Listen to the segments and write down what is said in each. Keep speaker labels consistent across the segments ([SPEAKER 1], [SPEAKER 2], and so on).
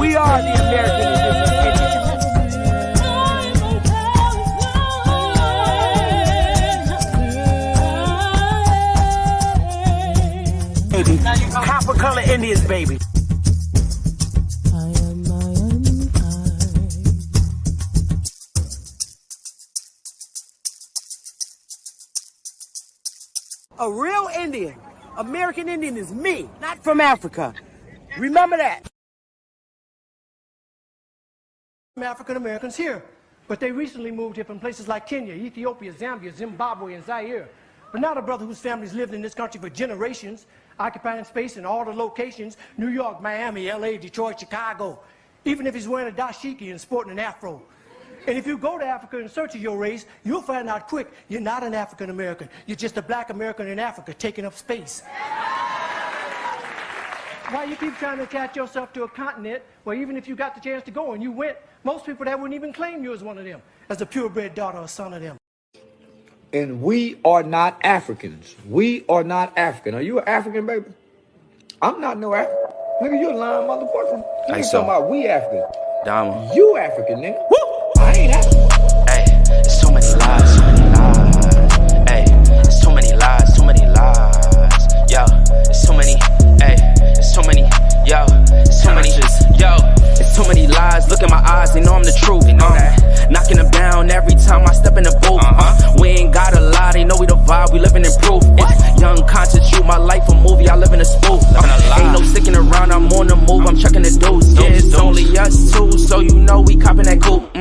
[SPEAKER 1] We are the American Indians, baby. Copper color Indians, baby. A real Indian, American Indian is me, not from Africa. Remember that.
[SPEAKER 2] African Americans here, but they recently moved here from places like Kenya, Ethiopia, Zambia, Zimbabwe, and Zaire. But now the brother whose family's lived in this country for generations, occupying space in all the locations, New York, Miami, LA, Detroit, Chicago, even if he's wearing a dashiki and sporting an afro. And if you go to Africa in search of your race, you'll find out quick, you're not an African American. You're just a black American in Africa taking up space. Why you keep trying to attach yourself to a continent where even if you got the chance to go and you went, most people that wouldn't even claim you as one of them, as a purebred daughter or son of them.
[SPEAKER 3] And we are not Africans. We are not African. Are you an African, baby? I'm not no African. Nigga, you a lying motherfucker. You ain't talking about we African.
[SPEAKER 4] Diamond.
[SPEAKER 3] You African, nigga.
[SPEAKER 4] Woo!
[SPEAKER 3] I ain't African.
[SPEAKER 4] Hey, there's so many lies, so many lies. Hey, there's so many lies, so many lies. Yo, there's so many, hey, there's so many, yo, there's so many, yo, there's so many lies. Look in my eyes, they know I'm the truth. They know that. Knocking them down every time I step in the booth. We ain't gotta lie, they know we the vibe, we living in proof. It's young, conscious, shoot my life a movie, I live in a spoof. Ain't no sticking around, I'm on the move, I'm checking the dudes. Yeah, it's only us two, so you know we copping that coupe.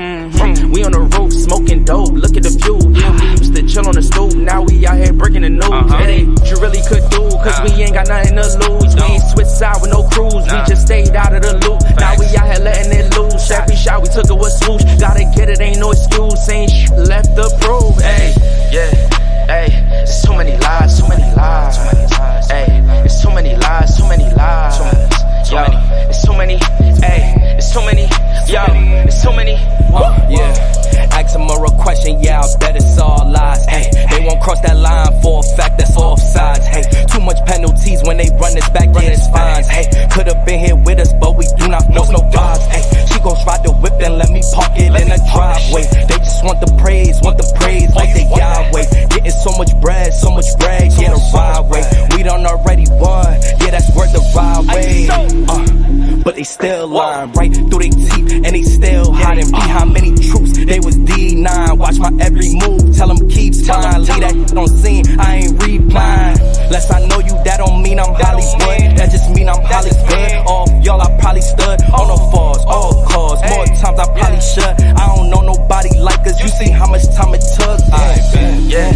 [SPEAKER 4] We on the roof, smoking dope, look at the view. Yeah, we used to chill on the stoop, now we out here breaking the news. It ain't what you really could do, cause we ain't got nothing to lose. We ain't switched side with no cruise, we just stayed out of the loop. Now we out here letting it loose, every shot we took it was swoosh. Gotta get it, ain't no excuse, ain't left to prove. Hey, yeah, hey, there's so many lies, so many lies. Hey, there's so many lies, so many lies. Yo, there's so many, hey, there's so many, yo, there's so many.
[SPEAKER 5] Yeah, ask them a real question, yeah, I bet it's all lies. Hey, they won't cross that line for a fact that's offsides. Hey, too much penalties when they run this back, yeah, it's fines. Hey, could've been here with us, but we do not force no vibes. Hey, she gon' ride the whip and let me park it in the driveway. They just want the praise like they Yahweh. Getting so much bread, get a ride way. We done already won, yeah, that's worth the ride way. But they still lying right through their teeth, and they still hiding behind many troops. They was D9, watch my every move, tell them keep fine. Leave that shit on scene, I ain't replying. Less I know you, that don't mean I'm Hollywood. That just mean I'm Hollywood. All y'all I probably stood on no falls, all cause. More times I probably should. I don't know nobody like us. You see how much time it took.
[SPEAKER 4] Yeah,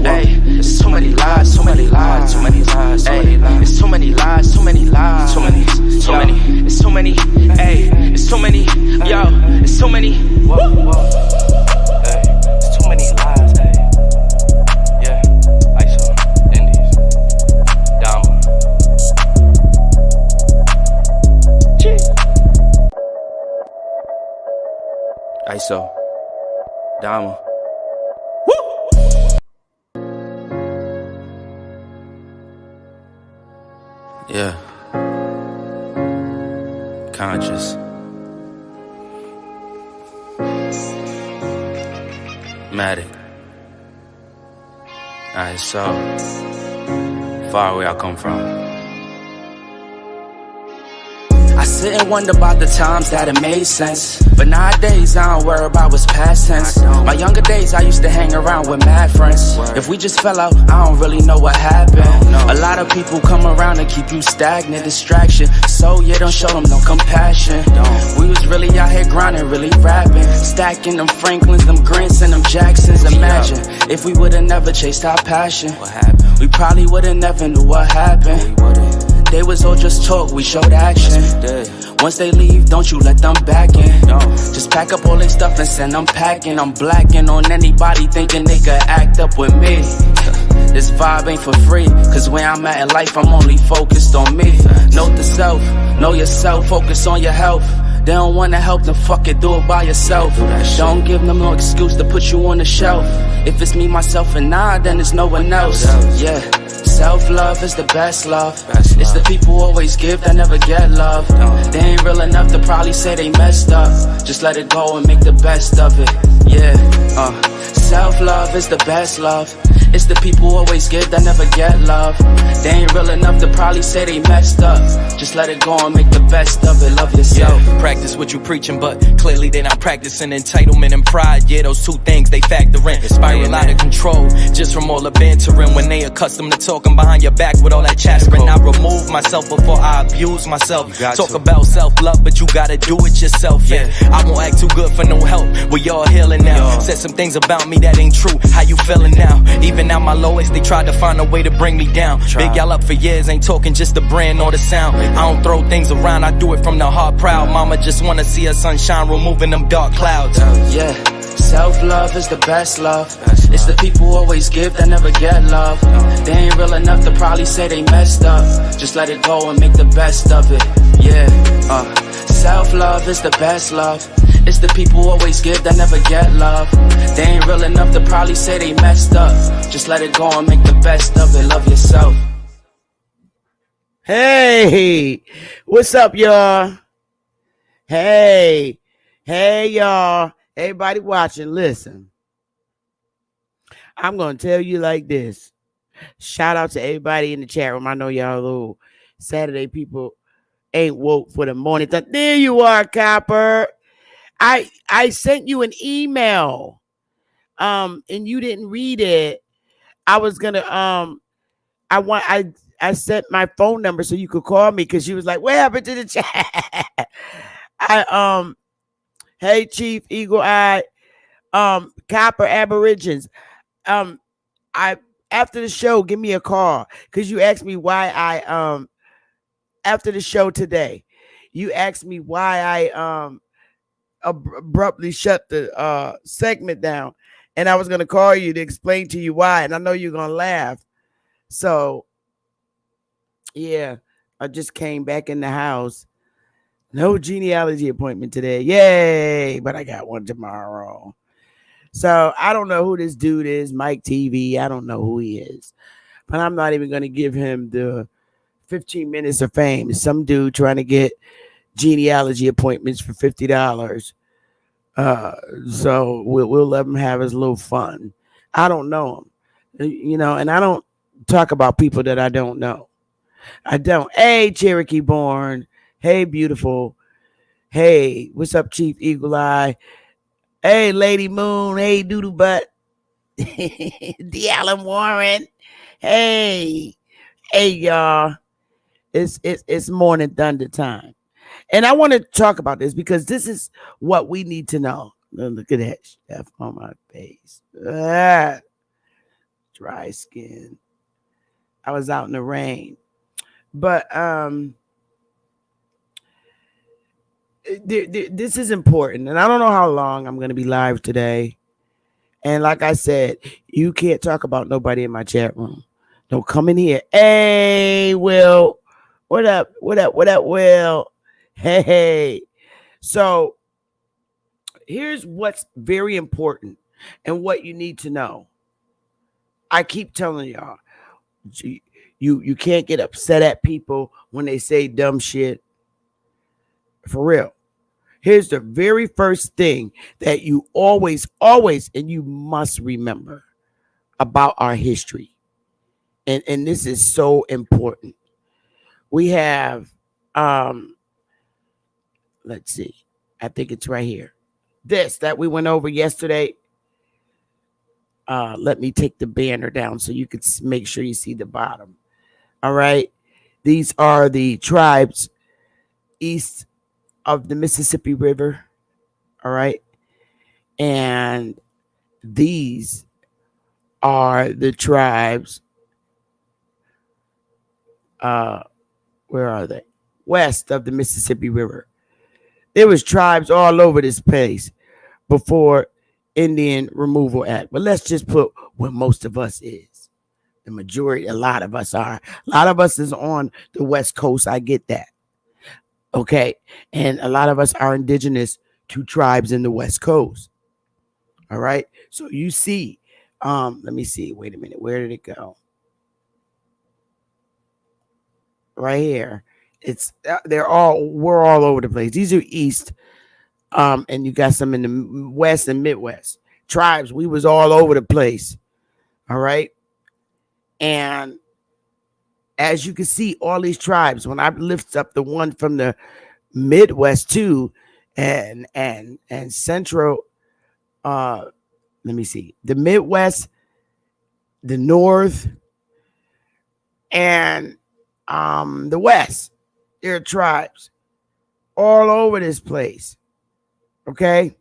[SPEAKER 4] hey, there's so many lies, so many lies, so many lies. Hey, there's so many lies, so many lies, so many, so many. There's so many, hey, there's so many, yo, there's so many. Whoa.
[SPEAKER 5] Hey, there's too many lies, hey. Yeah, ISO, Indies, Diamond.
[SPEAKER 4] ISO, Diamond. Yeah. Conscious. Matic. Alright, so far where I come from. I sit and wonder about the times that it made sense. But nowadays I don't worry about what's past tense. My younger days I used to hang around with mad friends. If we just fell out, I don't really know what happened. A lot of people come around and keep you stagnant, distraction. So yeah, don't show them no compassion. We was really out here grinding, really rapping, stacking them Franklins, them Grants and them Jacksons. Imagine if we would've never chased our passion. We probably would've never knew what happened. They was all just talk, we showed action. Once they leave, don't you let them back in. Just pack up all their stuff and send them packing. I'm blacking on anybody thinking they could act up with me. This vibe ain't for free, cause where I'm at in life, I'm only focused on me. Note the self, know yourself, focus on your health. They don't wanna help, then fuck it, do it by yourself. Don't give them no excuse to put you on the shelf. If it's me, myself, and I, then it's no one else. Yeah. Self-love is the best love. It's the people who always give that never get love. They ain't real enough to probably say they messed up. Just let it go and make the best of it. Yeah, self-love is the best love. It's the people who always give that never get love. They ain't real enough to probably say they messed up. Just let it go and make the best of it. Love yourself.
[SPEAKER 5] Yeah, practice what you preaching, but clearly they not practicing entitlement and pride. Yeah, those two things they factor in. Spiral out of control just from all the bantering. When they accustomed to talking behind your back with all that chattering. I remove myself before I abuse myself. Talk about self-love, but you gotta do it yourself. Yeah, I won't act too good for no help. We all healing now. Said some things about me that ain't true. How you feeling now? Even at my lowest, they tried to find a way to bring me down. Big y'all up for years, ain't talking just the brand or the sound. I don't throw things around, I do it from the heart proud. Mama just wanna see her sunshine, removing them dark clouds.
[SPEAKER 4] Yeah, self-love is the best love. It's the people who always give that never get love. They ain't real enough to probably say they messed up. Just let it go and make the best of it. Yeah, self-love is the best love. It's the people who always give that never get love. They ain't real enough to probably say they messed up. Just let it go and make the best of it. Love yourself.
[SPEAKER 1] Hey, what's up, y'all? Hey, y'all. Everybody watching, listen. I'm going to tell you like this. Shout out to everybody in the chat room. I know y'all little Saturday people ain't woke for the morning. There you are, Copper. I sent you an email, and you didn't read it. I was gonna I sent my phone number so you could call me because she was like, "What happened to the chat?" Hey Chief Eagle Eye, Copper Aborigines, I after the show, give me a call because you asked me why I after the show today, you asked me why I abruptly shut the segment down, and I was going to call you to explain to you why, and I know you're going to laugh. So yeah, I just came back in the house. No genealogy appointment today. Yay, but I got one tomorrow. So I don't know who this dude is, Mike TV. I don't know who he is, but I'm not even going to give him the 15 minutes of fame. It's some dude trying to get genealogy appointments for $50. So we'll let him have his little fun. I don't know him, you know, and I don't talk about people that I don't know. I don't. Hey, Cherokee born. Hey, beautiful. Hey, what's up, Chief Eagle Eye? Hey, Lady Moon. Hey, Doodle Butt. D. Allen Warren. Hey, y'all. It's morning thunder time. And I want to talk about this because this is what we need to know. Look at that stuff on my face. Dry skin. I was out in the rain. But this is important. And I don't know how long I'm going to be live today. And like I said, you can't talk about nobody in my chat room. Don't come in here. Hey, Will. What up? Will? Hey. So here's what's very important and what you need to know. I keep telling y'all, you can't get upset at people when they say dumb shit. For real. Here's the very first thing that you always, and you must remember about our history. And this is so important. We have, let's see. I think it's right here. This that we went over yesterday. Let me take the banner down so you could make sure you see the bottom. All right. These are the tribes east of the Mississippi River. All right. And these are the tribes. Where are they? West of the Mississippi River. There was tribes all over this place before Indian Removal Act. But let's just put where most of us is. The majority, a lot of us are. A lot of us is on the West Coast. I get that. Okay. And a lot of us are indigenous to tribes in the West Coast. All right. So you see, let me see. Wait a minute. Where did it go? right here. It's we're all over the place. These are east, and you got some in the west and midwest tribes. We was all over the place. All right, and as you can see, all these tribes. When I lift up the one from the Midwest too, and Central. Let me see the Midwest, the North, and the West. There are tribes all over this place. Okay,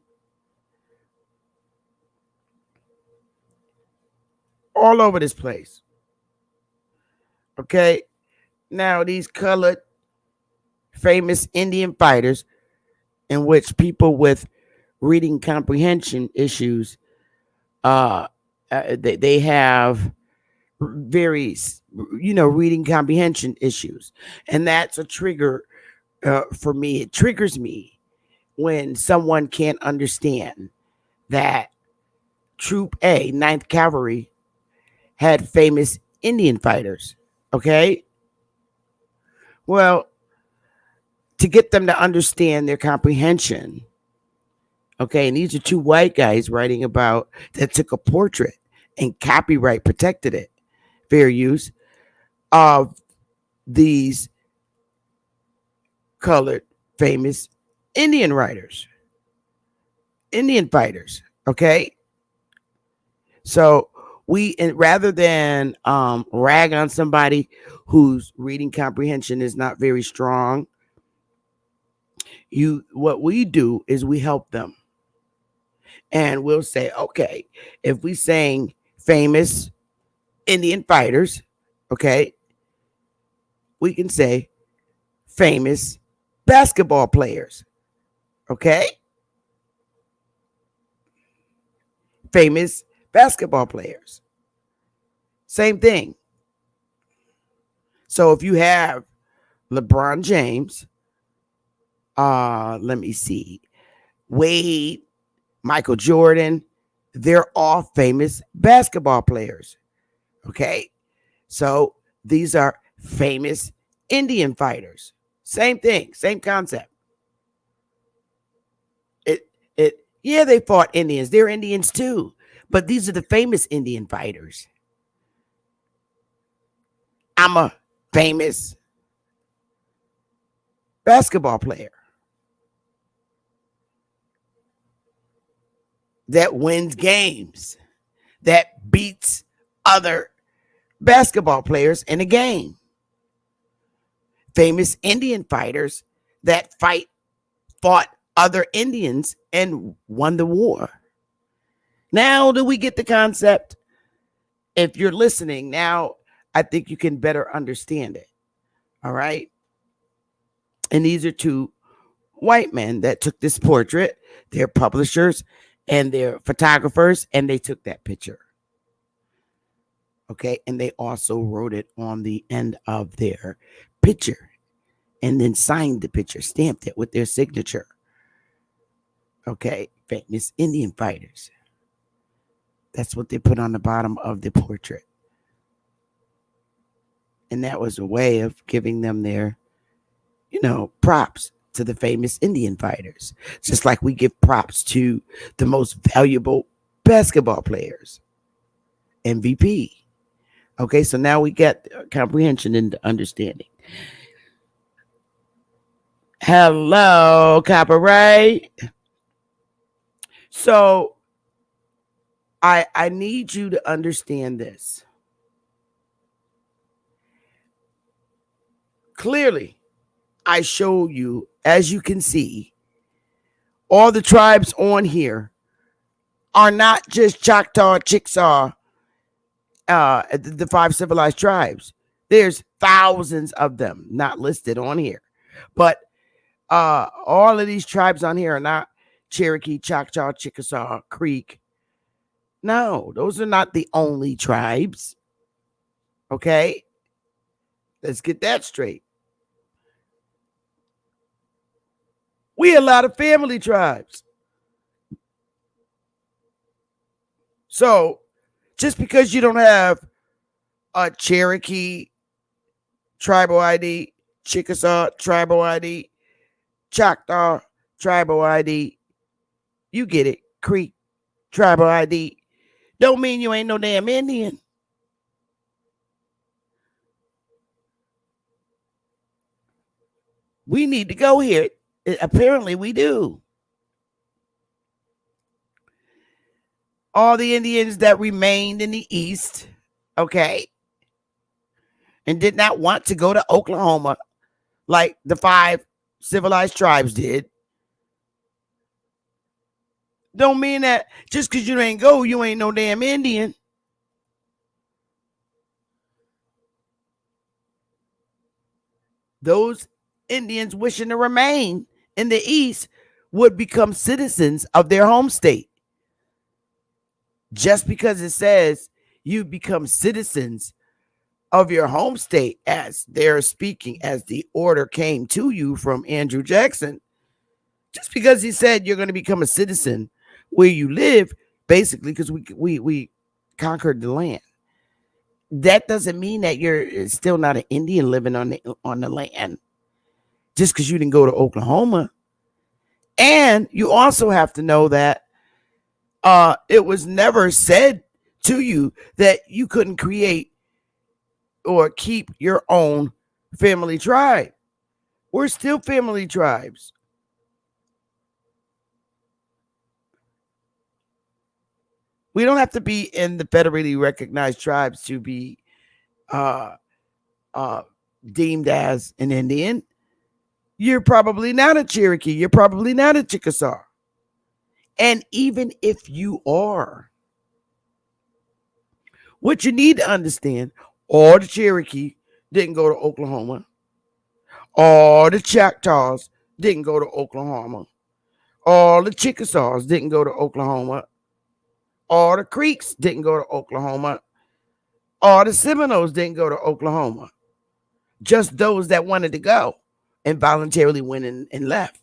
[SPEAKER 1] all over this place. Okay, now these colored famous Indian fighters, in which people with reading comprehension issues, uh, they have very, reading comprehension issues, and that's a trigger for me. It triggers me when someone can't understand that Troop A, Ninth Cavalry, had famous Indian fighters. Okay, well, to get them to understand their comprehension. Okay, and these are two white guys writing about that took a portrait and copyright protected it, fair use, of these colored famous Indian writers, Indian fighters. Okay, so rather than rag on somebody whose reading comprehension is not very strong, what we do is we help them. And we'll say, okay, if we saying famous Indian fighters, okay, we can say famous basketball players, okay? Famous basketball players. Same thing. So if you have LeBron James, let me see, Wade, Michael Jordan, they're all famous basketball players. Okay. So these are famous Indian fighters. Same thing, same concept. Yeah, they fought Indians. They're Indians too. But these are the famous Indian fighters. I'm a famous basketball player that wins games, that beats other basketball players in a game. Famous Indian fighters that fought other Indians and won the war. Now do we get the concept? If you're listening now, I think you can better understand it. All right. And these are two white men that took this portrait. They're publishers and they're photographers, and they took that picture. Okay. And they also wrote it on the end of their picture and then signed the picture, stamped it with their signature. Okay. Famous Indian fighters. That's what they put on the bottom of the portrait. And that was a way of giving them their, props to the famous Indian fighters. Just like we give props to the most valuable basketball players. MVP. Okay, so now we get comprehension and understanding. Hello, copyright. So I need you to understand this. Clearly, I show you, as you can see, all the tribes on here are not just Choctaw, Chickasaw, the 5 civilized tribes. There's thousands of them not listed on here. But all of these tribes on here are not Cherokee, Choctaw, Chickasaw, Creek. No, those are not the only tribes. Okay? Let's get that straight. We a lot of family tribes. So, just because you don't have a Cherokee tribal ID, Chickasaw, tribal ID, Choctaw, tribal ID. You get it. Creek, tribal ID. Don't mean you ain't no damn Indian. We need to go here. Apparently, we do. All the Indians that remained in the East, okay, and did not want to go to Oklahoma like the 5 civilized tribes did, don't mean that just because you ain't go, you ain't no damn Indian. Those Indians wishing to remain in the East would become citizens of their home state. Just because it says you become citizens of your home state, as they're speaking, as the order came to you from Andrew Jackson, just because he said you're going to become a citizen where you live, basically, because we conquered the land, that doesn't mean that you're still not an Indian living on the land just because you didn't go to Oklahoma. And you also have to know that it was never said to you that you couldn't create or keep your own family tribe. We're still family tribes. We don't have to be in the federally recognized tribes to be uh, deemed as an Indian. You're probably not a Cherokee. You're probably not a Chickasaw. And even if you are, what you need to understand, all the Cherokee didn't go to Oklahoma. All the Choctaws didn't go to Oklahoma. All the Chickasaws didn't go to Oklahoma. All the Creeks didn't go to Oklahoma. All the Seminoles didn't go to Oklahoma. Just those that wanted to go and voluntarily went and left.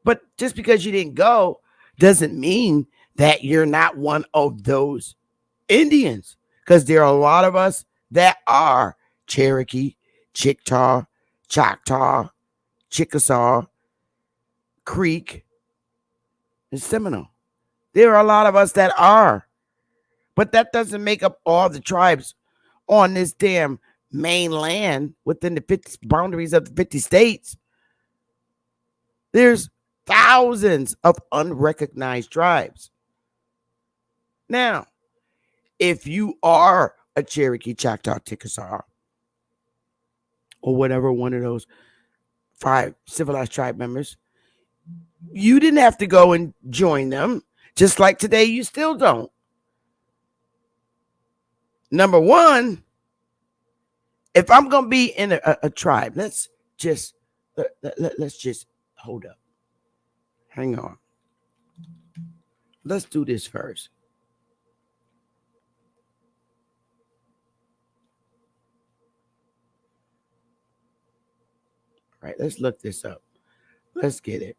[SPEAKER 1] But just because you didn't go doesn't mean that you're not one of those Indians. Because there are a lot of us that are Cherokee, Chickasaw, Choctaw, Chickasaw, Creek, and Seminole. There are a lot of us that are. But that doesn't make up all the tribes on this damn mainland within the 50 boundaries of the 50 states. There's thousands of unrecognized tribes. Now, if you are a Cherokee, Choctaw, Chickasaw, or whatever one of those 5 civilized tribe members, you didn't have to go and join them. Just like today, you still don't. Number one, if I'm going to be in a tribe, let's just hold up. Hang on. Let's do this first. All right, let's look this up. Let's get it.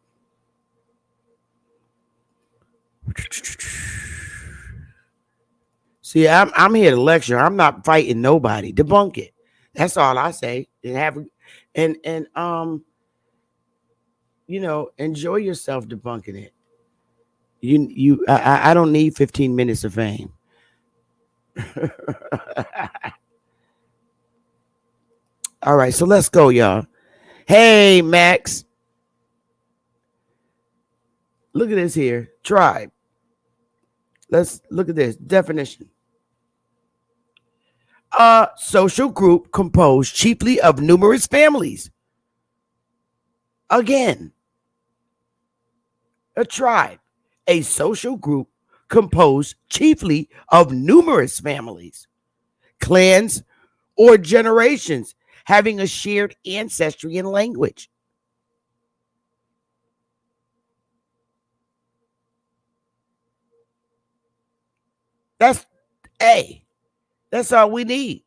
[SPEAKER 1] See, I'm here to lecture. I'm not fighting nobody. Debunk it. That's all I say. And enjoy yourself debunking it. I don't need 15 minutes of fame. All right, so let's go, y'all. Hey, Max. Look at this here. Tribe. Let's look at this definition. A social group composed chiefly of numerous families. Again, a tribe, a social group composed chiefly of numerous families, clans, or generations having a shared ancestry and language. That's all we need.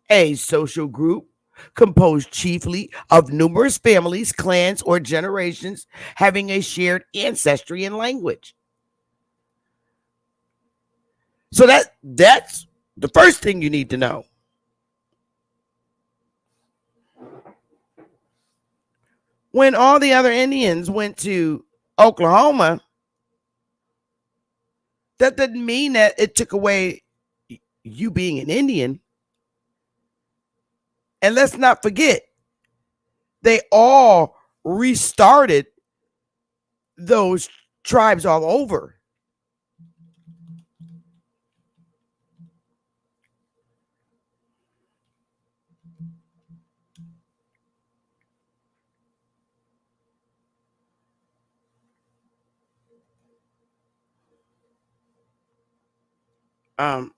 [SPEAKER 1] A social group composed chiefly of numerous families, clans, or generations having a shared ancestry and language. So that's the first thing you need to know. When all the other Indians went to Oklahoma, that doesn't mean that it took away you being an Indian. And let's not forget, they all restarted those tribes all over. Um,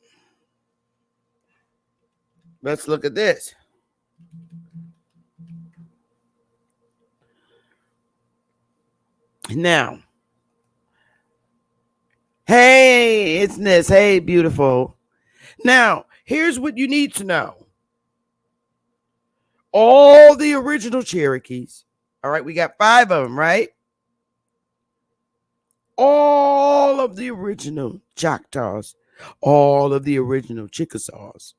[SPEAKER 1] let's look at this. Now, hey, it's Ness. Hey, beautiful. Now, here's what you need to know. All the original Cherokees. All right, we got 5 of them, right? All of the original Choctaws, all of the original Chickasaws,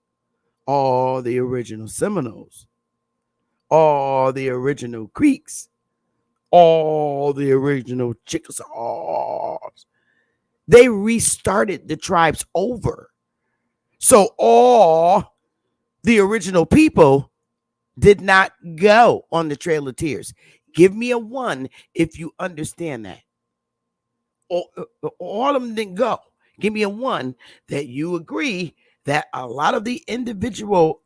[SPEAKER 1] all the original Seminoles, all the original Creeks, all the original Chickasaws. They restarted the tribes over. So all the original people did not go on the Trail of Tears. Give me a 1 if you understand that. All of them didn't go. Give me a 1 that you agree that a lot of the individual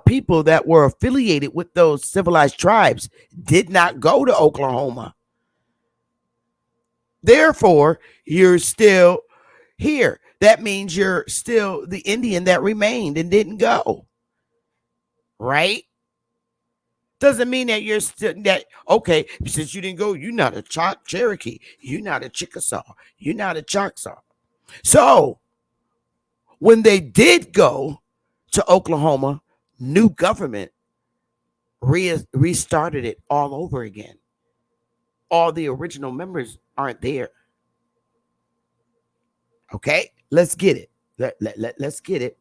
[SPEAKER 1] people that were affiliated with those civilized tribes did not go to Oklahoma. Therefore, you're still here. That means you're still the Indian that remained and didn't go. Right? Doesn't mean that you're still that okay, since you didn't go, you're not a Cherokee, you're not a Chickasaw, you're not a Choctaw. So when they did go to Oklahoma, new government restarted it all over again. All the original members aren't there. Okay, let's get it. Let's get it.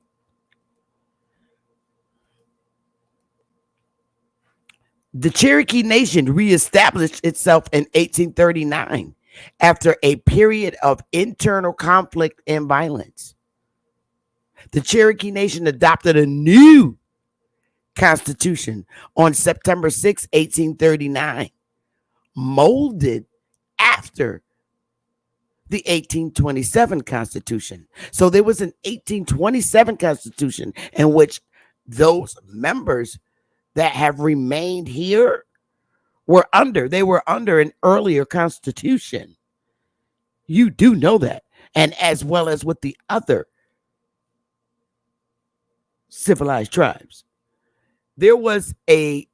[SPEAKER 1] The Cherokee Nation reestablished itself in 1839 after a period of internal conflict and violence. The Cherokee Nation adopted a new constitution on September 6, 1839, molded after the 1827 Constitution. So there was an 1827 Constitution in which those members that have remained here were under an earlier constitution. You do know that. And as well as with the other civilized tribes. There was a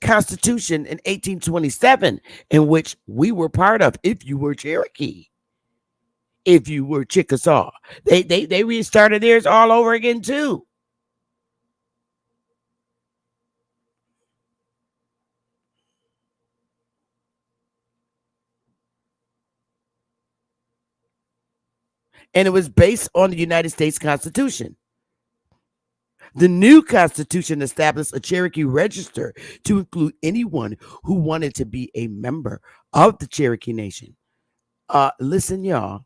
[SPEAKER 1] constitution in 1827 in which we were part of, if you were Cherokee, if you were Chickasaw. They restarted theirs all over again too. And it was based on the United States Constitution. The new Constitution established a Cherokee register to include anyone who wanted to be a member of the Cherokee Nation. Listen, y'all.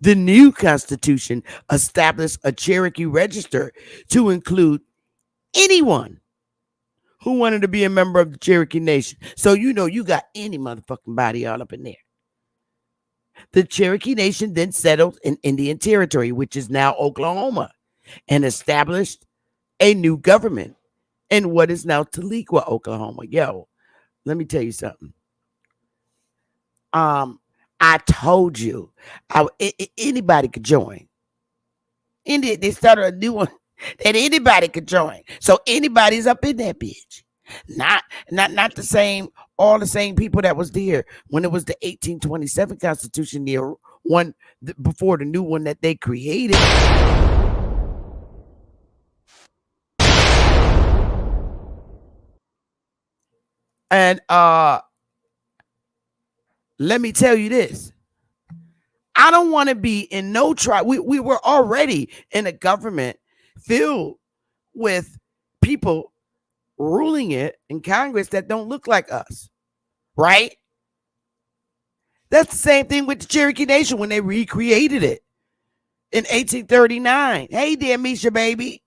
[SPEAKER 1] The new Constitution established a Cherokee register to include anyone who wanted to be a member of the Cherokee Nation. So you know you got any motherfucking body all up in there. The Cherokee Nation then settled in Indian Territory, which is now Oklahoma, and established a new government in what is now Tahlequah, Oklahoma. Yo, let me tell you something. I told you, anybody could join. They started a new one that anybody could join. So anybody's up in that bitch. Not the same, all the same people that was there when it was the 1827 Constitution, the one before the new one that they created. And let me tell you this. I don't want to be in no tribe. We were already in a government filled with people ruling it in Congress that don't look like us, right? That's the same thing with the Cherokee Nation when they recreated it in 1839. Hey there, Misha, baby.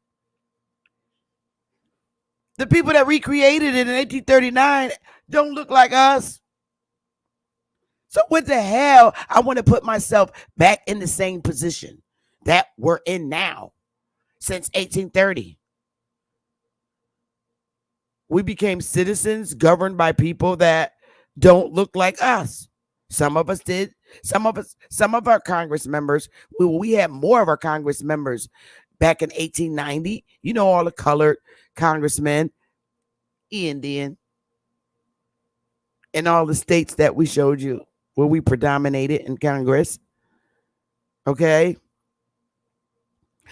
[SPEAKER 1] The people that recreated it in 1839 don't look like us. So what the hell? I want to put myself back in the same position that we're in now since 1830. We became citizens governed by people that don't look like us. Some of us did. Some of our Congress members, we had more of our Congress members back in 1890. You know, all the colored congressmen, Indian, in all the states that we showed you where we predominated in Congress. Okay.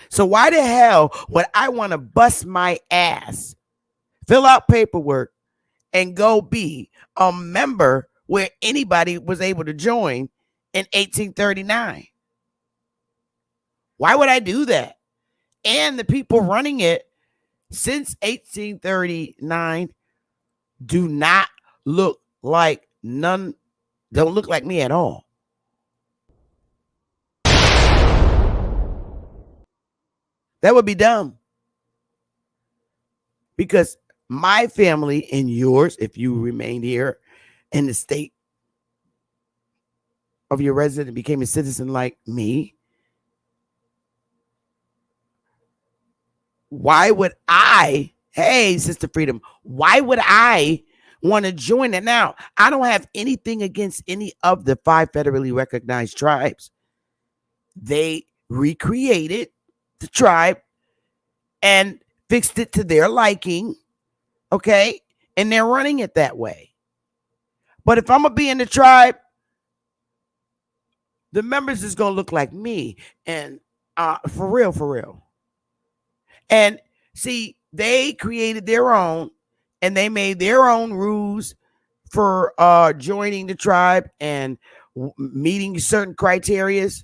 [SPEAKER 1] So why the hell would I want to bust my ass, fill out paperwork, and go be a member where anybody was able to join in 1839? Why would I do that? And the people running it since 1839 do not look like don't look like me at all. That would be dumb. Because my family and yours, if you remained here in the state of your resident, became a citizen like me, why would I, hey, Sister Freedom, why would I want to join it? Now, I don't have anything against any of the 5 federally recognized tribes. They recreated the tribe and fixed it to their liking, okay? And they're running it that way. But if I'm going to be in the tribe, the members is going to look like me. And for real. And see, they created their own and they made their own rules for joining the tribe and meeting certain criterias.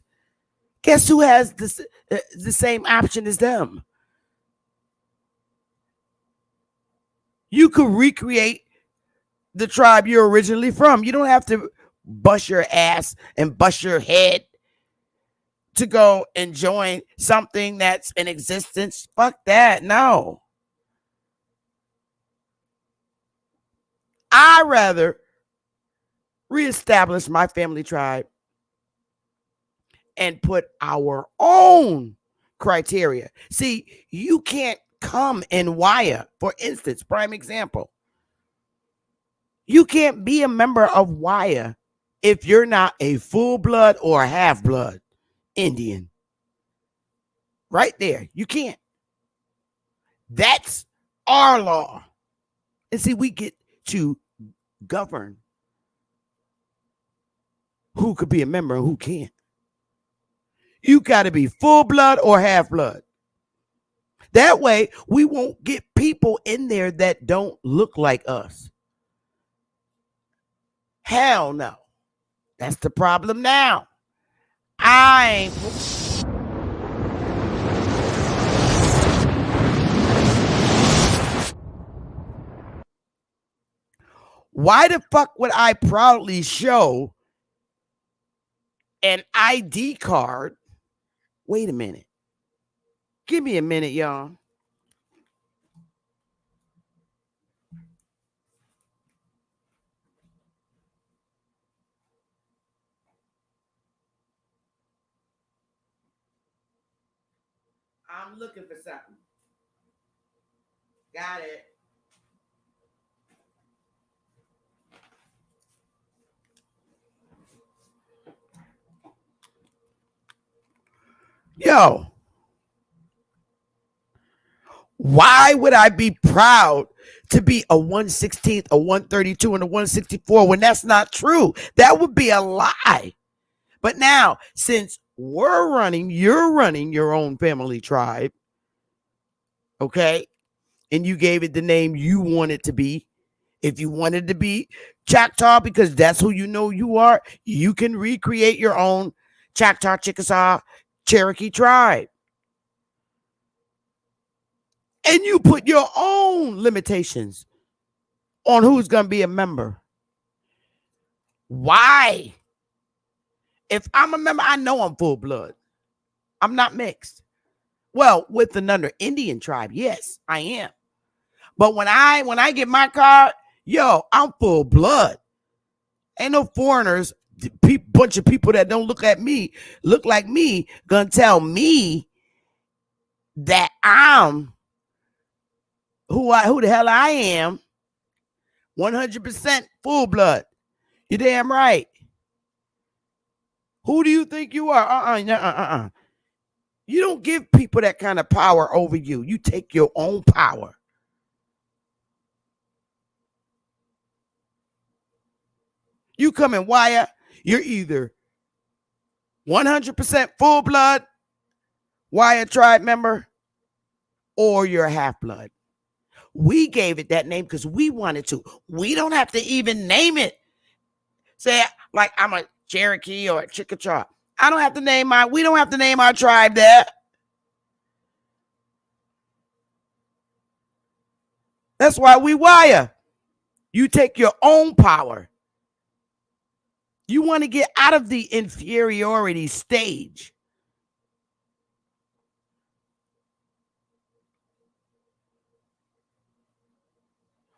[SPEAKER 1] Guess who has the same option as them? You could recreate the tribe you're originally from. You don't have to bust your ass and bust your head to go and join something that's in existence. Fuck that. No. I'd rather reestablish my family tribe and put our own criteria. See, you can't come in Waya, for instance, prime example. You can't be a member of Waya if you're not a full blood or half blood Indian. Right there. You can't. That's our law. And see, we get to govern who could be a member and who can't. You got to be full blood or half blood. That way, we won't get people in there that don't look like us. Hell no. That's the problem now. Why the fuck would I proudly show an ID card? Wait a minute. Give me a minute, y'all. I'm looking for something. Got it. Yo, why would I be proud to be a 1/16th, a 132, and a 164 when that's not true? That would be a lie. But now, since you're running your own family tribe, okay, and you gave it the name you want it to be. If you wanted to be Choctaw because that's who you know you are, you can recreate your own Choctaw, Chickasaw, Cherokee tribe. And you put your own limitations on who's going to be a member. Why? If I'm a member, I know I'm full blood. I'm not mixed. Well, with another Indian tribe, yes, I am. But when I get my card, yo, I'm full blood. Ain't no foreigners, bunch of people that don't look like me, gonna tell me that I'm who the hell I am. 100% full blood. You damn right. Who do you think you are? You don't give people that kind of power over you. You take your own power. You come in wire, you're either 100% full blood wire tribe member or you're a half blood. We gave it that name because we wanted to. We don't have to even name it. Say, like, I'm a Cherokee or a Chickasaw. We don't have to name our tribe that. That's why we wire. You take your own power. You want to get out of the inferiority stage.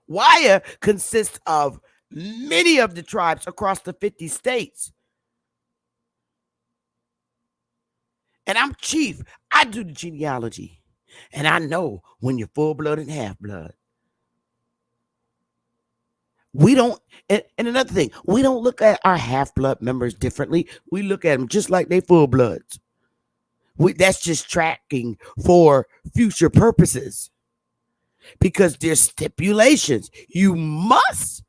[SPEAKER 1] Wire consists of many of the tribes across the 50 states. And I'm chief. I do the genealogy. And I know when you're full blood and half blood. We don't, and another thing, we don't look at our half blood members differently. We look at them just like they full bloods. That's just tracking for future purposes. Because there's stipulations. You must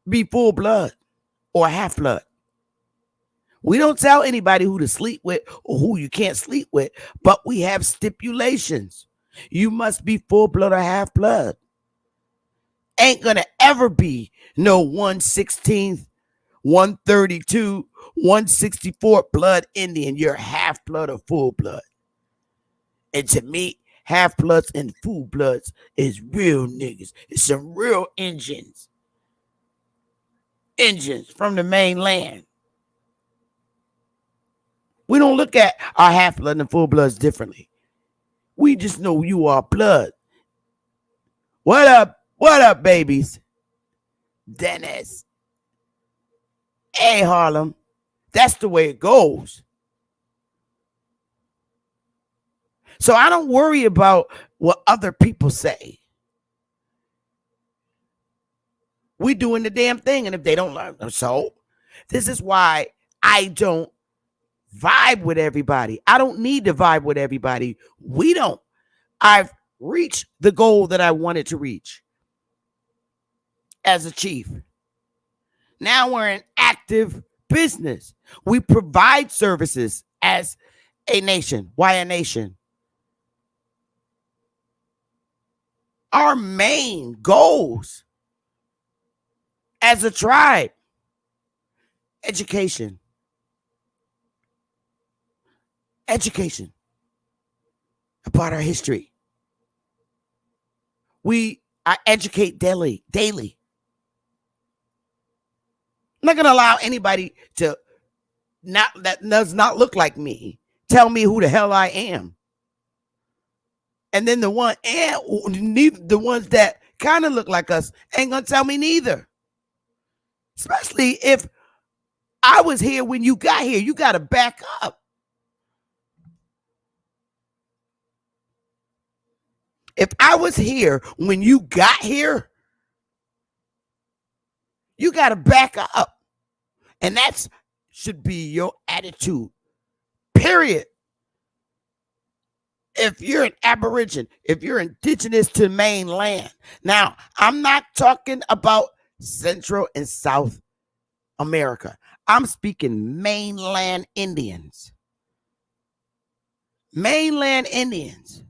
[SPEAKER 1] be full blood or half blood. We don't tell anybody who to sleep with or who you can't sleep with, but we have stipulations. You must be full blood or half blood. Ain't gonna ever be no 1/16, 132, 164 blood Indian. You're half blood or full blood. And to me, half bloods and full bloods is real niggas. It's some real engines. Engines from the mainland. We don't look at our half blood and full bloods differently. We just know you are blood. What up? What up, babies? Dennis. Hey, Harlem. That's the way it goes. So I don't worry about what other people say. We doing the damn thing, and if they don't learn, so this is why I don't vibe with everybody. I don't need to vibe with everybody. We don't. I've reached the goal that I wanted to reach as a chief. Now we're in active business. We provide services as a nation. Why a nation? Our main goals as a tribe: education. Education about our history. I educate daily. I'm not going to allow anybody that does not look like me tell me who the hell I am. And then the ones that kind of look like us ain't going to tell me neither. Especially if I was here when you got here. You got to back up. If I was here when you got here, you got to back up. And that should be your attitude, period. If you're an Aborigine, if you're indigenous to mainland. Now, I'm not talking about Central and South America. I'm speaking mainland Indians. Mainland Indians.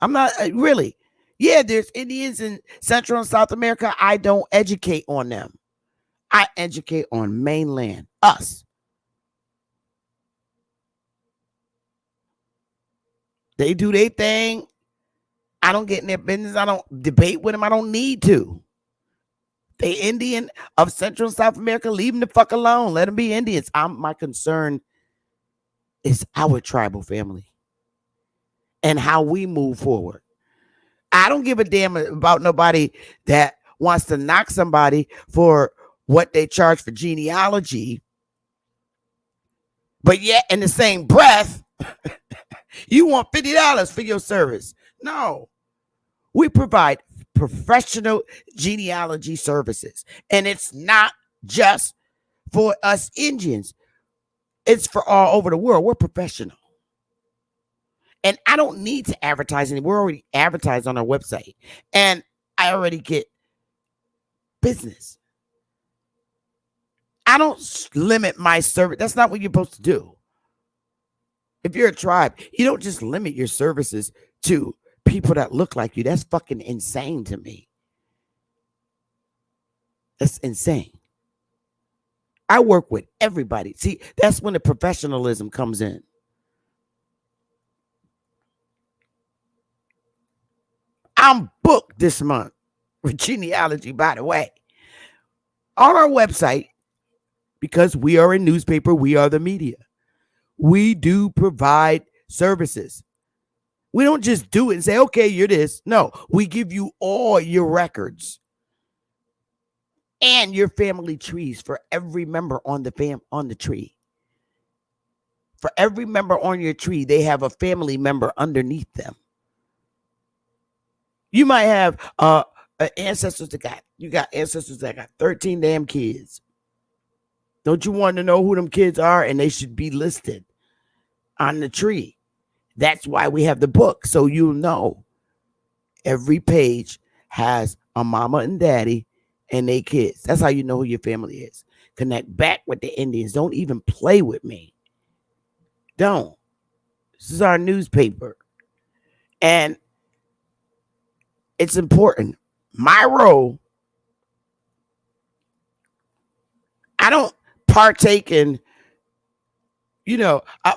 [SPEAKER 1] I'm not really. Yeah, there's Indians in Central and South America. I don't educate on them. I educate on mainland, us. They do their thing. I don't get in their business. I don't debate with them. I don't need to. They Indian of Central and South America. Leave them the fuck alone. Let them be Indians. My concern is our tribal family and how we move forward. I don't give a damn about nobody that wants to knock somebody for what they charge for genealogy. But yet, in the same breath, you want $50 for your service. No. We provide professional genealogy services. And it's not just for us Indians. It's for all over the world. We're professional. And I don't need to advertise anymore. We're already advertised on our website. And I already get business. I don't limit my service. That's not what you're supposed to do. If you're a tribe, you don't just limit your services to people that look like you. That's fucking insane to me. That's insane. I work with everybody. See, that's when the professionalism comes in. I'm booked this month with genealogy, by the way. On our website, because we are a newspaper, we are the media. We do provide services. We don't just do it and say, okay, you're this. No, we give you all your records and your family trees for every member on the tree. For every member on your tree, they have a family member underneath them. You might have ancestors you got ancestors that got 13 damn kids. Don't you want to know who them kids are? And they should be listed on the tree. That's why we have the book. So you'll know every page has a mama and daddy and their kids. That's how you know who your family is. Connect back with the Indians. Don't even play with me. Don't. This is our newspaper. And it's important. My role, I don't partake in,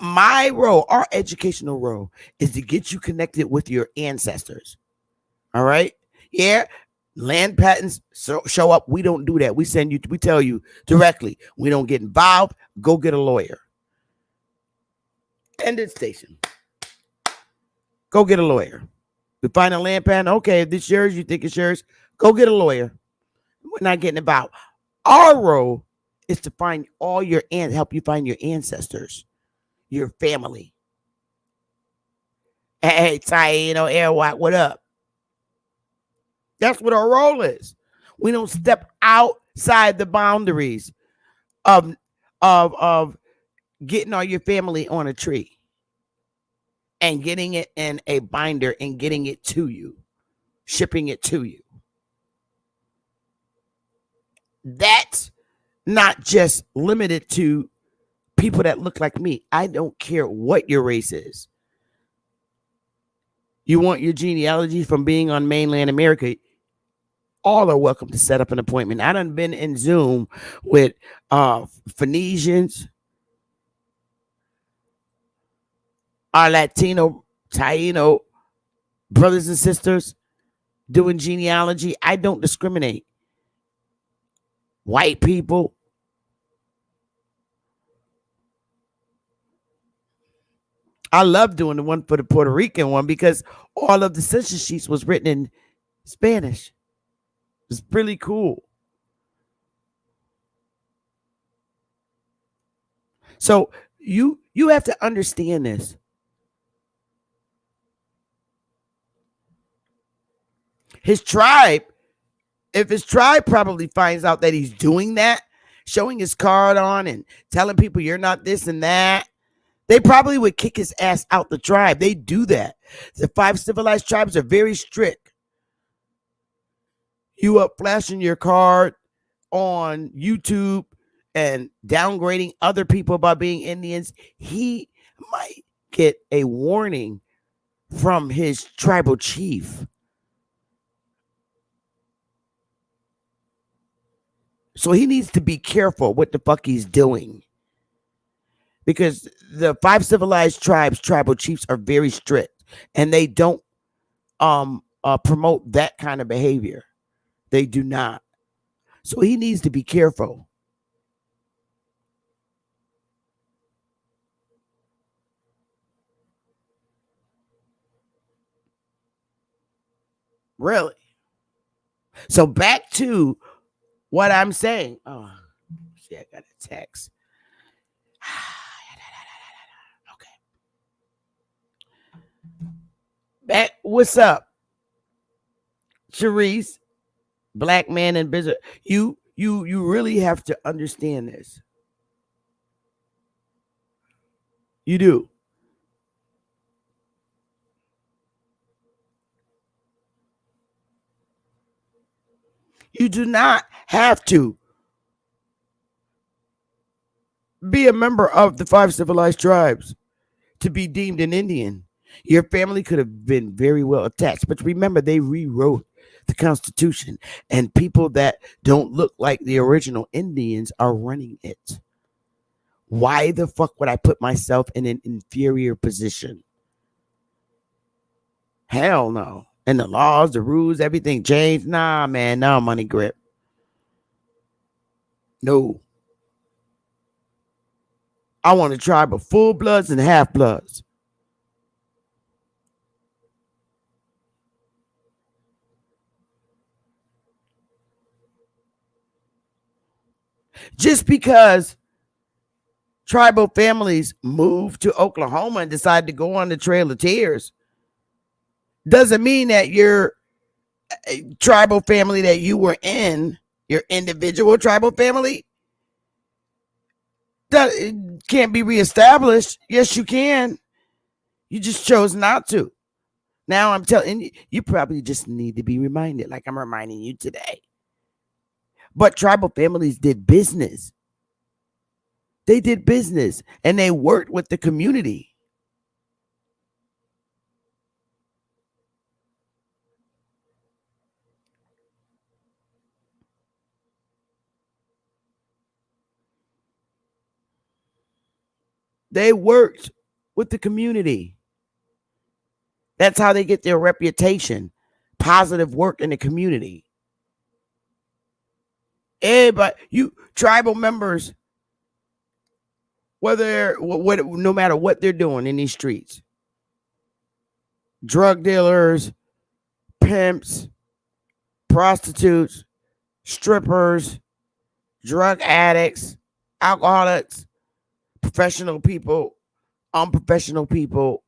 [SPEAKER 1] my role, our educational role is to get you connected with your ancestors. All right? Yeah, land patents show up. We don't do that. We tell you directly, we don't get involved. Go get a lawyer. End of station. Go get a lawyer. We find a land patent. Okay, if this is yours, you think it's yours, go get a lawyer. We're not getting involved. Our role is to find help you find your ancestors, your family. Hey, Taino, Airwatt, what up? That's what our role is. We don't step outside the boundaries of getting all your family on a tree and getting it in a binder and getting it to you, shipping it to you. That's not just limited to people that look like me. I don't care what your race is. You want your genealogy from being on mainland America, all are welcome to set up an appointment. I done been in Zoom with Phoenicians, our Latino, Taino brothers and sisters doing genealogy. I don't discriminate. White people. I love doing the one for the Puerto Rican one because all of the census sheets was written in Spanish. It's really cool. So you have to understand this. His tribe, if his tribe probably finds out that he's doing that, showing his card on and telling people you're not this and that, they probably would kick his ass out the tribe. They do that. The 5 civilized tribes are very strict. You up flashing your card on YouTube and downgrading other people about being Indians, he might get a warning from his tribal chief. So he needs to be careful what the fuck he's doing. Because the 5 civilized tribes, tribal chiefs are very strict. And they don't promote that kind of behavior. They do not. So he needs to be careful. Really. So back to what I'm saying. Oh, see, I got a text. Okay. Back, what's up? Sharice, black man and business. You really have to understand this. You do. You do not have to be a member of the 5 civilized tribes to be deemed an Indian. Your family could have been very well attached, but remember, they rewrote the Constitution, and people that don't look like the original Indians are running it. Why the fuck would I put myself in an inferior position? Hell no. And the laws, the rules, everything changed. Nah, man, no money grip. No. I want a tribe of full bloods and half bloods. Just because tribal families moved to Oklahoma and decided to go on the Trail of Tears doesn't mean that your tribal family that you were in, your individual tribal family, that can't be reestablished. Yes, you can. You just chose not to. Now I'm telling you, you probably just need to be reminded, like I'm reminding you today. But tribal families did business. They did business and they worked with the community. They worked with the community. That's how they get their reputation. Positive work in the community. Everybody, you tribal members, whether what no matter what they're doing in these streets, drug dealers, pimps, prostitutes, strippers, drug addicts, alcoholics, professional people, unprofessional people,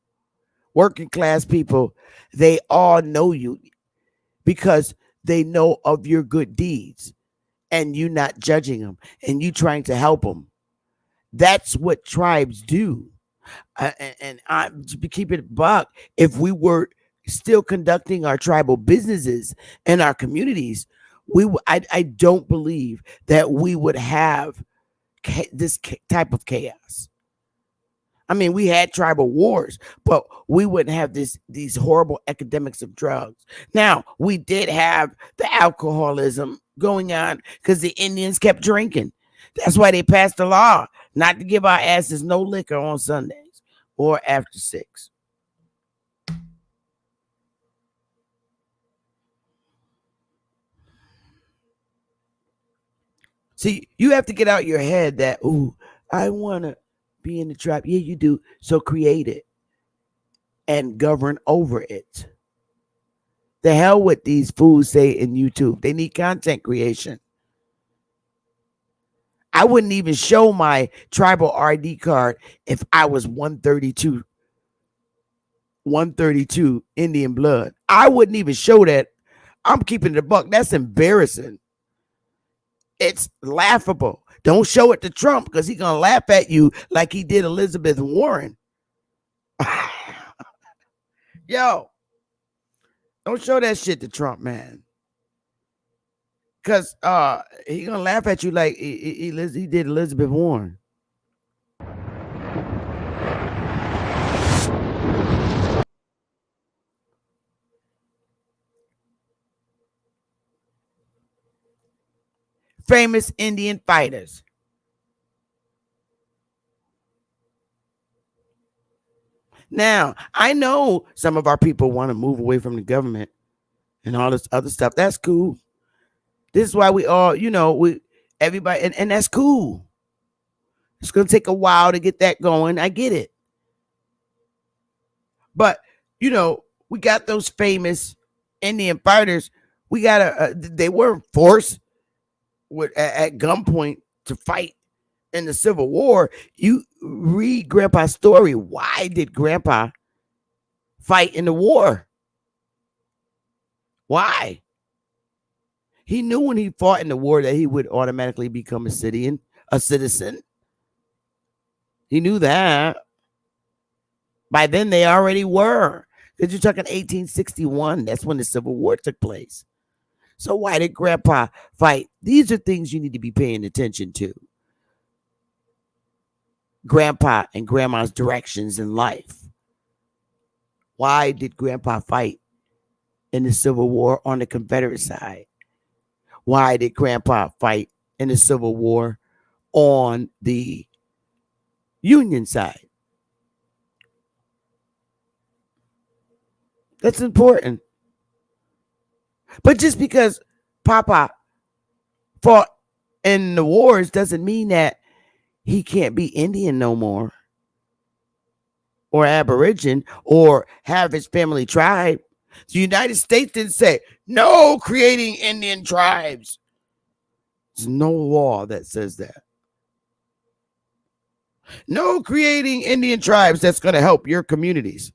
[SPEAKER 1] working class people, they all know you because they know of your good deeds and you not judging them and you trying to help them. That's what tribes do. And I keep it buck. If we were still conducting our tribal businesses in our communities, I don't believe that we would have this type of chaos. I mean, we had tribal wars, but we wouldn't have these horrible epidemics of drugs. Now, we did have the alcoholism going on because the Indians kept drinking. That's why they passed a law not to give our asses no liquor on Sundays or after 6. See, you have to get out your head that, ooh, I want to be in the tribe. Yeah, you do. So create it and govern over it. The hell with these fools say in YouTube. They need content creation. I wouldn't even show my tribal RD card if I was 132 Indian blood. I wouldn't even show that. I'm keeping it a buck. That's embarrassing. It's laughable. Don't show it to Trump because he's going to laugh at you like he did Elizabeth Warren. Yo, don't show that shit to Trump, man. Because he's going to laugh at you like he did Elizabeth Warren. Famous Indian fighters. Now, I know some of our people want to move away from the government and all this other stuff. That's cool. This is why we all, everybody, and that's cool. It's going to take a while to get that going. I get it. But, we got those famous Indian fighters. They weren't forced at gunpoint to fight in the Civil War. You read Grandpa's story. Why did Grandpa fight in the war? Why? He knew when he fought in the war that he would automatically become a citizen. He knew that. By then they already were. Because you're talking 1861. That's when the Civil War took place. So why did Grandpa fight? These are things you need to be paying attention to. Grandpa and Grandma's directions in life. Why did Grandpa fight in the Civil War on the Confederate side? Why did Grandpa fight in the Civil War on the Union side? That's important. But just because Papa fought in the wars doesn't mean that he can't be Indian no more, or Aborigine, or have his family tribe. The United States didn't say, no creating Indian tribes. There's no law that says that. No creating Indian tribes that's going to help your communities.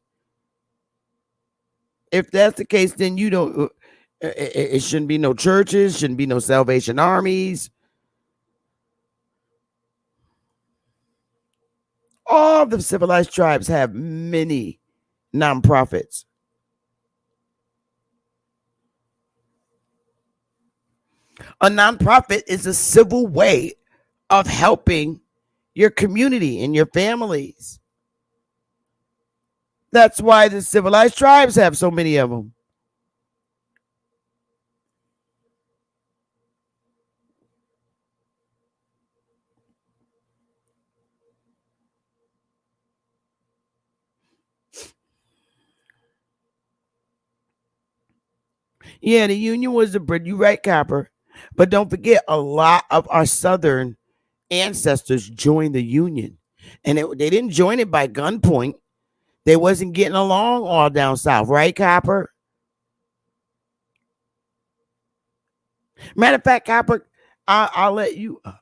[SPEAKER 1] If that's the case, then you don't, it shouldn't be no churches, shouldn't be no Salvation Armies. All the civilized tribes have many nonprofits. A nonprofit is a civil way of helping your community and your families. That's why the civilized tribes have so many of them. Yeah, the Union was the Brit. You're right, Copper. But don't forget, a lot of our Southern ancestors joined the Union. And they didn't join it by gunpoint. They wasn't getting along all down south. Right, Copper? Matter of fact, Copper, I'll let you up.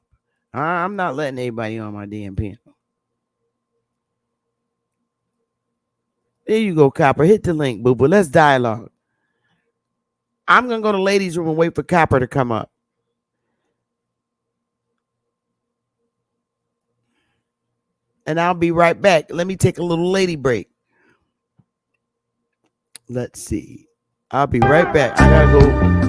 [SPEAKER 1] I'm not letting anybody on my damn panel. There you go, Copper. Hit the link, boo-boo. Let's dialogue. I'm going to go to the ladies' room and wait for Copper to come up. And I'll be right back. Let me take a little lady break. Let's see. I'll be right back. I got to go.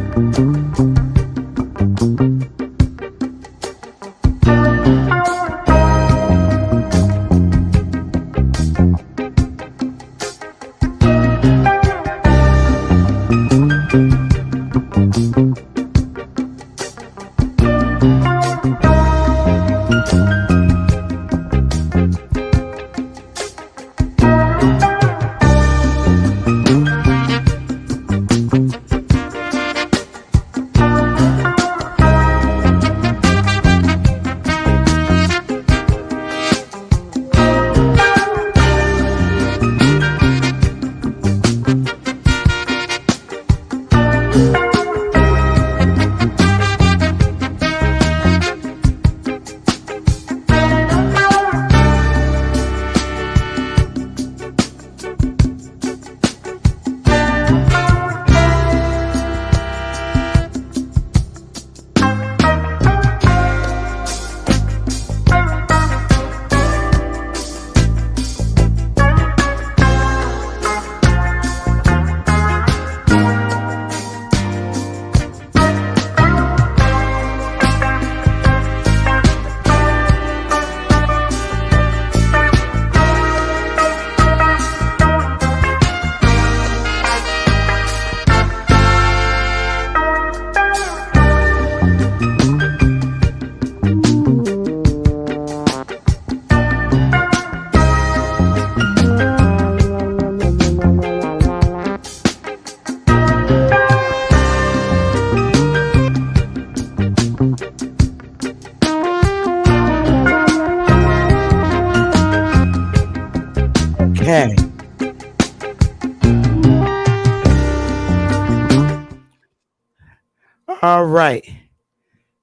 [SPEAKER 1] All right.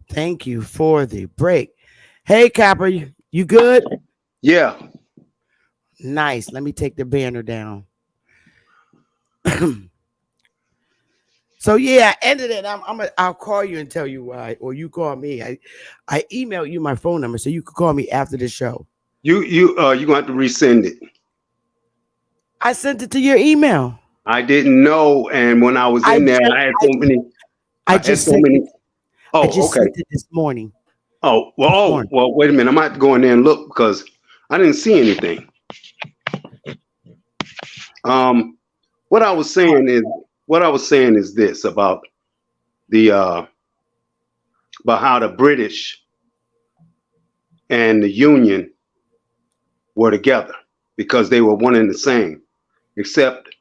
[SPEAKER 1] Thank you for the break. Hey, Copper, you good?
[SPEAKER 6] Yeah.
[SPEAKER 1] Nice. Let me take the banner down. So yeah, I ended it. I'll call you and tell you why, or you call me. I emailed you my phone number so you could call me after the show.
[SPEAKER 6] You gonna have to resend it.
[SPEAKER 1] I sent it to your email.
[SPEAKER 6] I didn't know, and when I was
[SPEAKER 1] I
[SPEAKER 6] in there,
[SPEAKER 1] just,
[SPEAKER 6] I had so many.
[SPEAKER 1] I
[SPEAKER 6] I had
[SPEAKER 1] just
[SPEAKER 6] so
[SPEAKER 1] sent
[SPEAKER 6] many.
[SPEAKER 1] it. I
[SPEAKER 6] Oh,
[SPEAKER 1] just
[SPEAKER 6] okay.
[SPEAKER 1] sent it this morning.
[SPEAKER 6] Oh,
[SPEAKER 1] This morning.
[SPEAKER 6] well. Wait a minute. I might have to go in there and look because I didn't see anything. Um, what I was saying is this about the about how the British and the Union were together because they were one and the same, except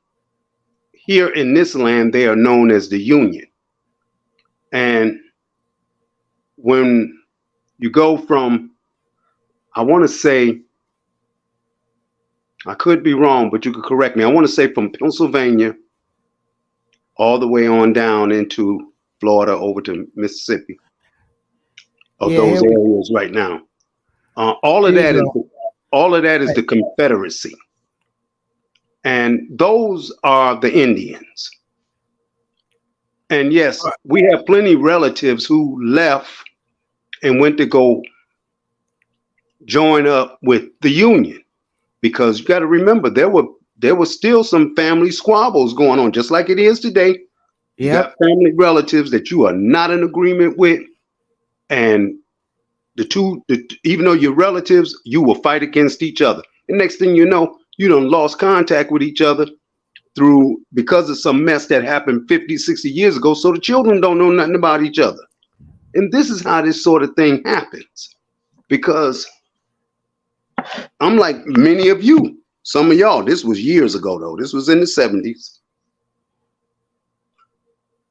[SPEAKER 6] here in this land they are known as the Union. And when you go from, I want to say, I could be wrong, but you could correct me. I want to say from Pennsylvania all the way on down into Florida over to Mississippi, of
[SPEAKER 1] Yeah,
[SPEAKER 6] those areas right now. All of
[SPEAKER 1] here
[SPEAKER 6] that
[SPEAKER 1] you
[SPEAKER 6] is
[SPEAKER 1] go.
[SPEAKER 6] the Confederacy, and those are the Indians. And yes, we have plenty relatives who left and went to go join up with the Union, because you got to remember there were still some family squabbles going on, just like it is today. You
[SPEAKER 1] Yep.
[SPEAKER 6] got family relatives that you are not in agreement with, and even though you're relatives, you will fight against each other. And next thing you know, you done lost contact with each other because of some mess that happened 50, 60 years ago. So the children don't know nothing about each other. And this is how this sort of thing happens. Because I'm like many of you, some of y'all, this was years ago though. This was in the 70s.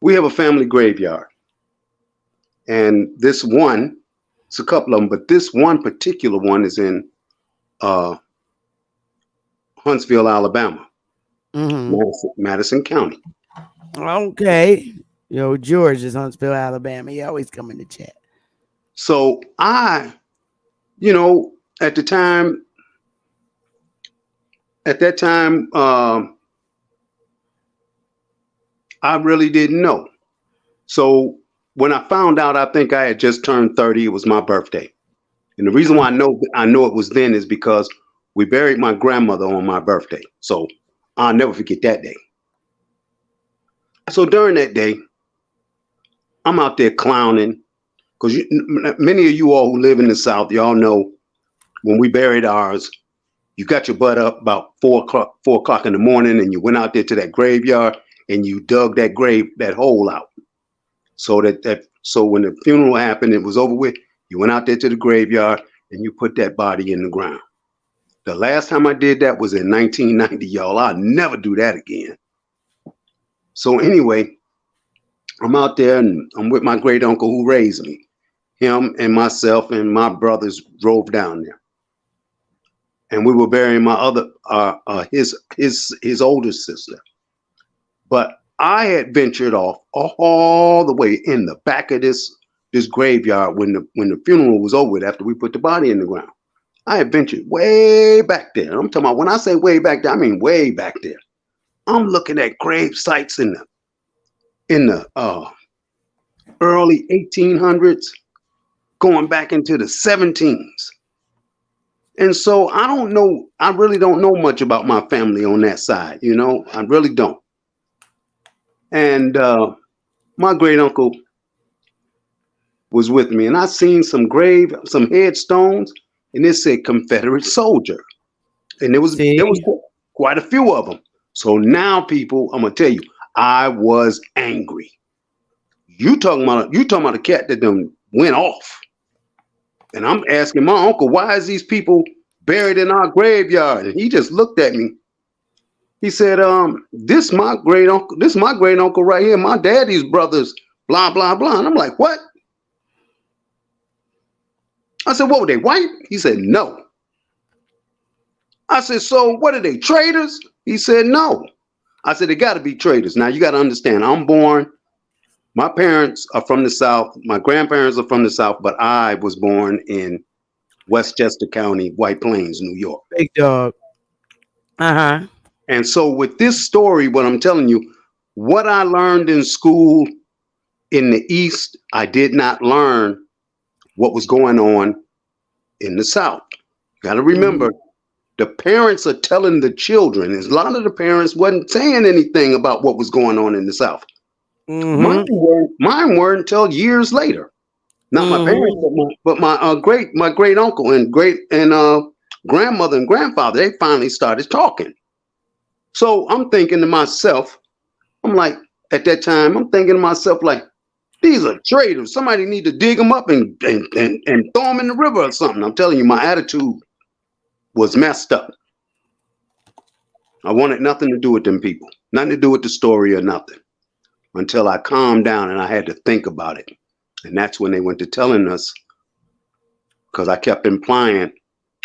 [SPEAKER 6] We have a family graveyard. And this one, it's a couple of them, but this one particular one is in Huntsville, Alabama, Madison County.
[SPEAKER 1] Okay. George is Huntsville, Alabama. He always come in the chat.
[SPEAKER 6] So at that time, I really didn't know. So when I found out, I think I had just turned 30. It was my birthday. And the reason why I know it was then is because we buried my grandmother on my birthday. So I'll never forget that day. So during that day, I'm out there clowning, because many of you all who live in the South, y'all know when we buried ours, you got your butt up about 4 o'clock in the morning, and you went out there to that graveyard and you dug that hole out. So so when the funeral happened, it was over with. You went out there to the graveyard and you put that body in the ground. The last time I did that was in 1990, y'all. I'll never do that again. So anyway, I'm out there and I'm with my great uncle who raised me. Him and myself and my brothers drove down there, and we were burying my other his older sister. But I had ventured off all the way in the back of this graveyard when the funeral was over with, after we put the body in the ground. I had ventured way back there. I'm talking about, when I say way back there, I mean way back there. I'm looking at grave sites in the early 1800s, going back into the 17s. And so I really don't know much about my family on that side, I really don't. And my great uncle was with me, and I seen some headstones, and it said Confederate soldier. And there was quite a few of them. So now, people, I'm gonna tell you, I was angry. You talking about a cat that done went off. And I'm asking my uncle, why is these people buried in our graveyard? And he just looked at me. He said, this my great uncle right here, my daddy's brothers, blah, blah, blah. And I'm like, what? I said, what were they, white? He said, no. I said, so what are they, traitors? He said, no. I said, they got to be traitors. Now, you got to understand, I'm born My parents are from the South. My grandparents are from the South, but I was born in Westchester County, White Plains, New York.
[SPEAKER 1] Big dog. Uh-huh.
[SPEAKER 6] And so with this story, what I'm telling you, what I learned in school in the East, I did not learn what was going on in the South. Got to remember, the parents are telling the children. A lot of the parents wasn't saying anything about what was going on in the South. Mine weren't until years later. Not my parents, but my great uncle and grandmother and grandfather. They finally started talking. So I'm thinking to myself, I'm like, at that time, I'm thinking to myself, like, these are traitors. Somebody need to dig them up and throw them in the river or something. I'm telling you, my attitude was messed up. I wanted nothing to do with them people, nothing to do with the story or nothing, until I calmed down and I had to think about it. And that's when they went to telling us, because I kept implying,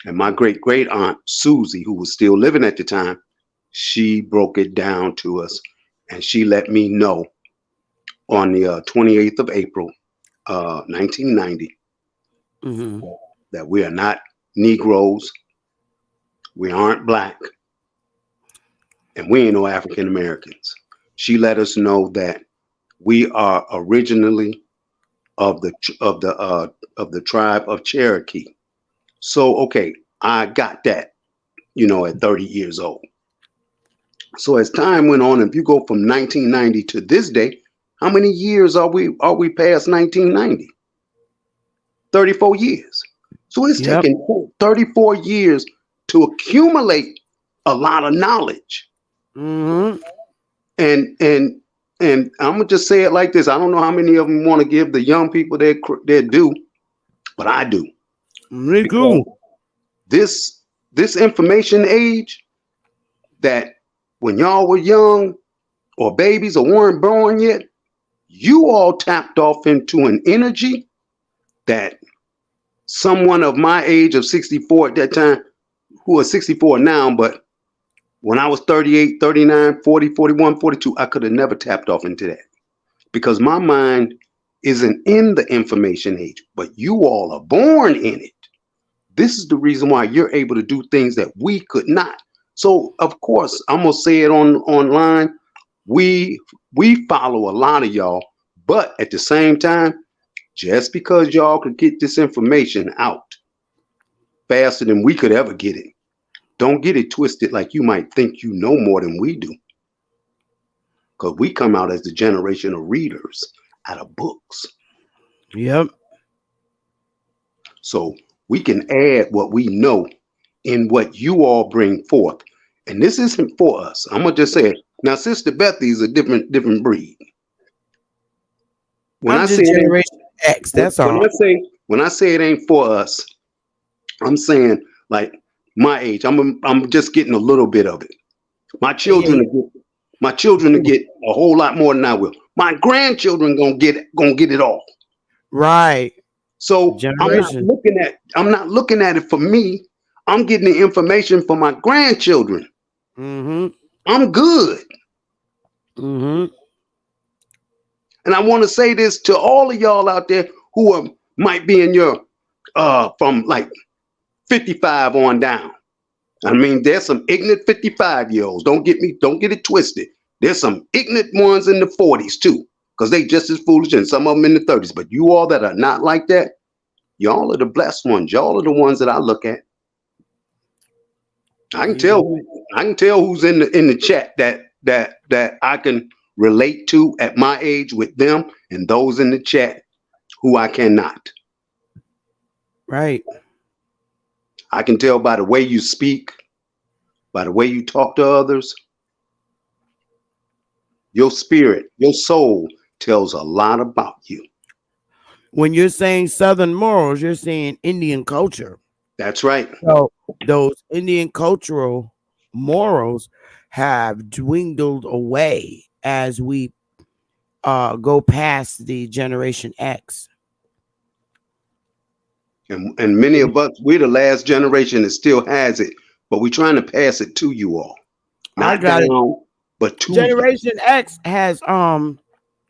[SPEAKER 6] and my great aunt, Susie, who was still living at the time, she broke it down to us, and she let me know on the 28th of April, 1990, that we are not Negroes, we aren't Black, and we ain't no African Americans. She let us know that we are originally of the tribe of Cherokee. So okay, I got that, at 30 years old. So as time went on, if you go from 1990 to this day, how many years are we past 1990? 34 years. So it's taken 34 years to accumulate a lot of knowledge. And I'm gonna just say it like this. I don't know how many of them want to give the young people their due, but I do.
[SPEAKER 1] Me too.
[SPEAKER 6] This information age, that when y'all were young or babies or weren't born yet, you all tapped off into an energy that someone of my age of 64 at that time, who are 64 now, but when I was 38, 39, 40, 41, 42, I could have never tapped off into that, because my mind isn't in the information age, but you all are born in it. This is the reason why you're able to do things that we could not. So of course, I'm gonna say it online. We follow a lot of y'all, but at the same time, just because y'all could get this information out faster than we could ever get it, don't get it twisted like you might think you know more than we do. Because we come out as the generation of readers out of books.
[SPEAKER 1] Yep.
[SPEAKER 6] So we can add what we know in what you all bring forth. And this isn't for us. I'm gonna just say it. Now, Sister Bethy is a different breed. When
[SPEAKER 1] I'm just Generation X, that's all.
[SPEAKER 6] When I say it ain't for us, I'm saying like my age. I'm just getting a little bit of it. My children will get a whole lot more than I will. My grandchildren gonna get it all.
[SPEAKER 1] Right.
[SPEAKER 6] So I'm not looking at it for me. I'm getting the information for my grandchildren. I'm good. And I want to say this to all of y'all out there who might be in your from like 55 on down. I mean, there's some ignorant 55-year-olds. Don't get it twisted. There's some ignorant ones in the 40s too, because they just as foolish, and some of them in the 30s. But you all that are not like that, y'all are the blessed ones. Y'all are the ones that I look at. I can tell who's in the chat that I can relate to at my age with them, and those in the chat who I cannot.
[SPEAKER 1] Right.
[SPEAKER 6] I can tell by the way you speak, by the way you talk to others. Your spirit, your soul tells a lot about you.
[SPEAKER 1] When you're saying Southern morals, you're saying Indian culture.
[SPEAKER 6] That's right.
[SPEAKER 1] So those Indian cultural morals have dwindled away as we go past the Generation X.
[SPEAKER 6] And many of us, we're the last generation that still has it, but we're trying to pass it to you all. Not down, but to
[SPEAKER 1] Generation X has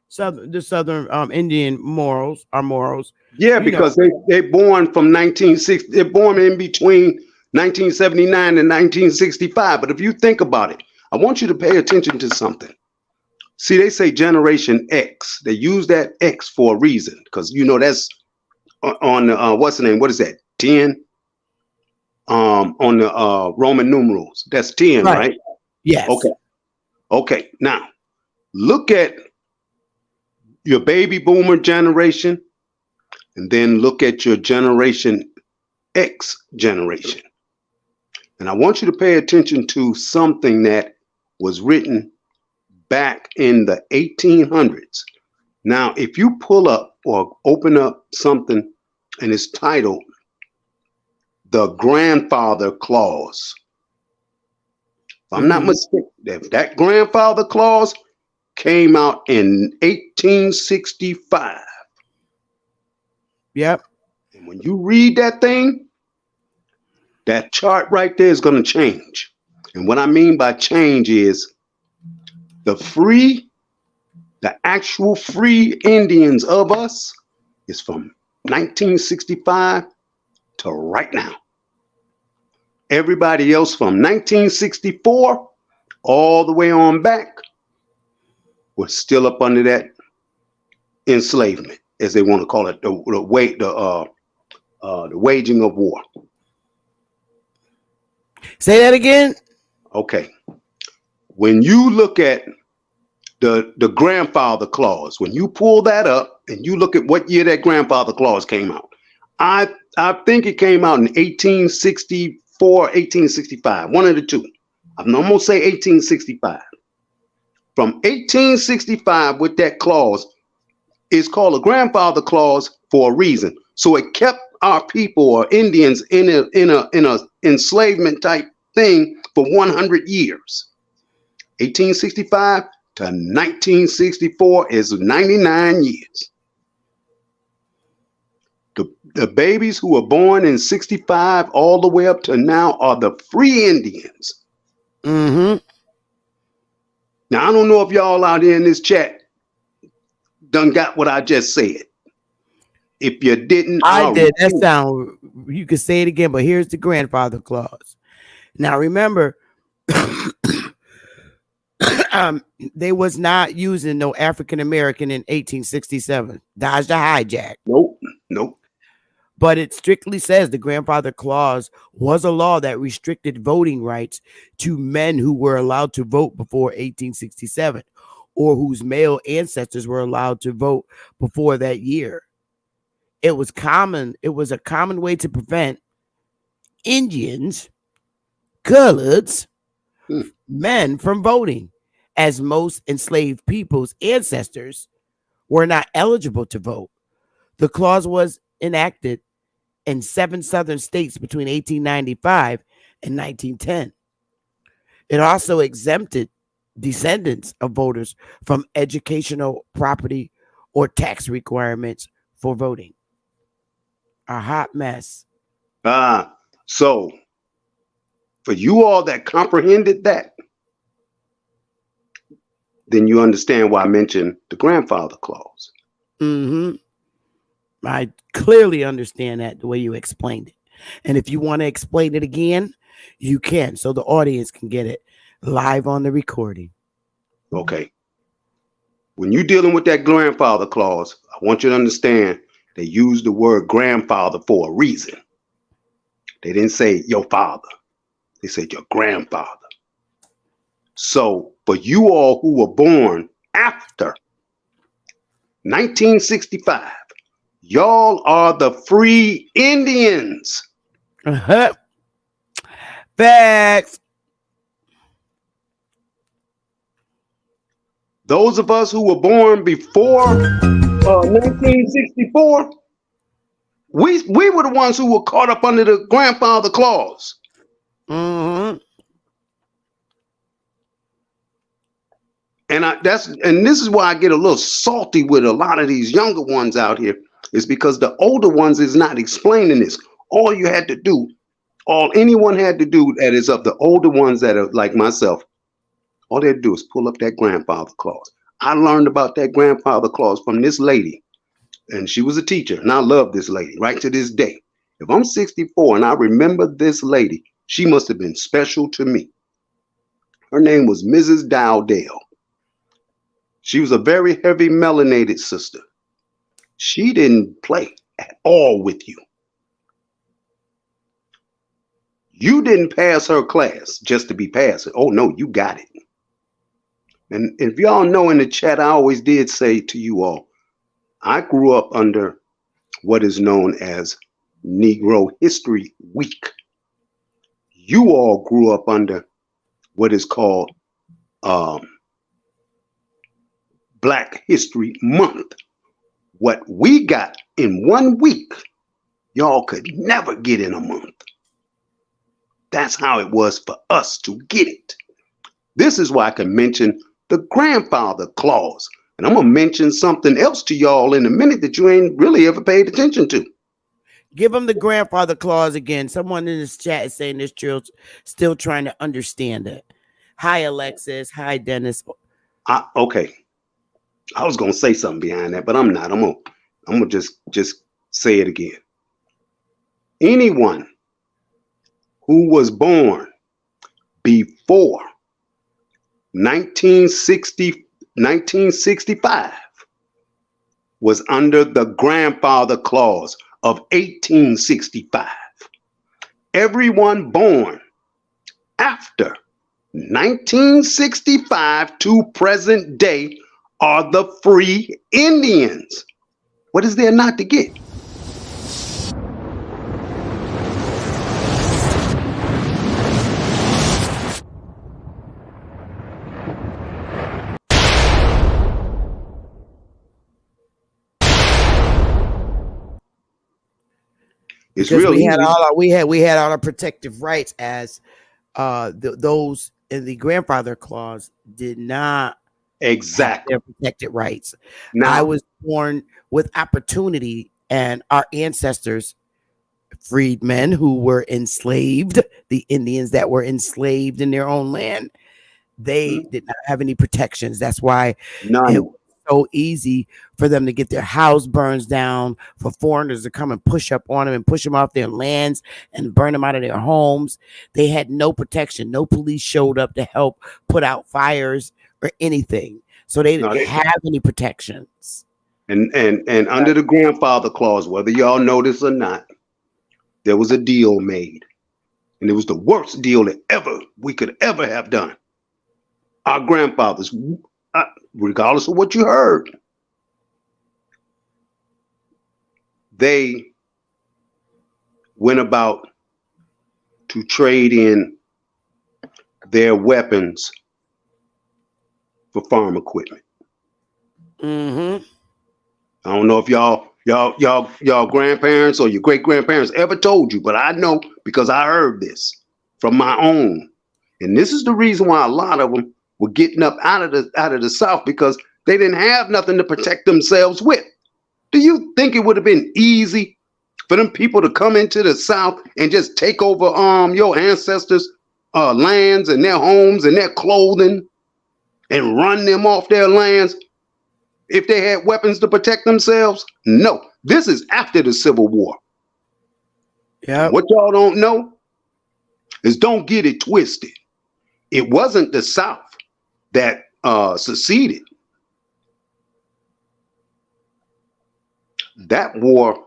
[SPEAKER 1] the Southern Indian morals, our morals.
[SPEAKER 6] Yeah,
[SPEAKER 1] You know,
[SPEAKER 6] because they born from 1960. They're born in between 1979 and 1965. But if you think about it, I want you to pay attention to something. See, they say Generation X. They use that X for a reason, because that's on what's the name? What is that? 10. On the Roman numerals. That's 10,
[SPEAKER 1] right?
[SPEAKER 6] right?
[SPEAKER 1] Yes.
[SPEAKER 6] Okay. Okay. Now look at your baby boomer generation, and then look at your Generation X generation. And I want you to pay attention to something that was written back in the 1800s. Now, if you pull up or open up something and it's titled The Grandfather Clause, if I'm not mistaken, that grandfather clause came out in 1865.
[SPEAKER 1] Yep.
[SPEAKER 6] And when you read that thing, that chart right there is going to change. And what I mean by change is the actual free Indians of us is from 1965 to right now. Everybody else from 1964 all the way on back was still up under that enslavement, as they want to call it, the waging of war.
[SPEAKER 1] Say that again.
[SPEAKER 6] Okay. When you look at the grandfather clause, when you pull that up and you look at what year that grandfather clause came out, I think it came out in 1864, 1865, one of the two. I'm almost say 1865. From 1865 with that clause, it's called a grandfather clause for a reason. So it kept our people or Indians in a enslavement type thing for 100 years. 1865 to 1964 is 99 years. The babies who were born in 65 all the way up to now are the free Indians.
[SPEAKER 1] Mm-hmm.
[SPEAKER 6] Now, I don't know if y'all out here in this chat done got what I just said. If you didn't,
[SPEAKER 1] I did. That sound, you could say it again, but here's the grandfather clause. Now, remember, they was not using no African American in 1867. Dodge the hijack.
[SPEAKER 6] Nope.
[SPEAKER 1] But it strictly says the grandfather clause was a law that restricted voting rights to men who were allowed to vote before 1867 or whose male ancestors were allowed to vote before that year. It was a common way to prevent Indians, coloreds, men from voting, as most enslaved people's ancestors were not eligible to vote. The clause was enacted in 7 southern states between 1895 and 1910. It also exempted descendants of voters from educational, property, or tax requirements for voting. A hot mess.
[SPEAKER 6] So for you all that comprehended that, then you understand why I mentioned the grandfather clause.
[SPEAKER 1] Mm-hmm. I clearly understand that the way you explained it. And if you want to explain it again, you can, so the audience can get it live on the recording.
[SPEAKER 6] Okay. When you're dealing with that grandfather clause, I want you to understand they use the word grandfather for a reason. They didn't say your father. They said your grandfather. So for you all who were born after 1965, y'all are the free Indians.
[SPEAKER 1] Facts.
[SPEAKER 6] Those of us who were born before 1964, we were the ones who were caught up under the grandfather clause.
[SPEAKER 1] Mm-hmm.
[SPEAKER 6] And this is why I get a little salty with a lot of these younger ones out here, is because the older ones is not explaining this. All anyone had to do, that is of the older ones that are like myself, all they had to do is pull up that grandfather clause. I learned about that grandfather clause from this lady, and she was a teacher, and I love this lady right to this day. If I'm 64 and I remember this lady, she must have been special to me. Her name was Mrs. Dowdale. She was a very heavy melanated sister. She didn't play at all with you. You didn't pass her class just to be passing. Oh no, you got it. And if y'all know in the chat, I always did say to you all, I grew up under what is known as Negro History Week. You all grew up under what is called Black History Month. What we got in 1 week, y'all could never get in a month. That's how it was for us to get it. This is why I can mention the grandfather clause. And I'm going to mention something else to y'all in a minute that you ain't really ever paid attention to.
[SPEAKER 1] Give them the grandfather clause again. Someone in this chat is saying this child's still trying to understand it. Hi, Alexis. Hi, Dennis.
[SPEAKER 6] Okay. I was going to say something behind that, but I'm not. I'm going to just say it again. Anyone who was born before 1965 was under the grandfather clause of 1865. Everyone born after 1965 to present day are the free Indians. What is there not to get? It's
[SPEAKER 1] because
[SPEAKER 6] real
[SPEAKER 1] we
[SPEAKER 6] easy.
[SPEAKER 1] had all our protective rights as those in the grandfather clause did not
[SPEAKER 6] Exactly
[SPEAKER 1] have their protected rights.
[SPEAKER 6] Now,
[SPEAKER 1] I was born with opportunity, and our ancestors, freedmen who were enslaved, the Indians that were enslaved in their own land, they did not have any protections. That's why
[SPEAKER 6] none.
[SPEAKER 1] it was so easy for them to get their house burns down, for foreigners to come and push up on them and push them off their lands and burn them out of their homes. They had no protection. No police showed up to help put out fires or anything. So they didn't have any protections.
[SPEAKER 6] And under the grandfather clause, whether y'all know this or not, there was a deal made. And it was the worst deal that we could ever have done. Our grandfathers, regardless of what you heard, they went about to trade in their weapons for farm equipment.
[SPEAKER 1] Mm-hmm.
[SPEAKER 6] I don't know if y'all grandparents or your great grandparents ever told you, but I know because I heard this from my own. And this is the reason why a lot of them were getting up out of the South, because they didn't have nothing to protect themselves with. Do you think it would have been easy for them people to come into the South and just take over your ancestors' lands and their homes and their clothing and run them off their lands if they had weapons to protect themselves? No. This is after the Civil War.
[SPEAKER 1] Yeah.
[SPEAKER 6] What y'all don't know is, don't get it twisted. It wasn't the South that seceded. That war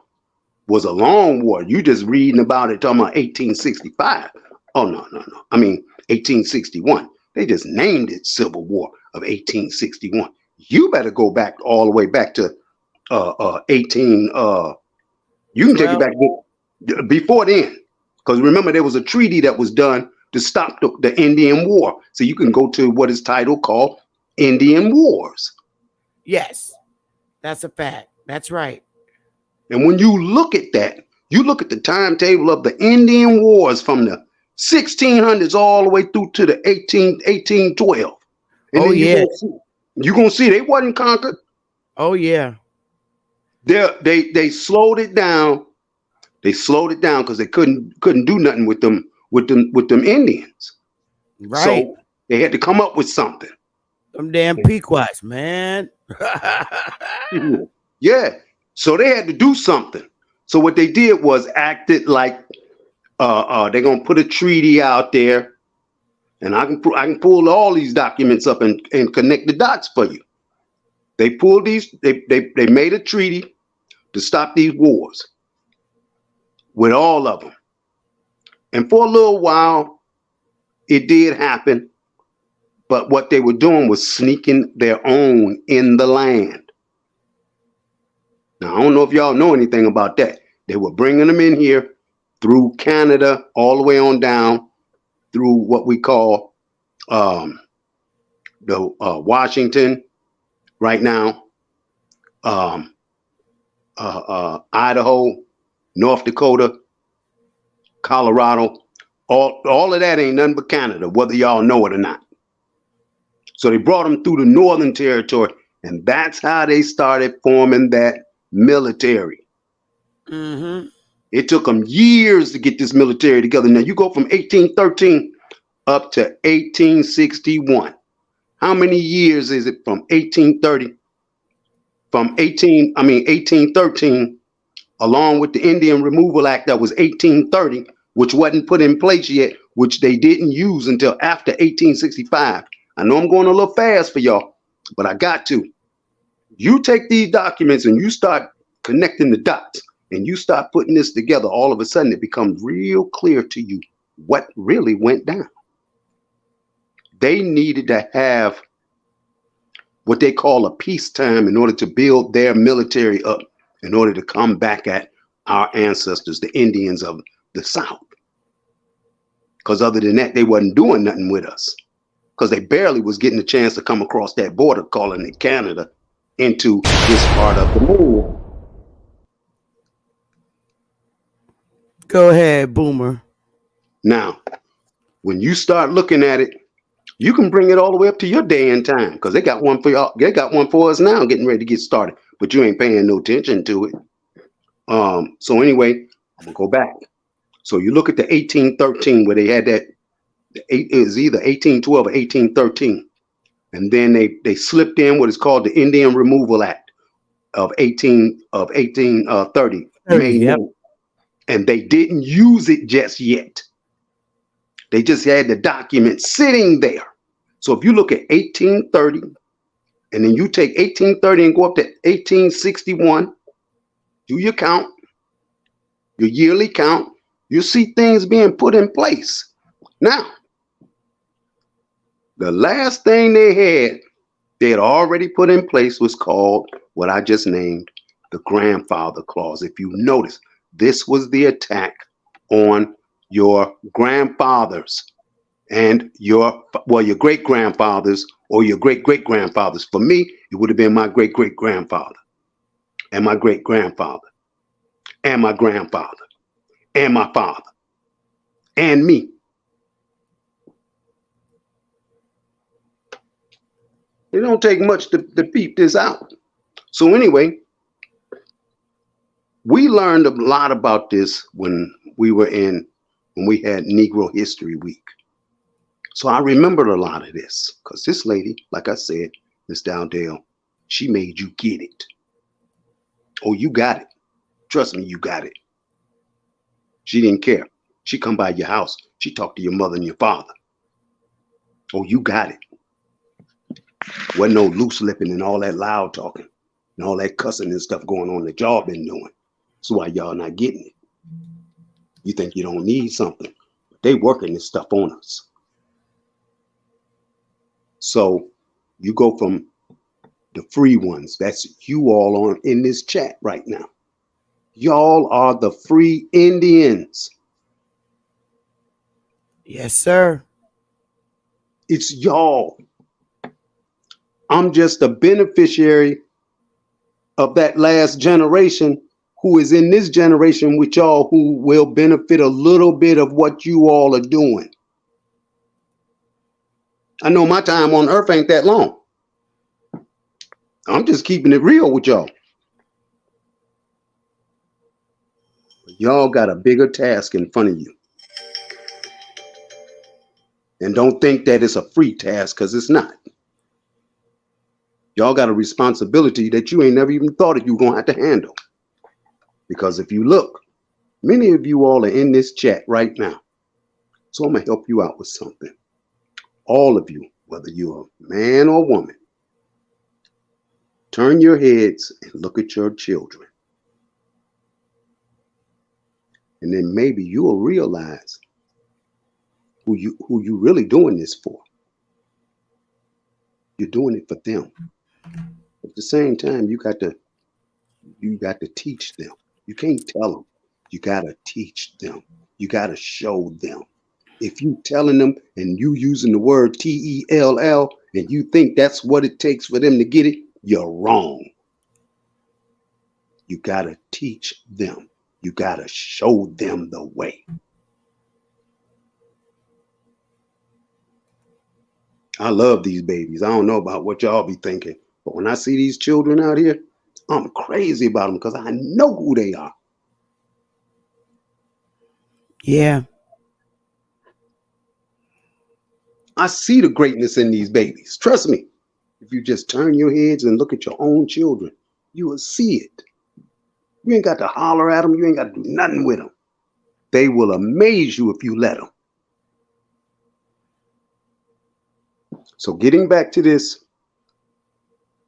[SPEAKER 6] was a long war. You just reading about it, talking about 1865. Oh, no. I mean, 1861. They just named it Civil War of 1861. You better go back all the way back to 18. You can take it back before then, because remember there was a treaty that was done to stop the Indian War. So you can go to what is titled called Indian Wars.
[SPEAKER 1] Yes, that's a fact. That's right.
[SPEAKER 6] And when you look at that, you look at the timetable of the Indian Wars from the 1600s all the way through to the 1812. And
[SPEAKER 1] oh, yeah.
[SPEAKER 6] You're going to see they wasn't conquered.
[SPEAKER 1] Oh, yeah.
[SPEAKER 6] They slowed it down. They slowed it down because they couldn't do nothing with them Indians.
[SPEAKER 1] Right.
[SPEAKER 6] So they had to come up with something.
[SPEAKER 1] Them damn Pequots, man.
[SPEAKER 6] Yeah. So they had to do something. So what they did was acted like they're gonna put a treaty out there, and I can pull all these documents up and connect the dots for you. They pulled these. They made a treaty to stop these wars with all of them, and for a little while, it did happen. But what they were doing was sneaking their own in the land. Now, I don't know if y'all know anything about that. They were bringing them in here through Canada, all the way on down through what we call the Washington right now, Idaho, North Dakota, Colorado. All of that ain't nothing but Canada, whether y'all know it or not. So they brought them through the Northern Territory, and that's how they started forming that military.
[SPEAKER 1] Mm-hmm.
[SPEAKER 6] It took them years to get this military together. Now you go from 1813 up to 1861. How many years is it from 1830? From 1813, along with the Indian Removal Act that was 1830, which wasn't put in place yet, which they didn't use until after 1865. I know I'm going a little fast for y'all, but I got to. You take these documents and you start connecting the dots and you start putting this together, all of a sudden it becomes real clear to you what really went down. They needed to have what they call a peacetime in order to build their military up, in order to come back at our ancestors, the Indians of the South. Because other than that, they wasn't doing nothing with us. Because they barely was getting a chance to come across that border, calling it Canada, into this part of the world.
[SPEAKER 1] Go ahead, Boomer.
[SPEAKER 6] Now, when you start looking at it, you can bring it all the way up to your day and time, because they got one for y'all. They got one for us now, getting ready to get started, but you ain't paying no attention to it. So anyway, I'm gonna go back. So you look at the 1813 where they had that. It was either 1812 or 1813, and then they slipped in what is called the Indian Removal Act of 1830.
[SPEAKER 1] Yep.
[SPEAKER 6] And they didn't use it just yet. They just had the document sitting there. So if you look at 1830, and then you take 1830 and go up to 1861, do your count, your yearly count, you see things being put in place. Now, the last thing they had already put in place was called what I just named the grandfather clause. If you notice, this was the attack on your grandfathers and your great grandfathers or your great great grandfathers. For me, it would have been my great great grandfather and my great grandfather and my grandfather and my father and me. It don't take much to peep this out. So anyway, we learned a lot about this when we had Negro History Week. So I remembered a lot of this because this lady, like I said, Miss Dowdale, she made you get it. Oh, you got it. Trust me, you got it. She didn't care. She come by your house. She talked to your mother and your father. Oh, you got it. Wasn't no loose lipping and all that loud talking and all that cussing and stuff going on that y'all been doing. That's why y'all not getting it. You think you don't need something, but they working this stuff on us. So you go from the free ones. That's you all on in this chat right now. Y'all are the free Indians.
[SPEAKER 1] Yes, sir.
[SPEAKER 6] It's y'all. I'm just a beneficiary of that last generation who is in this generation with y'all who will benefit a little bit of what you all are doing. I know my time on earth ain't that long. I'm just keeping it real with y'all. Y'all got a bigger task in front of you. And don't think that it's a free task, because it's not. Y'all got a responsibility that you ain't never even thought that you were going to have to handle. Because if you look, many of you all are in this chat right now. So I'm going to help you out with something. All of you, whether you're a man or woman, turn your heads and look at your children. And then maybe you'll realize who you really doing this for. You're doing it for them. At the same time, you got to teach them. You can't tell them. You got to teach them. You got to show them. If you telling them and you using the word TELL and you think that's what it takes for them to get it, you're wrong. You got to teach them. You got to show them the way. I love these babies. I don't know about what y'all be thinking, but when I see these children out here, I'm crazy about them because I know who they are.
[SPEAKER 1] Yeah.
[SPEAKER 6] I see the greatness in these babies. Trust me. If you just turn your heads and look at your own children, you will see it. You ain't got to holler at them. You ain't got to do nothing with them. They will amaze you if you let them. So getting back to this,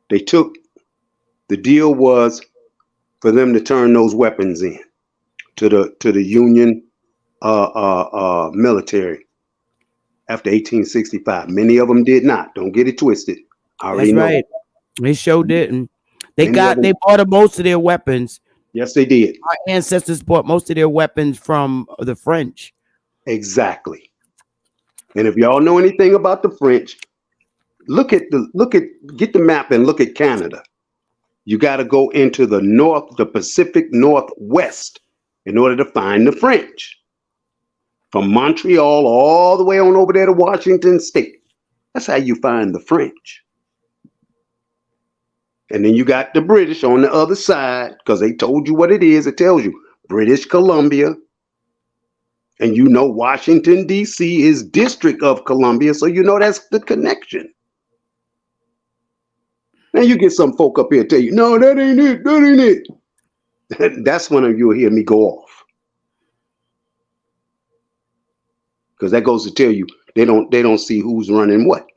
[SPEAKER 6] the deal was for them to turn those weapons in to the Union military after 1865. Many of them did not. Don't get it twisted. I already know.
[SPEAKER 1] Right. They sure didn't. They
[SPEAKER 6] Many
[SPEAKER 1] bought most of their weapons.
[SPEAKER 6] Yes, they did.
[SPEAKER 1] Our ancestors bought most of their weapons from the French.
[SPEAKER 6] Exactly. And if y'all know anything about the French, get the map and look at Canada. You got to go into the Pacific Northwest in order to find the French. From Montreal all the way on over there to Washington State. That's how you find the French. And then you got the British on the other side, because they told you what it is. It tells you British Columbia. And you know Washington, D.C. is District of Columbia, so you know that's the connection. Now you get some folk up here tell you, no, that ain't it, that ain't it. That's when you'll hear me go off. Because that goes to tell you they don't see who's running what.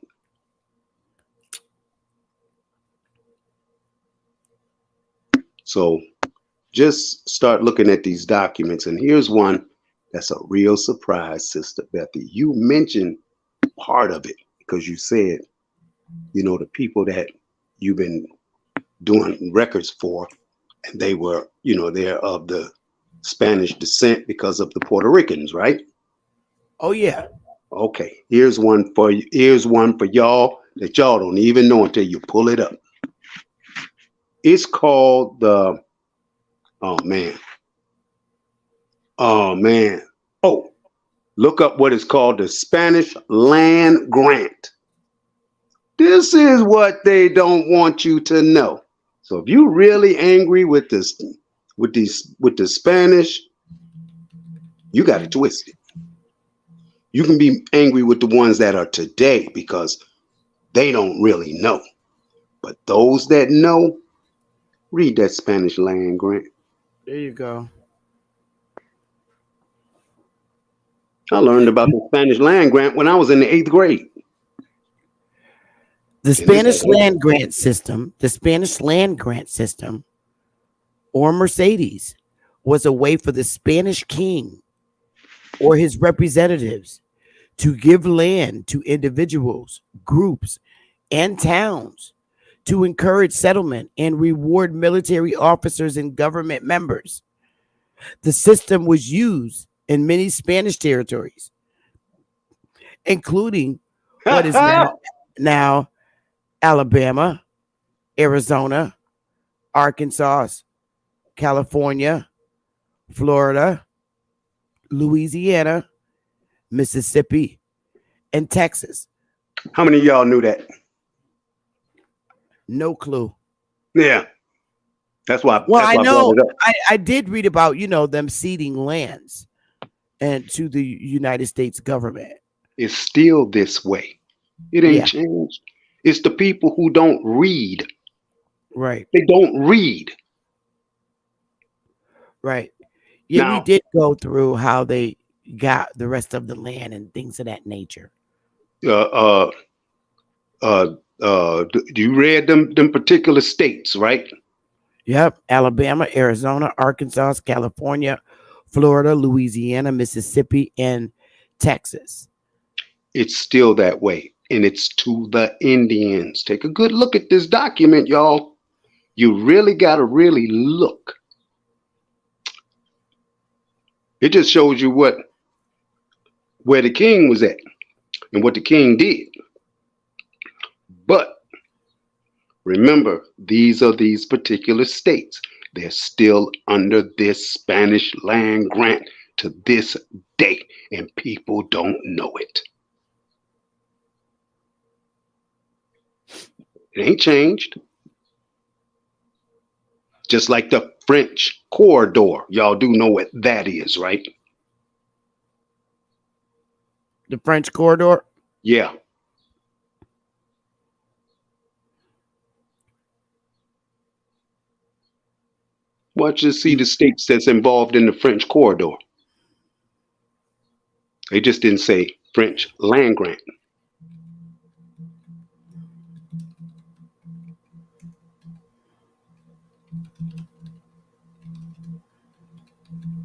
[SPEAKER 6] So just start looking at these documents. And here's one that's a real surprise, Sister Bethy. You mentioned part of it because you said, the people that you've been doing records for, and they were, they're of the Spanish descent because of the Puerto Ricans, right?
[SPEAKER 1] Oh, yeah.
[SPEAKER 6] Okay, here's one for you. Here's one for y'all that y'all don't even know until you pull it up. It's called the, oh man. Oh, look up what it's called, the Spanish land grant. This is what they don't want you to know. So if you're really angry with the Spanish, you got it twisted. You can be angry with the ones that are today because they don't really know. But those that know, read that Spanish land grant.
[SPEAKER 1] There you go.
[SPEAKER 6] I learned about the Spanish land grant when I was in the 8th grade.
[SPEAKER 1] The Spanish land grant system, or Mercedes, was a way for the Spanish king or his representatives to give land to individuals, groups, and towns to encourage settlement and reward military officers and government members. The system was used in many Spanish territories, including what is now Alabama, Arizona, Arkansas, California, Florida, Louisiana, Mississippi, and Texas.
[SPEAKER 6] How many of y'all knew that?
[SPEAKER 1] No clue.
[SPEAKER 6] Yeah. That's why.
[SPEAKER 1] Well,
[SPEAKER 6] that's
[SPEAKER 1] I
[SPEAKER 6] why
[SPEAKER 1] know
[SPEAKER 6] brought it up.
[SPEAKER 1] I did read about, them ceding lands and to the United States government.
[SPEAKER 6] It's still this way. It ain't changed. It's the people who don't read.
[SPEAKER 1] Right.
[SPEAKER 6] They don't read.
[SPEAKER 1] Right. Yeah, we
[SPEAKER 6] Now,
[SPEAKER 1] did go through how they got the rest of the land and things of that nature.
[SPEAKER 6] uh, you read them particular states, right?
[SPEAKER 1] Yep. Alabama, Arizona, Arkansas, California, Florida, Louisiana, Mississippi, and Texas.
[SPEAKER 6] It's still that way, and it's to the Indians. Take a good look at this document, y'all. You really got to really look. It just shows you where the king was at and what the king did. But remember, these are these particular states. They're still under this Spanish land grant to this day, and people don't know it. It ain't changed. Just like the French corridor. Y'all do know what that is, right?
[SPEAKER 1] The French corridor?
[SPEAKER 6] Yeah. Watch you see the states that's involved in the French corridor. They just didn't say French land grant.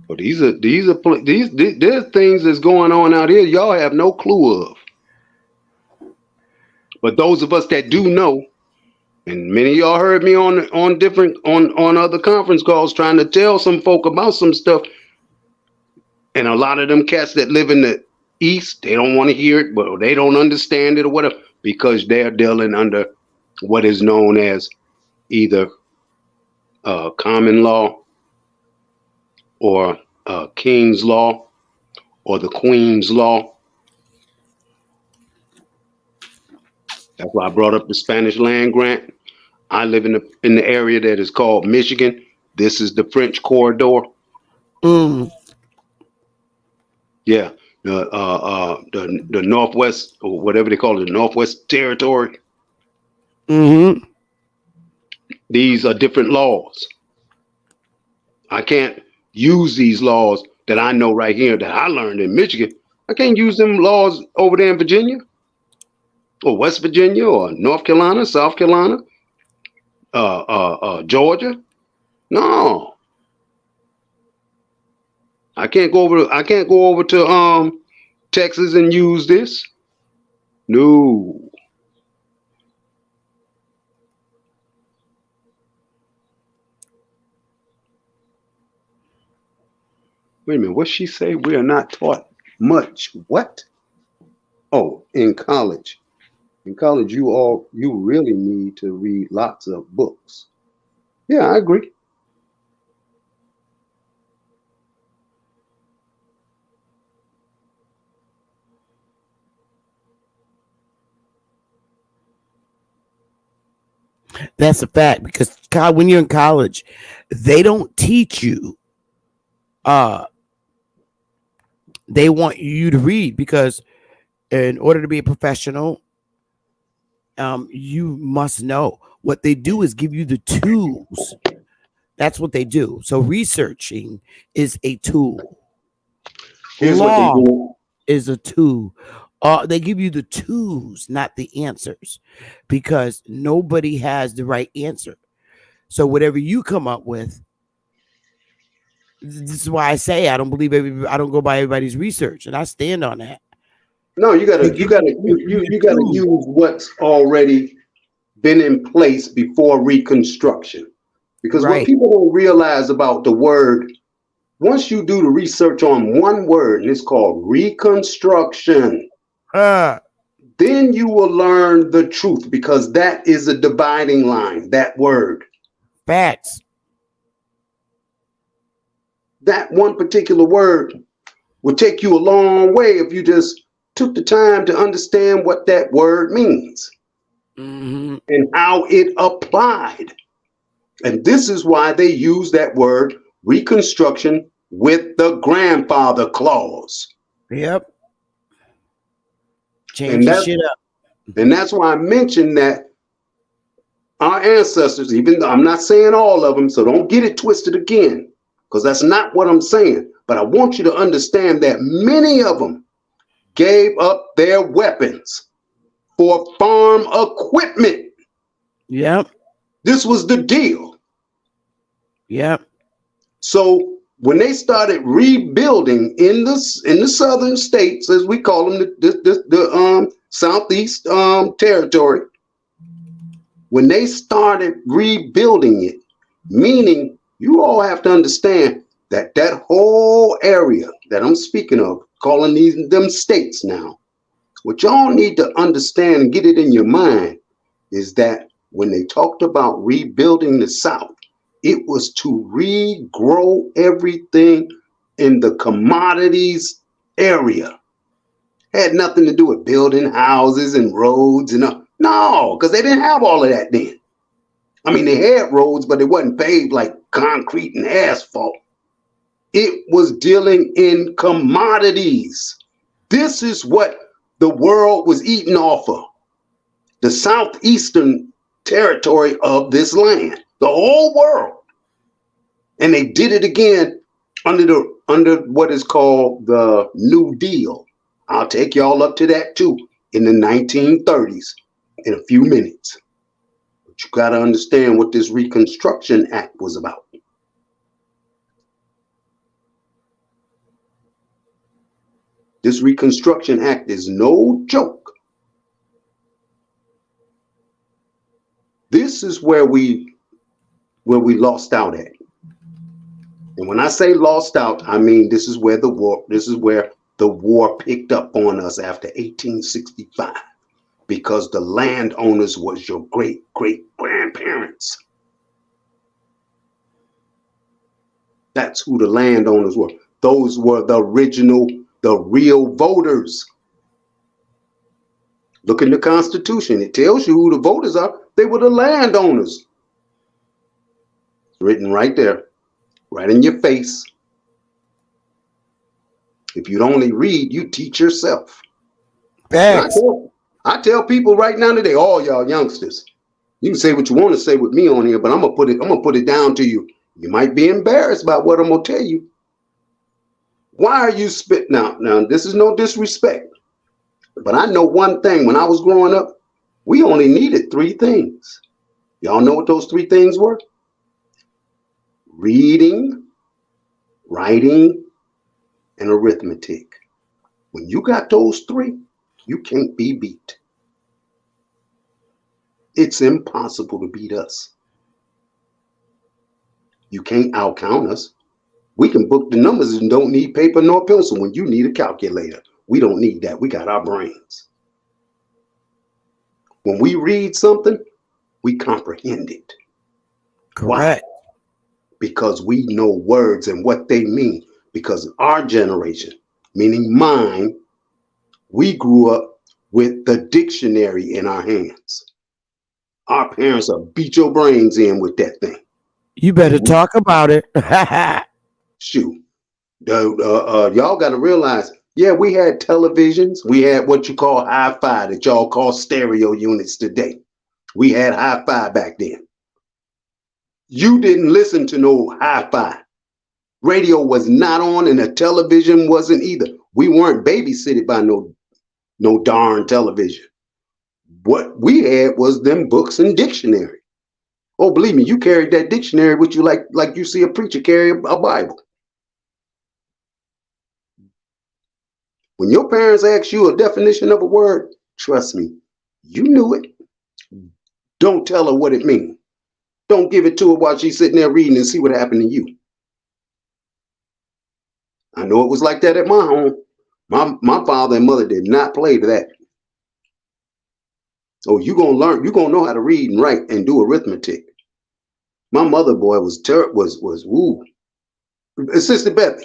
[SPEAKER 6] But there's things that's going on out here y'all have no clue of. But those of us that do know, and many of y'all heard me on other conference calls trying to tell some folk about some stuff. And a lot of them cats that live in the East, they don't want to hear it, but they don't understand it or whatever, because they're dealing under what is known as either common law or King's law or the Queen's law. That's why I brought up the Spanish land grant. I live in the area that is called Michigan. This is the French corridor. Yeah, the Northwest, or whatever they call it, the Northwest Territory. These are different laws. I can't use these laws that I know right here that I learned in Michigan. I can't use them laws over there in Virginia or West Virginia or North Carolina, South Carolina, Georgia. No, I can't go over to Texas and use this. No. Wait a minute, what'd she say? We are not taught much. What? Oh, in college. In college, you really need to read lots of books. Yeah, I agree.
[SPEAKER 1] That's a fact, because when you're in college, they don't teach you. They want you to read, because in order to be a professional, you must know. What they do is give you the tools. That's what they do. So researching is a tool. Law is a tool. They give you the tools, not the answers, because nobody has the right answer. So whatever you come up with, this is why I say I don't believe I don't go by everybody's research, and I stand on that.
[SPEAKER 6] No, you gotta use what's already been in place before Reconstruction, because what people don't realize about the word, once you do the research on one word, and it's called Reconstruction, then you will learn the truth, because that is a dividing line. That word,
[SPEAKER 1] facts.
[SPEAKER 6] That one particular word will take you a long way if you just took the time to understand what that word means and how it applied. And this is why they use that word Reconstruction with the grandfather clause.
[SPEAKER 1] Yep. Changing shit up.
[SPEAKER 6] And that's why I mentioned that our ancestors, even though I'm not saying all of them, so don't get it twisted again, because that's not what I'm saying. But I want you to understand that many of them gave up their weapons for farm equipment.
[SPEAKER 1] Yep.
[SPEAKER 6] This was the deal.
[SPEAKER 1] Yep.
[SPEAKER 6] So when they started rebuilding in the southern states, as we call them, the southeast territory, when they started rebuilding it, meaning you all have to understand that that whole area that I'm speaking of, calling them states now, what y'all need to understand and get it in your mind is that when they talked about rebuilding the South, it was to regrow everything in the commodities area. Had nothing to do with building houses and roads and no, because they didn't have all of that then. I mean, they had roads, but it wasn't paved like concrete and asphalt. It was dealing in commodities. This is what the world was eating off of. The southeastern territory of this land, the whole world. And they did it again under what is called the New Deal. I'll take y'all up to that too in the 1930s in a few minutes. But you got to understand what this Reconstruction Act was about. This Reconstruction Act is no joke. This is where we lost out at. And when I say lost out, I mean this is where the war picked up on us after 1865, because the landowners was your great-great-grandparents. That's who the landowners were. Those were the original, the real voters. Look in the Constitution. It tells you who the voters are. They were the landowners. It's written right there, right in your face. If you'd only read, you teach yourself. I tell people right now today, all y'all youngsters, you can say what you want to say with me on here, but I'm gonna put it down to you. You might be embarrassed by what I'm gonna tell you. Why are you spitting out? Now, this is no disrespect, but I know one thing. When I was growing up, we only needed 3 things. Y'all know what those 3 things were? Reading, writing, and arithmetic. When you got those 3, you can't be beat. It's impossible to beat us. You can't outcount us. We can book the numbers and don't need paper nor pencil when you need a calculator. We don't need that. We got our brains. When we read something, we comprehend it.
[SPEAKER 1] Correct.
[SPEAKER 6] Why? Because we know words and what they mean. Because our generation, meaning mine, we grew up with the dictionary in our hands. Our parents will beat your brains in with that thing.
[SPEAKER 1] You better talk about it.
[SPEAKER 6] Shoot. Y'all got to realize, yeah, we had televisions. We had what you call hi-fi that y'all call stereo units today. We had hi-fi back then. You didn't listen to no hi-fi. Radio was not on and the television wasn't either. We weren't babysitted by no darn television. What we had was them books and dictionary. Oh, believe me, you carried that dictionary with you like you see a preacher carry a Bible. When your parents ask you a definition of a word, trust me, you knew it. Don't tell her what it means. Don't give it to her while she's sitting there reading and see what happened to you. I know it was like that at my home. My father and mother did not play to that. Oh, you're going to learn, you're going to know how to read and write and do arithmetic. My mother, boy, was woo. Sister Beth,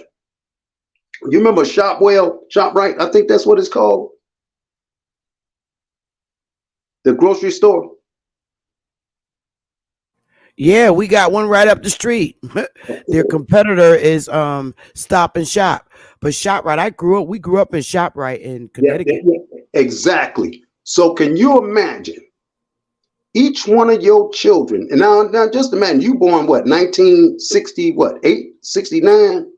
[SPEAKER 6] you remember ShopRite? I think that's what it's called. The grocery store.
[SPEAKER 1] Yeah, we got one right up the street. Their competitor is Stop and Shop. But ShopRite, we grew up in ShopRite in Connecticut.
[SPEAKER 6] Yeah, exactly. So can you imagine each one of your children? And now just imagine you born what, 1960, what, 69?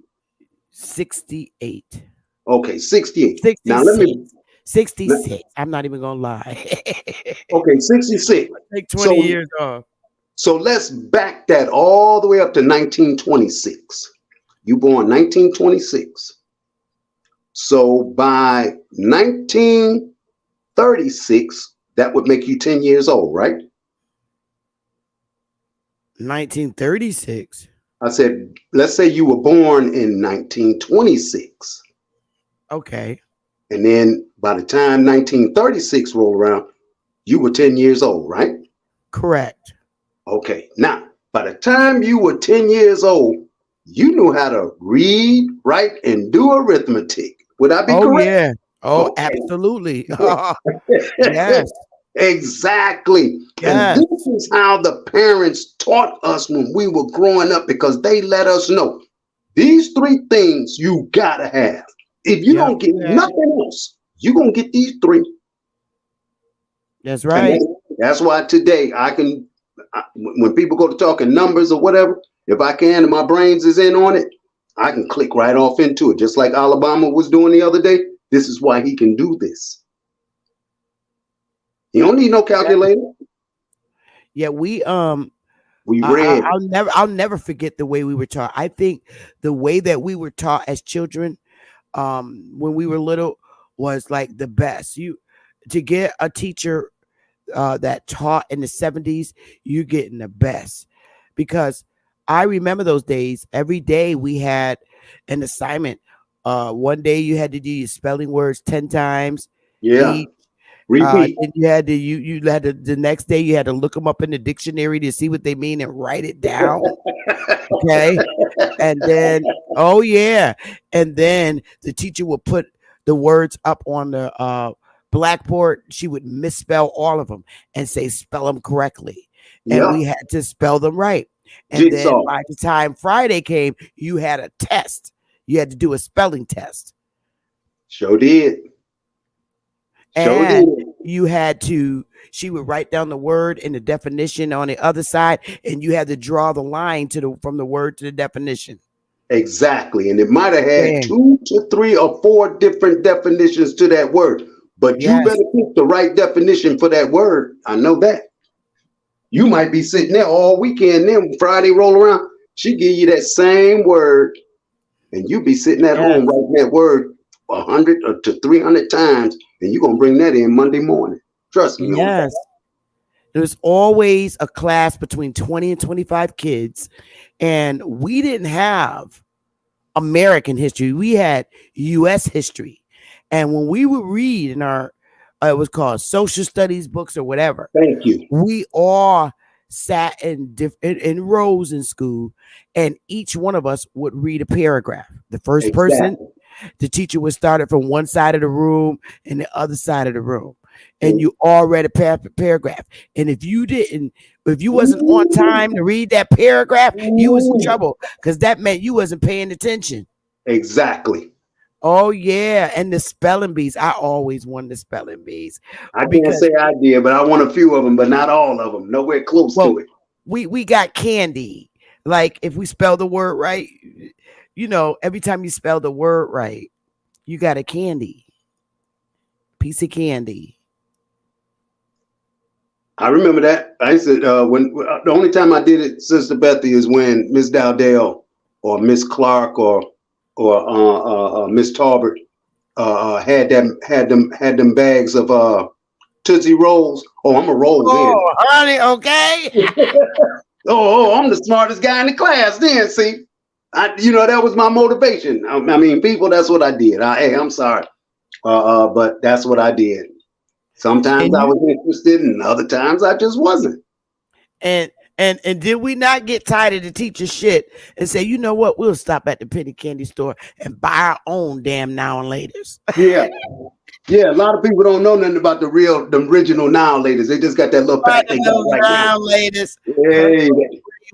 [SPEAKER 1] 68.
[SPEAKER 6] Okay, 68. Now let
[SPEAKER 1] 66.
[SPEAKER 6] me
[SPEAKER 1] 66. I'm not even gonna lie.
[SPEAKER 6] okay, 66.
[SPEAKER 1] Take 20
[SPEAKER 6] So
[SPEAKER 1] years off.
[SPEAKER 6] so let's back that all the way up to 1926. You born 1926. So by 1936, that would make you 10 years old, right?
[SPEAKER 1] 1936.
[SPEAKER 6] I said, let's say you were born in 1926.
[SPEAKER 1] Okay.
[SPEAKER 6] And then by the time 1936 rolled around, you were 10 years old, right?
[SPEAKER 1] Correct.
[SPEAKER 6] Okay. Now, by the time you were 10 years old, you knew how to read, write, and do arithmetic. Would I be
[SPEAKER 1] Oh
[SPEAKER 6] correct?
[SPEAKER 1] yeah. Oh,
[SPEAKER 6] Okay.
[SPEAKER 1] absolutely. Yes.
[SPEAKER 6] Exactly. And
[SPEAKER 1] Yes.
[SPEAKER 6] this is how the parents taught us when we were growing up, because they let us know these three things you gotta have. If you
[SPEAKER 1] Yep.
[SPEAKER 6] don't get nothing else, you're gonna get these three.
[SPEAKER 1] That's
[SPEAKER 6] And
[SPEAKER 1] right.
[SPEAKER 6] that's why today when people go to talking numbers or whatever, if I can and my brains is in on it, I can click right off into it. Just like Alabama was doing the other day. This is why he can do this. You don't need no calculator.
[SPEAKER 1] Yeah, we
[SPEAKER 6] read.
[SPEAKER 1] I'll never forget the way we were taught. I think the way that we were taught as children when we were little was like the best. You to get a teacher that taught in the 70s, you're getting the best. Because I remember those days. Every day we had an assignment. One day you had to do your spelling words 10 times.
[SPEAKER 6] Yeah.
[SPEAKER 1] Then
[SPEAKER 6] Repeat.
[SPEAKER 1] you had to the next day you had to look them up in the dictionary to see what they mean and write it down. Okay. And then and then the teacher would put the words up on the blackboard. She would misspell all of them and say spell them correctly, and we had to spell them right. And then by the time Friday came, you had a test. You had to do a spelling test.
[SPEAKER 6] Sure did.
[SPEAKER 1] And you had to, she would write down the word and the definition on the other side, and you had to draw the line from the word to the definition.
[SPEAKER 6] Exactly. And it might have had 2 to 3 or 4 different definitions to that word. But you better pick the right definition for that word. I know that. You might be sitting there all weekend, then Friday roll around, she give you that same word, and you be sitting at home writing that word 100 or to 300 times, and you're going to bring that in Monday morning. Trust me.
[SPEAKER 1] Yes. There's always a class between 20 and 25 kids, and we didn't have American history. We had U.S. history. And when we would read in our, it was called social studies books or whatever.
[SPEAKER 6] Thank you.
[SPEAKER 1] We all sat in rows in school, and each one of us would read a paragraph. The first person, the teacher would start it from one side of the room and the other side of the room. And you all read a paragraph. And if you wasn't on time to read that paragraph, you was in trouble, because that meant you wasn't paying attention.
[SPEAKER 6] Exactly.
[SPEAKER 1] Oh yeah. And the spelling bees. I always wanted the spelling bees.
[SPEAKER 6] I can't say I did, but I want a few of them, but not all of them. Nowhere close to it.
[SPEAKER 1] We got candy. Like if we spell the word right, every time you spell the word right, you got a candy. Piece of candy.
[SPEAKER 6] I remember that. I said when the only time I did it, Sister Bethy, is when Miss Dowdell or Miss Clark or Miss Talbert had them bags of Tootsie Rolls. Oh, I'm a roll then.
[SPEAKER 1] Oh, honey, okay.
[SPEAKER 6] I'm the smartest guy in the class then. See, that was my motivation. I mean, people, that's what I did. I'm sorry, but that's what I did. Sometimes I was interested, and other times I just wasn't.
[SPEAKER 1] And did we not get tired of the teacher's shit and say, you know what, we'll stop at the penny candy store and buy our own damn now and laters?
[SPEAKER 6] Yeah. Yeah, a lot of people don't know nothing about the original now and laters. They just got that little pack they got right now.
[SPEAKER 1] Laters.
[SPEAKER 6] Hey.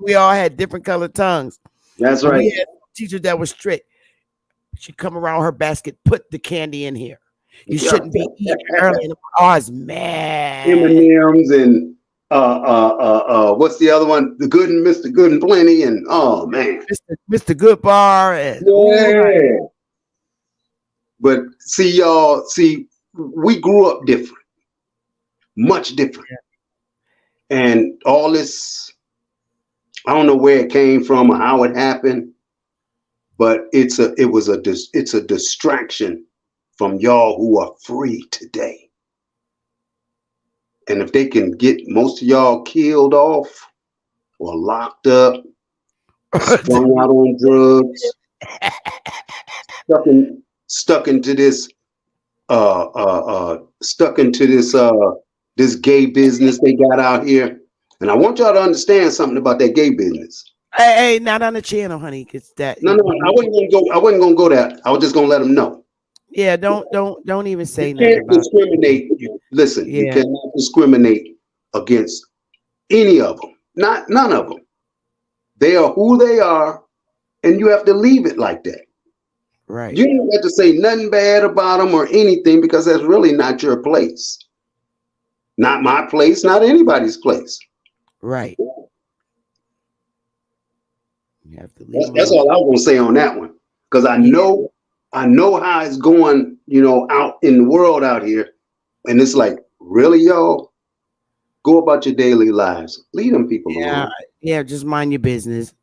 [SPEAKER 1] We all had different colored tongues.
[SPEAKER 6] That's right.
[SPEAKER 1] We had teachers that were strict. She'd come around her basket, put the candy in here. You shouldn't be eating early in the morning. Oh, man.
[SPEAKER 6] M&M's and what's the other one? The Good and Mr. Good and Plenty, and oh man,
[SPEAKER 1] Mr. Good Bar and
[SPEAKER 6] yeah. But see, y'all, we grew up different, much different, and all this. I don't know where it came from or how it happened, but it's a distraction from y'all who are free today. And if they can get most of y'all killed off or locked up, strung out on drugs, stuck into this this gay business they got out here. And I want y'all to understand something about that gay business.
[SPEAKER 1] Hey, not on the channel, honey, because that.
[SPEAKER 6] No, I wasn't gonna go there. I was just gonna let them know.
[SPEAKER 1] Yeah, don't even say
[SPEAKER 6] you
[SPEAKER 1] nothing
[SPEAKER 6] can't
[SPEAKER 1] about
[SPEAKER 6] discriminate. Listen,
[SPEAKER 1] Yeah.
[SPEAKER 6] You cannot discriminate against any of them. None of them. They are who they are, and you have to leave it like that.
[SPEAKER 1] Right.
[SPEAKER 6] You don't have to say nothing bad about them or anything because that's really not your place. Not my place, not anybody's place.
[SPEAKER 1] Right. You have to leave
[SPEAKER 6] That's all I was gonna say on that one. Because I know how it's going, out in the world out here. And it's like, really, y'all? Go about your daily lives. Leave them people alone.
[SPEAKER 1] Yeah, just mind your business.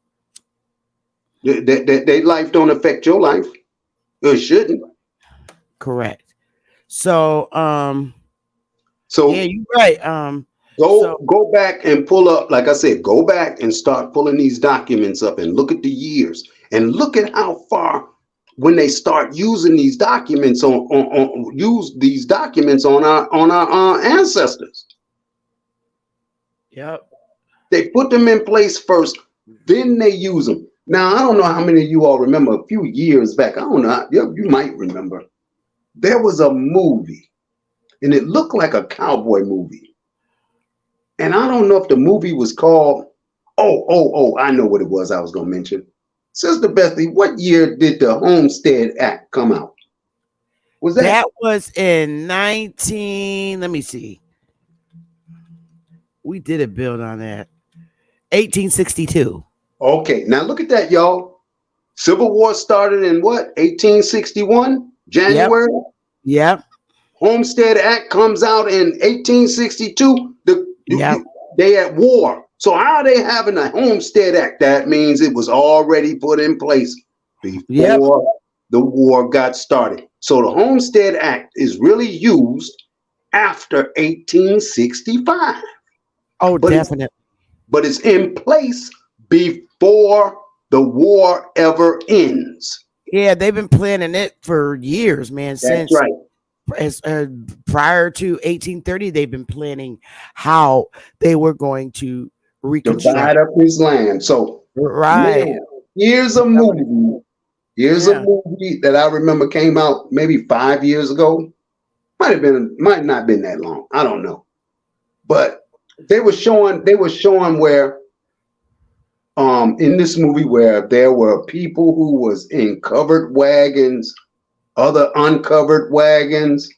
[SPEAKER 6] Their life don't affect your life. It shouldn't.
[SPEAKER 1] Correct. So yeah, you're right.
[SPEAKER 6] Go back and pull up, like I said, go back and start pulling these documents up and look at the years and look at how far when they start using these documents on our ancestors.
[SPEAKER 1] Yep.
[SPEAKER 6] They put them in place first, then they use them. Now, I don't know how many of you all remember a few years back. I don't know. You might remember. There was a movie, and it looked like a cowboy movie. And I don't know if the movie was called, I know what it was I was going to mention. Sister Bethany, what year did the Homestead Act come out? Was that?
[SPEAKER 1] That was in let me see. We did a build on that. 1862.
[SPEAKER 6] Okay, now look at that, y'all. Civil War started in what? 1861? January?
[SPEAKER 1] Yep.
[SPEAKER 6] Homestead Act comes out in 1862. They at war. So how are they having a Homestead Act? That means it was already put in place before the war got started. So the Homestead Act is really used after 1865.
[SPEAKER 1] Oh, definitely.
[SPEAKER 6] But it's in place before the war ever ends.
[SPEAKER 1] Yeah, they've been planning it for years, man.
[SPEAKER 6] That's right.
[SPEAKER 1] Prior to 1830, they've been planning how they were going to reconstruct,
[SPEAKER 6] divide up his land. So
[SPEAKER 1] right.
[SPEAKER 6] Here's a movie. Here's a movie that I remember came out maybe 5 years ago. Might not have been that long. I don't know. But they were showing where in this movie where there were people who was in covered wagons, other uncovered wagons.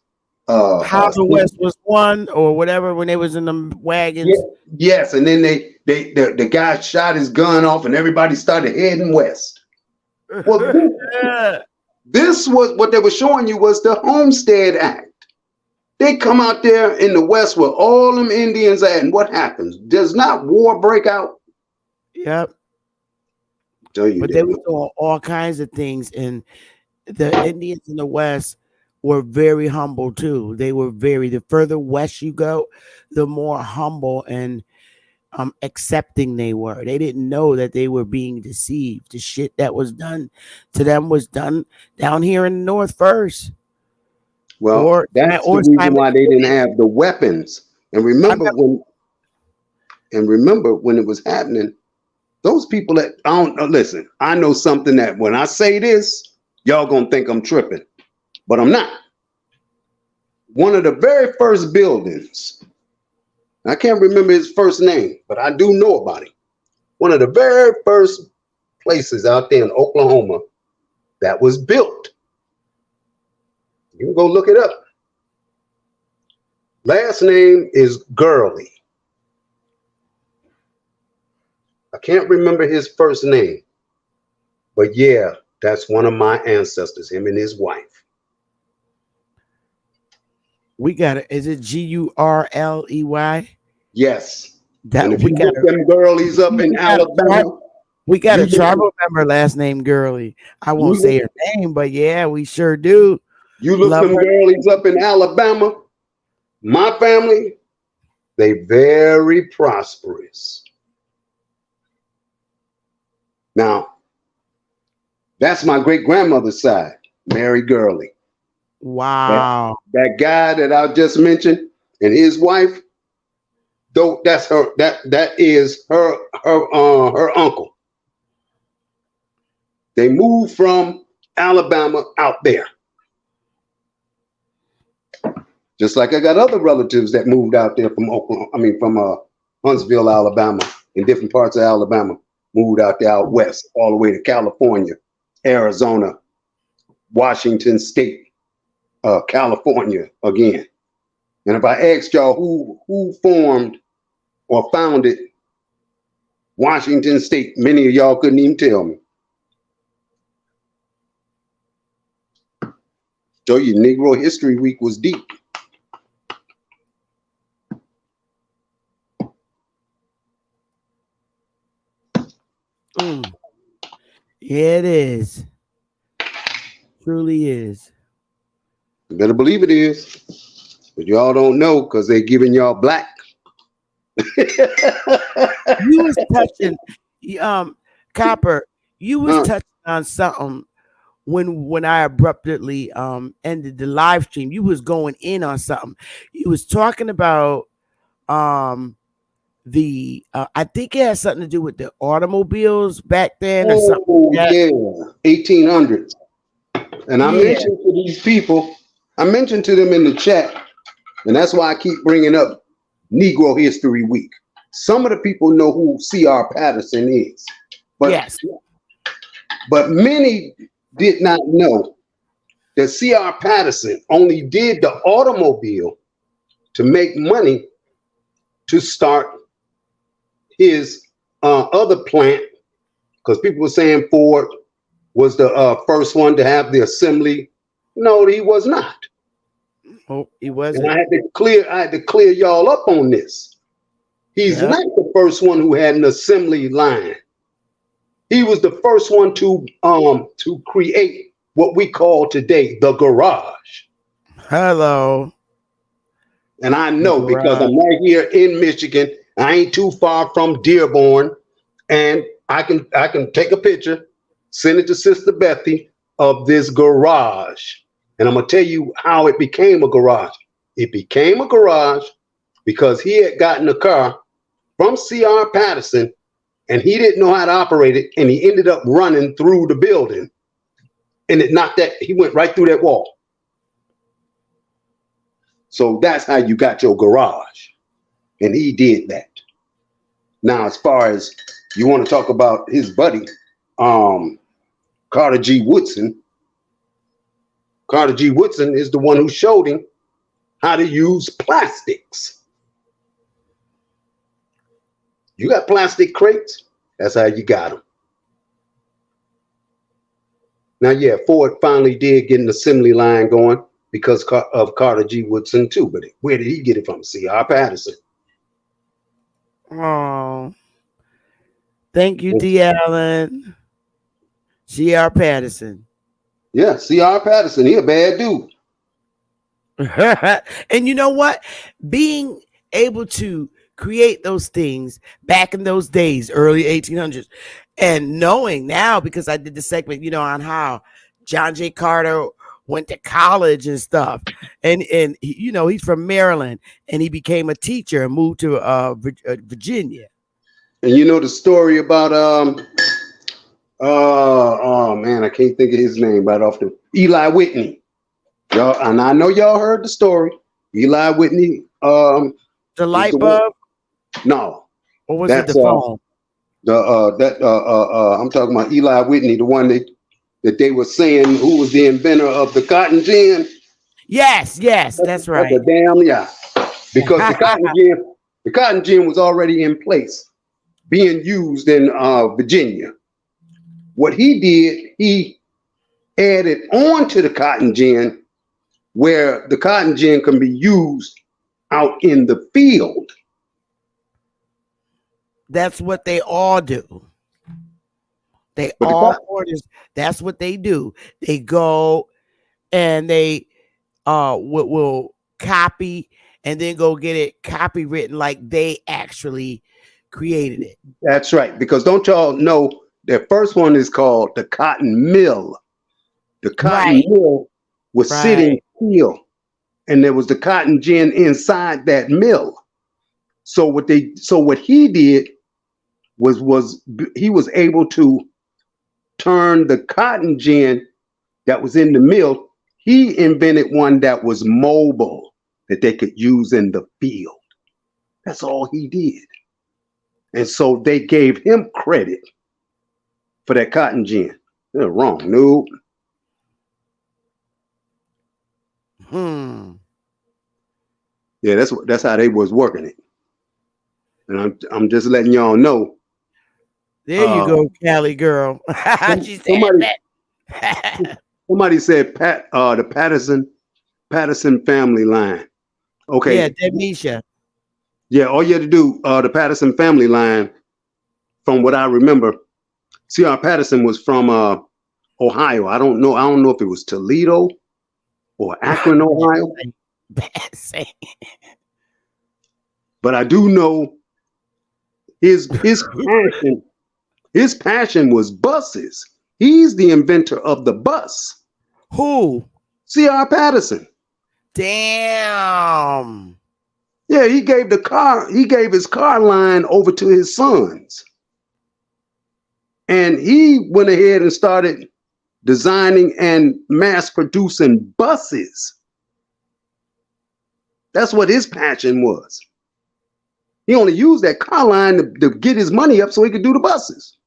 [SPEAKER 1] How the West was won or whatever when they was in the wagons.
[SPEAKER 6] Yes, and then the guy shot his gun off and everybody started heading west. Well, this was what they were showing you was the Homestead Act. They come out there in the West where all them Indians at, and what happens? Does not war break out?
[SPEAKER 1] Yep. But they were doing all kinds of things, and the Indians in the West were very humble too. They were the further west you go, the more humble and accepting they were. They didn't know that they were being deceived. The shit that was done to them was done down here in the North first.
[SPEAKER 6] Well, that's the reason why they didn't have the weapons. And remember when it was happening, those people that listen, I know something that when I say this, y'all gonna think I'm tripping, but I'm not. One of the very first buildings, I can't remember his first name, but I do know about him. One of the very first places out there in Oklahoma that was built. You can go look it up. Last name is Gurley. I can't remember his first name, but yeah, that's one of my ancestors, him and his wife.
[SPEAKER 1] We got it. Is it Gurley?
[SPEAKER 6] Yes.
[SPEAKER 1] That
[SPEAKER 6] And if
[SPEAKER 1] we
[SPEAKER 6] you
[SPEAKER 1] got
[SPEAKER 6] look them girlies up in Alabama,
[SPEAKER 1] we got a
[SPEAKER 6] you look-
[SPEAKER 1] tribal member last name Gurley. I won't
[SPEAKER 6] You
[SPEAKER 1] say her name, but yeah, we sure do.
[SPEAKER 6] you look
[SPEAKER 1] Love
[SPEAKER 6] them
[SPEAKER 1] her.
[SPEAKER 6] girlies up in Alabama, my family, they very prosperous. Now, that's my great grandmother's side, Mary Gurley.
[SPEAKER 1] Wow.
[SPEAKER 6] That guy that I just mentioned and his wife, though that's her, that is her uncle. They moved from Alabama out there. Just like I got other relatives that moved out there from from Huntsville, Alabama, in different parts of Alabama, moved out there out west, all the way to California, Arizona, Washington State, California again. And if I asked y'all who formed or founded Washington State, many of y'all couldn't even tell me. Show you Negro History Week was deep.
[SPEAKER 1] Yeah, it is. Truly is.
[SPEAKER 6] You better believe it is. But y'all don't know because they're giving y'all black.
[SPEAKER 1] You was touching Copper, you was touching on something when I abruptly ended the live stream. You was going in on something. You was talking about the I think it has something to do with the automobiles back then or something like that.
[SPEAKER 6] Yeah, 1800s. And I mentioned to these people, I mentioned to them in the chat, and that's why I keep bringing up Negro History Week. Some of the people know who C.R. Patterson is, but many did not know that C.R. Patterson only did the automobile to make money to start his other plant, because people were saying Ford was the first one to have the assembly. No, he was not.
[SPEAKER 1] Oh, he wasn't.
[SPEAKER 6] And I had to clear y'all up on this. He's not the first one who had an assembly line. He was the first one to create what we call today the garage.
[SPEAKER 1] Hello.
[SPEAKER 6] And I know because I'm right here in Michigan. I ain't too far from Dearborn, and I can take a picture, send it to Sister Bethy of this garage. And I'm gonna tell you how it became a garage. It became a garage because he had gotten a car from C.R. Patterson and he didn't know how to operate it, and he ended up running through the building, and he went right through that wall. So that's how you got your garage. And he did that. Now, as far as you want to talk about his buddy, Carter G. Woodson. Carter G. Woodson is the one who showed him how to use plastics. You got plastic crates, that's how you got them. Now, yeah, Ford finally did get an assembly line going because of Carter G. Woodson too, but where did he get it from? C.R. Patterson.
[SPEAKER 1] Oh, thank you, D. Allen. C.R. Patterson.
[SPEAKER 6] Yeah, C.R. Patterson. He a bad dude.
[SPEAKER 1] And you know what? Being able to create those things back in those days, early 1800s, and knowing now, because I did the segment, on how John J. Carter went to college and stuff, and he's from Maryland, and he became a teacher and moved to Virginia.
[SPEAKER 6] And you know the story about oh man, I can't think of his name right off the Eli Whitney. Y'all, and I know y'all heard the story. Eli Whitney.
[SPEAKER 1] The light bulb?
[SPEAKER 6] No.
[SPEAKER 1] Or was it the phone?
[SPEAKER 6] I'm talking about Eli Whitney, the one that they were saying who was the inventor of the cotton gin.
[SPEAKER 1] Yes, that's right.
[SPEAKER 6] because the cotton gin was already in place, being used in Virginia. What he did, he added on to the cotton gin where the cotton gin can be used out in the field.
[SPEAKER 1] That's what they all do. They
[SPEAKER 6] But
[SPEAKER 1] all artists, that's what they do. They go and they will copy and then go get it copywritten like they actually created it.
[SPEAKER 6] that's right. Because don't y'all know their first one is called the cotton mill. The cotton
[SPEAKER 1] Right.
[SPEAKER 6] mill was sitting
[SPEAKER 1] Right.
[SPEAKER 6] still, and there was the cotton gin inside that mill. So what he did was he was able to turn the cotton gin that was in the mill. He invented one that was mobile that they could use in the field. That's all he did. And so they gave him credit for that cotton gin. They're wrong. No. Yeah, that's how they was working it. And I'm just letting y'all know.
[SPEAKER 1] There you go, Cali girl. She said that.
[SPEAKER 6] Somebody said the Patterson family line. Okay.
[SPEAKER 1] Yeah, Demisha.
[SPEAKER 6] Yeah, all you had to do, the Patterson family line, from what I remember, C.R. Patterson was from Ohio. I don't know if it was Toledo or Akron, Ohio. But I do know his passion was buses. He's the inventor of the bus.
[SPEAKER 1] Who?
[SPEAKER 6] C.R. Patterson.
[SPEAKER 1] Damn.
[SPEAKER 6] Yeah, he gave his car line over to his sons. And he went ahead and started designing and mass producing buses. That's what his passion was. He only used that car line to get his money up so he could do the buses.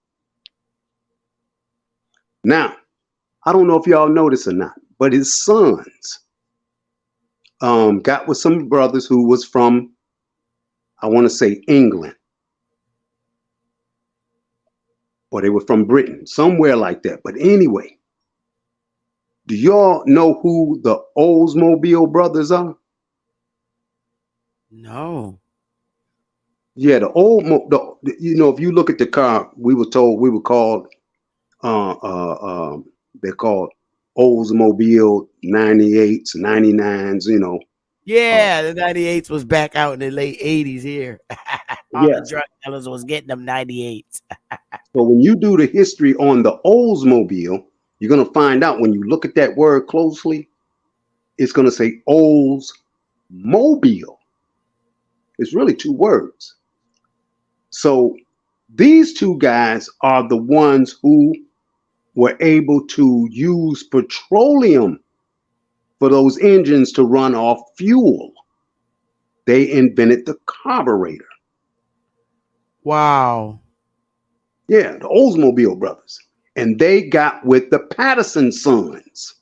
[SPEAKER 6] Now, I don't know if y'all know this or not, but his sons got with some brothers who was from, I want to say, England. Or they were from Britain, somewhere like that. But anyway, do y'all know who the Oldsmobile brothers are?
[SPEAKER 1] No.
[SPEAKER 6] Yeah, if you look at the car, we were called, they're called Oldsmobile 98s, 99s,
[SPEAKER 1] Yeah, the 98s was back out in the late 80s here. All the drug dealers was getting them 98s.
[SPEAKER 6] So when you do the history on the Oldsmobile, you're going to find out when you look at that word closely, it's going to say Oldsmobile. It's really two words. So these two guys are the ones who were able to use petroleum for those engines to run off fuel. They invented the carburetor.
[SPEAKER 1] Wow.
[SPEAKER 6] Yeah, the Oldsmobile brothers. And they got with the Patterson sons.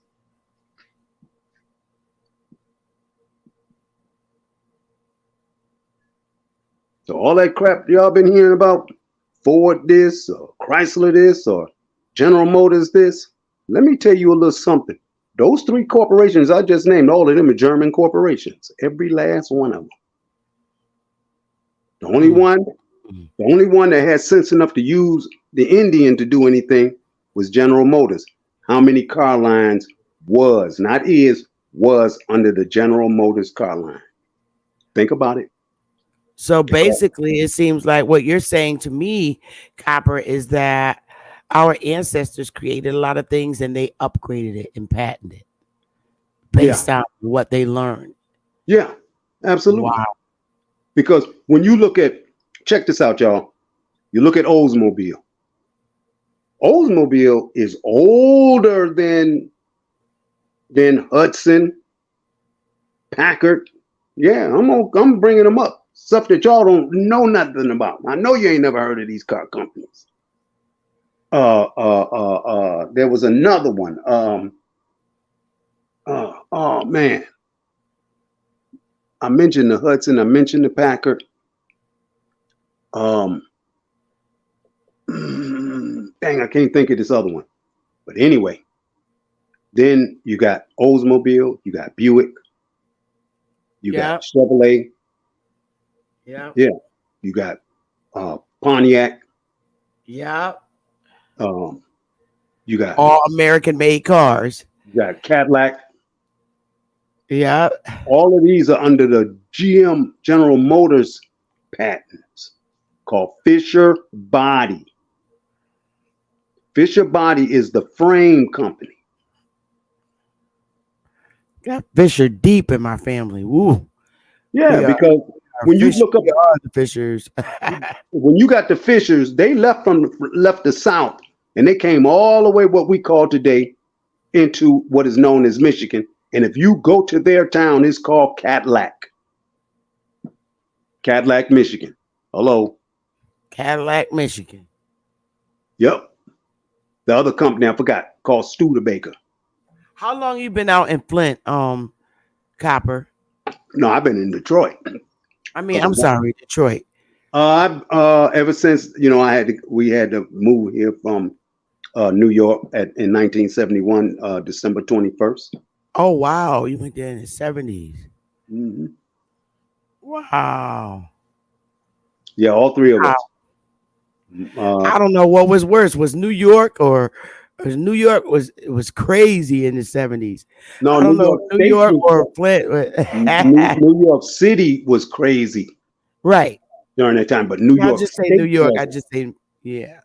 [SPEAKER 6] So all that crap y'all been hearing about, Ford this, or Chrysler this, or General Motors this, let me tell you a little something. Those three corporations I just named, all of them are German corporations. Every last one of them. The only one that had sense enough to use the Indian to do anything was General Motors. How many car lines was under the General Motors car line? Think about it.
[SPEAKER 1] So basically, it seems like what you're saying to me, Copper, is that our ancestors created a lot of things and they upgraded it and patented it based on what they learned.
[SPEAKER 6] Yeah, absolutely.
[SPEAKER 1] Wow.
[SPEAKER 6] Because when you look at, check this out, y'all. You look at Oldsmobile. Oldsmobile is older than Hudson, Packard. Yeah, I'm bringing them up. Stuff that y'all don't know nothing about. I know you ain't never heard of these car companies. There was another one. Oh man, I mentioned the Hudson. I mentioned the Packard. Dang, I can't think of this other one. But anyway, then you got Oldsmobile, you got Buick, you got Chevrolet.
[SPEAKER 1] Yeah.
[SPEAKER 6] You got Pontiac.
[SPEAKER 1] Yeah.
[SPEAKER 6] You got
[SPEAKER 1] all American made cars.
[SPEAKER 6] You got Cadillac.
[SPEAKER 1] Yeah.
[SPEAKER 6] All of these are under the GM General Motors patents called Fisher Body. Fisher Body is the frame company.
[SPEAKER 1] Got Fisher deep in my family. Woo.
[SPEAKER 6] Yeah, because when you look up
[SPEAKER 1] the Fishers,
[SPEAKER 6] when you got the Fishers, they left the South and they came all the way what we call today into what is known as Michigan. And if you go to their town, it's called Cadillac. Cadillac, Michigan. Hello.
[SPEAKER 1] Cadillac, Michigan.
[SPEAKER 6] Yep. The other company I forgot called Studebaker.
[SPEAKER 1] How long you been out in Flint, Copper?
[SPEAKER 6] No, I've been in Detroit.
[SPEAKER 1] I mean, I'm sorry, Detroit.
[SPEAKER 6] Ever since we had to move here from New York in 1971, December 21st.
[SPEAKER 1] Oh wow, you went there in the 70s.
[SPEAKER 6] Mm-hmm.
[SPEAKER 1] Wow.
[SPEAKER 6] Yeah, all three of us.
[SPEAKER 1] I don't know what was worse. Was New York or New York was crazy in the 70s.
[SPEAKER 6] No,
[SPEAKER 1] I don't know New York or Flint.
[SPEAKER 6] New York City was crazy.
[SPEAKER 1] Right.
[SPEAKER 6] During that time, but New York.
[SPEAKER 1] I just say New York. I just say yeah.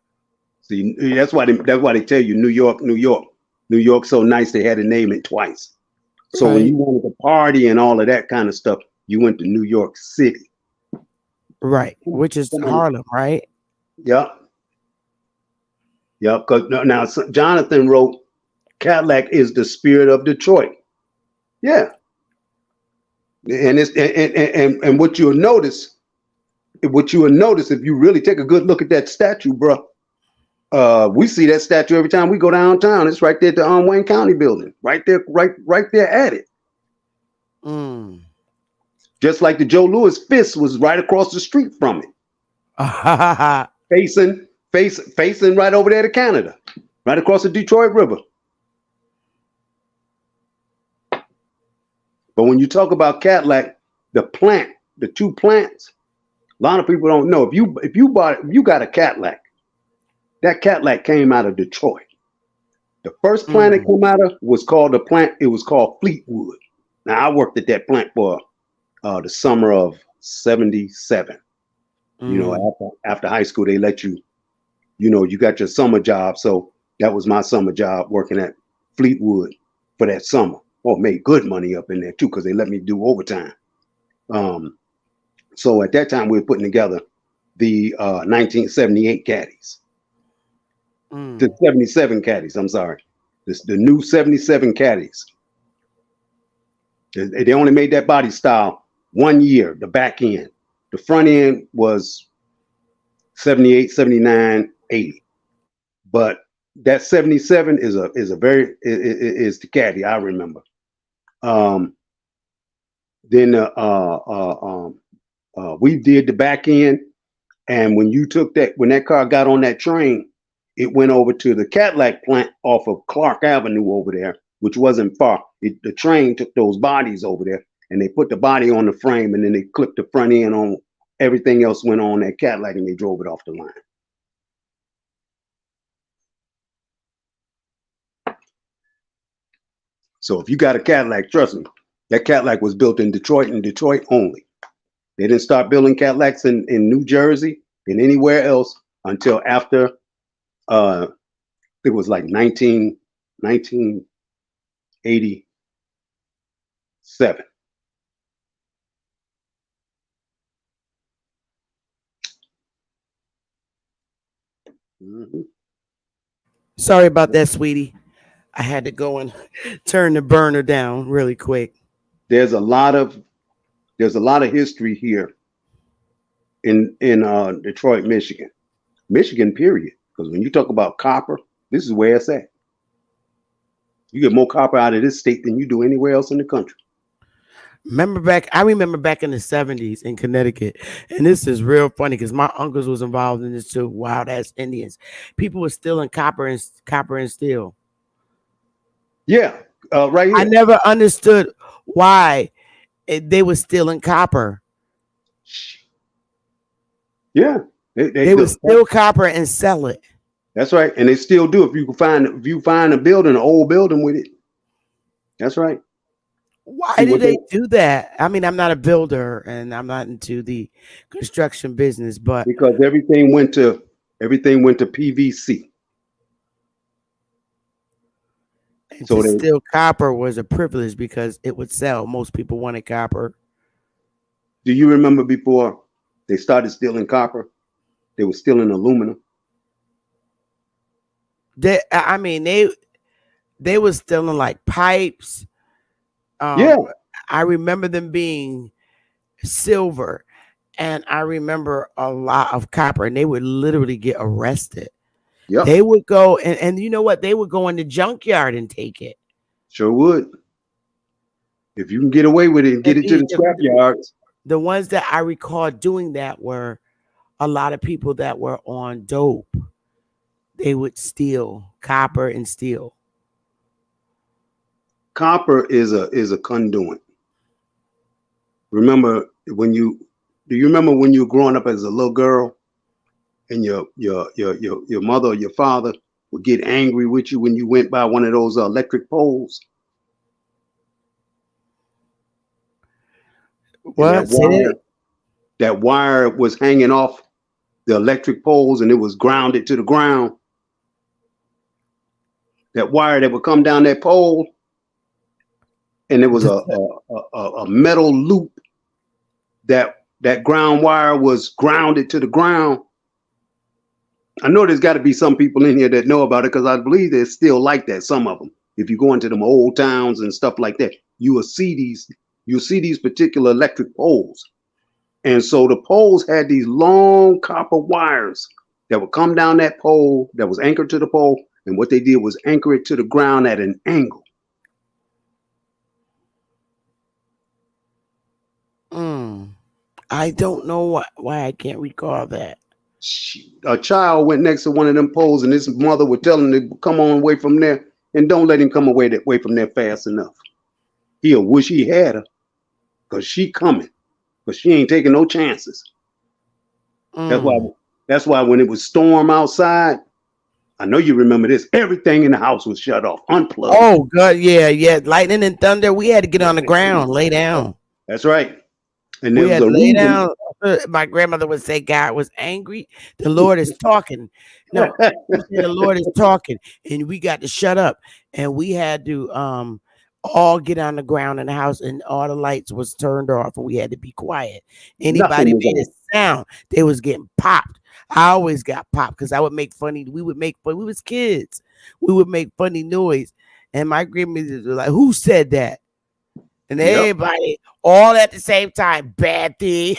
[SPEAKER 6] See, that's why they tell you New York, New York. New York's so nice they had to name it twice. So when you wanted to party and all of that kind of stuff, you went to New York City.
[SPEAKER 1] Right, which is Harlem, right?
[SPEAKER 6] Yep. Yep. Because now Jonathan wrote, Cadillac is the spirit of Detroit. Yeah. And it's and what you'll notice if you really take a good look at that statue, bro. We see that statue every time we go downtown. It's right there at the Wayne County building. Right there, right there at it.
[SPEAKER 1] Mm.
[SPEAKER 6] Just like the Joe Louis fist was right across the street from it. facing right over there to Canada. Right across the Detroit River. But when you talk about Cadillac, the two plants, a lot of people don't know. If you got a Cadillac, that Cadillac came out of Detroit. The first plant it came out of was called Fleetwood. Now I worked at that plant for the summer of '77. After high school, they let you, you got your summer job. So that was my summer job, working at Fleetwood for that summer. Oh, made good money up in there too, because they let me do overtime. So at that time, we were putting together the 1978 caddies. The 77 caddies, I'm sorry. The new 77 caddies. They only made that body style 1 year, the back end. The front end was 78, 79, 80. But that 77 is the caddy, I remember. Then we did the back end, and when that car got on that train, it went over to the Cadillac plant off of Clark Avenue over there, which wasn't far. The train took those bodies over there, and they put the body on the frame, and then they clipped the front end on. Everything else went on that Cadillac, and they drove it off the line. So if you got a Cadillac, trust me, that Cadillac was built in Detroit and Detroit only. They didn't start building Cadillacs in New Jersey and anywhere else until after it was like 1987.
[SPEAKER 1] Sorry about that, sweetie. I had to go and turn the burner down really quick.
[SPEAKER 6] There's a lot of history here in Detroit, Michigan, period. Because when you talk about copper, this is where it's at. You get more copper out of this state than you do anywhere else in the country.
[SPEAKER 1] I remember back in the 70s in Connecticut, and this is real funny because my uncles was involved in this too. Wild ass Indians, people were stealing copper and steel.
[SPEAKER 6] Yeah, right
[SPEAKER 1] I
[SPEAKER 6] here.
[SPEAKER 1] never understood why they were stealing copper.
[SPEAKER 6] Yeah, they
[SPEAKER 1] They would
[SPEAKER 6] do.
[SPEAKER 1] steal copper and sell it.
[SPEAKER 6] That's right, and they still do. If you find a building, an old building with it, that's right.
[SPEAKER 1] Why
[SPEAKER 6] See
[SPEAKER 1] do
[SPEAKER 6] what they
[SPEAKER 1] they do that? I mean, I'm not a builder and I'm not into the construction business, but
[SPEAKER 6] because everything went to PVC.
[SPEAKER 1] to
[SPEAKER 6] So they
[SPEAKER 1] steal copper was a privilege because it would sell. Most people wanted copper.
[SPEAKER 6] do you remember before they started stealing copper? They were stealing aluminum.
[SPEAKER 1] I mean, they was stealing like pipes.
[SPEAKER 6] Yeah,
[SPEAKER 1] I remember them being silver, and I remember a lot of copper, and they would literally get arrested.
[SPEAKER 6] yep,
[SPEAKER 1] They would go and you know what? They would go in the junkyard and take it.
[SPEAKER 6] sure would. If you can get away with it and
[SPEAKER 1] And
[SPEAKER 6] get it to the scrap yards.
[SPEAKER 1] the ones that I recall doing that were a lot of people that were on dope. They would steal copper and steel.
[SPEAKER 6] Copper is a conduit. Remember when you do you remember when you were growing up as a little girl and your mother or your father would get angry with you when you went by one of those electric poles and
[SPEAKER 1] What? Say that?
[SPEAKER 6] that wire was hanging off the electric poles and it was grounded to the ground. That wire that would come down that pole and there was a metal loop that ground wire was grounded to the ground. I know there's got to be some people in here that know about it because I believe they're still like that. Some of them, if you go into them old towns and stuff like that, you'll see these particular electric poles. And so the poles had these long copper wires that would come down that pole that was anchored to the pole. And what they did was anchor it to the ground at an angle.
[SPEAKER 1] I don't know why I can't recall that.
[SPEAKER 6] A child went next to one of them poles and his mother would tell him to come on away from there and don't let him come away from there fast enough. He'll wish he had her because she coming, but she ain't taking no chances. That's why when it was storm outside, I know you remember this, everything in the house was shut off, unplugged.
[SPEAKER 1] Oh God, yeah. Lightning and thunder. We had to get on the ground, lay down.
[SPEAKER 6] That's right. And there
[SPEAKER 1] We
[SPEAKER 6] was
[SPEAKER 1] had
[SPEAKER 6] a
[SPEAKER 1] to lay
[SPEAKER 6] reason.
[SPEAKER 1] down. My grandmother would say, God was angry. The Lord is talking. No, the Lord is talking. And we got to shut up. And we had to all get on the ground in the house and all the lights was turned off and we had to be quiet. Anybody made a sound, they was getting popped. I always got popped because I would make funny. We was kids. We would make funny noise. And my grandmother was like, who said that? And everybody all at the same time, bad thing.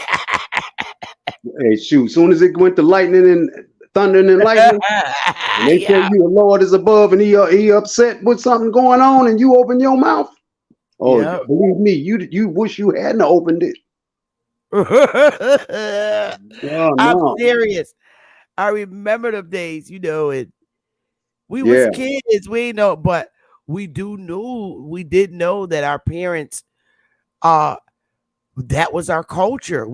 [SPEAKER 6] Hey, shoot, as soon as it went to lightning and thunder and lightning, and they tell you the Lord is above and he upset with something going on and you open your mouth. Oh, believe me, you wish you hadn't opened it.
[SPEAKER 1] Oh, I'm serious. I remember them days, and we was kids, we know, but we did know that our parents that was our culture.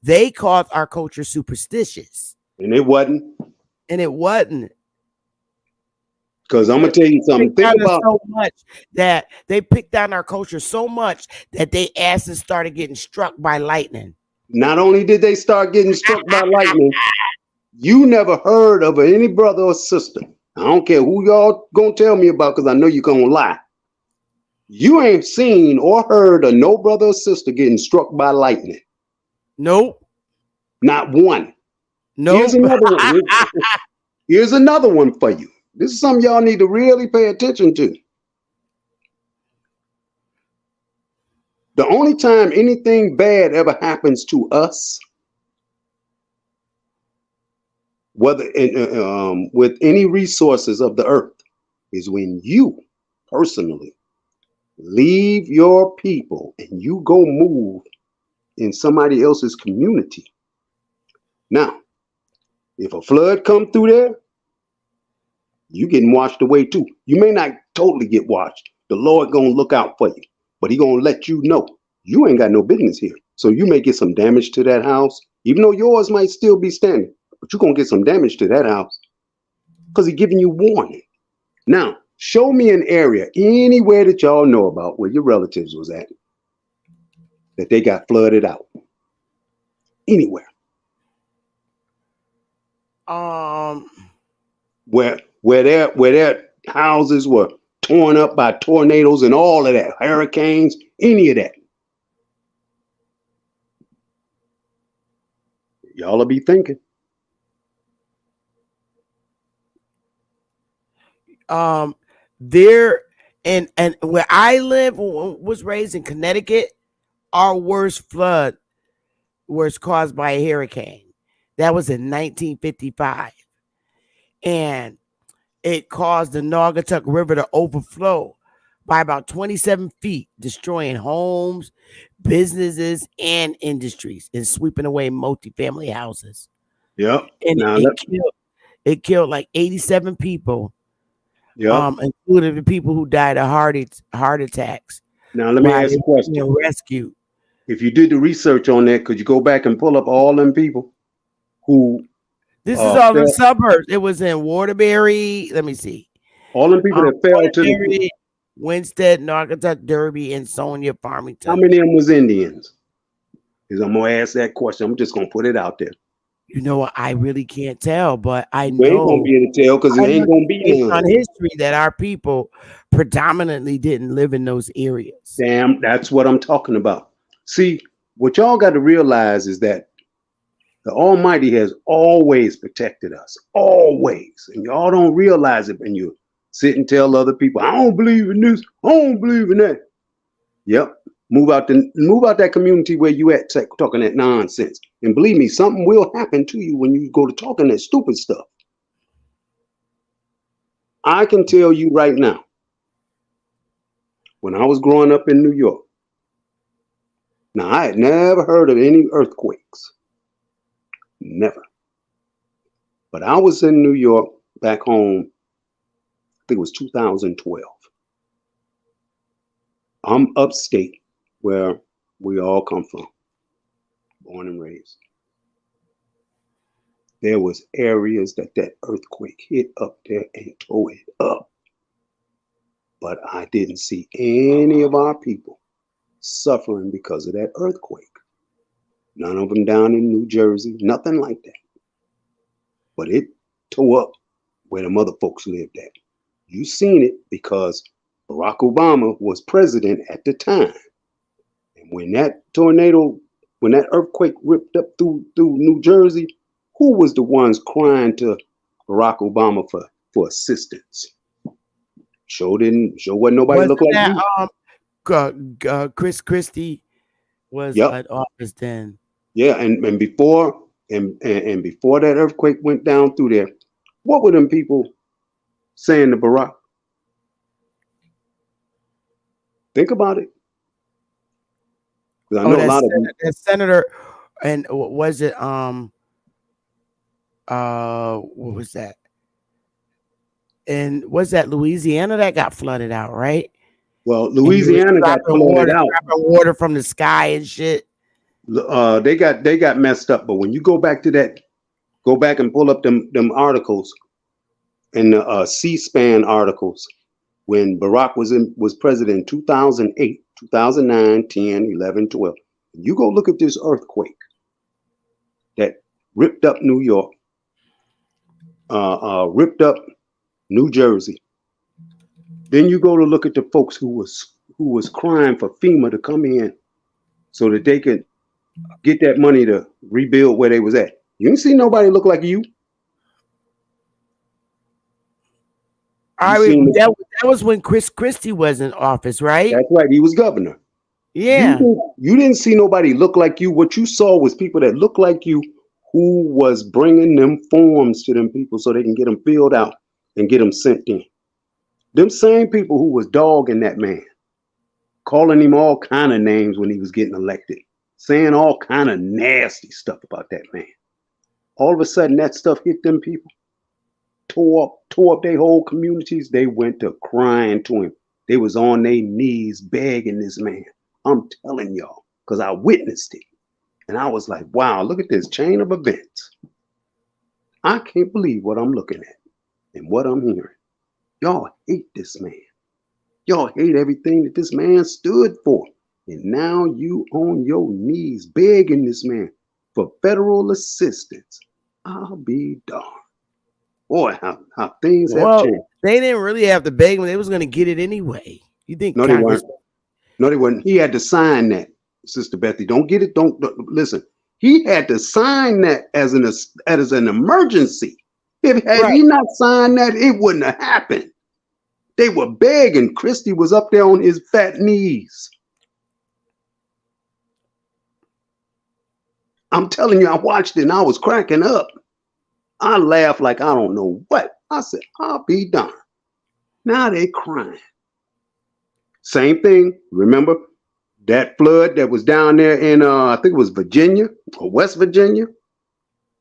[SPEAKER 1] They called our culture superstitious.
[SPEAKER 6] And it wasn't. Because I'm gonna tell you something. Think about
[SPEAKER 1] so much that they picked on our culture so much that they asses started getting struck by lightning.
[SPEAKER 6] Not only did they start getting struck by lightning, you never heard of any brother or sister. I don't care who y'all gonna tell me about because I know you're gonna lie. You ain't seen or heard of no brother or sister getting struck by lightning.
[SPEAKER 1] Nope.
[SPEAKER 6] Not one.
[SPEAKER 1] Nope.
[SPEAKER 6] Here's another one. Here's another one for you. This is something y'all need to really pay attention to. The only time anything bad ever happens to us, whether with any resources of the earth, is when you personally leave your people and you go move in somebody else's community. Now, if a flood come through there, you getting washed away too. You may not totally get washed. The Lord gonna look out for you, but he gonna let you know you ain't got no business here. So you may get some damage to that house, even though yours might still be standing, but you're gonna get some damage to that house because he's giving you warning. Now, show me an area anywhere that y'all know about where your relatives was at that they got flooded out. Anywhere. Where their houses were torn up by tornadoes and all of that, hurricanes, any of that. Y'all will be thinking.
[SPEAKER 1] There and where I live, was raised in Connecticut, our worst flood was caused by a hurricane. That was in 1955. And it caused the Naugatuck River to overflow by about 27 feet, destroying homes, businesses, and industries, and sweeping away multifamily houses.
[SPEAKER 6] Yep.
[SPEAKER 1] And
[SPEAKER 6] now
[SPEAKER 1] it killed like 87 people,
[SPEAKER 6] yep.
[SPEAKER 1] including the people who died of heart attacks.
[SPEAKER 6] Now let me ask you a question.
[SPEAKER 1] Rescued.
[SPEAKER 6] If you did the research on that, could you go back and pull up all them people who?
[SPEAKER 1] This is all the suburbs. It was in Waterbury. Let me see.
[SPEAKER 6] All them people that fell to the
[SPEAKER 1] Winsted, Naugatuck, Derby, and Sonia, Farmington.
[SPEAKER 6] How many of them was Indians? Because I'm gonna ask that question. I'm just gonna put it out there.
[SPEAKER 1] You know what? I really can't tell, but I know
[SPEAKER 6] we ain't gonna be able to tell because it ain't gonna be
[SPEAKER 1] based on history that our people predominantly didn't live in those areas.
[SPEAKER 6] Damn, that's what I'm talking about. See, what y'all got to realize is that the Almighty has always protected us, always, and y'all don't realize it when you sit and tell other people, "I don't believe in this, I don't believe in that." Yep, move out that community where you at talking that nonsense, and believe me, something will happen to you when you go to talking that stupid stuff. I can tell you right now, when I was growing up in New York, now I had never heard of any earthquakes, never. But I was in New York back home, I think it was 2012. I'm upstate where we all come from, born and raised. There was areas that earthquake hit up there and tore it up. But I didn't see any of our people suffering because of that earthquake. None of them down in New Jersey, nothing like that. But it tore up where the mother folks lived at. You seen it because Barack Obama was president at the time. And when that earthquake ripped up through New Jersey, who was the ones crying to Barack Obama for assistance? Sure wasn't nobody look like you.
[SPEAKER 1] Chris Christie was at office then.
[SPEAKER 6] Yeah, and before that earthquake went down through there, what were them people saying to Barack? Think about it. I know a lot of them.
[SPEAKER 1] The senator, and was it what was that? And was that Louisiana that got flooded out, right?
[SPEAKER 6] Well, Louisiana got flooded out.
[SPEAKER 1] Water from the sky and shit.
[SPEAKER 6] They got messed up. But when you go back to that, go back and pull up them articles and the C-SPAN articles when Barack was president in 2008, 2009, 10, 11, 12. You go look at this earthquake that ripped up New York, ripped up New Jersey. Then you go to look at the folks who was crying for FEMA to come in so that they could get that money to rebuild where they was at. You ain't see nobody look like you.
[SPEAKER 1] That was when Chris Christie was in office, right?
[SPEAKER 6] That's right. He was governor.
[SPEAKER 1] Yeah.
[SPEAKER 6] You didn't see nobody look like you. What you saw was people that looked like you who was bringing them forms to them people so they can get them filled out and get them sent in. Them same people who was dogging that man calling him all kind of names when he was getting elected, saying all kind of nasty stuff about that man. All of a sudden, that stuff hit them people, tore up their whole communities. They went to crying to him. They was on their knees begging this man. I'm telling y'all, because I witnessed it. And I was like, wow, look at this chain of events. I can't believe what I'm looking at and what I'm hearing. Y'all hate this man. Y'all hate everything that this man stood for. And now you on your knees begging this man for federal assistance. I'll be darned. Boy, how things have
[SPEAKER 1] Well,
[SPEAKER 6] changed.
[SPEAKER 1] they didn't really have to beg him. They was going to get it anyway. You think
[SPEAKER 6] No, they
[SPEAKER 1] Congress?
[SPEAKER 6] weren't. No, they weren't. He had to sign that, Sister Bethy. Don't get it. Don't listen. He had to sign that as an emergency. Had
[SPEAKER 1] Right.
[SPEAKER 6] he not signed that, it wouldn't have happened. They were begging. Christie was up there on his fat knees. I'm telling you, I watched it and I was cracking up. I laughed like I don't know what. I said, I'll be darned. Now they crying. Same thing. Remember that flood that was down there in, I think it was Virginia or West Virginia?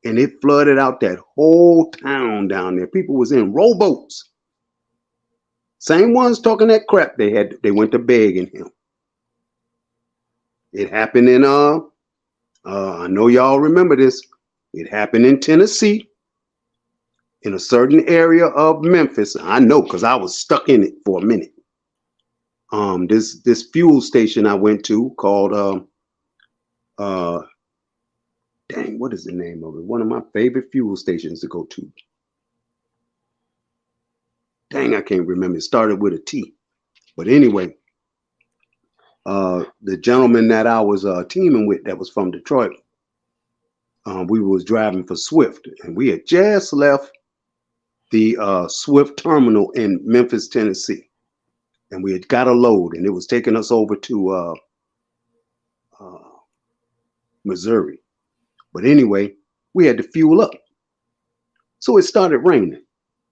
[SPEAKER 6] And it flooded out that whole town down there. People was in rowboats. Same ones talking that crap. They went to begging him. It happened in, I know y'all remember this. It happened in Tennessee, in a certain area of Memphis. I know because I was stuck in it for a minute. This fuel station I went to called dang, what is the name of it? One of my favorite fuel stations to go to. Dang, I can't remember. It started with a T. But anyway, the gentleman that I was teaming with that was from Detroit, we was driving for Swift, and we had just left the Swift terminal in Memphis, Tennessee. And we had got a load, and it was taking us over to Missouri. But anyway, we had to fuel up. So it started raining.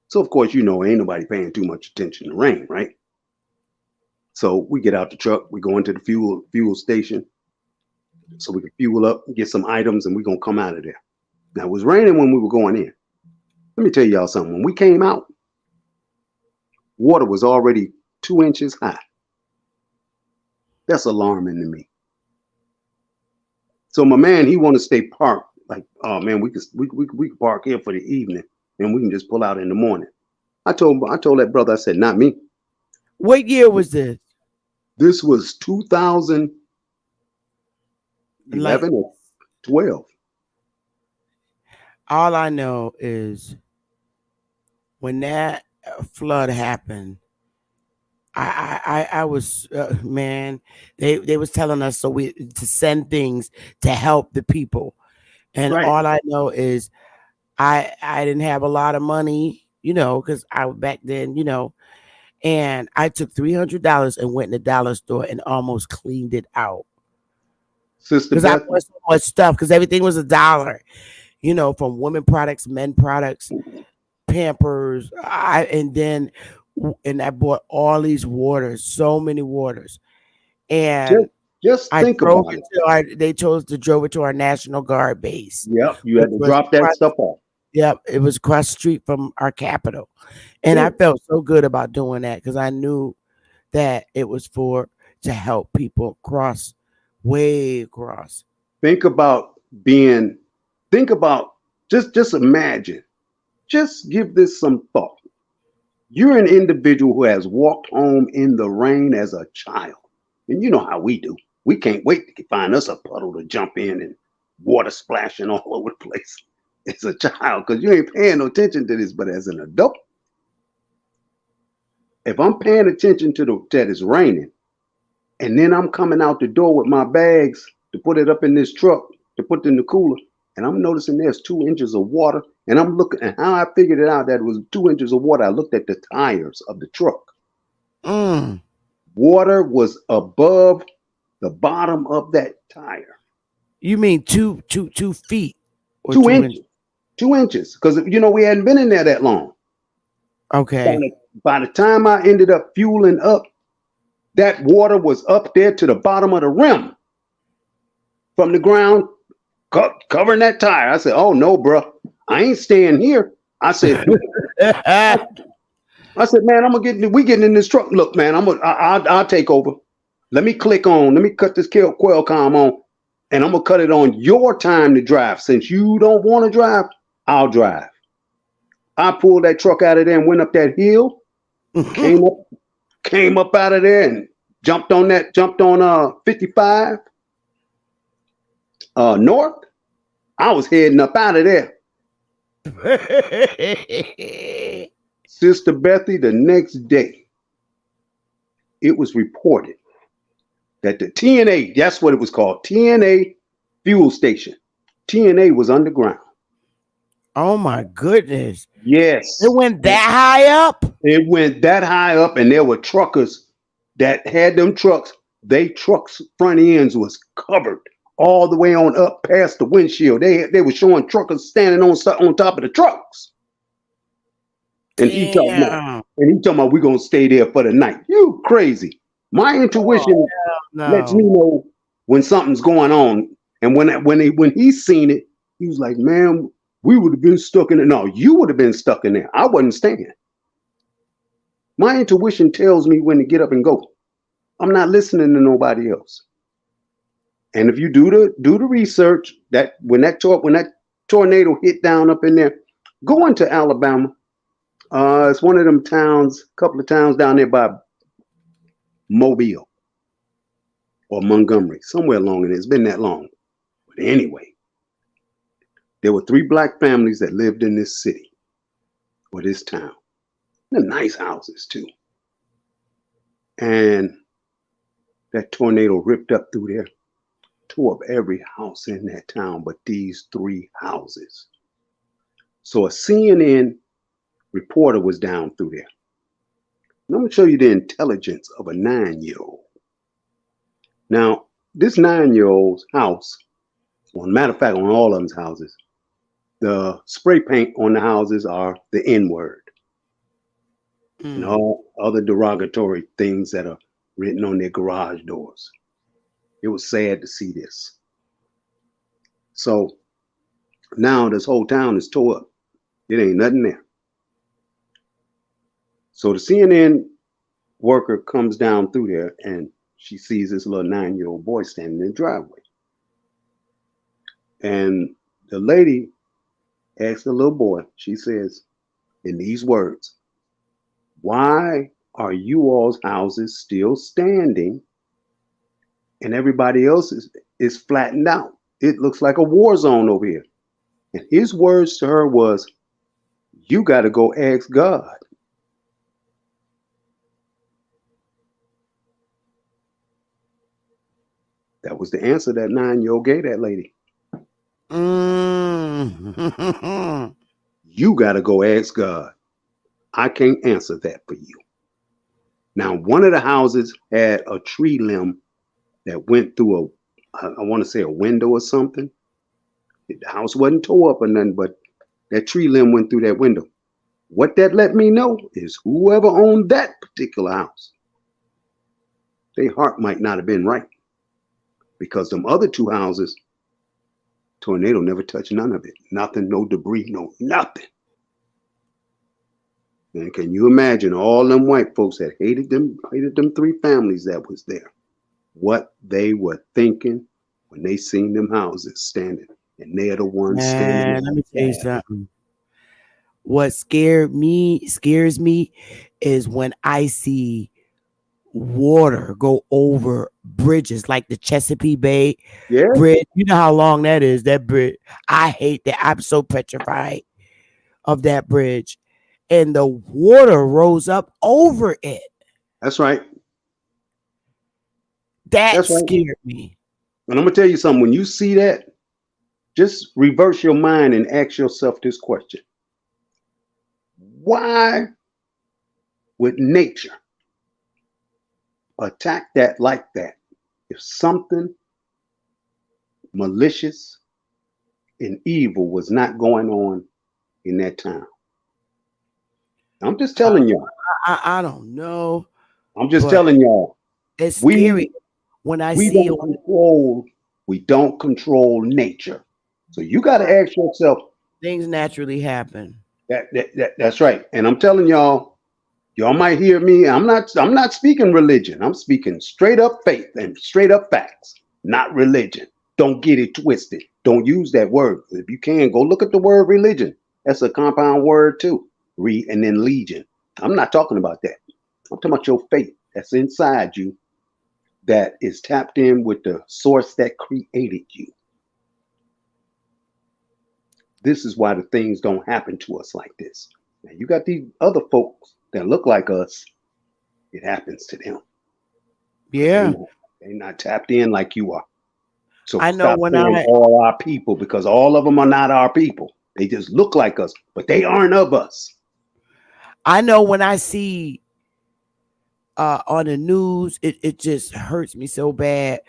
[SPEAKER 6] So, of course, you know, ain't nobody paying too much attention to rain, right? So we get out the truck, we go into the fuel station so we can fuel up, get some items, and we're going to come out of there. Now, it was raining when we were going in. Let me tell y'all something. When we came out, water was already 2 inches high. That's alarming to me. So my man, he want to stay parked. Like, oh man, we could park here for the evening, and we can just pull out in the morning. I told that brother, I said, not me.
[SPEAKER 1] What year was this?
[SPEAKER 6] This was 2011 or 12.
[SPEAKER 1] All I know is when that flood happened, I was man. They was telling us to send things to help the people, and
[SPEAKER 6] Right.
[SPEAKER 1] all I know is I didn't have a lot of money, you know, because I back then, you know, and I took $300 and went in the dollar store and almost cleaned it out
[SPEAKER 6] Sister
[SPEAKER 1] because I
[SPEAKER 6] Beth,
[SPEAKER 1] bought so much stuff because everything was $1, you know, from women products, men products, Pampers, and I bought all these waters, so many waters, and
[SPEAKER 6] just
[SPEAKER 1] I
[SPEAKER 6] think
[SPEAKER 1] drove
[SPEAKER 6] about
[SPEAKER 1] it
[SPEAKER 6] it.
[SPEAKER 1] to they told us to drove it to our National Guard base.
[SPEAKER 6] Yep, you
[SPEAKER 1] Which
[SPEAKER 6] had to
[SPEAKER 1] was
[SPEAKER 6] drop that stuff off.
[SPEAKER 1] Yep, it was across the street from our capital, and
[SPEAKER 6] Yeah.
[SPEAKER 1] I felt so good about doing that because I knew that it was to help people cross, way across.
[SPEAKER 6] Think about just imagine, just give this some thought. You're an individual who has walked home in the rain as a child. And you know how we do. We can't wait to find us a puddle to jump in and water splashing all over the place as a child because you ain't paying no attention to this. But as an adult, if I'm paying attention to that it's raining, and then I'm coming out the door with my bags to put it up in this truck to put in the cooler, and I'm noticing there's 2 inches of water, and I'm looking at how I figured it out that it was 2 inches of water. I looked at the tires of the truck.
[SPEAKER 1] Mm.
[SPEAKER 6] Water was above the bottom of that tire.
[SPEAKER 1] You mean 2 feet or
[SPEAKER 6] 2
[SPEAKER 1] 2
[SPEAKER 6] inches.
[SPEAKER 1] inches?
[SPEAKER 6] 2 inches. Because you know we hadn't been in there that long.
[SPEAKER 1] Okay.
[SPEAKER 6] By the time I ended up fueling up, That water was up there to the bottom of the rim from the ground, covering that tire. I said, "Oh no, bro, I ain't staying here." I said, man, we getting in this truck. Look, man, I'll take over. Let me cut this Qualcomm on, and I'm gonna cut it on your time to drive. Since you don't want to drive, I'll drive. I pulled that truck out of there and went up that hill, came up out of there and jumped on 55 north. I was heading up out of there. Sister Bethy, the next day, it was reported that the TNA, that's what it was called, TNA fuel station, TNA was underground.
[SPEAKER 1] Oh my goodness.
[SPEAKER 6] Yes.
[SPEAKER 1] It went that high up?
[SPEAKER 6] It went that high up, and there were truckers that had them trucks. They trucks front ends was covered all the way on up past the windshield. They were showing truckers standing on top of the trucks. And he talking about we're gonna stay there for the night. You crazy. My intuition lets me know when something's going on. And when he seen it, he was like, man, we would have been stuck in it. No, you would have been stuck in there. I wasn't staying. My intuition tells me when to get up and go. I'm not listening to nobody else. And if you do the research, that when that tornado hit down up in there, go into Alabama. It's one of them towns, a couple of towns down there by Mobile or Montgomery, somewhere along in it. It's been that long. But anyway, there were 3 black families that lived in this city or this town. They're nice houses too. And that tornado ripped up through there, tore up every house in that town but these 3 houses. So a CNN reporter was down through there. And I'm going to show you the intelligence of a 9-year-old. Now, this 9-year-old's house, well, matter of fact, on all of them's houses, the spray paint on the houses are the N-word. And all other derogatory things that are written on their garage doors. It was sad to see this. So now this whole town is tore up. It ain't nothing there. So the CNN worker comes down through there and she sees this little 9-year-old boy standing in the driveway. And the lady asks the little boy, she says in these words, "Why are you all's houses still standing and everybody else is flattened out? It looks like a war zone over here." And his words to her was, "You got to go ask God." That was the answer that 9-year-old gave that lady. You got to go ask God. I can't answer that for you. Now, one of the houses had a tree limb that went through I want to say a window or something. The house wasn't tore up or nothing, but that tree limb went through that window. What that let me know is whoever owned that particular house, their heart might not have been right. Because them other 2 houses, tornado never touched none of it. Nothing, no debris, no nothing. And can you imagine all them white folks that hated them 3 families that was there, what they were thinking when they seen them houses standing, and they're the ones standing.
[SPEAKER 1] Let me tell you something. What scares me is when I see water go over bridges like the Chesapeake Bay Bridge. You know how long that is, that bridge. I hate that. I'm so petrified of that bridge. And the water rose up over it.
[SPEAKER 6] That's right.
[SPEAKER 1] That scared me.
[SPEAKER 6] And I'm going to tell you something. When you see that, just reverse your mind and ask yourself this question. Why would nature attack that like that if something malicious and evil was not going on in that town? I'm just telling y'all.
[SPEAKER 1] I don't know.
[SPEAKER 6] I'm just telling y'all.
[SPEAKER 1] It's
[SPEAKER 6] We
[SPEAKER 1] scary when I
[SPEAKER 6] we
[SPEAKER 1] see
[SPEAKER 6] don't control we don't control nature. So you got to ask yourself
[SPEAKER 1] things naturally happen.
[SPEAKER 6] that's right. And I'm telling y'all might hear me. I'm not speaking religion. I'm speaking straight up faith and straight up facts, not religion. Don't get it twisted. Don't use that word. If you can, go look at the word religion. That's a compound word too. And then legion. I'm not talking about that. I'm talking about your faith that's inside you that is tapped in with the source that created you. This is why the things don't happen to us like this. Now you got these other folks that look like us. It happens to them because
[SPEAKER 1] Yeah.
[SPEAKER 6] they not tapped in like you are. So
[SPEAKER 1] I know
[SPEAKER 6] stop
[SPEAKER 1] when
[SPEAKER 6] saying
[SPEAKER 1] I
[SPEAKER 6] all our people because all of them are not our people. They just look like us, but they aren't of us.
[SPEAKER 1] I know when I see on the news, it just hurts me so bad.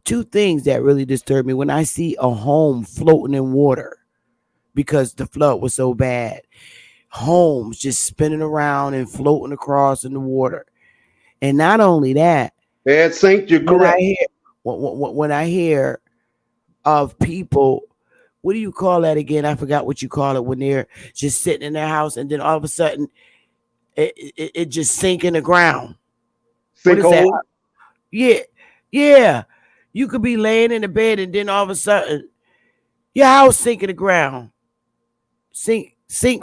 [SPEAKER 1] Two things that really disturb me when I see a home floating in water because the flood was so bad. Homes just spinning around and floating across in the water. And not only that,
[SPEAKER 6] Bad Saint, you're
[SPEAKER 1] when I
[SPEAKER 6] correct.
[SPEAKER 1] hear when I hear of people, what do you call that again? I forgot what you call it when they're just sitting in their house and then all of a sudden it just sink in the ground. What is that?
[SPEAKER 6] Sinkhole.
[SPEAKER 1] Yeah, yeah. You could be laying in the bed and then all of a sudden your house sink in the ground. Sink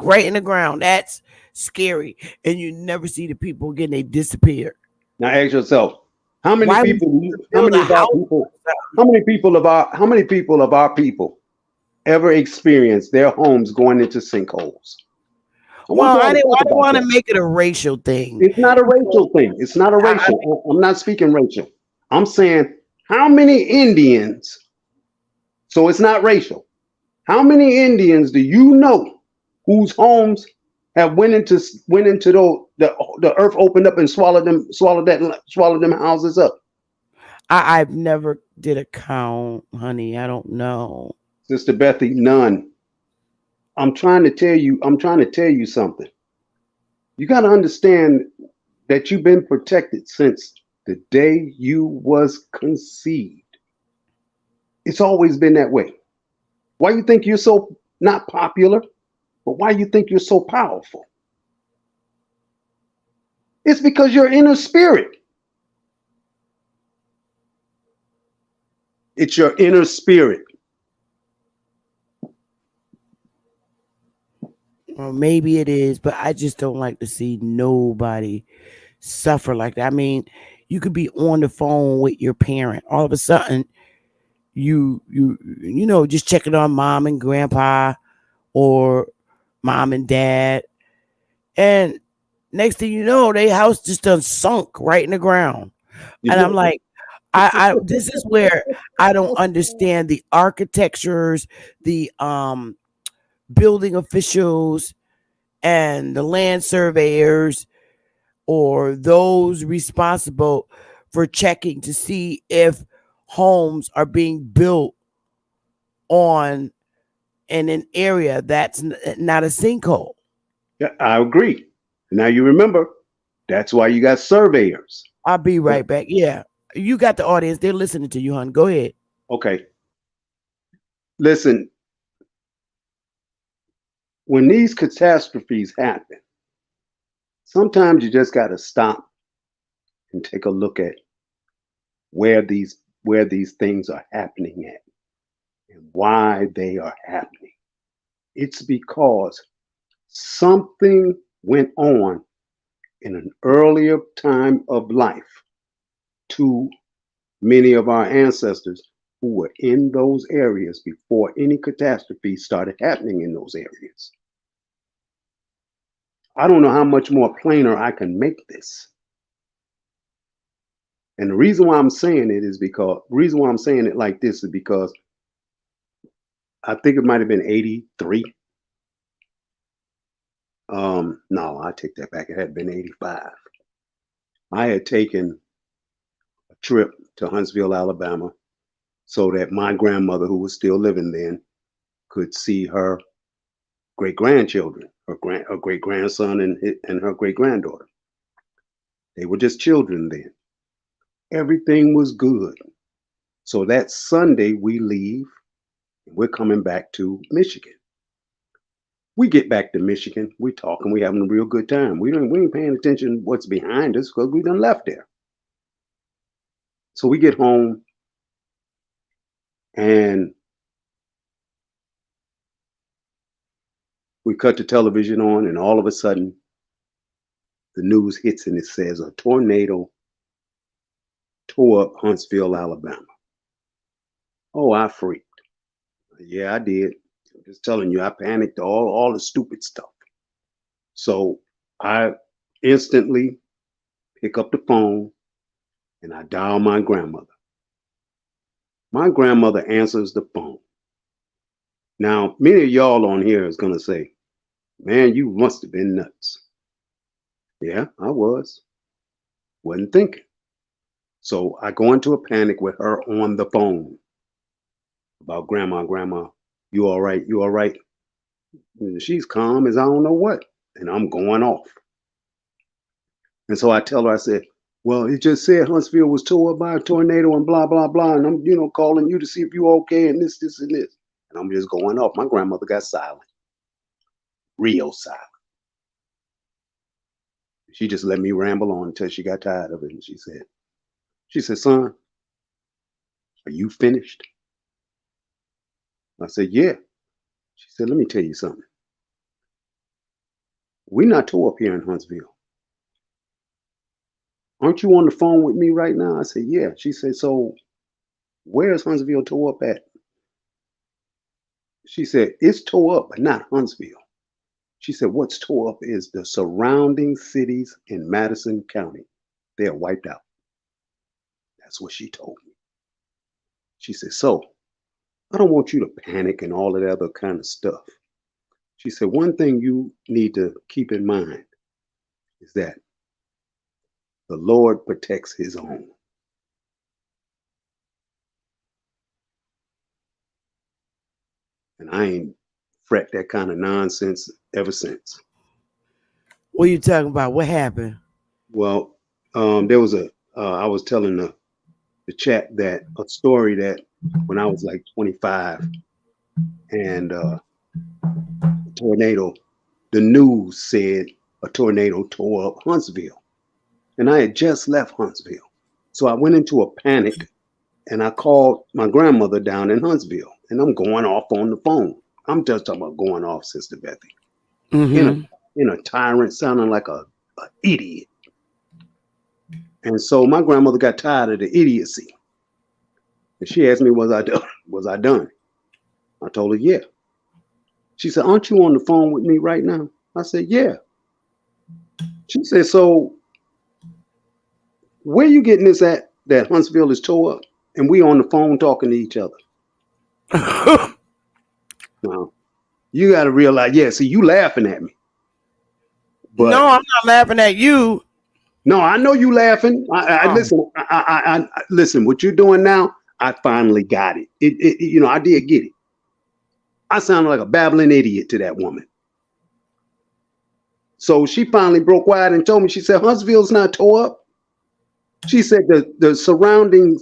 [SPEAKER 1] right in the ground. That's scary. And you never see the people again. They disappear.
[SPEAKER 6] Now ask yourself, how many
[SPEAKER 1] Why would
[SPEAKER 6] people?
[SPEAKER 1] you
[SPEAKER 6] How
[SPEAKER 1] build
[SPEAKER 6] many
[SPEAKER 1] a
[SPEAKER 6] of our
[SPEAKER 1] house?
[SPEAKER 6] people? How many people of our people ever experienced their homes going into sinkholes? I want
[SPEAKER 1] Well,
[SPEAKER 6] y'all to think
[SPEAKER 1] I didn't
[SPEAKER 6] about
[SPEAKER 1] want to
[SPEAKER 6] that.
[SPEAKER 1] make it a racial thing.
[SPEAKER 6] It's not a racial thing. It's not a
[SPEAKER 1] I mean,
[SPEAKER 6] racial. I'm not speaking racial. I'm saying how many Indians, so it's not racial. How many Indians do you know whose homes have went into the earth opened up and swallowed them houses up?
[SPEAKER 1] I've never did a count, honey. I don't know.
[SPEAKER 6] Sister Bethy, none. I'm trying to tell you something. You got to understand that you've been protected since the day you was conceived. It's always been that way. Why you think you're so not popular, but why you think you're so powerful? It's because your inner spirit. It's your inner spirit.
[SPEAKER 1] Or maybe it is, but I just don't like to see nobody suffer like that. I mean, you could be on the phone with your parent. All of a sudden, just checking on mom and grandpa or mom and dad. And next thing you know, their house just done sunk right in the ground. And I'm like, I this is where I don't understand the architectures, the building officials and the land surveyors or those responsible for checking to see if homes are being built on in an area that's not a sinkhole.
[SPEAKER 6] Yeah, I agree. Now you remember that's why you got surveyors.
[SPEAKER 1] I'll be right back. Yeah. You got the audience. They're listening to you, hon. Go ahead.
[SPEAKER 6] Okay, listen. When these catastrophes happen, sometimes you just got to stop and take a look at where these things are happening at and why they are happening. It's because something went on in an earlier time of life to many of our ancestors who were in those areas before any catastrophe started happening in those areas. I don't know how much more plainer I can make this. And the reason why I'm saying it is because reason why I'm saying it like this is because I think it might have been 83. No, I take that back. It had been 85. I had taken a trip to Huntsville, Alabama, so that my grandmother, who was still living then, could see her great grandchildren, her great grandson and her great granddaughter. They were just children then. Everything was good. So that Sunday we leave. We're coming back to Michigan. We get back to Michigan. We talking. We having a real good time. We ain't paying attention what's behind us because we done left there. So we get home and we cut the television on, and all of a sudden the news hits and it says a tornado tore up Huntsville, Alabama. Oh, I freaked. Yeah, I did. I'm just telling you, I panicked, all the stupid stuff. So I instantly pick up the phone and I dial my grandmother. My grandmother answers the phone. Now, many of y'all on here is going to say, man, you must have been nuts. Yeah, I was. Wasn't thinking. So I go into a panic with her on the phone about grandma, you all right? You all right? And she's calm as I don't know what. And I'm going off. And so I tell her, I said, well, it just said Huntsville was tore up by a tornado and blah, blah, blah. And I'm, calling you to see if you're okay and this, and this. And I'm just going off. My grandmother got silent. Real silent. She just let me ramble on until she got tired of it. And she said, son, are you finished? I said, yeah. She said, let me tell you something. We're not tore up here in Huntsville. Aren't you on the phone with me right now? I said, yeah. She said, so where's Huntsville tore up at? She said, it's tore up, but not Huntsville. She said, what's tore up is the surrounding cities in Madison County. They are wiped out. That's what she told me. She said, so I don't want you to panic and all of that other kind of stuff. She said, one thing you need to keep in mind is that the Lord protects his own. And I ain't fret that kind of nonsense ever since.
[SPEAKER 1] What are you talking about? What happened?
[SPEAKER 6] Well, there was I was telling the chat that a story that when I was like 25 and a tornado, the news said a tornado tore up Huntsville. And I had just left Huntsville. So I went into a panic and I called my grandmother down in Huntsville. And I'm going off on the phone. I'm just talking about going off, Sister Bethy.
[SPEAKER 1] Mm-hmm.
[SPEAKER 6] In a tyrant, sounding like a idiot. And so my grandmother got tired of the idiocy. And she asked me, was I done? Was I done? I told her, yeah. She said, aren't you on the phone with me right now? I said, yeah. She said, so where you getting this at that Huntsville is tore up and we on the phone talking to each other? Now, you got to realize, yeah, see, you laughing at me.
[SPEAKER 1] But no, I'm not laughing at you.
[SPEAKER 6] No, I know you laughing. Listen, I listen, what you're doing now, I finally got it. I did get it. I sounded like a babbling idiot to that woman. So she finally broke quiet and told me, she said, Huntsville's not tore up. She said the surrounding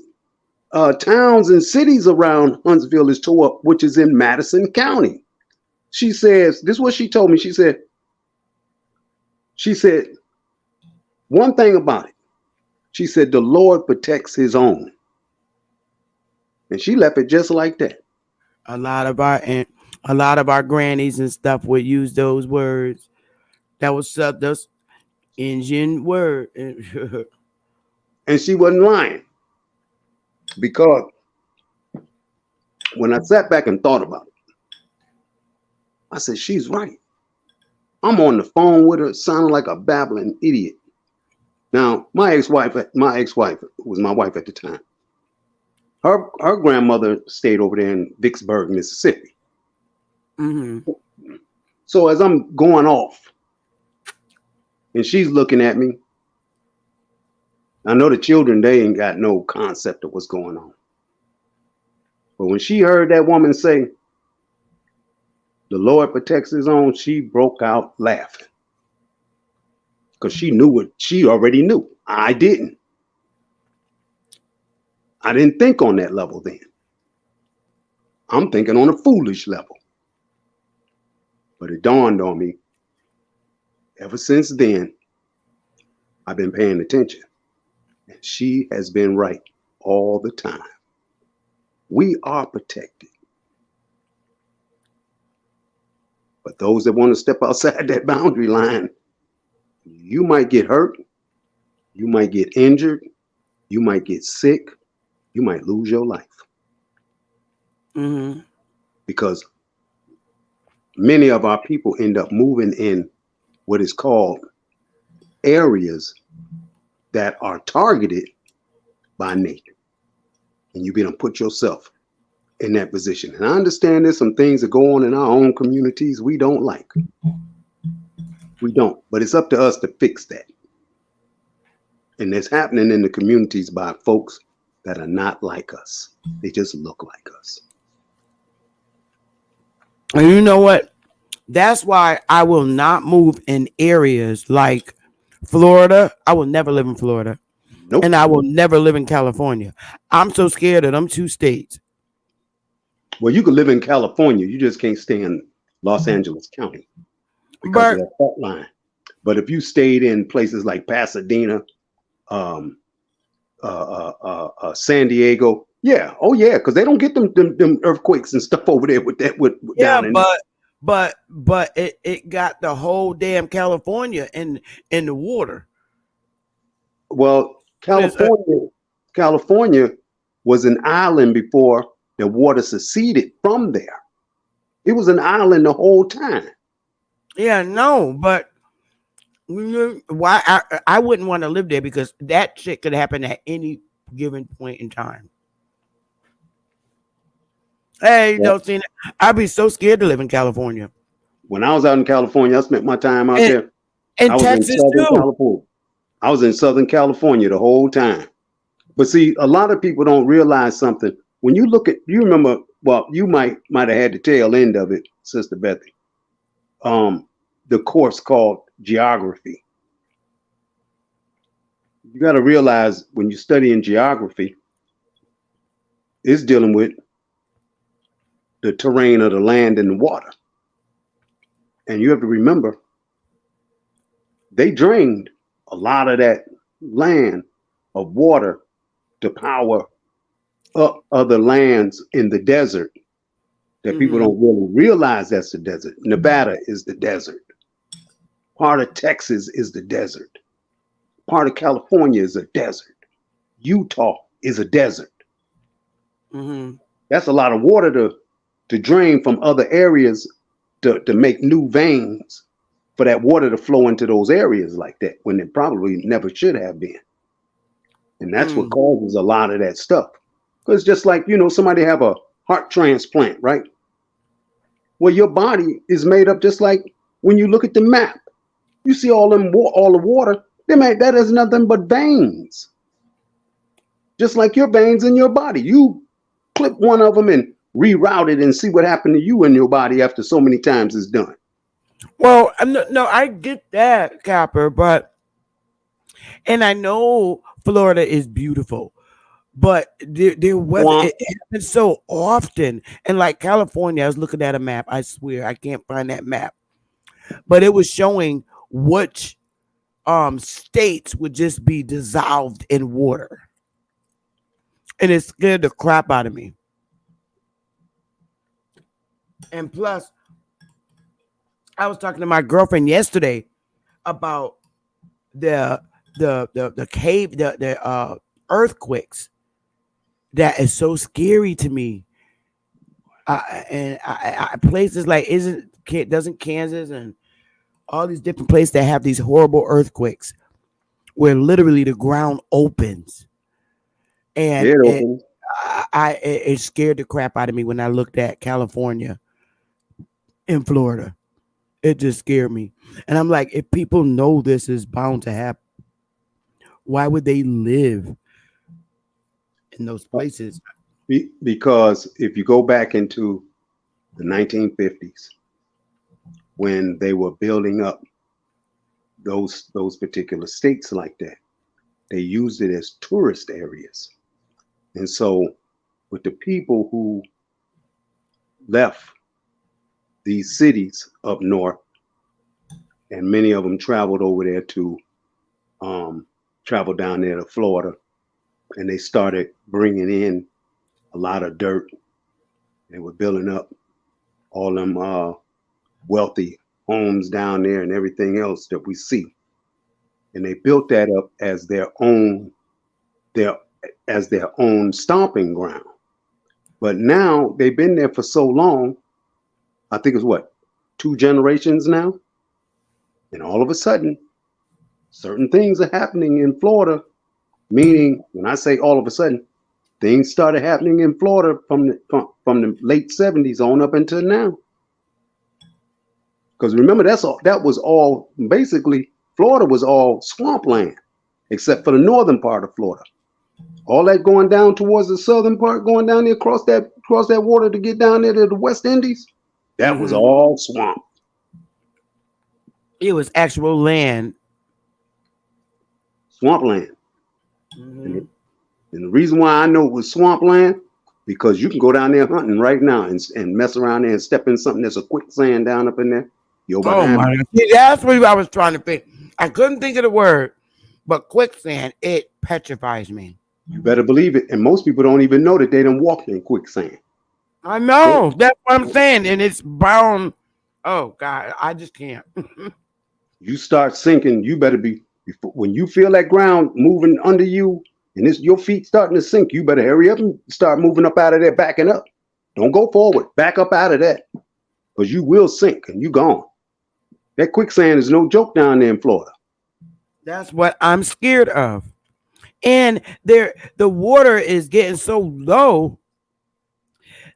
[SPEAKER 6] towns and cities around Huntsville is tore up, which is in Madison County. She says, this is what she told me. She said, one thing about it, she said, the Lord protects his own. And she left it just like that.
[SPEAKER 1] A lot of our grannies and stuff would use those words. That was those Indian word.
[SPEAKER 6] And she wasn't lying. Because when I sat back and thought about it, I said, she's right. I'm on the phone with her, sounding like a babbling idiot. Now, my ex-wife, who was my wife at the time, her grandmother stayed over there in Vicksburg, Mississippi.
[SPEAKER 1] Mm-hmm.
[SPEAKER 6] So as I'm going off, and she's looking at me, I know the children, they ain't got no concept of what's going on. But when she heard that woman say, the Lord protects his own, she broke out laughing. Because she knew what she already knew. I didn't. I didn't think on that level then. I'm thinking on a foolish level. But it dawned on me, ever since then, I've been paying attention. And she has been right all the time. We are protected. But those that want to step outside that boundary line, you might get hurt, you might get injured, you might get sick, you might lose your life.
[SPEAKER 1] Mm-hmm.
[SPEAKER 6] Because many of our people end up moving in what is called areas that are targeted by nature. And you be to put yourself in that position. And I understand there's some things that go on in our own communities we don't like. We don't. But it's up to us to fix that. And it's happening in the communities by folks that are not like us. They just look like us.
[SPEAKER 1] And you know what? That's why I will not move in areas like Florida. I will never live in Florida.
[SPEAKER 6] Nope.
[SPEAKER 1] And I will never live in California. I'm so scared of them two states.
[SPEAKER 6] Well, you could live in California. You just can't stay in Los Angeles County because of that fault line. But if you stayed in places like Pasadena, San Diego, yeah, oh yeah, because they don't get them earthquakes and stuff over there with that.
[SPEAKER 1] Yeah, but it got the whole damn California in the water.
[SPEAKER 6] Well, California was an island before the water seceded from there. It was an island the whole time.
[SPEAKER 1] Yeah, no, but why I wouldn't want to live there because that shit could happen at any given point in time. Hey, don't see that. I'd be so scared to live in California.
[SPEAKER 6] When I was out in California, I spent my time out there.
[SPEAKER 1] And Texas too.
[SPEAKER 6] California. I was in Southern California the whole time. But see, a lot of people don't realize something. When you look at, you remember, well, you might have had the tail end of it, Sister Bethy. The course called Geography. You got to realize when you're studying geography, it's dealing with the terrain of the land and the water. And you have to remember, they drained a lot of that land of water to power up other lands in the desert that people don't really realize that's the desert. Nevada is the desert. Part of Texas is the desert. Part of California is a desert. Utah is a desert. That's a lot of water to drain from other areas to make new veins for that water to flow into those areas like that when it probably never should have been. And that's what causes a lot of that stuff. Because just like, somebody have a heart transplant, right? Well, your body is made up just like when you look at the map. You see all the water, that is nothing but veins. Just like your veins in your body. You clip one of them and reroute it and see what happened to you in your body after so many times it's done.
[SPEAKER 1] Well, no, I get that, Copper, and I know Florida is beautiful, but their weather, it happens so often. And like California, I was looking at a map. I swear, I can't find that map. But it was showing which states would just be dissolved in water. And it scared the crap out of me. And plus, I was talking to my girlfriend yesterday about the earthquakes. That is so scary to me. And places like doesn't Kansas and all these different places that have these horrible earthquakes where literally the ground opens. And it scared the crap out of me when I looked at California and Florida. It just scared me. And I'm like, if people know this is bound to happen, why would they live in those places?
[SPEAKER 6] Because if you go back into the 1950s, when they were building up those particular states like that, they used it as tourist areas. And so, with the people who left these cities up north, and many of them traveled over there to travel down there to Florida, and they started bringing in a lot of dirt. They were building up all them wealthy homes down there and everything else that we see, and they built that up as their as their own stomping ground. But now they've been there for so long. I think it's what, 2 generations now, and all of a sudden, certain things are happening in Florida. Meaning, when I say all of a sudden, things started happening in Florida from the late '70s on up until now. Because remember, that was all basically Florida was all swampland, except for the northern part of Florida. All that going down towards the southern part, going down there across that water to get down there to the West Indies, that was all swamp.
[SPEAKER 1] It was actual land.
[SPEAKER 6] Swampland. And the reason why I know it was swampland, because you can go down there hunting right now and mess around there and step in something that's a quicksand down up in there. You're behind.
[SPEAKER 1] Oh my God. See, that's what I was trying to think. I couldn't think of the word, but quicksand, it petrifies me.
[SPEAKER 6] You better believe it. And most people don't even know that they done walked in quicksand.
[SPEAKER 1] I know. That's what I'm saying. And it's bound. Oh God, I just can't.
[SPEAKER 6] You start sinking, you better be, when you feel that ground moving under you and your feet starting to sink, you better hurry up and start moving up out of there, backing up. Don't go forward. Back up out of that, because you will sink and you gone. That quicksand is no joke down there in Florida.
[SPEAKER 1] That's what I'm scared of. And the water is getting so low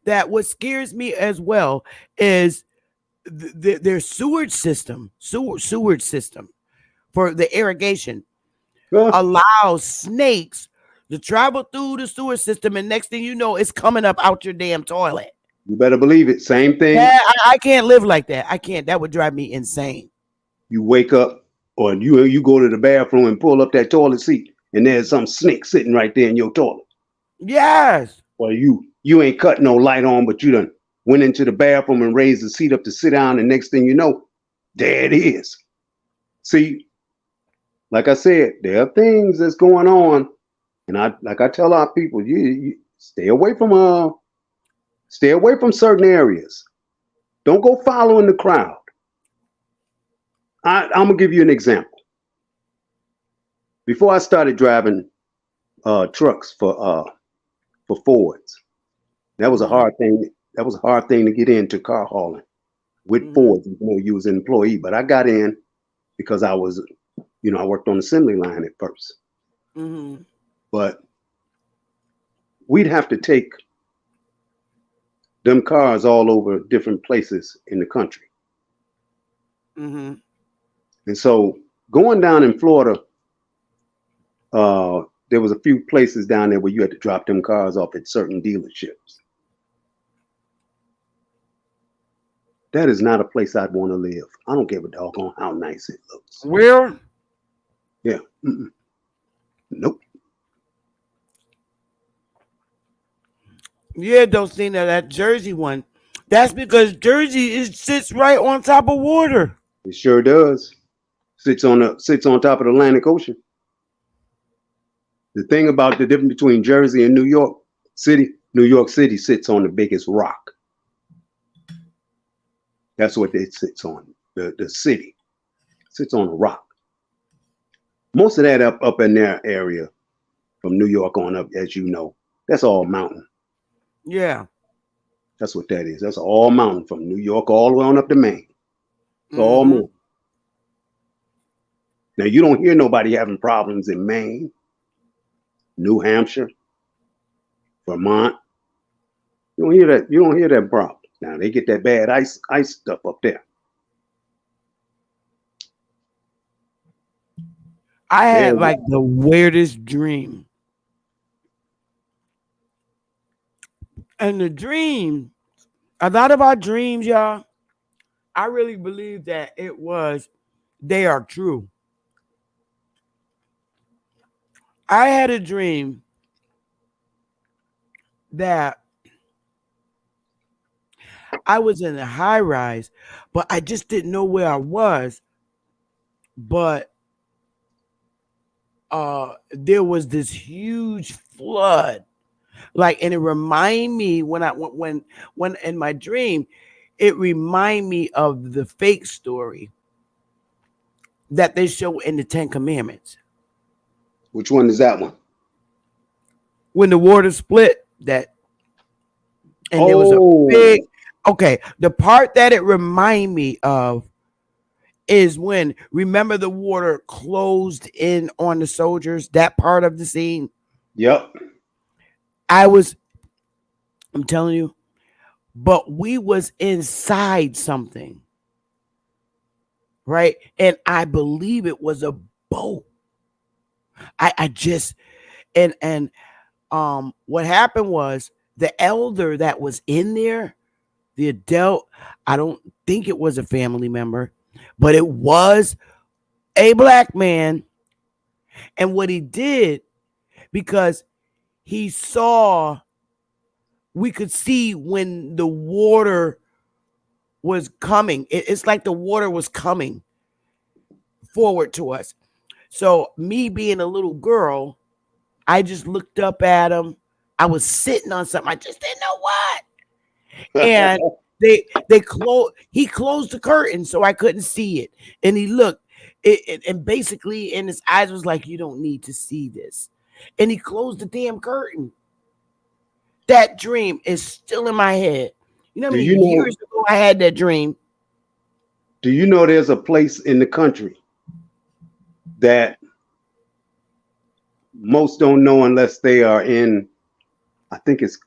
[SPEAKER 1] that what scares me as well is their sewage system for the irrigation allows snakes to travel through the sewer system, and next thing you know, it's coming up out your damn toilet.
[SPEAKER 6] You better believe it. Same thing.
[SPEAKER 1] Yeah, I can't live like that. I can't. That would drive me insane.
[SPEAKER 6] You wake up or you go to the bathroom and pull up that toilet seat, and there's some snake sitting right there in your toilet.
[SPEAKER 1] Yes.
[SPEAKER 6] Or you ain't cut no light on, but you done went into the bathroom and raised the seat up to sit down, and next thing you know, there it is. See, like I said, there are things that's going on, and I tell our people, you stay away from certain areas. Don't go following the crowd. I'm gonna give you an example. Before I started driving trucks for Fords, that was a hard thing. That was a hard thing to get into car hauling with Fords. You was an employee, but I got in because I was, I worked on the assembly line at first. But we'd have to take them cars all over different places in the country. And so going down in Florida, there was a few places down there where you had to drop them cars off at certain dealerships. That is not a place I'd want to live. I don't give a doggone how nice it looks.
[SPEAKER 1] Where?
[SPEAKER 6] Yeah. Nope.
[SPEAKER 1] Yeah, don't see that Jersey one. That's because Jersey sits right on top of water.
[SPEAKER 6] It sure does. Sits on top of the Atlantic Ocean. The thing about the difference between Jersey and New York City sits on the biggest rock. That's what it sits on. The city sits on a rock. Most of that up in their area, from New York on up, as you know, that's all mountain.
[SPEAKER 1] Yeah.
[SPEAKER 6] That's what that is. That's all mountain from New York all the way on up to Maine. It's all mountain. Now, you don't hear nobody having problems in Maine, New Hampshire, Vermont. You don't hear that. You don't hear that problem. Now they get that bad ice stuff up there.
[SPEAKER 1] I had like the weirdest dream. And the dream, a lot of our dreams, y'all, I really believe that they are true. I had a dream that I was in a high rise, but I just didn't know where I was. But there was this huge flood, like, and it reminded me when in my dream, it reminded me of the fake story that they show in the Ten Commandments
[SPEAKER 6] Which one is that one?
[SPEAKER 1] when the water split. That and there was a
[SPEAKER 6] Oh,
[SPEAKER 1] big. Okay, the part that it reminded me of is when, remember, the water closed in on the soldiers. That part of the scene.
[SPEAKER 6] yep.
[SPEAKER 1] I was. I'm telling you, but we was inside something, right? And I believe it was a boat. I just and what happened was the elder that was in there, the adult, I don't think it was a family member, but it was a black man. And what he did, because he saw, we could see when the water was coming. It's like the water was coming forward to us. So me being a little girl, I just looked up at him. I was sitting on something. I just didn't know what. And they closed. He closed the curtain so I couldn't see it. And he looked, and basically in his eyes was like, "You don't need to see this." And he closed the damn curtain. That dream is still in my head. You know how
[SPEAKER 6] Do
[SPEAKER 1] many
[SPEAKER 6] you know?
[SPEAKER 1] years ago I had that dream?
[SPEAKER 6] Do you know there's a place in the country that most don't know unless they are in? I think it's,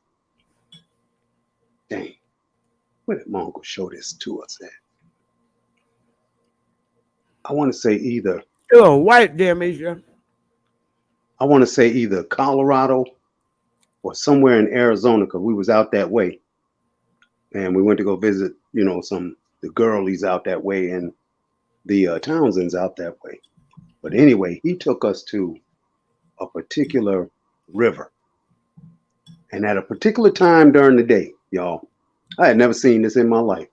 [SPEAKER 6] dang. Where did my uncle show this to us at? I want to say either.
[SPEAKER 1] Oh, white damage.
[SPEAKER 6] I want to say either Colorado or somewhere in Arizona, because we was out that way, and we went to go visit, the girlies out that way, and the Townsends out that way. But anyway, he took us to a particular river, and at a particular time during the day, y'all, I had never seen this in my life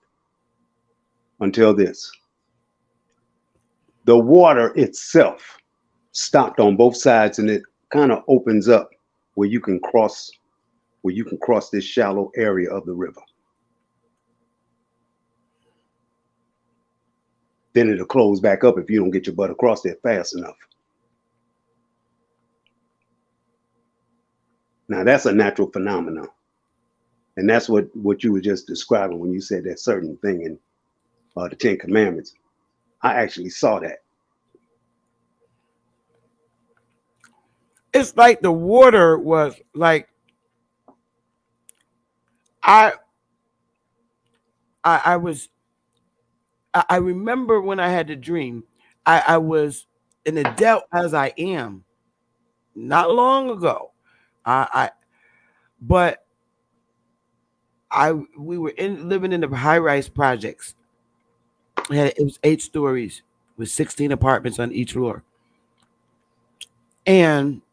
[SPEAKER 6] until this. The water itself stopped on both sides, and it kind of opens up where you can cross this shallow area of the river. Then it'll close back up if you don't get your butt across there fast enough. Now that's a natural phenomenon. And that's what you were just describing when you said that certain thing in the Ten Commandments. I actually saw that.
[SPEAKER 1] It's like the water was like, I remember when I had the dream. I was an adult as I am, not long ago. But we were living in the high rise projects. It was 8 stories with 16 apartments on each floor, and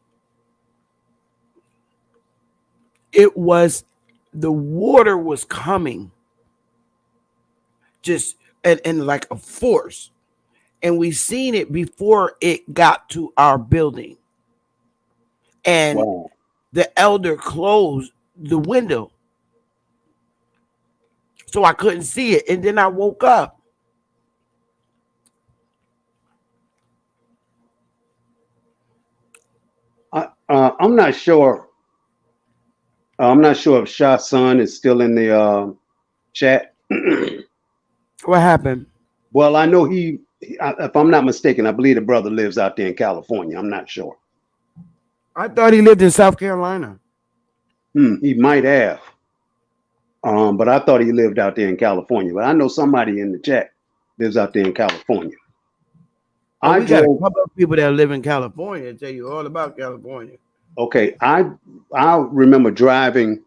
[SPEAKER 1] it was, the water was coming, just and like a force, and we seen it before it got to our building, and
[SPEAKER 6] Wow.
[SPEAKER 1] the elder closed the window so I couldn't see it, and then I woke up.
[SPEAKER 6] I'm not sure. I'm not sure if Shah's son is still in the chat.
[SPEAKER 1] What happened?
[SPEAKER 6] Well, I know if I'm not mistaken, I believe the brother lives out there in California. I'm not sure.
[SPEAKER 1] I thought he lived in South Carolina.
[SPEAKER 6] He might have. But I thought he lived out there in California. But I know somebody in the chat lives out there in California.
[SPEAKER 1] We got a couple of people that live in California and tell you all about California.
[SPEAKER 6] Okay, I remember driving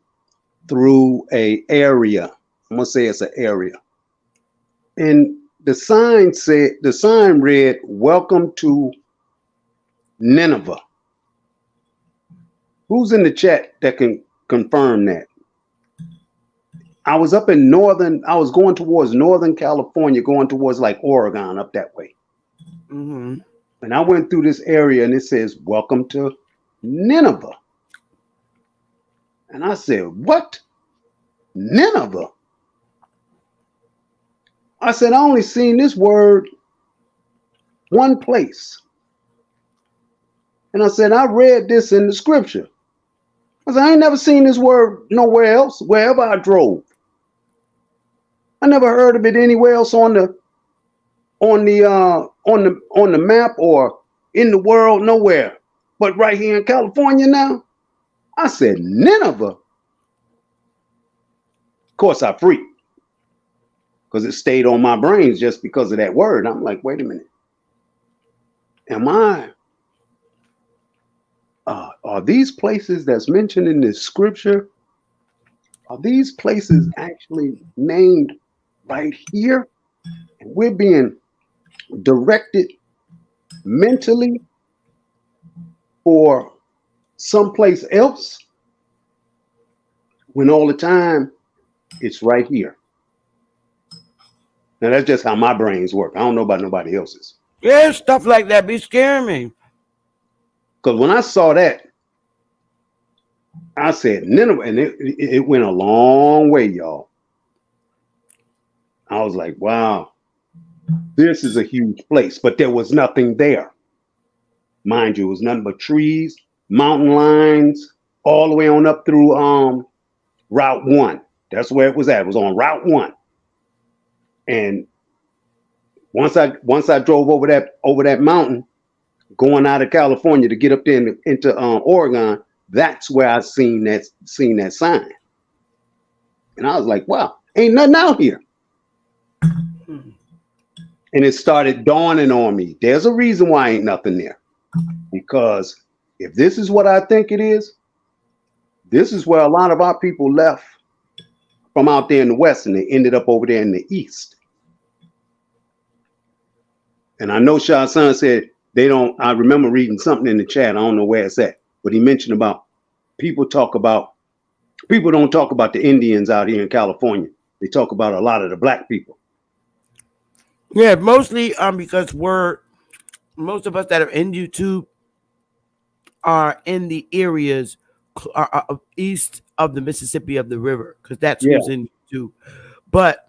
[SPEAKER 6] through a area. I'm gonna say it's an area, and the sign read, "Welcome to Nineveh." Who's in the chat that can confirm that. I was up in I was going towards Northern California, going towards like Oregon up that way.
[SPEAKER 1] Mm-hmm.
[SPEAKER 6] And I went through this area and it says, "Welcome to Nineveh." And I said, "What? Nineveh?" I said, "I only seen this word one place." And I said, "I read this in the scripture." I said, "I ain't never seen this word nowhere else, wherever I drove. I never heard of it anywhere else on the map or in the world, nowhere. But right here in California now." I said, "Nineveh?" Of course, I freaked because it stayed on my brains just because of that word. I'm like, wait a minute. Are these places that's mentioned in this scripture, are these places actually named right here? And we're being directed mentally for someplace else when all the time it's right here. Now that's just how my brains work. I don't know about nobody else's.
[SPEAKER 1] Yeah, stuff like that be scaring me.
[SPEAKER 6] Because when I saw that, I said Nineveh, and it went a long way, y'all. I was like, wow, this is a huge place, but there was nothing there. Mind you, it was nothing but trees, mountain lines, all the way on up through Route 1. That's where it was at. It was on Route 1. And once I drove over that mountain, going out of California to get up there into Oregon, that's where I seen that sign. And I was like, wow, ain't nothing out here. And it started dawning on me. There's a reason why ain't nothing there. Because if this is what I think it is, this is where a lot of our people left from out there in the West, and they ended up over there in the East. And I know Shah San said they don't, I remember reading something in the chat, I don't know where it's at, but he mentioned about people don't talk about the Indians out here in California. They talk about a lot of the black people.
[SPEAKER 1] Yeah, mostly because most of us that are in YouTube are in the areas east of the Mississippi of the river, because that's who's in YouTube. But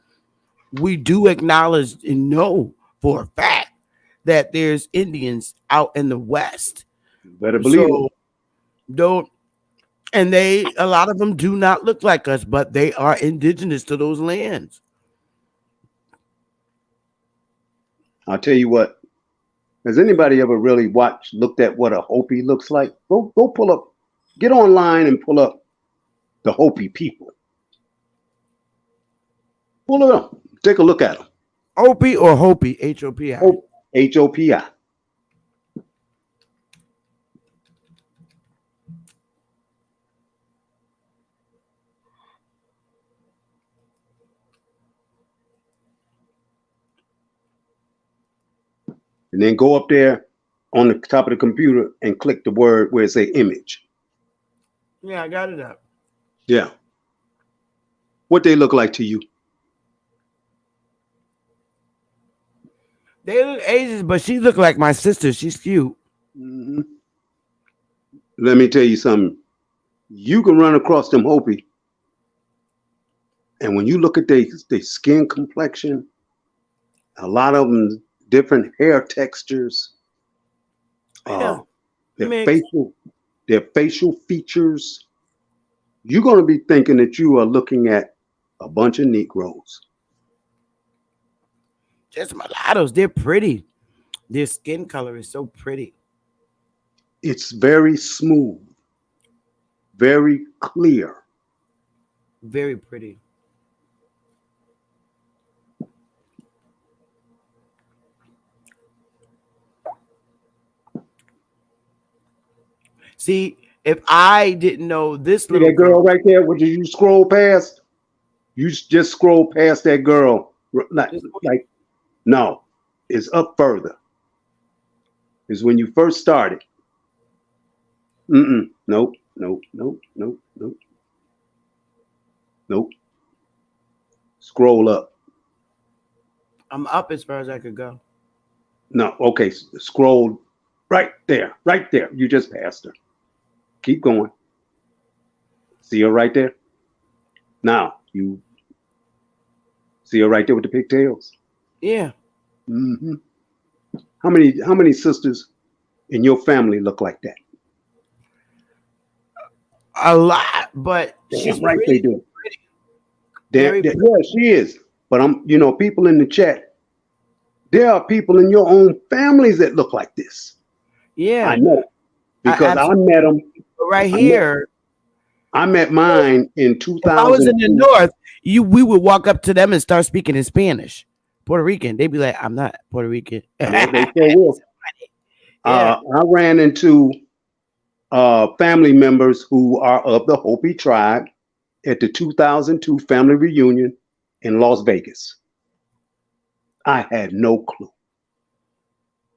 [SPEAKER 1] we do acknowledge and know for a fact that there's Indians out in the West.
[SPEAKER 6] You better believe it.
[SPEAKER 1] And a lot of them do not look like us, but they are indigenous to those lands.
[SPEAKER 6] I'll tell you what. Has anybody ever really looked at what a Hopi looks like? Go pull up, get online and pull up the Hopi people. Pull it up. Take a look at them.
[SPEAKER 1] Hopi or Hopi? H-O-P-I.
[SPEAKER 6] H-O-P-I. And then go up there on the top of the computer and click the word where it say image.
[SPEAKER 1] Yeah, I got it up.
[SPEAKER 6] Yeah. What they look like to you?
[SPEAKER 1] They look Asian, but she look like my sister. She's cute.
[SPEAKER 6] Mm-hmm. Let me tell you something. You can run across them Hopi, and when you look at their skin complexion, a lot of them different hair textures, their facial features. You're going to be thinking that you are looking at a bunch of Negroes.
[SPEAKER 1] Just mulattoes. They're pretty. Their skin color is so pretty.
[SPEAKER 6] It's very smooth, very clear.
[SPEAKER 1] Very pretty. See, if I didn't know this
[SPEAKER 6] little that girl right there, what did you scroll past? You just scroll past that girl. No, it's up further. It's when you first started. Nope. Nope. Scroll up.
[SPEAKER 1] I'm up as far as I could go.
[SPEAKER 6] No, okay. Scroll right there. Right there. You just passed her. Keep going. See her right there? Now, you see her right there with the pigtails?
[SPEAKER 1] Yeah.
[SPEAKER 6] Mm-hmm. How many sisters in your family look like that?
[SPEAKER 1] A lot, but she's
[SPEAKER 6] right,
[SPEAKER 1] pretty.
[SPEAKER 6] they do.
[SPEAKER 1] Very pretty.
[SPEAKER 6] Yeah, she is. But people in the chat, there are people in your own families that look like this.
[SPEAKER 1] Yeah.
[SPEAKER 6] I know. Because I met them.
[SPEAKER 1] Right here.
[SPEAKER 6] I met mine in 2000.
[SPEAKER 1] If I was in the north, we would walk up to them and start speaking in Spanish. Puerto Rican. They'd be like, I'm not Puerto Rican.
[SPEAKER 6] They still will. I ran into family members who are of the Hopi tribe at the 2002 family reunion in Las Vegas. I had no clue.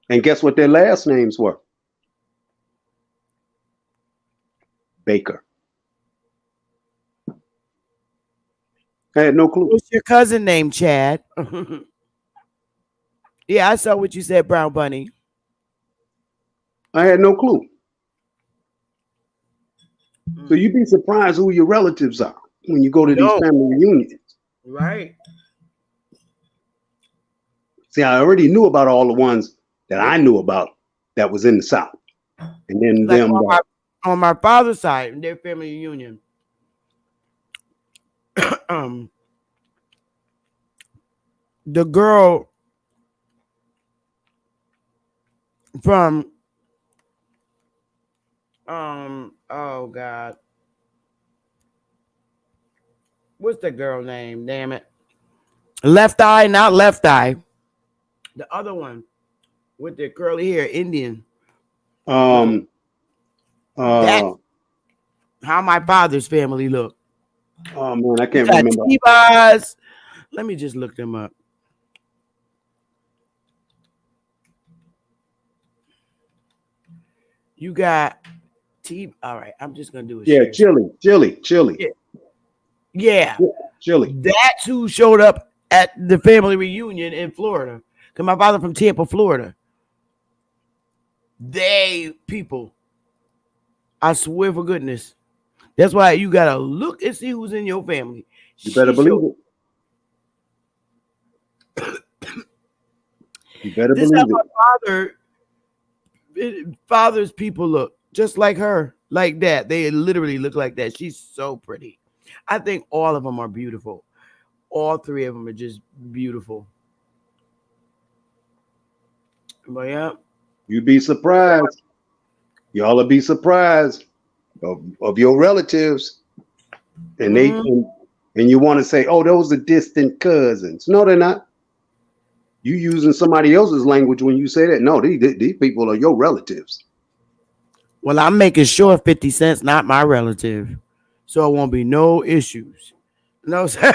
[SPEAKER 6] And guess what their last names were? Baker. I had no clue.
[SPEAKER 1] What's your cousin name, Chad? Yeah, I saw what you said, Brown Bunny.
[SPEAKER 6] I had no clue. So you'd be surprised who your relatives are when you go to these family reunions.
[SPEAKER 1] Right.
[SPEAKER 6] See, I already knew about all the ones that I knew about that was in the South. And then
[SPEAKER 1] like
[SPEAKER 6] them
[SPEAKER 1] on my father's side, in their family reunion. The girl from oh God, what's the girl name? Damn it, Left Eye, not Left Eye. The other one with the curly hair, Indian. That's how my father's family look.
[SPEAKER 6] Oh man, I can't remember.
[SPEAKER 1] T-Bars. Let me just look them up. You got all right, I'm just gonna do it.
[SPEAKER 6] Yeah, Chili.
[SPEAKER 1] Yeah.
[SPEAKER 6] Chili.
[SPEAKER 1] That's who showed up at the family reunion in Florida. Because my father from Tampa, Florida. They people. I swear for goodness. That's why you gotta look and see who's in your family.
[SPEAKER 6] You better believe it. You better
[SPEAKER 1] this
[SPEAKER 6] believe
[SPEAKER 1] it. My father's people look just like her, like that. They literally look like that. She's so pretty. I think all of them are beautiful. All three of them are just beautiful. But yeah,
[SPEAKER 6] you'd be surprised. Y'all will be surprised of your relatives, and and you want to say, "Oh, those are distant cousins." No, they're not. You using somebody else's language when you say that. No, these people are your relatives.
[SPEAKER 1] Well, I'm making sure 50 Cent's not my relative, so it won't be no issues. No, sir.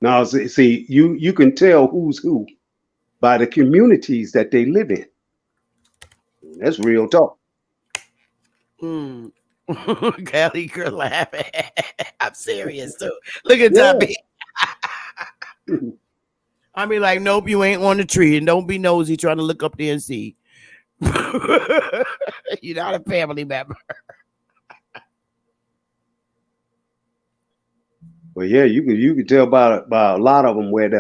[SPEAKER 6] Now, see, you can tell who's who by the communities that they live in. That's real talk.
[SPEAKER 1] Kelly, girl laughing. I'm serious too. Look at Tubby. I be like, nope, you ain't on the tree, and don't be nosy trying to look up there and see. You're not a family member.
[SPEAKER 6] Well, yeah, you can tell by a lot of them where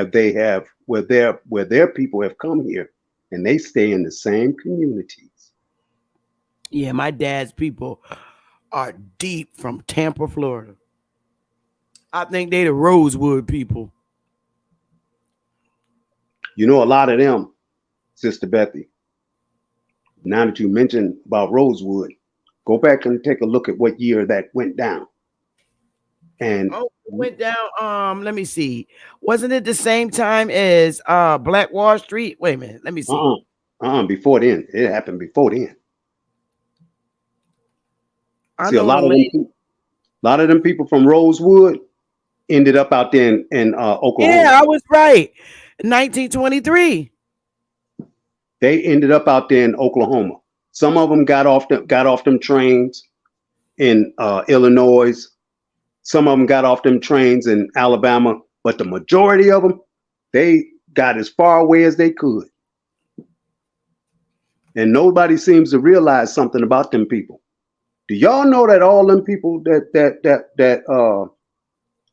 [SPEAKER 6] their people have come here, and they stay in the same communities.
[SPEAKER 1] Yeah, my dad's people are deep from Tampa, Florida. I think they the Rosewood people.
[SPEAKER 6] You know, a lot of them, Sister Bethy. Now that you mentioned about Rosewood, go back and take a look at what year that went down. And
[SPEAKER 1] it went down. Let me see. Wasn't it the same time as Black Wall Street? Wait a minute. Let me see.
[SPEAKER 6] Before then, it happened before then.
[SPEAKER 1] I
[SPEAKER 6] see,
[SPEAKER 1] know
[SPEAKER 6] a lot of them people from Rosewood ended up out there in Oklahoma.
[SPEAKER 1] Yeah, I was right. 1923.
[SPEAKER 6] They ended up out there in Oklahoma. Some of them got off them trains in Illinois. Some of them got off them trains in Alabama, but the majority of them, they got as far away as they could. And nobody seems to realize something about them people. Do y'all know that all them people that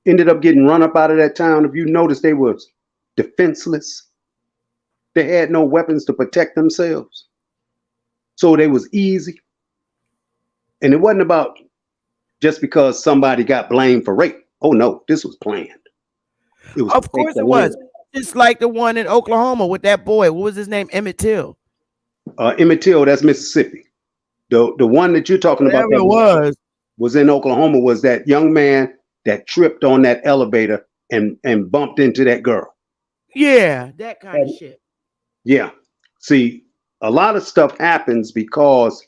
[SPEAKER 6] ended up getting run up out of that town, if you notice, they were defenseless. They had no weapons to protect themselves. So they was easy. And it wasn't about just because somebody got blamed for rape. Oh no, this was planned.
[SPEAKER 1] It was, of course it was. It's like the one in Oklahoma with that boy. What was his name? Emmett Till.
[SPEAKER 6] Emmett Till, that's Mississippi. The one that you're talking about that was in Oklahoma was that young man that tripped on that elevator and bumped into that girl.
[SPEAKER 1] Yeah, that kind of shit.
[SPEAKER 6] Yeah. See, a lot of stuff happens because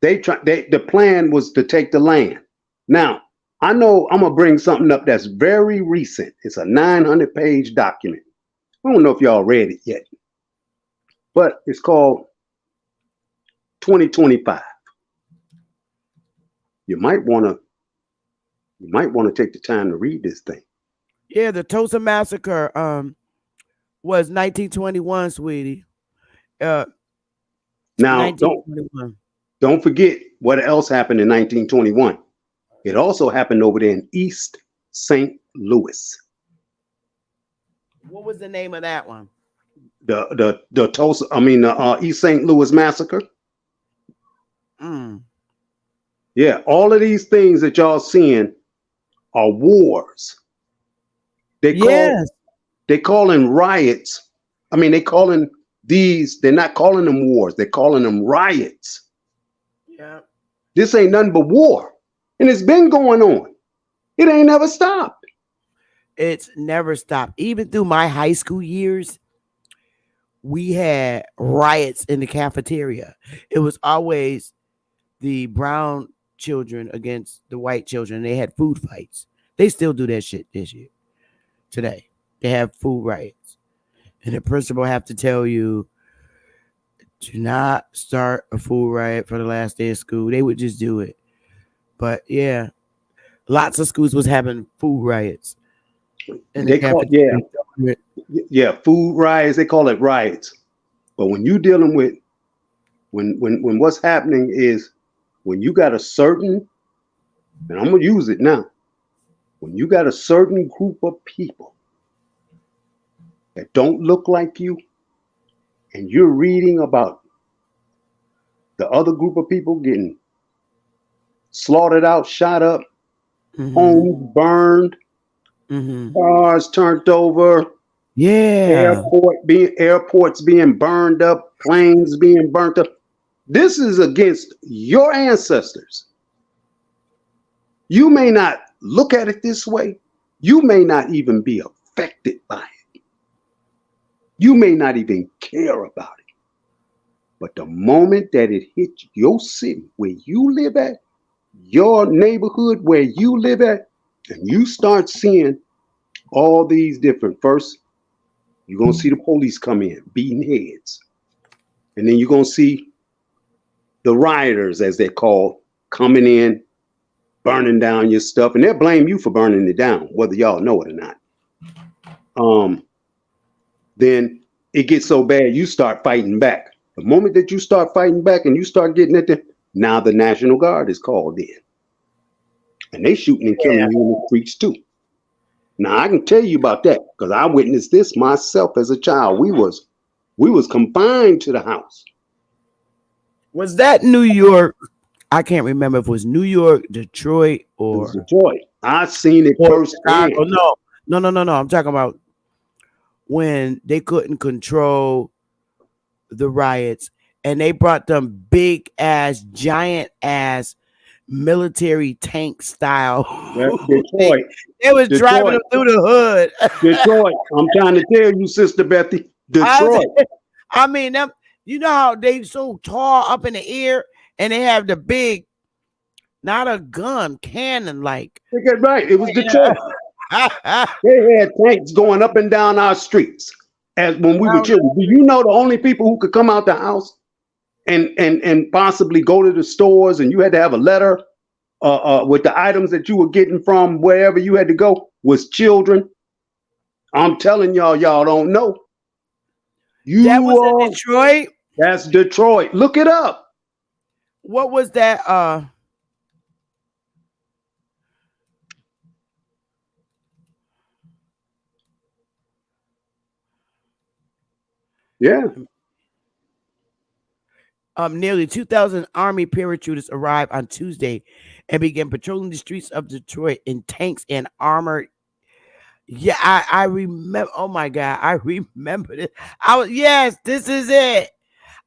[SPEAKER 6] the plan was to take the land. Now, I know I'm gonna bring something up that's very recent. It's a 900-page document. I don't know if y'all read it yet, but it's called 2025. You might want to take the time to read this thing.
[SPEAKER 1] Yeah, the Tulsa Massacre was 1921, sweetie.
[SPEAKER 6] Now, don't forget what else happened in 1921. It also happened over there in East St. Louis.
[SPEAKER 1] What was the name of that one?
[SPEAKER 6] The Tulsa, East St. Louis Massacre. Yeah, all of these things that y'all seeing are wars. They're calling riots. I mean, they're not calling them wars. They're calling them riots.
[SPEAKER 1] Yeah.
[SPEAKER 6] This ain't nothing but war. And it's been going on. It ain't never stopped.
[SPEAKER 1] It's never stopped. Even through my high school years, we had riots in the cafeteria. It was always the brown children against the white children. They had food fights. They still do that shit today. They have food riots. And the principal have to tell you, do not start a food riot for the last day of school. They would just do it. But yeah, lots of schools was having food riots.
[SPEAKER 6] And food riots. They call it riots. But when you dealing with when what's happening is when you got a certain, and I'm gonna use it now, when you got a certain group of people that don't look like you, and you're reading about the other group of people getting slaughtered out, shot up, homes burned, cars turned over, airports being burned up, planes being burnt up. This is against your ancestors. You may not look at it this way. You may not even be affected by it. You may not even care about it. But the moment that it hits your city where you live at, your neighborhood where you live at, and you start seeing all these different, first, you're going to see the police come in, beating heads. And then you're going to see the rioters, as they're called, coming in, burning down your stuff. And they'll blame you for burning it down, whether y'all know it or not. Then it gets so bad, you start fighting back. The moment that you start fighting back and you start getting at them, now the National Guard is called in. And they shooting and killing you in the streets too. Now I can tell you about that because I witnessed this myself as a child. We was confined to the house.
[SPEAKER 1] Was that New York? I can't remember if it was New York, Detroit, or
[SPEAKER 6] it was Detroit. I seen it firsthand.
[SPEAKER 1] No. I'm talking about when they couldn't control the riots and they brought them big ass, giant ass military tank style.
[SPEAKER 6] Detroit.
[SPEAKER 1] They was driving them through the hood.
[SPEAKER 6] Detroit. I'm trying to tell you, Sister Bethy. Detroit.
[SPEAKER 1] I mean, them. You know how they so tall up in the air and they have the big, not a gun, cannon like.
[SPEAKER 6] Right. It was Detroit. They had tanks going up and down our streets. as when we were children. Do you know the only people who could come out the house and possibly go to the stores, and you had to have a letter with the items that you were getting from wherever you had to go, was children? I'm telling y'all, y'all don't know.
[SPEAKER 1] That was in Detroit.
[SPEAKER 6] That's Detroit. Look it up.
[SPEAKER 1] What was that?
[SPEAKER 6] Yeah.
[SPEAKER 1] Nearly 2,000 Army parachutists arrived on Tuesday and began patrolling the streets of Detroit in tanks and armored. Yeah, I remember. Oh my God, I remember this. Yes, this is it.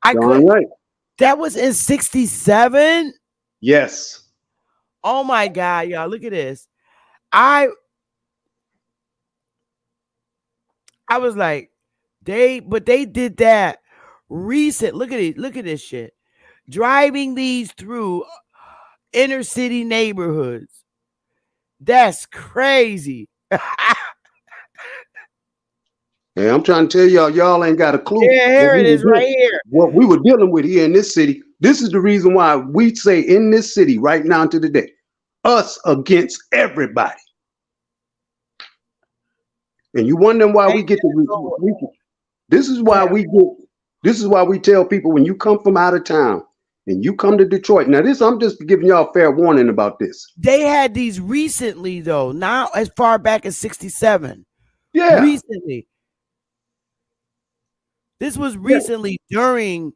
[SPEAKER 6] Right.
[SPEAKER 1] That was in 1967.
[SPEAKER 6] Yes.
[SPEAKER 1] Oh my God, y'all, look at this. I was like, they did that recent. Look at it. Look at this shit. Driving these through inner city neighborhoods. That's crazy.
[SPEAKER 6] Hey, I'm trying to tell y'all, y'all ain't got a clue.
[SPEAKER 1] Yeah, here it is right here.
[SPEAKER 6] What we were dealing with here in this city. This is the reason why we say in this city right now to the day, us against everybody. And you wondering why we get the this is why we tell people, when you come from out of town and you come to Detroit. Now this, I'm just giving y'all fair warning about this.
[SPEAKER 1] They had these recently though, not as far back as 1967.
[SPEAKER 6] Yeah.
[SPEAKER 1] Recently. This was recently during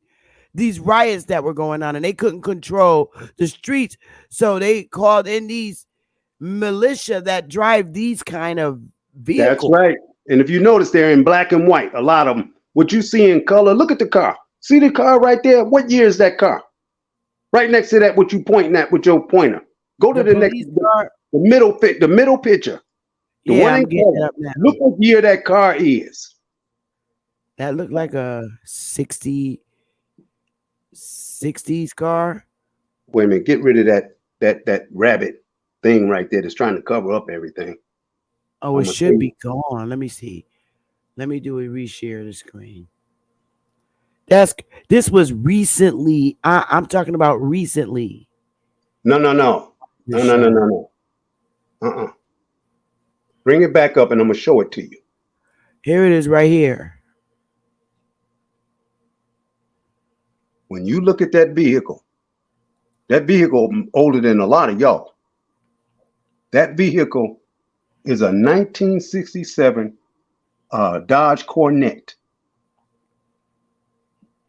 [SPEAKER 1] these riots that were going on, and they couldn't control the streets. So they called in these militia that drive these kind of vehicles.
[SPEAKER 6] That's right. And if you notice, they're in black and white. A lot of them. What you see in color, look at the car. See the car right there? What year is that car? Right next to that, what you pointing at with your pointer. Go to the next car. The middle picture. The one in color. Look what year that car is.
[SPEAKER 1] That looked like a 60s car.
[SPEAKER 6] Wait a minute, get rid of that rabbit thing right there that's trying to cover up everything.
[SPEAKER 1] Oh, it should be gone. Let me see. Let me do a reshare the screen. This was recently. I'm talking about recently.
[SPEAKER 6] No. Bring it back up and I'm gonna show it to you.
[SPEAKER 1] Here it is right here.
[SPEAKER 6] When you look at that vehicle older than a lot of y'all. That vehicle is a 1967 Dodge Corvette.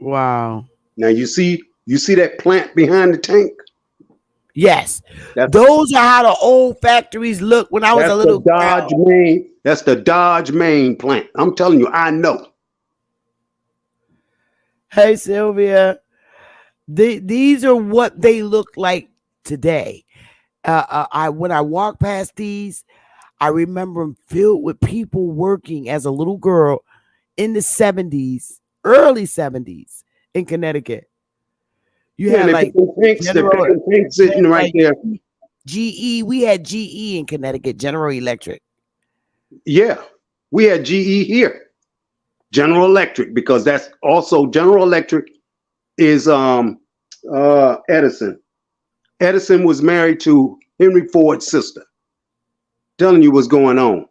[SPEAKER 1] Wow.
[SPEAKER 6] Now you see that plant behind the tank?
[SPEAKER 1] Yes. Those are how the old factories look when I was a little
[SPEAKER 6] Dodge Main. That's the Dodge Main plant. I'm telling you, I know.
[SPEAKER 1] Hey, Sylvia. These are what they look like today. When I walk past these, I remember them filled with people working as a little girl in the 70s, early 70s in Connecticut. You had like
[SPEAKER 6] the pink sitting right there.
[SPEAKER 1] GE. We had GE in Connecticut, General Electric.
[SPEAKER 6] Yeah, we had GE here, General Electric, because that's also General Electric is Edison. Edison was married to Henry Ford's sister. Telling you what's going on.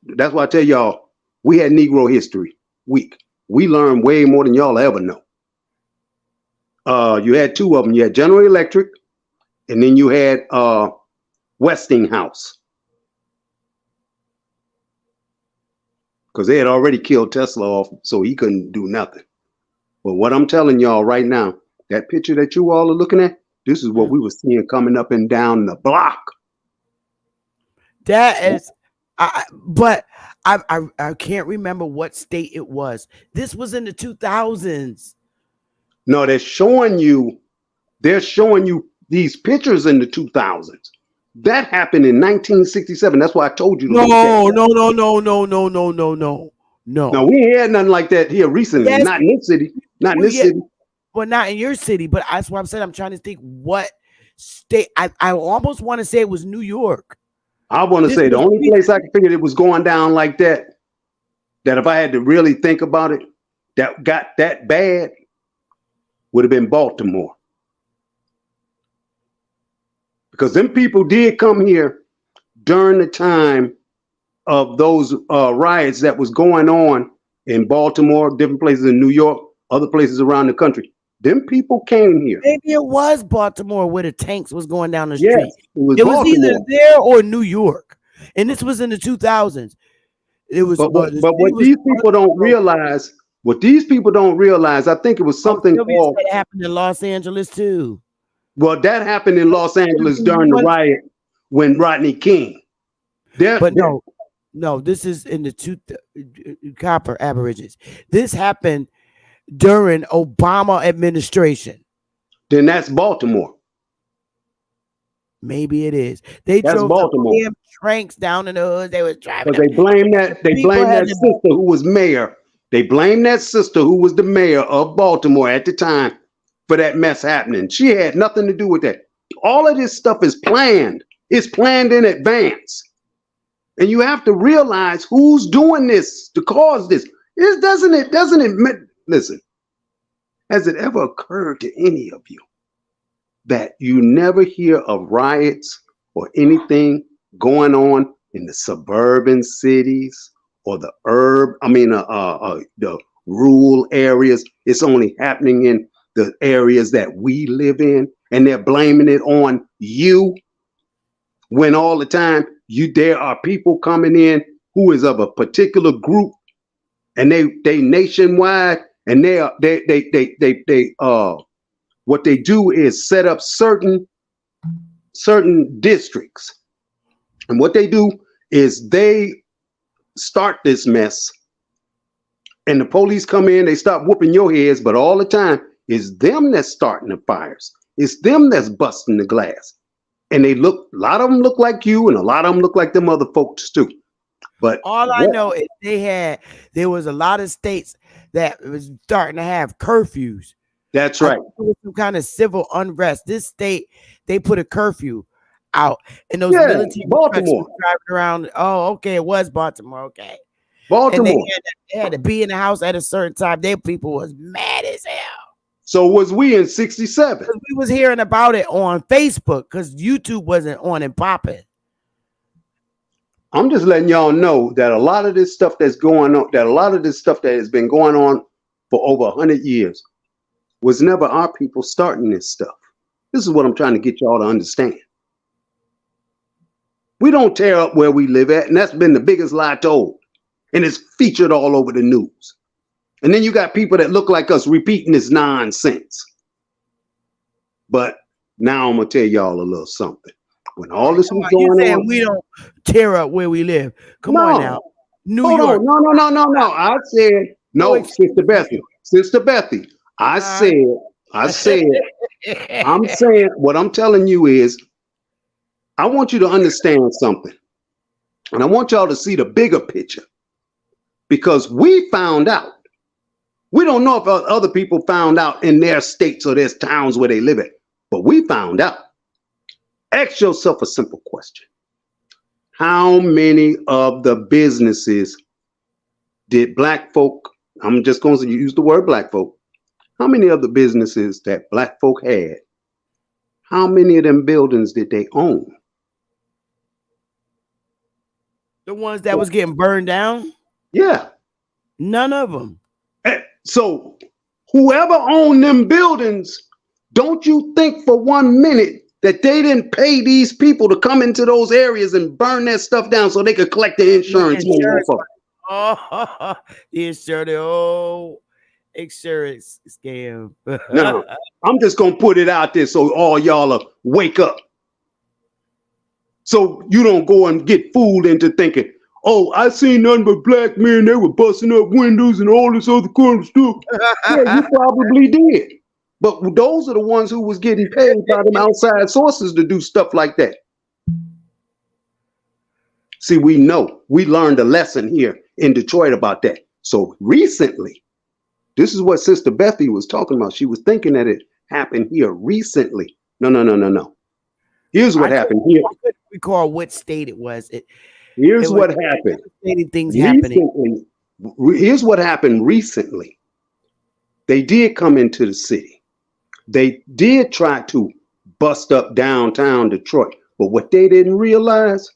[SPEAKER 6] That's why I tell y'all, we had Negro History Week. We learned way more than y'all ever know. You had two of them. You had General Electric, and then you had Westinghouse. Because they had already killed Tesla off, so he couldn't do nothing. But what I'm telling y'all right now, that picture that you all are looking at, this is what we were seeing coming up and down the block.
[SPEAKER 1] That is, I can't remember what state it was. This was in the 2000s.
[SPEAKER 6] No, they're showing you these pictures in the 2000s. That happened in 1967. That's why I told you.
[SPEAKER 1] No.
[SPEAKER 6] No, we ain't had nothing like that here recently. Yes. Not in this city. Not in this city.
[SPEAKER 1] Well, not in your city. But that's what I'm saying. I'm trying to think what state. I almost want to say it was New York.
[SPEAKER 6] I want to say the only place I can figure it was going down like that that if I had to really think about it, that got that bad would have been Baltimore. Because them people did come here during the time of those riots that was going on in Baltimore, different places in New York, other places around the country. Them people came here.
[SPEAKER 1] Maybe it was Baltimore where the tanks was going down the
[SPEAKER 6] Yes,
[SPEAKER 1] street.
[SPEAKER 6] it was
[SPEAKER 1] either
[SPEAKER 6] Baltimore.
[SPEAKER 1] there or New York. And this was in the 2000s. It was
[SPEAKER 6] But what these people don't realize, I think it was something called.
[SPEAKER 1] That happened in Los Angeles too.
[SPEAKER 6] Well, that happened in Los Angeles during the riot when Rodney King.
[SPEAKER 1] No, this is in the Copper Aborigines. This happened during Obama administration.
[SPEAKER 6] Then that's Baltimore.
[SPEAKER 1] Maybe it is. They
[SPEAKER 6] That's
[SPEAKER 1] drove
[SPEAKER 6] Baltimore.
[SPEAKER 1] damn tranks down in the hood. They was driving.
[SPEAKER 6] Because they blame that sister who was mayor. They blame that sister who was the mayor of Baltimore at the time for that mess happening. She had nothing to do with that. All of this stuff is planned. It's planned in advance. And you have to realize who's doing this to cause this. Doesn't it listen, has it ever occurred to any of you that you never hear of riots or anything going on in the suburban cities or the rural areas? It's only happening in the areas that we live in, and they're blaming it on you, when all the time there are people coming in who is of a particular group, and they nationwide, and what they do is set up certain districts. And what they do is they start this mess, and the police come in, they start whooping your heads, but all the time it's them that's starting the fires. It's them that's busting the glass. And a lot of them look like you, and a lot of them look like them other folks too. But
[SPEAKER 1] all I know is there was a lot of states that was starting to have curfews.
[SPEAKER 6] That's right.
[SPEAKER 1] There was some kind of civil unrest. This state, they put a curfew out, and those military
[SPEAKER 6] Baltimore
[SPEAKER 1] driving around. Oh, okay, it was Baltimore. Okay,
[SPEAKER 6] Baltimore.
[SPEAKER 1] And they had to be in the house at a certain time. Their people was mad as hell.
[SPEAKER 6] So was we in 67?
[SPEAKER 1] We was hearing about it on Facebook because YouTube wasn't on and popping.
[SPEAKER 6] I'm just letting y'all know that a lot of this stuff that's going on, that has been going on for over 100 years, was never our people starting this stuff. This is what I'm trying to get y'all to understand. We don't tear up where we live at, and that's been the biggest lie told. And it's featured all over the news. And then you got people that look like us repeating this nonsense. But now I'm gonna tell y'all a little something. When all this was going on,
[SPEAKER 1] we don't tear up where we live. Come on now, New York.
[SPEAKER 6] No. I said no, Sister Bethy. I said. I'm saying what I'm telling you is, I want you to understand something, and I want y'all to see the bigger picture, because we found out. We don't know if other people found out in their states or their towns where they live at, but we found out. Ask yourself a simple question. How many of the businesses did black folk, I'm just going to use the word black folk, how many of the businesses that black folk had, how many of them buildings did they own?
[SPEAKER 1] The ones that was getting burned down?
[SPEAKER 6] Yeah.
[SPEAKER 1] None of them.
[SPEAKER 6] So whoever owned them buildings, don't you think for 1 minute that they didn't pay these people to come into those areas and burn that stuff down so they could collect the insurance money?
[SPEAKER 1] Oh, the insurance scam.
[SPEAKER 6] No, I'm just gonna put it out there so all y'all wake up. So you don't go and get fooled into thinking, oh, I seen nothing but black men, they were busting up windows and all this other kind of stuff. Yeah, you probably did. But those are the ones who was getting paid by them outside sources to do stuff like that. See, we learned a lesson here in Detroit about that. So recently, this is what Sister Bethy was talking about. She was thinking that it happened here recently. No. Here's what happened here.
[SPEAKER 1] I couldn't recall what state it was.
[SPEAKER 6] Here's what happened.
[SPEAKER 1] Things happening.
[SPEAKER 6] Here's what happened recently. They did come into the city. They did try to bust up downtown Detroit. But what they didn't realize,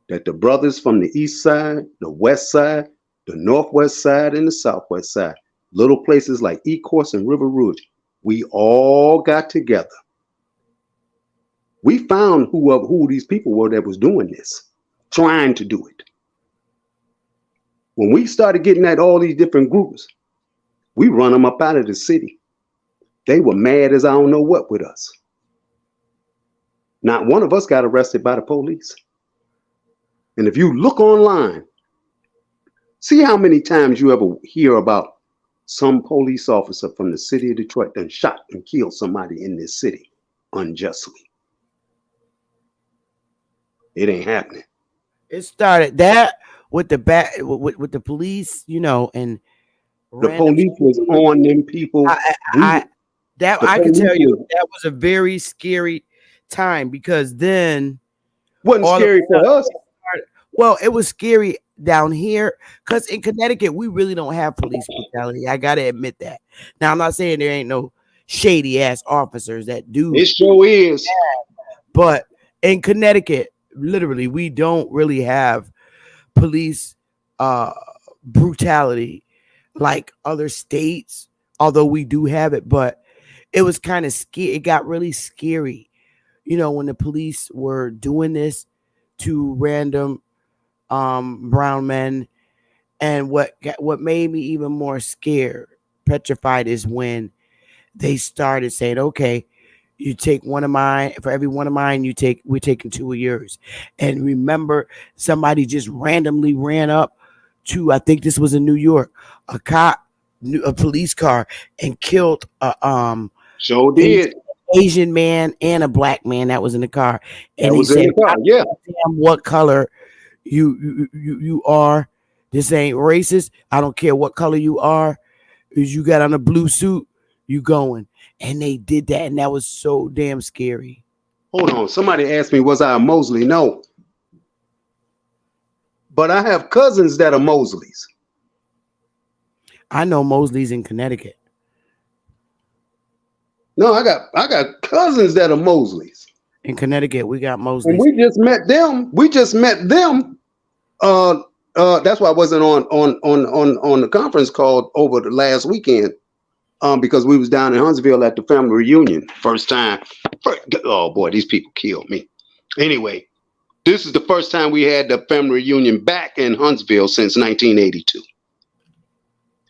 [SPEAKER 6] that the brothers from the east side, the west side, the northwest side, and the southwest side, little places like Ecorse and River Rouge, we all got together. We found who these people were that was doing this, trying to do it. When we started getting at all these different groups, we run them up out of the city. They were mad as I don't know what with us. Not one of us got arrested by the police. And if you look online, see how many times you ever hear about some police officer from the city of Detroit that shot and killed somebody in this city unjustly. It ain't happening.
[SPEAKER 1] It started that with with the police, and
[SPEAKER 6] the police was on them people.
[SPEAKER 1] I can tell you that was a very scary time, because then
[SPEAKER 6] wasn't scary for us.
[SPEAKER 1] Well, it was scary down here because in Connecticut we really don't have police brutality. I gotta admit that. Now I'm not saying there ain't no shady ass officers that do.
[SPEAKER 6] It sure is.
[SPEAKER 1] But in Connecticut, literally, we don't really have police brutality like other states, although we do have it. But it was kind of scary. It got really scary, when the police were doing this to random brown men. And what made me even more scared, petrified, is when they started saying, okay, you take one of mine, for every one of mine we're taking two of yours. And remember, somebody just randomly ran up to, I think this was in New York, a police car, and killed
[SPEAKER 6] sure did.
[SPEAKER 1] Asian man and a black man that was in the car. And
[SPEAKER 6] he said, yeah,
[SPEAKER 1] damn what color you are. This ain't racist. I don't care what color you are. If you got on a blue suit, you going. And they did that, and that was so damn scary.
[SPEAKER 6] Hold on. Somebody asked me, was I a Mosley? No. But I have cousins that are Mosleys.
[SPEAKER 1] I know Mosleys in Connecticut.
[SPEAKER 6] No, I got cousins that are Mosleys.
[SPEAKER 1] In Connecticut, we got Mosleys.
[SPEAKER 6] And we just met them. That's why I wasn't on the conference call over the last weekend. Because we was down in Huntsville at the family reunion. First time. Oh boy, these people killed me. Anyway, this is the first time we had the family reunion back in Huntsville since 1982.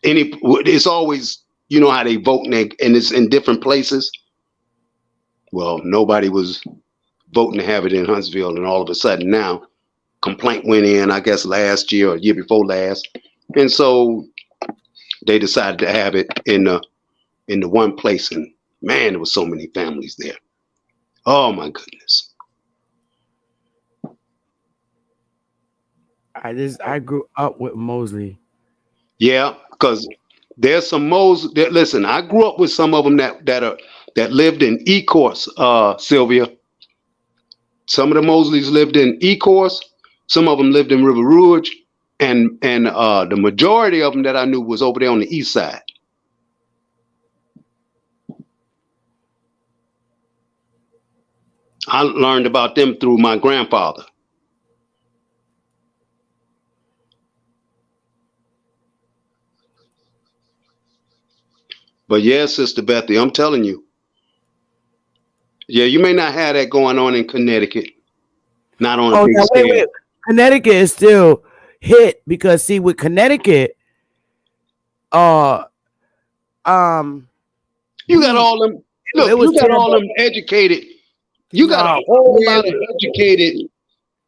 [SPEAKER 6] It's always, how they vote and it's in different places. Well, nobody was voting to have it in Huntsville, and all of a sudden now, complaint went in, I guess last year or year before last, and so they decided to have it in the one place, and man, there was so many families there. Oh my goodness.
[SPEAKER 1] I grew up with Mosley.
[SPEAKER 6] Yeah, because there's some Mosley. Listen, I grew up with some of them that lived in Ecorse, Sylvia. Some of the Mosleys lived in Ecorse. Some of them lived in River Rouge, and the majority of them that I knew was over there on the east side. I learned about them through my grandfather. But yeah, Sister Bethy, I'm telling you. Yeah, you may not have that going on in Connecticut. Not on a big scale. Wait.
[SPEAKER 1] Connecticut is still hit because, see, with Connecticut,
[SPEAKER 6] you got all them. Look, you got all them educated. You got a whole lot of educated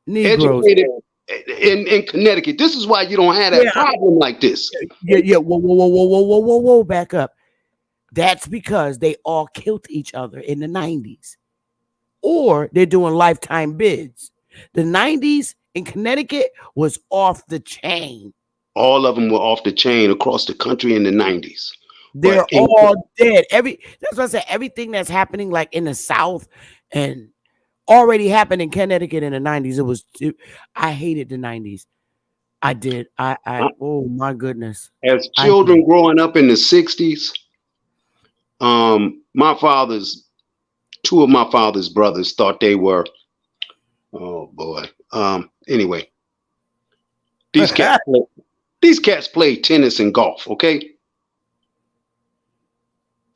[SPEAKER 1] Negroes
[SPEAKER 6] in Connecticut. This is why you don't have that problem like this.
[SPEAKER 1] Yeah. Whoa. Back up. That's because they all killed each other in the 90s. Or they're doing lifetime bids. The 90s in Connecticut was off the chain.
[SPEAKER 6] All of them were off the chain across the country in the 90s.
[SPEAKER 1] They're all dead. That's what I said. Everything that's happening like in the South and already happened in Connecticut in the 90s. I hated the 90s. I did. Oh my goodness.
[SPEAKER 6] As
[SPEAKER 1] I
[SPEAKER 6] children
[SPEAKER 1] did.
[SPEAKER 6] growing up in the 60s, my father's two of my father's brothers thought they were, oh boy. Anyway, these cats play, these cats play tennis and golf, okay?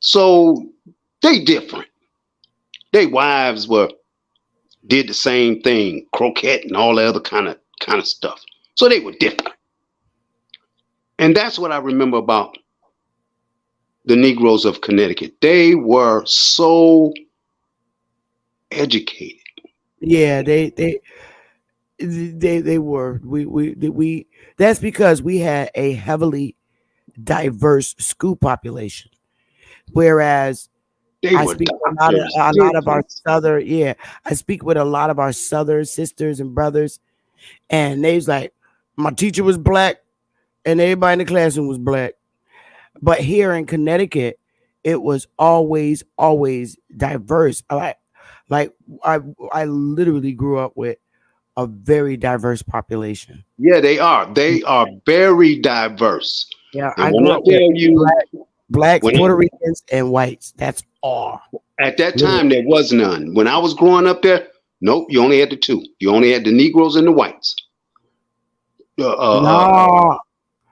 [SPEAKER 6] So they different. They wives did the same thing, croquet and all the other kind of stuff. So they were different. And that's what I remember about the Negroes of Connecticut. They were so educated.
[SPEAKER 1] Yeah, they were. We that's because we had a heavily diverse school population. Whereas
[SPEAKER 6] They
[SPEAKER 1] I
[SPEAKER 6] were
[SPEAKER 1] speak with
[SPEAKER 6] doctors,
[SPEAKER 1] a lot of our
[SPEAKER 6] dentists.
[SPEAKER 1] southern, yeah. I speak with a lot of our southern sisters and brothers, and they was like, my teacher was black, and everybody in the classroom was black. But here in Connecticut, it was always diverse. Like I, I literally grew up with a very diverse population.
[SPEAKER 6] Yeah, they are. They are very diverse.
[SPEAKER 1] Yeah,
[SPEAKER 6] And
[SPEAKER 1] I
[SPEAKER 6] when
[SPEAKER 1] grew
[SPEAKER 6] I
[SPEAKER 1] up with
[SPEAKER 6] tell you,
[SPEAKER 1] blacks,
[SPEAKER 6] when
[SPEAKER 1] Puerto Ricans, and whites. That's all.
[SPEAKER 6] at that
[SPEAKER 1] Literally.
[SPEAKER 6] time there was none. When I was growing up there, nope, you only had the two. You only had the Negroes and the whites.
[SPEAKER 1] No, no.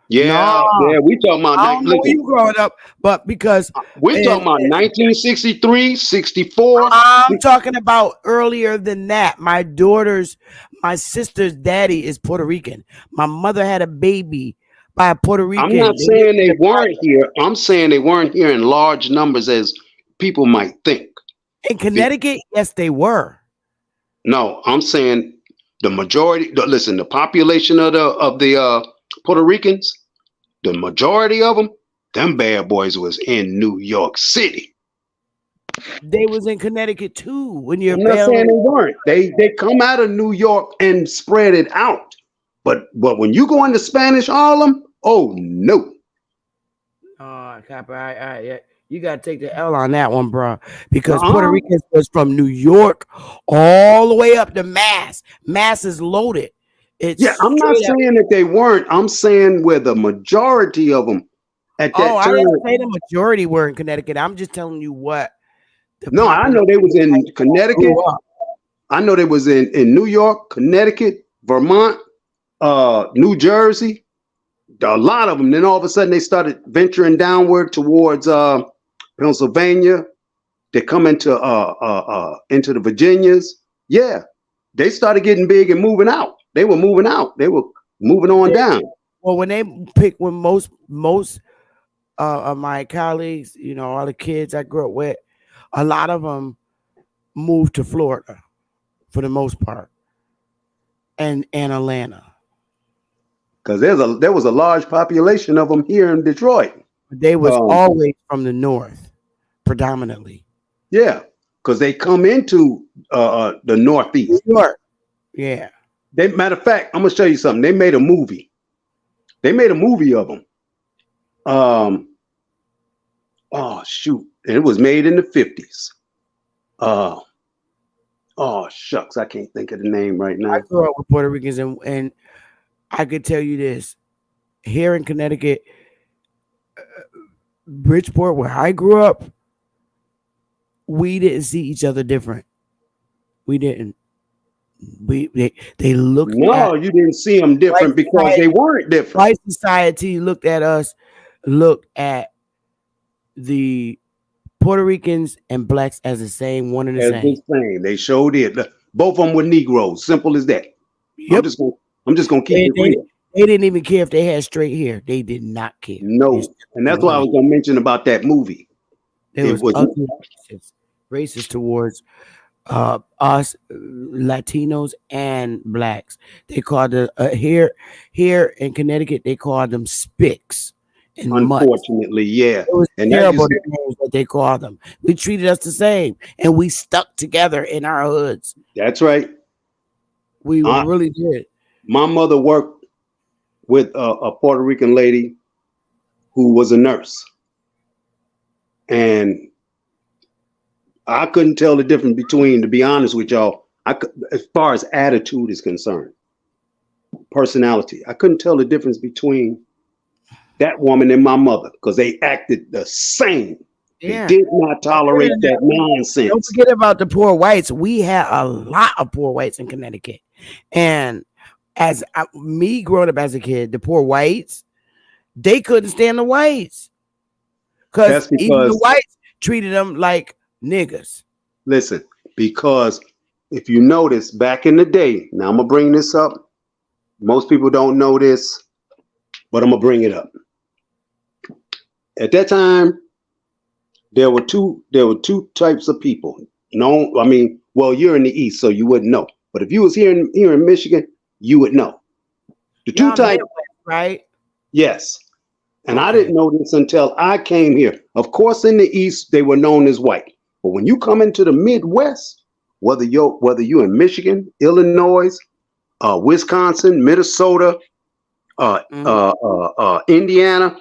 [SPEAKER 6] Yeah, we talking about
[SPEAKER 1] I don't know where
[SPEAKER 6] listen,
[SPEAKER 1] you growing up, but because
[SPEAKER 6] we're
[SPEAKER 1] and,
[SPEAKER 6] talking about 1963, 64.
[SPEAKER 1] I'm talking about earlier than that. My sister's daddy is Puerto Rican. My mother had a baby by a Puerto
[SPEAKER 6] I'm
[SPEAKER 1] Rican.
[SPEAKER 6] not
[SPEAKER 1] They lived
[SPEAKER 6] saying
[SPEAKER 1] in
[SPEAKER 6] they
[SPEAKER 1] the
[SPEAKER 6] weren't here. I'm saying they weren't here in large numbers as people might think.
[SPEAKER 1] in Connecticut. Yes, they were.
[SPEAKER 6] No, I'm saying the majority. Listen, the population of the Puerto Ricans, the majority of them bad boys was in New York City.
[SPEAKER 1] They was in Connecticut too. When your
[SPEAKER 6] I'm not saying
[SPEAKER 1] family,
[SPEAKER 6] they weren't. They come out of New York and spread it out. But when you go into Spanish Harlem, oh no.
[SPEAKER 1] Copper, yeah, you gotta take the L on that one, bro. Because Puerto
[SPEAKER 6] Uh-uh.
[SPEAKER 1] Ricans was from New York all the way up to Mass. Mass is loaded. It's
[SPEAKER 6] Yeah, I'm not
[SPEAKER 1] straight up.
[SPEAKER 6] saying that they weren't. I'm saying where the majority of them at
[SPEAKER 1] Oh,
[SPEAKER 6] that
[SPEAKER 1] I didn't
[SPEAKER 6] time.
[SPEAKER 1] say the majority were in Connecticut. I'm just telling you what the
[SPEAKER 6] No, I
[SPEAKER 1] population
[SPEAKER 6] know they was in Connecticut.
[SPEAKER 1] grew up.
[SPEAKER 6] I know they was in New York, Connecticut, Vermont, New Jersey. A lot of them. Then all of a sudden they started venturing downward towards Pennsylvania. They come into the Virginias. Yeah, they started getting big and moving out. They were moving out. They were moving on down.
[SPEAKER 1] Well, when most of my colleagues, all the kids I grew up with, a lot of them moved to Florida for the most part, and Atlanta.
[SPEAKER 6] Because there was a large population of them here in Detroit.
[SPEAKER 1] They was
[SPEAKER 6] Um,
[SPEAKER 1] always from the north, predominantly.
[SPEAKER 6] yeah, because they come into the
[SPEAKER 1] New
[SPEAKER 6] Northeast.
[SPEAKER 1] York, yeah.
[SPEAKER 6] Matter of fact, I'm gonna show you something. They made a movie. They made a movie of them. Oh shoot, and it was made in the 50s. Oh shucks, I can't think of the name right
[SPEAKER 1] I
[SPEAKER 6] now.
[SPEAKER 1] grew up with Puerto Ricans, and I could tell you this: here in Connecticut, Bridgeport, where I grew up, we didn't see each other different. We didn't. They looked
[SPEAKER 6] No,
[SPEAKER 1] at
[SPEAKER 6] you didn't see them
[SPEAKER 1] white
[SPEAKER 6] different because
[SPEAKER 1] society.
[SPEAKER 6] they weren't different.
[SPEAKER 1] White society looked at us, looked at the Puerto Ricans and blacks as the same, one and the
[SPEAKER 6] As
[SPEAKER 1] same.
[SPEAKER 6] this thing, they showed it. Both of them were Negroes. Simple as that.
[SPEAKER 1] Yep.
[SPEAKER 6] I'm just gonna keep
[SPEAKER 1] They,
[SPEAKER 6] it
[SPEAKER 1] they,
[SPEAKER 6] real.
[SPEAKER 1] they didn't even care if they had straight hair. They did not care.
[SPEAKER 6] No, and that's why I was gonna mention about that movie.
[SPEAKER 1] It
[SPEAKER 6] It
[SPEAKER 1] was
[SPEAKER 6] was
[SPEAKER 1] ugly racist towards us Latinos and blacks. They called the here in Connecticut. They called them spicks and mutts.
[SPEAKER 6] unfortunately, yeah.
[SPEAKER 1] It was
[SPEAKER 6] And that
[SPEAKER 1] terrible
[SPEAKER 6] just
[SPEAKER 1] the names that they called them. We treated us the same, and we stuck together in our hoods.
[SPEAKER 6] that's right.
[SPEAKER 1] We
[SPEAKER 6] Uh,
[SPEAKER 1] really did.
[SPEAKER 6] my mother worked with a Puerto Rican lady who was a nurse, and I couldn't tell the difference between, to be honest with y'all, as far as attitude is concerned. personality. I couldn't tell the difference between that woman and my mother because they acted the same.
[SPEAKER 1] Yeah.
[SPEAKER 6] They did not tolerate that nonsense.
[SPEAKER 1] Don't forget about the poor whites. We had a lot of poor whites in Connecticut. And as me growing up as a kid, the poor whites, they couldn't stand the whites. Because even the whites treated them like niggas.
[SPEAKER 6] Listen, because if you notice back in the day, now I'm going to bring this up. Most people don't know this, but I'm going to bring it up. At that time, there were two types of people. No, I mean, well, you're in the East, so you wouldn't know. But if you was here in Michigan, you would know. The two types,
[SPEAKER 1] right?
[SPEAKER 6] Yes. And I didn't know this until I came here. Of course, in the East, they were known as white. But when you come into the Midwest, whether you're in Michigan, Illinois, Wisconsin, Minnesota, Indiana,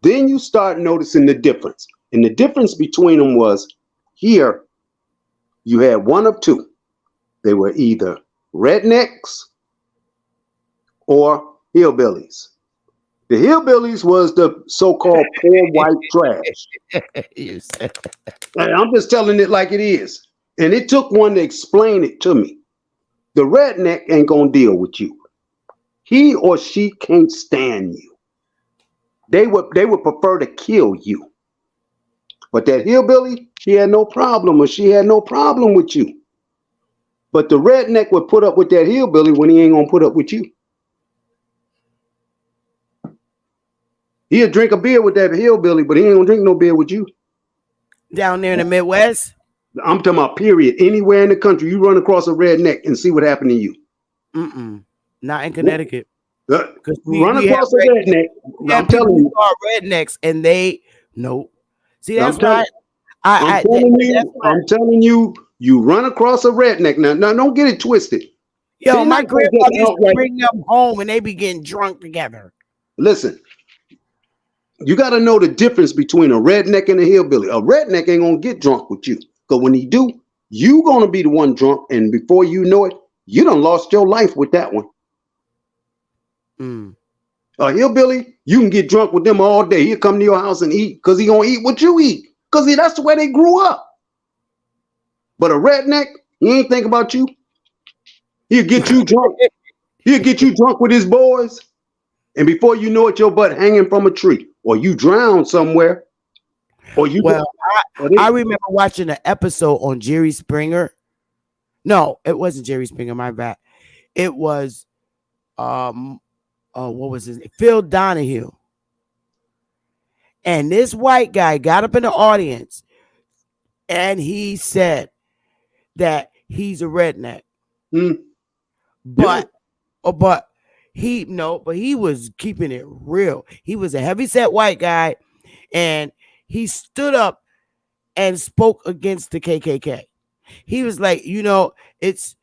[SPEAKER 6] then you start noticing the difference. And the difference between them was here, you had one of two. They were either rednecks or hillbillies. The hillbillies was the so-called poor white trash. I'm just telling it like it is. And it took one to explain it to me. The redneck ain't gonna deal with you. He or she can't stand you. They would prefer to kill you. But that hillbilly, he had no problem, or she had no problem with you. But the redneck would put up with that hillbilly when he ain't gonna put up with you. He'll drink a beer with that hillbilly, but he ain't gonna drink no beer with you.
[SPEAKER 1] Down there in the Midwest?
[SPEAKER 6] I'm talking about period. Anywhere in the country, you run across a redneck and see what happened to you.
[SPEAKER 1] Not in Connecticut.
[SPEAKER 6] Run across a redneck. I'm telling you.
[SPEAKER 1] Are rednecks and they nope. See, that's why
[SPEAKER 6] I'm telling you, you run across a redneck. Now don't get it twisted.
[SPEAKER 1] Yo, my grandpa used to bring them home and they be getting drunk together.
[SPEAKER 6] Listen, you got to know the difference between a redneck and a hillbilly. A redneck ain't gonna get drunk with you, because when he do, you gonna be the one drunk, and before you know it, you done lost your life with that one. A hillbilly, you can get drunk with them all day. He'll come to your house and eat because he gonna eat what you eat, because that's the way they grew up. But a redneck, he ain't think about you. He'll get you drunk. He'll get you drunk with his boys, and before you know it, your butt hanging from a tree, or you drown somewhere, or you.
[SPEAKER 1] Well, I remember watching an episode on Jerry Springer. No, it wasn't Jerry Springer. My bad. It was, what was his name? Phil Donahue. And this white guy got up in the audience, and he said that he's a redneck. But he was keeping it real. He was a heavyset white guy, and he stood up and spoke against the KKK. He was like, it's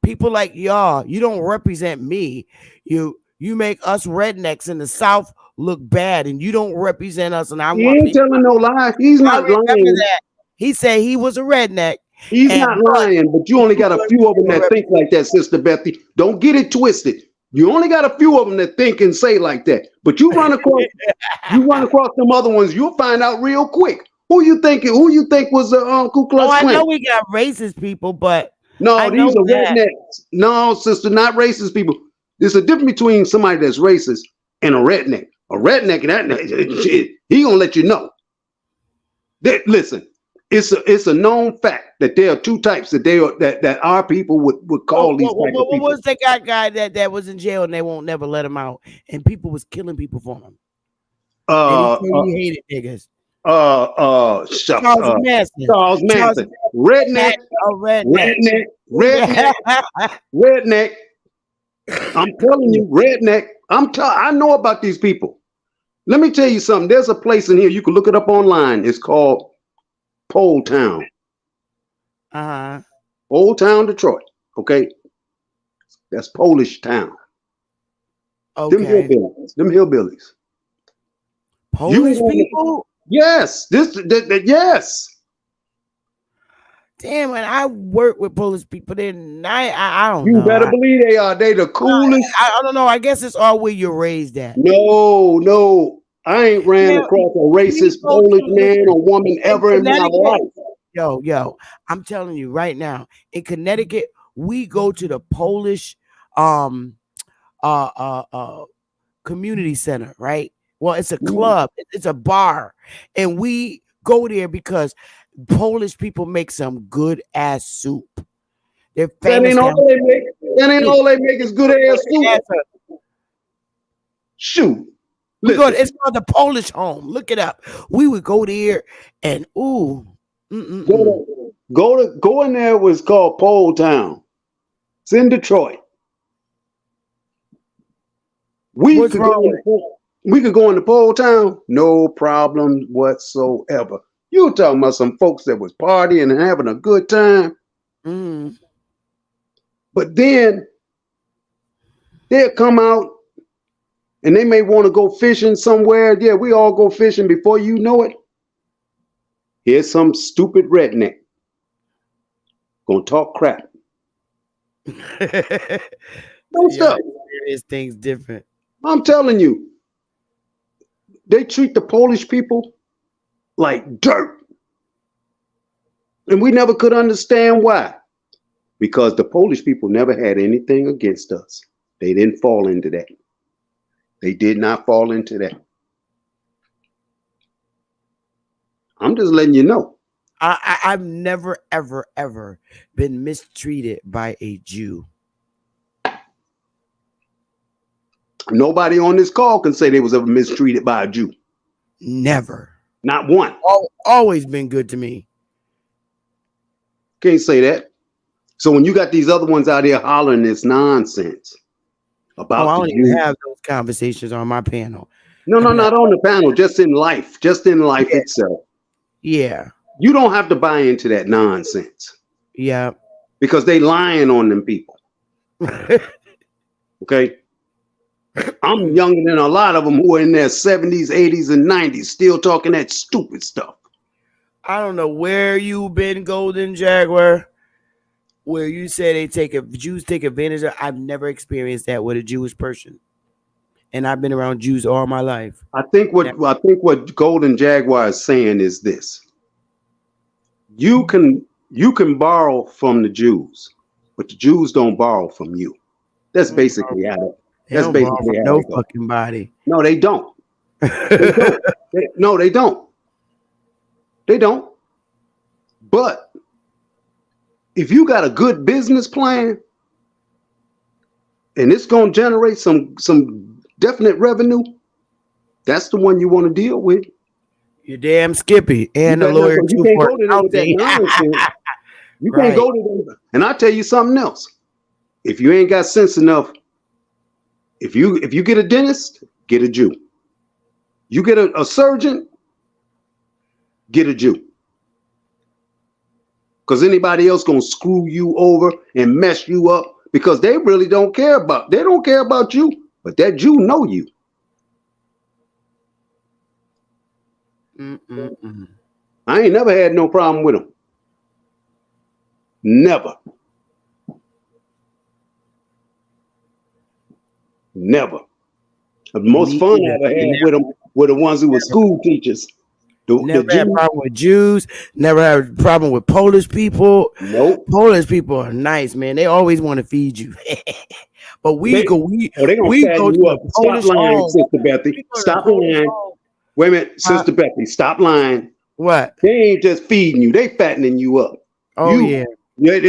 [SPEAKER 1] people like y'all. You don't represent me. You make us rednecks in the South look bad, and you don't represent us. And
[SPEAKER 6] he ain't telling no lie. He's not lying.
[SPEAKER 1] That. He said he was a redneck.
[SPEAKER 6] He's not lying, but you only got a few of them that think like that, Sister Bethy. Don't get it twisted. You only got a few of them that think and say like that. But you run across some other ones, you'll find out real quick. Who you think was the Ku Klux Klan?
[SPEAKER 1] I know we got racist people, but
[SPEAKER 6] no, these are rednecks. No, sister, not racist people. There's a difference between somebody that's racist and a redneck. A redneck, he gonna let you know. Listen, it's a known fact that there are two types that our people would call these type of people.
[SPEAKER 1] What was that guy that was in jail and they won't never let him out, and people was killing people for him? He hated niggas.
[SPEAKER 6] Charles Manson. Redneck. I'm telling you, redneck. I know about these people. Let me tell you something. There's a place in here, you can look it up online. It's called Pole Town. Old Town, Detroit. Okay. That's Polish town.
[SPEAKER 1] Okay.
[SPEAKER 6] Them hillbillies.
[SPEAKER 1] Polish people?
[SPEAKER 6] Yes. Yes.
[SPEAKER 1] Damn, and I work with Polish people. Then I don't
[SPEAKER 6] You
[SPEAKER 1] know.
[SPEAKER 6] better believe they are. They the coolest.
[SPEAKER 1] I don't know. I guess it's all where you're raised at.
[SPEAKER 6] No. I ain't ran
[SPEAKER 1] Yeah,
[SPEAKER 6] across a
[SPEAKER 1] we
[SPEAKER 6] racist
[SPEAKER 1] go
[SPEAKER 6] Polish
[SPEAKER 1] to
[SPEAKER 6] man or woman
[SPEAKER 1] in
[SPEAKER 6] ever in my
[SPEAKER 1] Connecticut.
[SPEAKER 6] life.
[SPEAKER 1] Yo, I'm telling you right now, in Connecticut, we go to the Polish um uh uh uh community center, right? Well, it's a club, it's a bar, and we go there because Polish people make some good ass soup. They're
[SPEAKER 6] That
[SPEAKER 1] famous
[SPEAKER 6] ain't
[SPEAKER 1] down
[SPEAKER 6] all they make. That ain't all they make is good ass soup.
[SPEAKER 1] there.
[SPEAKER 6] Shoot.
[SPEAKER 1] We go.
[SPEAKER 6] Listen,
[SPEAKER 1] It's called the Polish Home. Look it up. We would go there, and
[SPEAKER 6] go in there. Was called Pole Town. It's in Detroit.
[SPEAKER 1] What's wrong with
[SPEAKER 6] We could go into Pole Town, no problem whatsoever. You were talking about some folks that was partying and having a good time,
[SPEAKER 1] Mm.
[SPEAKER 6] but then they'll come out and they may want to go fishing somewhere. Yeah, we all go fishing. Before you know it, here's some stupid redneck gonna talk crap. No stuff.
[SPEAKER 1] This thing's different.
[SPEAKER 6] I'm telling you, they treat the Polish people like dirt. And we never could understand why. Because the Polish people never had anything against us. They didn't fall into that. They did not fall into that. I'm just letting you know.
[SPEAKER 1] I've never, ever, ever been mistreated by a Jew.
[SPEAKER 6] Nobody on this call can say they was ever mistreated by a Jew.
[SPEAKER 1] Never.
[SPEAKER 6] Not one.
[SPEAKER 1] Always been good to me.
[SPEAKER 6] Can't say that. So when you got these other ones out here hollering this nonsense about
[SPEAKER 1] I
[SPEAKER 6] the
[SPEAKER 1] don't
[SPEAKER 6] Jews,
[SPEAKER 1] even have those conversations on my panel.
[SPEAKER 6] no, not on the panel, just in life itself.
[SPEAKER 1] Yeah.
[SPEAKER 6] You don't have to buy into that nonsense
[SPEAKER 1] Yeah.
[SPEAKER 6] because they lying on them people. Okay. I'm younger than a lot of them who are in their 70s, 80s, and 90s still talking that stupid stuff.
[SPEAKER 1] I don't know where you been, Golden Jaguar, where you say Jews take advantage of. I've never experienced that with a Jewish person, and I've been around Jews all my life.
[SPEAKER 6] I think what Golden Jaguar is saying is this: you can borrow from the Jews, but the Jews don't borrow from you. That's basically how it. That's basically how
[SPEAKER 1] no
[SPEAKER 6] it goes.
[SPEAKER 1] fucking body.
[SPEAKER 6] No, they don't. No, they don't. They don't. But if you got a good business plan and it's going to generate some definite revenue, that's the one you want to deal with.
[SPEAKER 1] You're damn Skippy and the lawyer
[SPEAKER 6] you
[SPEAKER 1] too
[SPEAKER 6] can't
[SPEAKER 1] for
[SPEAKER 6] go to them with that nonsense. You
[SPEAKER 1] Right.
[SPEAKER 6] can't go to them. And I'll tell you something else. If you ain't got sense enough, if you get a dentist, get a Jew. You get a surgeon, get a Jew. Because anybody else gonna screw you over and mess you up because they really don't care about you, but that Jew know you. I ain't never had no problem with them. Never. The most fun I ever had with them were the ones who were school teachers.
[SPEAKER 1] Never had a problem with Jews. Never had a problem with Polish people.
[SPEAKER 6] Nope.
[SPEAKER 1] Polish people are nice, man. They always want to feed you. But we go to the Polish home.
[SPEAKER 6] Sister Bethy. Stop lying. Wait a minute, Sister Bethy. Stop lying.
[SPEAKER 1] What?
[SPEAKER 6] They ain't just feeding you. They fattening you up.
[SPEAKER 1] Oh yeah.
[SPEAKER 6] Don't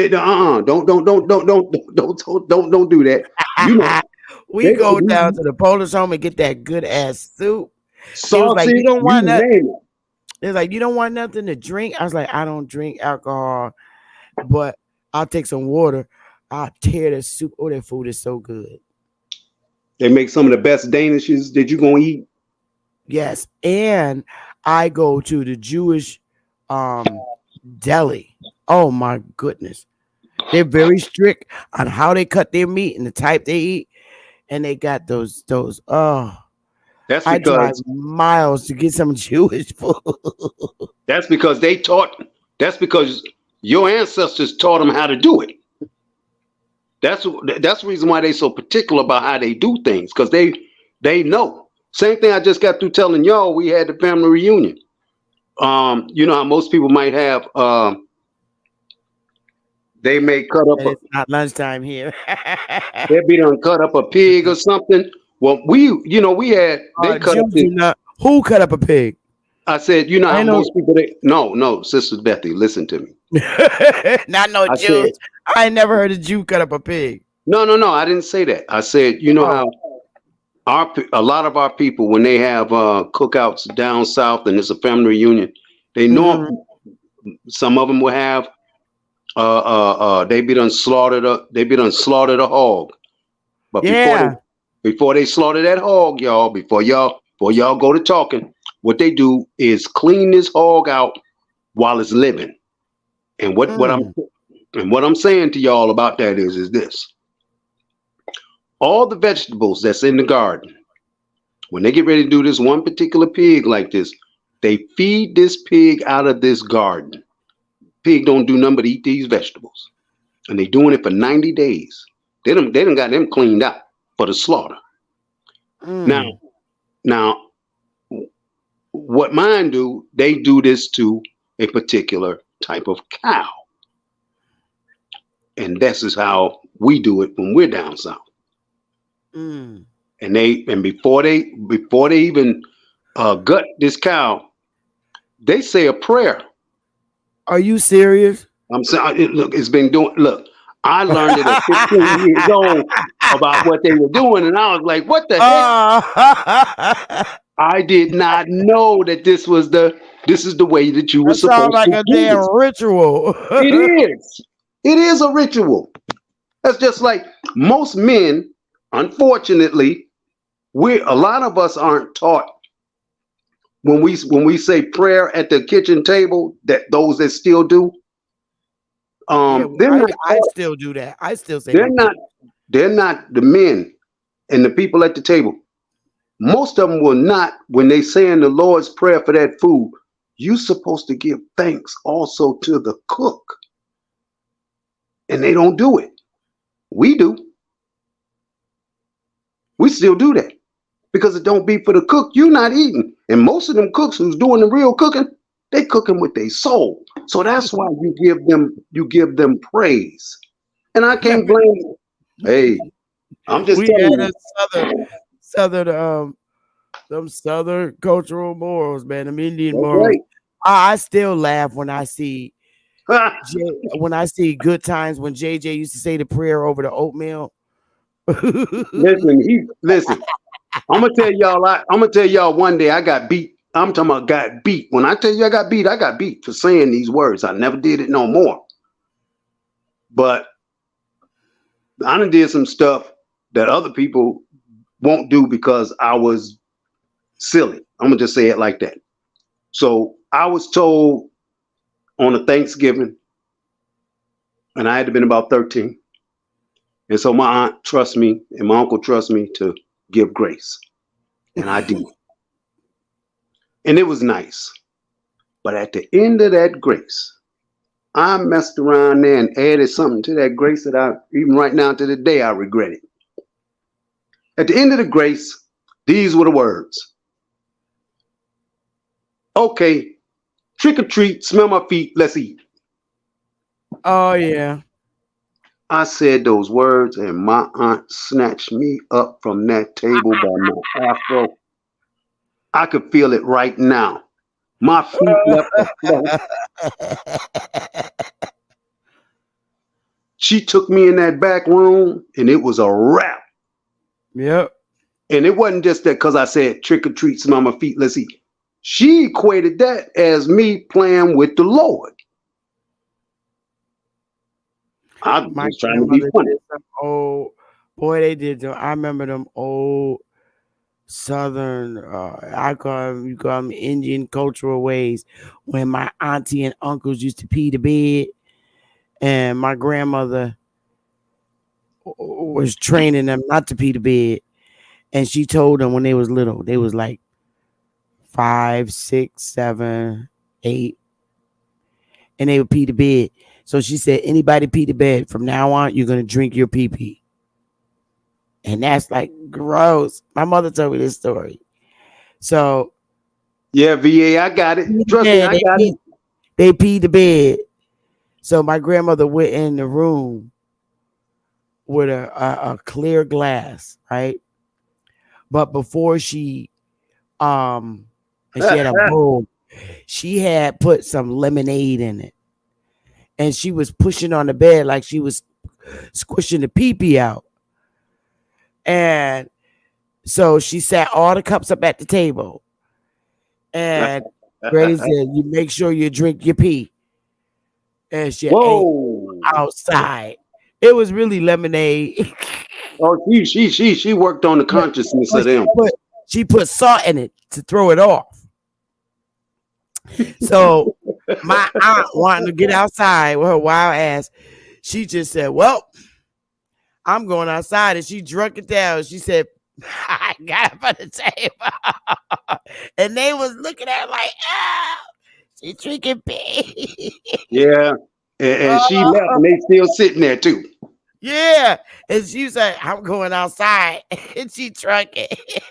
[SPEAKER 6] do that. You know.
[SPEAKER 1] We go down to the Polish home and get that good ass soup.
[SPEAKER 6] Sausage,
[SPEAKER 1] like, you don't want that.
[SPEAKER 6] name it.
[SPEAKER 1] It's like, you don't want nothing to drink. I was like, I don't drink alcohol, but I'll take some water. I'll tear the soup. Oh, that food is so good.
[SPEAKER 6] They make some of the best Danishes that you gonna eat.
[SPEAKER 1] Yes, and I go to the Jewish deli. Oh my goodness, they're very strict on how they cut their meat and the type they eat, and they got those.
[SPEAKER 6] That's
[SPEAKER 1] I drive
[SPEAKER 6] because
[SPEAKER 1] miles to get some Jewish food.
[SPEAKER 6] that's because they taught. That's because Your ancestors taught them how to do it. That's the reason why they so particular about how they do things, because they know. Same thing I just got through telling y'all. We had the family reunion. You know how most people might have. They may cut up.
[SPEAKER 1] And it's not lunchtime here.
[SPEAKER 6] They be done cut up a pig or something. Well, we had they cut up
[SPEAKER 1] Jews
[SPEAKER 6] this.
[SPEAKER 1] do not. Who cut up a pig?
[SPEAKER 6] I said, you know
[SPEAKER 1] I
[SPEAKER 6] how
[SPEAKER 1] know.
[SPEAKER 6] most people. No, Sister Bethy, listen to me.
[SPEAKER 1] Not no
[SPEAKER 6] I
[SPEAKER 1] Jews.
[SPEAKER 6] said,
[SPEAKER 1] I ain't never heard a Jew cut up a pig.
[SPEAKER 6] no. I didn't say that. I said, you know
[SPEAKER 1] Oh.
[SPEAKER 6] how a lot of our people, when they have cookouts down south and it's a family reunion, they
[SPEAKER 1] Mhm.
[SPEAKER 6] know some of them will have they be done slaughtered a hog. But
[SPEAKER 1] Yeah.
[SPEAKER 6] before they slaughter that hog, y'all, before y'all go to talking, what they do is clean this hog out while it's living. And
[SPEAKER 1] Mm.
[SPEAKER 6] what I'm saying to y'all about that is this: all the vegetables that's in the garden, when they get ready to do this one particular pig like this, they feed this pig out of this garden. Pig don't do nothing but eat these vegetables, and they doing it for 90 days. They done got them cleaned out for the slaughter. Now,
[SPEAKER 1] Mm.
[SPEAKER 6] now, what mine do? They do this to a particular type of cow, and this is how we do it when we're down south.
[SPEAKER 1] Mm.
[SPEAKER 6] And before they even gut this cow, they say a prayer.
[SPEAKER 1] Are you serious?
[SPEAKER 6] I'm saying, look, it's been doing. Look, I learned it at 15 years old about what they were doing, and I was like, "What the heck?"
[SPEAKER 1] That
[SPEAKER 6] I did not know that this is the way that you were
[SPEAKER 1] sounds
[SPEAKER 6] supposed
[SPEAKER 1] like
[SPEAKER 6] to
[SPEAKER 1] a
[SPEAKER 6] do
[SPEAKER 1] damn
[SPEAKER 6] this.
[SPEAKER 1] ritual.
[SPEAKER 6] It is. It is a ritual. That's just like most men. Unfortunately, a lot of us aren't taught when we say prayer at the kitchen table. That those that still do,
[SPEAKER 1] Yeah, well,
[SPEAKER 6] they're not
[SPEAKER 1] I
[SPEAKER 6] taught.
[SPEAKER 1] still do that. I still say
[SPEAKER 6] They're
[SPEAKER 1] my prayer.
[SPEAKER 6] not. They're not the men and the people at the table. Most of them will not, when they say in the Lord's Prayer for that food, you're supposed to give thanks also to the cook. And they don't do it. We do. We still do that. Because it don't be for the cook, you're not eating. And most of them cooks who's doing the real cooking, they cooking with their soul. So that's why you give them praise. And I can't blame you. Hey, I'm just
[SPEAKER 1] We
[SPEAKER 6] telling
[SPEAKER 1] had
[SPEAKER 6] you.
[SPEAKER 1] a southern them southern cultural morals, man. Them Indian
[SPEAKER 6] That's
[SPEAKER 1] morals.
[SPEAKER 6] right.
[SPEAKER 1] I still laugh when I see when I see Good Times when JJ used to say the prayer over the oatmeal.
[SPEAKER 6] Listen. I'm gonna tell y'all one day I got beat. I'm talking about got beat. When I tell you I got beat for saying these words. I never did it no more. But I done did some stuff that other people won't do because I was silly. I'm gonna just say it like that. So I was told on a Thanksgiving, and I had to been about 13. And so my aunt trusts me and my uncle trusts me to give grace. And I did. And it was nice. But at the end of that grace, I messed around there and added something to that grace that even right now to the day, I regret it. At the end of the grace, these were the words. Okay, trick or treat, smell my feet, let's eat.
[SPEAKER 1] Oh yeah.
[SPEAKER 6] I said those words and my aunt snatched me up from that table by my afro. I could feel it right now. My feet left the floor. She took me in that back room and it was a wrap.
[SPEAKER 1] Yep.
[SPEAKER 6] And it wasn't just that because I said trick or treat, smell my feet, let's eat. She equated that as me playing with the Lord. I
[SPEAKER 1] My
[SPEAKER 6] was trying to be
[SPEAKER 1] grandmother
[SPEAKER 6] funny.
[SPEAKER 1] did some old boy. They did. I remember them old Southern. You call them Indian cultural ways. When my auntie and uncles used to pee the bed, and my grandmother was training them not to pee the bed, and she told them when they was little, they was like 5, 6, 7, 8, and they would pee the bed. So she said, anybody pee the bed, from now on, you're going to drink your pee pee. And that's like gross. My mother told me this story. So
[SPEAKER 6] Yeah, VA, I got it. Trust me,
[SPEAKER 1] yeah,
[SPEAKER 6] I got it.
[SPEAKER 1] they peed the bed. So my grandmother went in the room with a clear glass, right? But before she and she had a bowl, she had put some lemonade in it. And she was pushing on the bed like she was squishing the pee pee out. And so she sat all the cups up at the table. And Granny said, you make sure you drink your pee. And she ate
[SPEAKER 6] Whoa.
[SPEAKER 1] outside. It was really lemonade.
[SPEAKER 6] Oh, she worked on the consciousness of them.
[SPEAKER 1] She put salt in it to throw it off. So my aunt wanting to get outside with her wild ass, she just said, well, I'm going outside. And she drunk it down. She said, I got up on the table. And they was looking at her like, oh, she drinking pee.
[SPEAKER 6] Yeah. And she left and they still sitting there too.
[SPEAKER 1] Yeah. And she was like, I'm going outside. And she drunk it.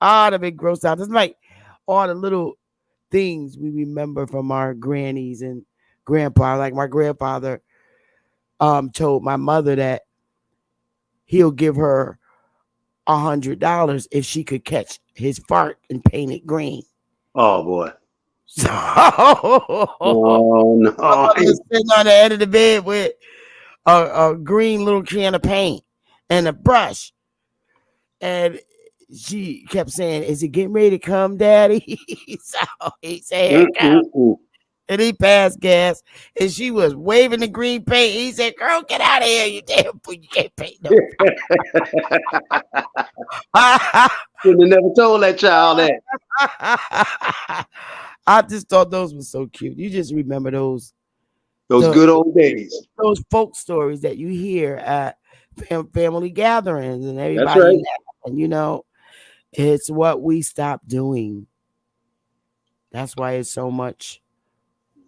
[SPEAKER 1] Oh, the big gross out. It's like all the little things we remember from our grannies and grandpa. Like my grandfather told my mother that he'll give her $100 if she could catch his fart and paint it green.
[SPEAKER 6] Oh boy.
[SPEAKER 1] So
[SPEAKER 6] oh no.
[SPEAKER 1] my mother was sitting on the end of the bed with a green little can of paint and a brush. And she kept saying, is it getting ready to come, Daddy? So he said, here it comes. And he passed gas. And she was waving the green paint. He said, girl, get out of here. You damn fool. You can't paint no.
[SPEAKER 6] Shouldn't have never told that child that.
[SPEAKER 1] I just thought those were so cute. You just remember those
[SPEAKER 6] good old days.
[SPEAKER 1] Those folk stories that you hear at family gatherings and everybody.
[SPEAKER 6] That's right.
[SPEAKER 1] And you know, it's what we stopped doing. That's why it's so much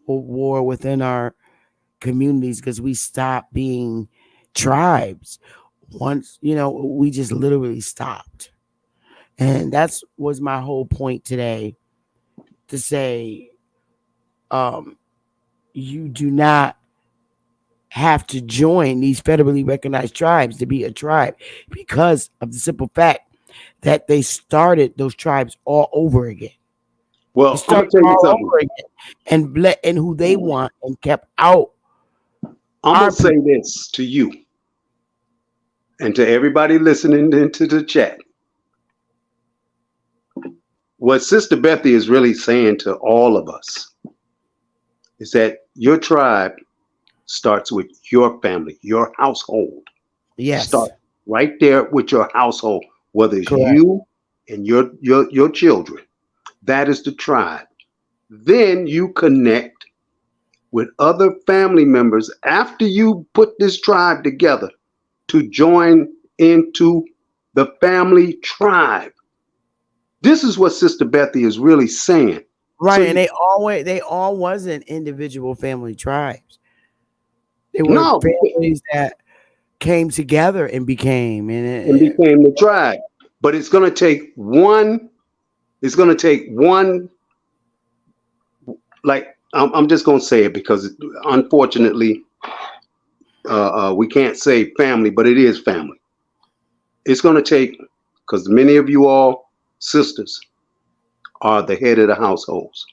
[SPEAKER 1] war within our communities, because we stopped being tribes. Once, you know, we just literally stopped. And that's was my whole point today, to say you do not have to join these federally recognized tribes to be a tribe, because of the simple fact that they started those tribes all over again.
[SPEAKER 6] Well, I'm gonna tell you something.
[SPEAKER 1] Over again and let in who they want and kept out.
[SPEAKER 6] I'm gonna say this to you and to everybody listening into the chat. What Sister Bethy is really saying to all of us is that your tribe starts with your family, your household.
[SPEAKER 1] Yes.
[SPEAKER 6] Start right there with your household, whether it's
[SPEAKER 1] Correct.
[SPEAKER 6] you and your children. That is the tribe. Then you connect with other family members after you put this tribe together to join into the family tribe. This is what Sister Bethy is really saying.
[SPEAKER 1] Right, so and they all wasn't individual family tribes. They were families that came together and became
[SPEAKER 6] the tribe. But it's going to take one. It's going to take one. Like I'm just going to say it because unfortunately we can't say family, but it is family. It's going to take, because many of you all sisters are the head of the households.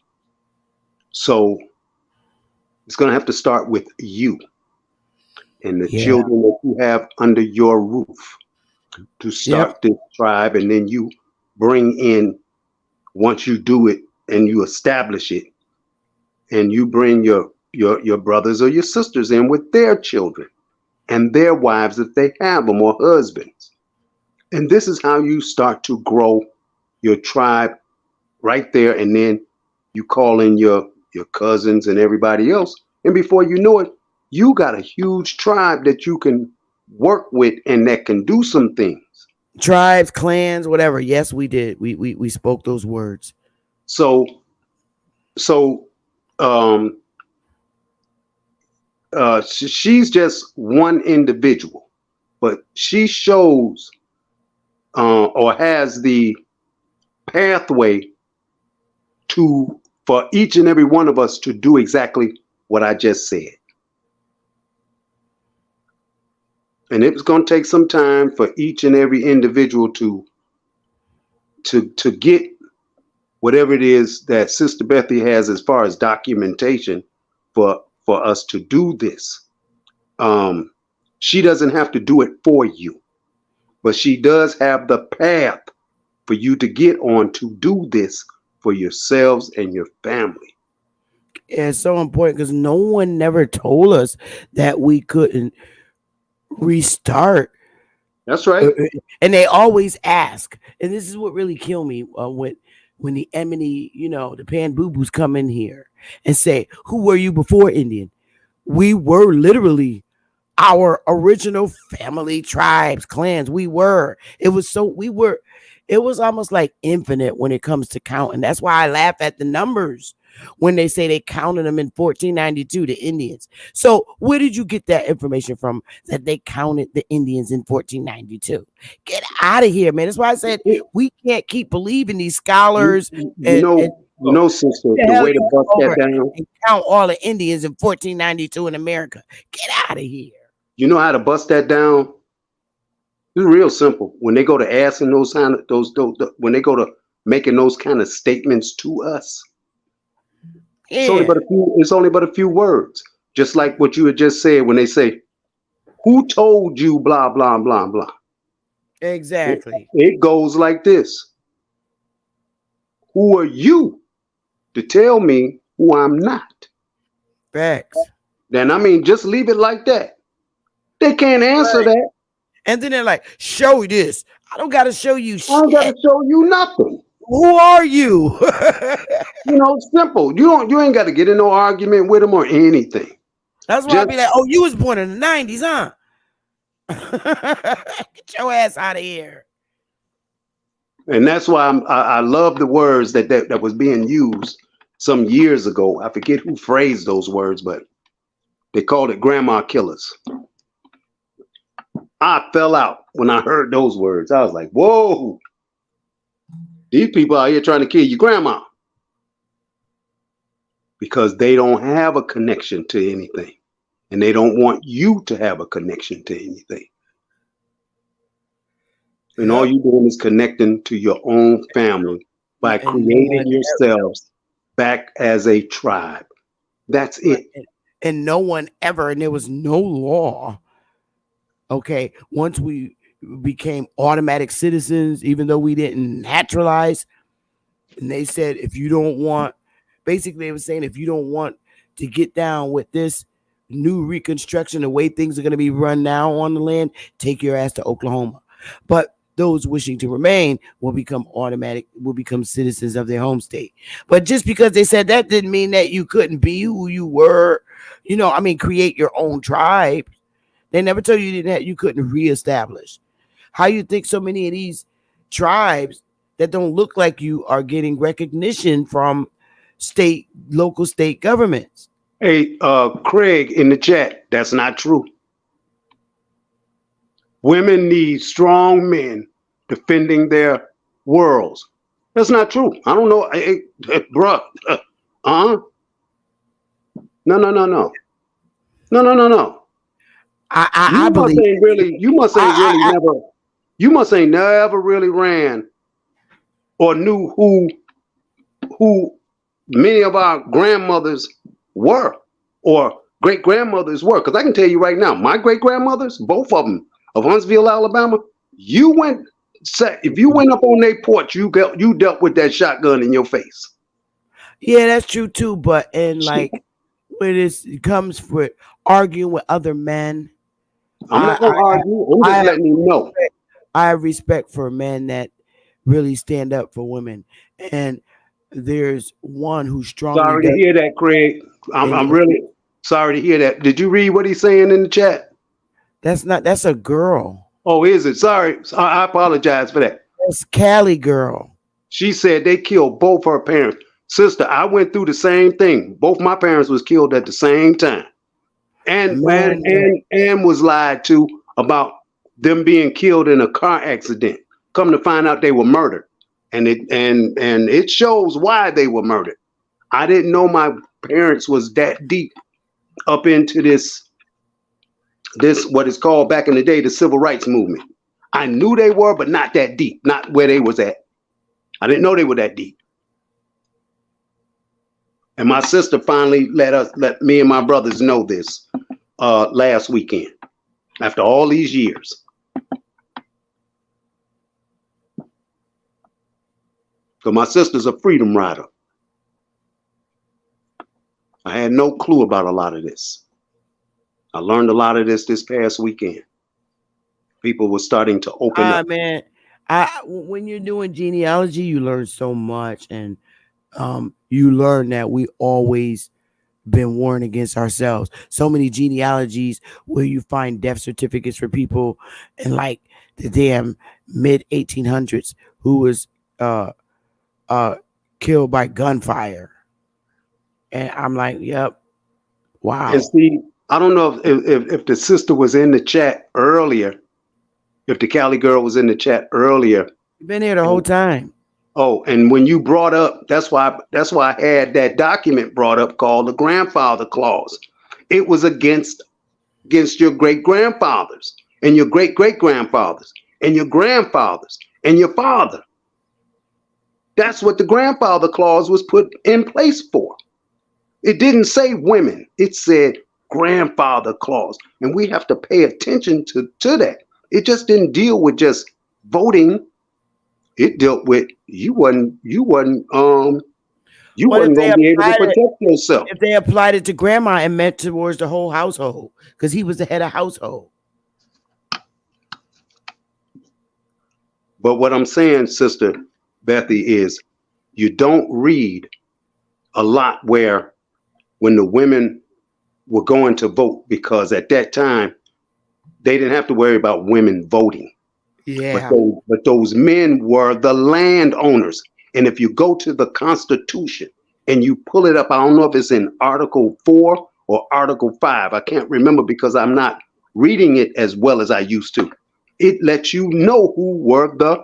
[SPEAKER 6] So it's going to have to start with you and the children that you have under your roof to start this tribe. And then you bring in, once you do it and you establish it, and you bring your brothers or your sisters in with their children and their wives if they have them, or husbands. And this is how you start to grow your tribe right there. And then you call in your cousins and everybody else. And before you know it, you got a huge tribe that you can work with and that can do some things.
[SPEAKER 1] Tribes, clans, whatever. Yes, we did. We spoke those words.
[SPEAKER 6] So she's just one individual, but she shows or has the pathway to for each and every one of us to do exactly what I just said. And it's going to take some time for each and every individual to get whatever it is that Sister Bethy has as far as documentation for us to do this. She doesn't have to do it for you, but she does have the path for you to get on to do this for yourselves and your family.
[SPEAKER 1] Yeah, it's so important because no one never told us that we couldn't restart.
[SPEAKER 6] That's right.
[SPEAKER 1] And they always ask, and this is what really killed me when the Emily, the Pan Boo Boos come in here and say, "Who were you before Indian?" We were literally our original family, tribes, clans. We were. It was almost like infinite when it comes to counting. That's why I laugh at the numbers when they say they counted them in 1492, the Indians. So where did you get that information from that they counted the Indians in 1492? Get out of here, man. That's why I said we can't keep believing these scholars.
[SPEAKER 6] Sister, the way to bust that down
[SPEAKER 1] and count all the Indians in 1492 in America. Get out of here.
[SPEAKER 6] You know how to bust that down? It's real simple. When they go to asking when they go to making those kind of statements to us, it's only but a few words. Just like what you had just said when they say, "Who told you blah blah blah blah?"
[SPEAKER 1] Exactly.
[SPEAKER 6] It goes like this: Who are you to tell me who I'm not?
[SPEAKER 1] Facts.
[SPEAKER 6] Then just leave it like that. They can't answer that.
[SPEAKER 1] And then they're like, "Show this." I don't got to show you shit.
[SPEAKER 6] I don't got to show you nothing.
[SPEAKER 1] Who are you?
[SPEAKER 6] Simple. You ain't got to get in no argument with them or anything.
[SPEAKER 1] That's why I be like, "Oh, you was born in the 90s, huh? Get your ass out of here."
[SPEAKER 6] And that's why I love the words that was being used some years ago. I forget who phrased those words, but they called it grandma killers. I fell out when I heard those words. I was like, whoa, these people out here trying to kill your grandma. Because they don't have a connection to anything. And they don't want you to have a connection to anything. And all you're doing is connecting to your own family by creating yourselves back as a tribe. That's it.
[SPEAKER 1] And no one ever, and there was no law. Okay, once we became automatic citizens, even though we didn't naturalize, and they said if you don't want, basically they were saying if you don't want to get down with this new Reconstruction, the way things are going to be run now on the land, take your ass to Oklahoma. But those wishing to remain will become citizens of their home state. But just because they said that didn't mean that you couldn't be who you were, create your own tribe. They never told you you couldn't reestablish. How you think so many of these tribes that don't look like you are getting recognition from local state governments?
[SPEAKER 6] Hey, Craig in the chat, that's not true. Women need strong men defending their worlds. That's not true. I don't know. Bruh. No.
[SPEAKER 1] I believe
[SPEAKER 6] you must ain't never really ran or knew who many of our grandmothers were or great grandmothers were. Because I can tell you right now, my great grandmothers, both of them of Huntsville, Alabama, if you went up on their porch, you dealt with that shotgun in your face.
[SPEAKER 1] Yeah, that's true too. But when it comes with arguing with other men,
[SPEAKER 6] I'm not gonna argue. I'm just letting you know.
[SPEAKER 1] I have respect for men that really stand up for women, and there's one who's strongly.
[SPEAKER 6] Sorry to hear that, Craig. I'm really sorry to hear that. Did you read what he's saying in the chat?
[SPEAKER 1] That's a girl.
[SPEAKER 6] Oh, is it? Sorry. I apologize for that.
[SPEAKER 1] That's Cali girl.
[SPEAKER 6] She said they killed both her parents. Sister, I went through the same thing. Both my parents was killed at the same time. and
[SPEAKER 1] Man,
[SPEAKER 6] was lied to about them being killed in a car accident. Come to find out they were murdered, and it shows why they were murdered. I didn't know my parents was that deep up into this what is called back in the day the civil rights movement. I knew they were, but not that deep, not where they was at. I didn't know they were that deep. And my sister finally let me and my brothers know this last weekend, after all these years. Because my sister's a freedom rider. I had no clue about a lot of this. I learned a lot of this past weekend. People were starting to open up.
[SPEAKER 1] Man, when you're doing genealogy, you learn so much, and you learn that we always been warned against ourselves. So many genealogies where you find death certificates for people in like the damn mid 1800s who was killed by gunfire, and I'm like, yep, wow.
[SPEAKER 6] And see, I don't know if the sister was in the chat earlier, if the Cali girl was in the chat earlier.
[SPEAKER 1] You've been here the whole time.
[SPEAKER 6] Oh, and when you brought up, that's why I had that document brought up called the grandfather clause. It was against your great grandfathers and your great great grandfathers and your grandfathers and your father. That's what the grandfather clause was put in place for. It didn't say women. It said grandfather clause. And we have to pay attention to that. It just didn't deal with just voting. It dealt with you wasn't gonna be able to protect yourself.
[SPEAKER 1] If they applied it to grandma, it meant towards the whole household, because he was the head of household.
[SPEAKER 6] But what I'm saying, Sister Bethy, is you don't read a lot when the women were going to vote, because at that time they didn't have to worry about women voting.
[SPEAKER 1] Yeah.
[SPEAKER 6] But those men were the landowners. And if you go to the Constitution and you pull it up, I don't know if it's in Article 4 or Article 5. I can't remember because I'm not reading it as well as I used to. It lets you know who were the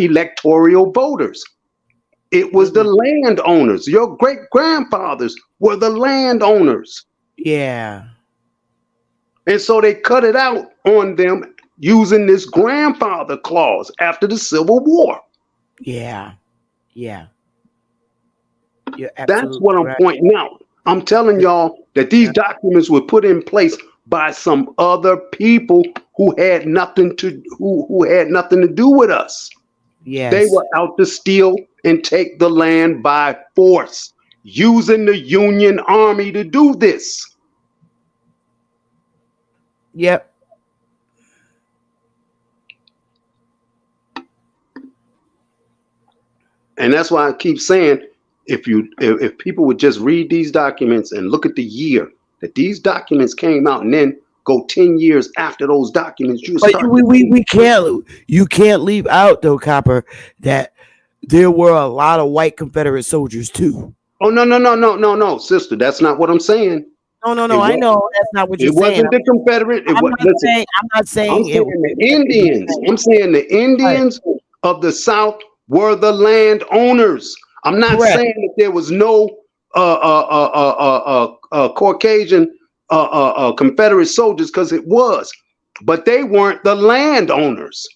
[SPEAKER 6] electoral voters. It was the landowners. Your great grandfathers were the landowners.
[SPEAKER 1] Yeah.
[SPEAKER 6] And so they cut it out on them using this grandfather clause after the Civil War.
[SPEAKER 1] Yeah. Yeah.
[SPEAKER 6] That's what I'm pointing out. I'm telling y'all that these documents were put in place by some other people who had nothing to do with us.
[SPEAKER 1] Yes.
[SPEAKER 6] They were out to steal and take the land by force, using the Union Army to do this.
[SPEAKER 1] Yep.
[SPEAKER 6] And that's why I keep saying, if people would just read these documents and look at the year that these documents came out, and then go 10 years after those documents, you
[SPEAKER 1] can't leave out though, Copper, that there were a lot of white Confederate soldiers too.
[SPEAKER 6] Oh no, sister, that's not what I'm saying.
[SPEAKER 1] No, I know that's not what you're saying.
[SPEAKER 6] It wasn't the Confederate.
[SPEAKER 1] I'm not saying
[SPEAKER 6] the Indians. I'm saying the Indians of the South were the landowners. I'm not saying that there was no Caucasian Confederate soldiers, because it was, but they weren't the landowners.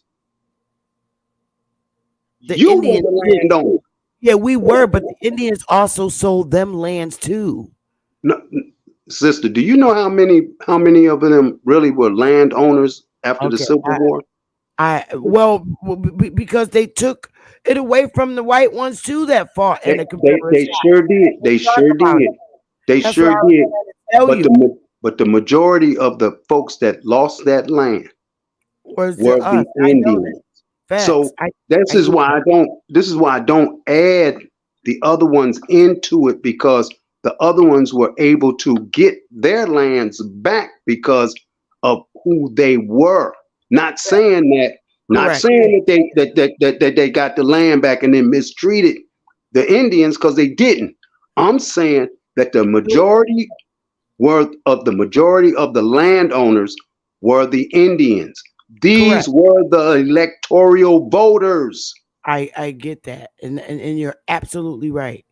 [SPEAKER 6] You were the landowner.
[SPEAKER 1] Yeah, we were, but the Indians also sold them lands too.
[SPEAKER 6] No, sister, do you know how many of them really were landowners after the Civil War?
[SPEAKER 1] Because they took it away from the white ones too that fought in the
[SPEAKER 6] Confederacy. They sure did. They sure did. But the majority of the folks that lost that land were the Indians. So this is why I don't add the other ones into it, because the other ones were able to get their lands back because of who they were. Not saying that they got the land back and then mistreated the Indians, because they didn't. I'm saying that the majority were of the majority of the landowners were the Indians. These
[SPEAKER 1] Correct.
[SPEAKER 6] were the electoral voters.
[SPEAKER 1] I get that, and you're absolutely right.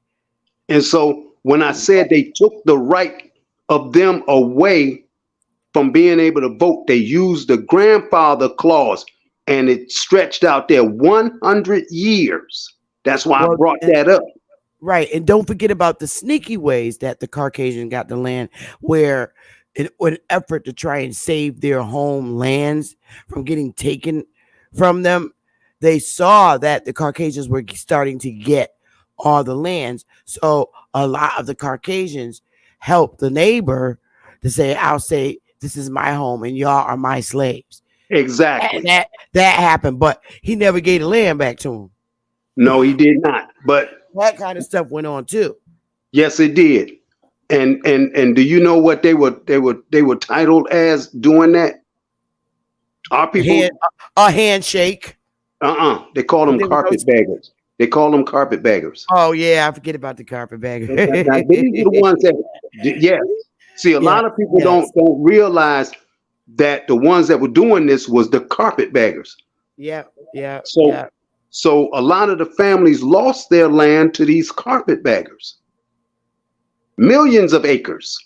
[SPEAKER 6] And so when I said they took the right of them away from being able to vote, they used the grandfather clause and it stretched out there 100 years. That's why I
[SPEAKER 1] Well,
[SPEAKER 6] brought that up.
[SPEAKER 1] right, and don't forget about the sneaky ways that the Caucasian got the land, where in an effort to try and save their home lands from getting taken from them, they saw that the Caucasians were starting to get all the lands. So a lot of the Caucasians helped the neighbor to say, "I'll say this is my home and y'all are my slaves." And
[SPEAKER 6] Exactly.
[SPEAKER 1] that happened, but he never gave the land back to him.
[SPEAKER 6] No, he did not. But
[SPEAKER 1] That kind of stuff went on too.
[SPEAKER 6] yes, it did. And do you know what they were titled as doing that? Our people,
[SPEAKER 1] A handshake.
[SPEAKER 6] they call them
[SPEAKER 1] There was no.
[SPEAKER 6] carpetbaggers. They call them carpetbaggers.
[SPEAKER 1] Oh yeah, I forget about the carpetbagger.
[SPEAKER 6] Now, these are the ones that, yes. See, a
[SPEAKER 1] Yeah,
[SPEAKER 6] lot of people
[SPEAKER 1] yes.
[SPEAKER 6] don't realize that the ones that were doing this was the carpetbaggers.
[SPEAKER 1] Yeah, yeah,
[SPEAKER 6] So,
[SPEAKER 1] yeah.
[SPEAKER 6] so a lot of the families lost their land to these carpetbaggers. Millions of acres.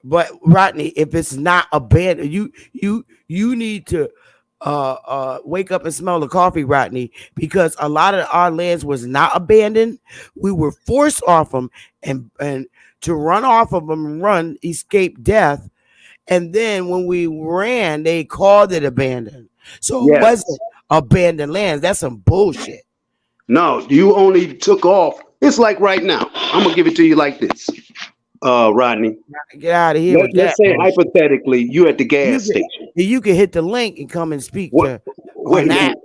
[SPEAKER 1] But Rodney, if it's not abandoned, you need to wake up and smell the coffee, Rodney, because a lot of our lands was not abandoned. We were forced off them and to run off of them and run, escape death. And then when we ran, they called it abandoned. So it
[SPEAKER 6] Yes.
[SPEAKER 1] wasn't abandoned lands. That's some bullshit.
[SPEAKER 6] No, you only took off. It's like right now. I'm gonna give it to you like this, Rodney.
[SPEAKER 1] Get out of here with that.
[SPEAKER 6] Let's say
[SPEAKER 1] bullshit.
[SPEAKER 6] hypothetically, you at the gas
[SPEAKER 1] You
[SPEAKER 6] station.
[SPEAKER 1] you can hit the link and come and speak
[SPEAKER 6] What?
[SPEAKER 1] to
[SPEAKER 6] Wait
[SPEAKER 1] on
[SPEAKER 6] a
[SPEAKER 1] that.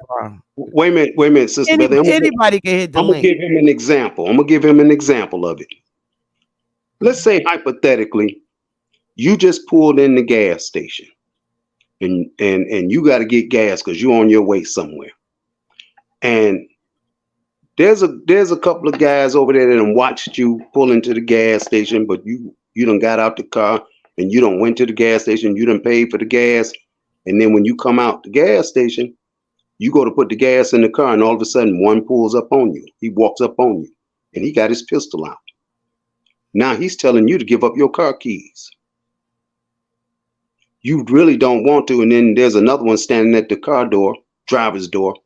[SPEAKER 6] minute. Wait a minute, Sister Bethany.
[SPEAKER 1] Anybody can hit the
[SPEAKER 6] I'm gonna
[SPEAKER 1] link.
[SPEAKER 6] give him an example. I'm gonna give him an example of it. Let's say hypothetically, you just pulled in the gas station, and you got to get gas because you're on your way somewhere. And there's a couple of guys over there that done watched you pull into the gas station, but you done got out the car and you done went to the gas station, you done paid for the gas, and then when you come out the gas station, you go to put the gas in the car, and all of a sudden one pulls up on you. He walks up on you, and he got his pistol out. Now he's telling you to give up your car keys. You really don't want to, and then there's another one standing at the car door, driver's door,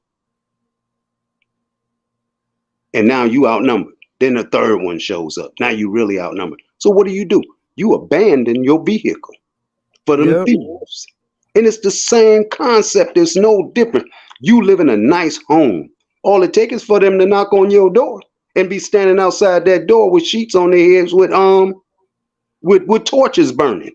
[SPEAKER 6] and now you outnumbered. Then the third one shows up. Now you really outnumbered. So what do? You abandon your vehicle for them
[SPEAKER 1] Yep.
[SPEAKER 6] thieves. And it's the same concept. It's no different. You live in a nice home. All it takes is for them to knock on your door and be standing outside that door with sheets on their heads with torches burning.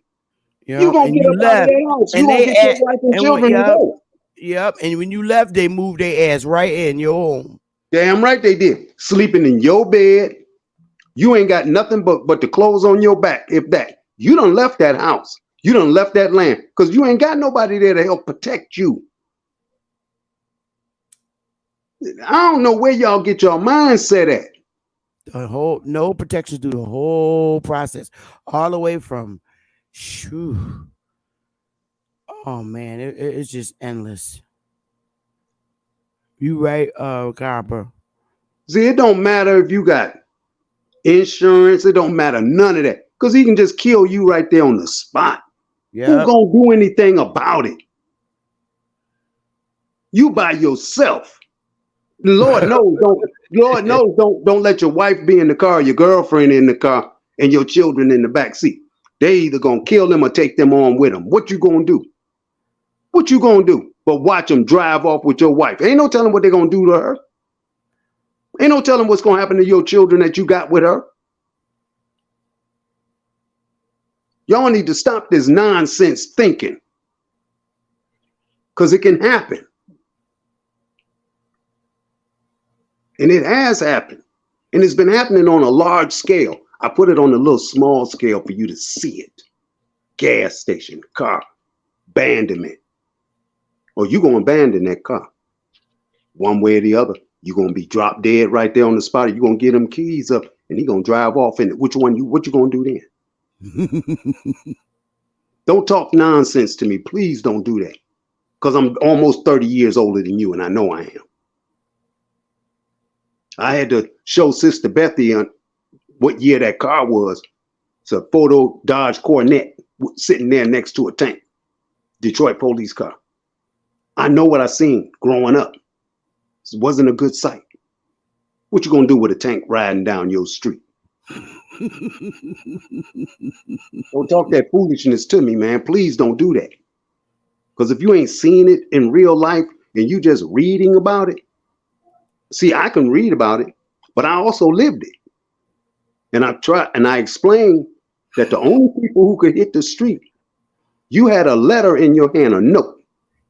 [SPEAKER 6] You gonna
[SPEAKER 1] And
[SPEAKER 6] get
[SPEAKER 1] you
[SPEAKER 6] up out of
[SPEAKER 1] left,
[SPEAKER 6] that house. You
[SPEAKER 1] and
[SPEAKER 6] gonna
[SPEAKER 1] they
[SPEAKER 6] get your wife and children and go.
[SPEAKER 1] yep. And when you left, they moved their ass right in your home.
[SPEAKER 6] Damn right they did. Sleeping in your bed. You ain't got nothing but the clothes on your back, if that. You done left that house. You done left that land because you ain't got nobody there to help protect you. I don't know where y'all get your mindset at.
[SPEAKER 1] The whole no protections through the whole process, all the way from, shoo. Oh man, it's just endless. You right, Copper.
[SPEAKER 6] See, it don't matter if you got insurance. It don't matter none of that because he can just kill you right there on the spot. Who
[SPEAKER 1] Yeah,
[SPEAKER 6] gonna do anything about it? You by yourself. Lord knows, don't let your wife be in the car, your girlfriend in the car, and your children in the back seat. They either gonna kill them or take them on with them. What you gonna do? What you gonna do? But watch them drive off with your wife. Ain't no telling what they're gonna do to her. Ain't no telling what's gonna happen to your children that you got with her. Y'all need to stop this nonsense thinking, because it can happen. And it has happened. And it's been happening on a large scale. I put it on a little small scale for you to see it. Gas station, car, abandonment. Or you going to abandon that car. One way or the other. You're going to be dropped dead right there on the spot. You're going to get them keys up and he going to drive off in it. What you going to do then? Don't talk nonsense to me. Please don't do that. Because I'm almost 30 years older than you, and I know I am. I had to show Sister Bethy on what year that car was. It's a photo Dodge Coronet sitting there next to a tank. Detroit police car. I know what I seen growing up. It wasn't a good sight. What you gonna do with a tank riding down your street? Don't talk that foolishness to me, man. Please don't do that. Because if you ain't seen it in real life and you just reading about it, see, I can read about it, but I also lived it. And I explained that the only people who could hit the street, you had a letter in your hand, a note,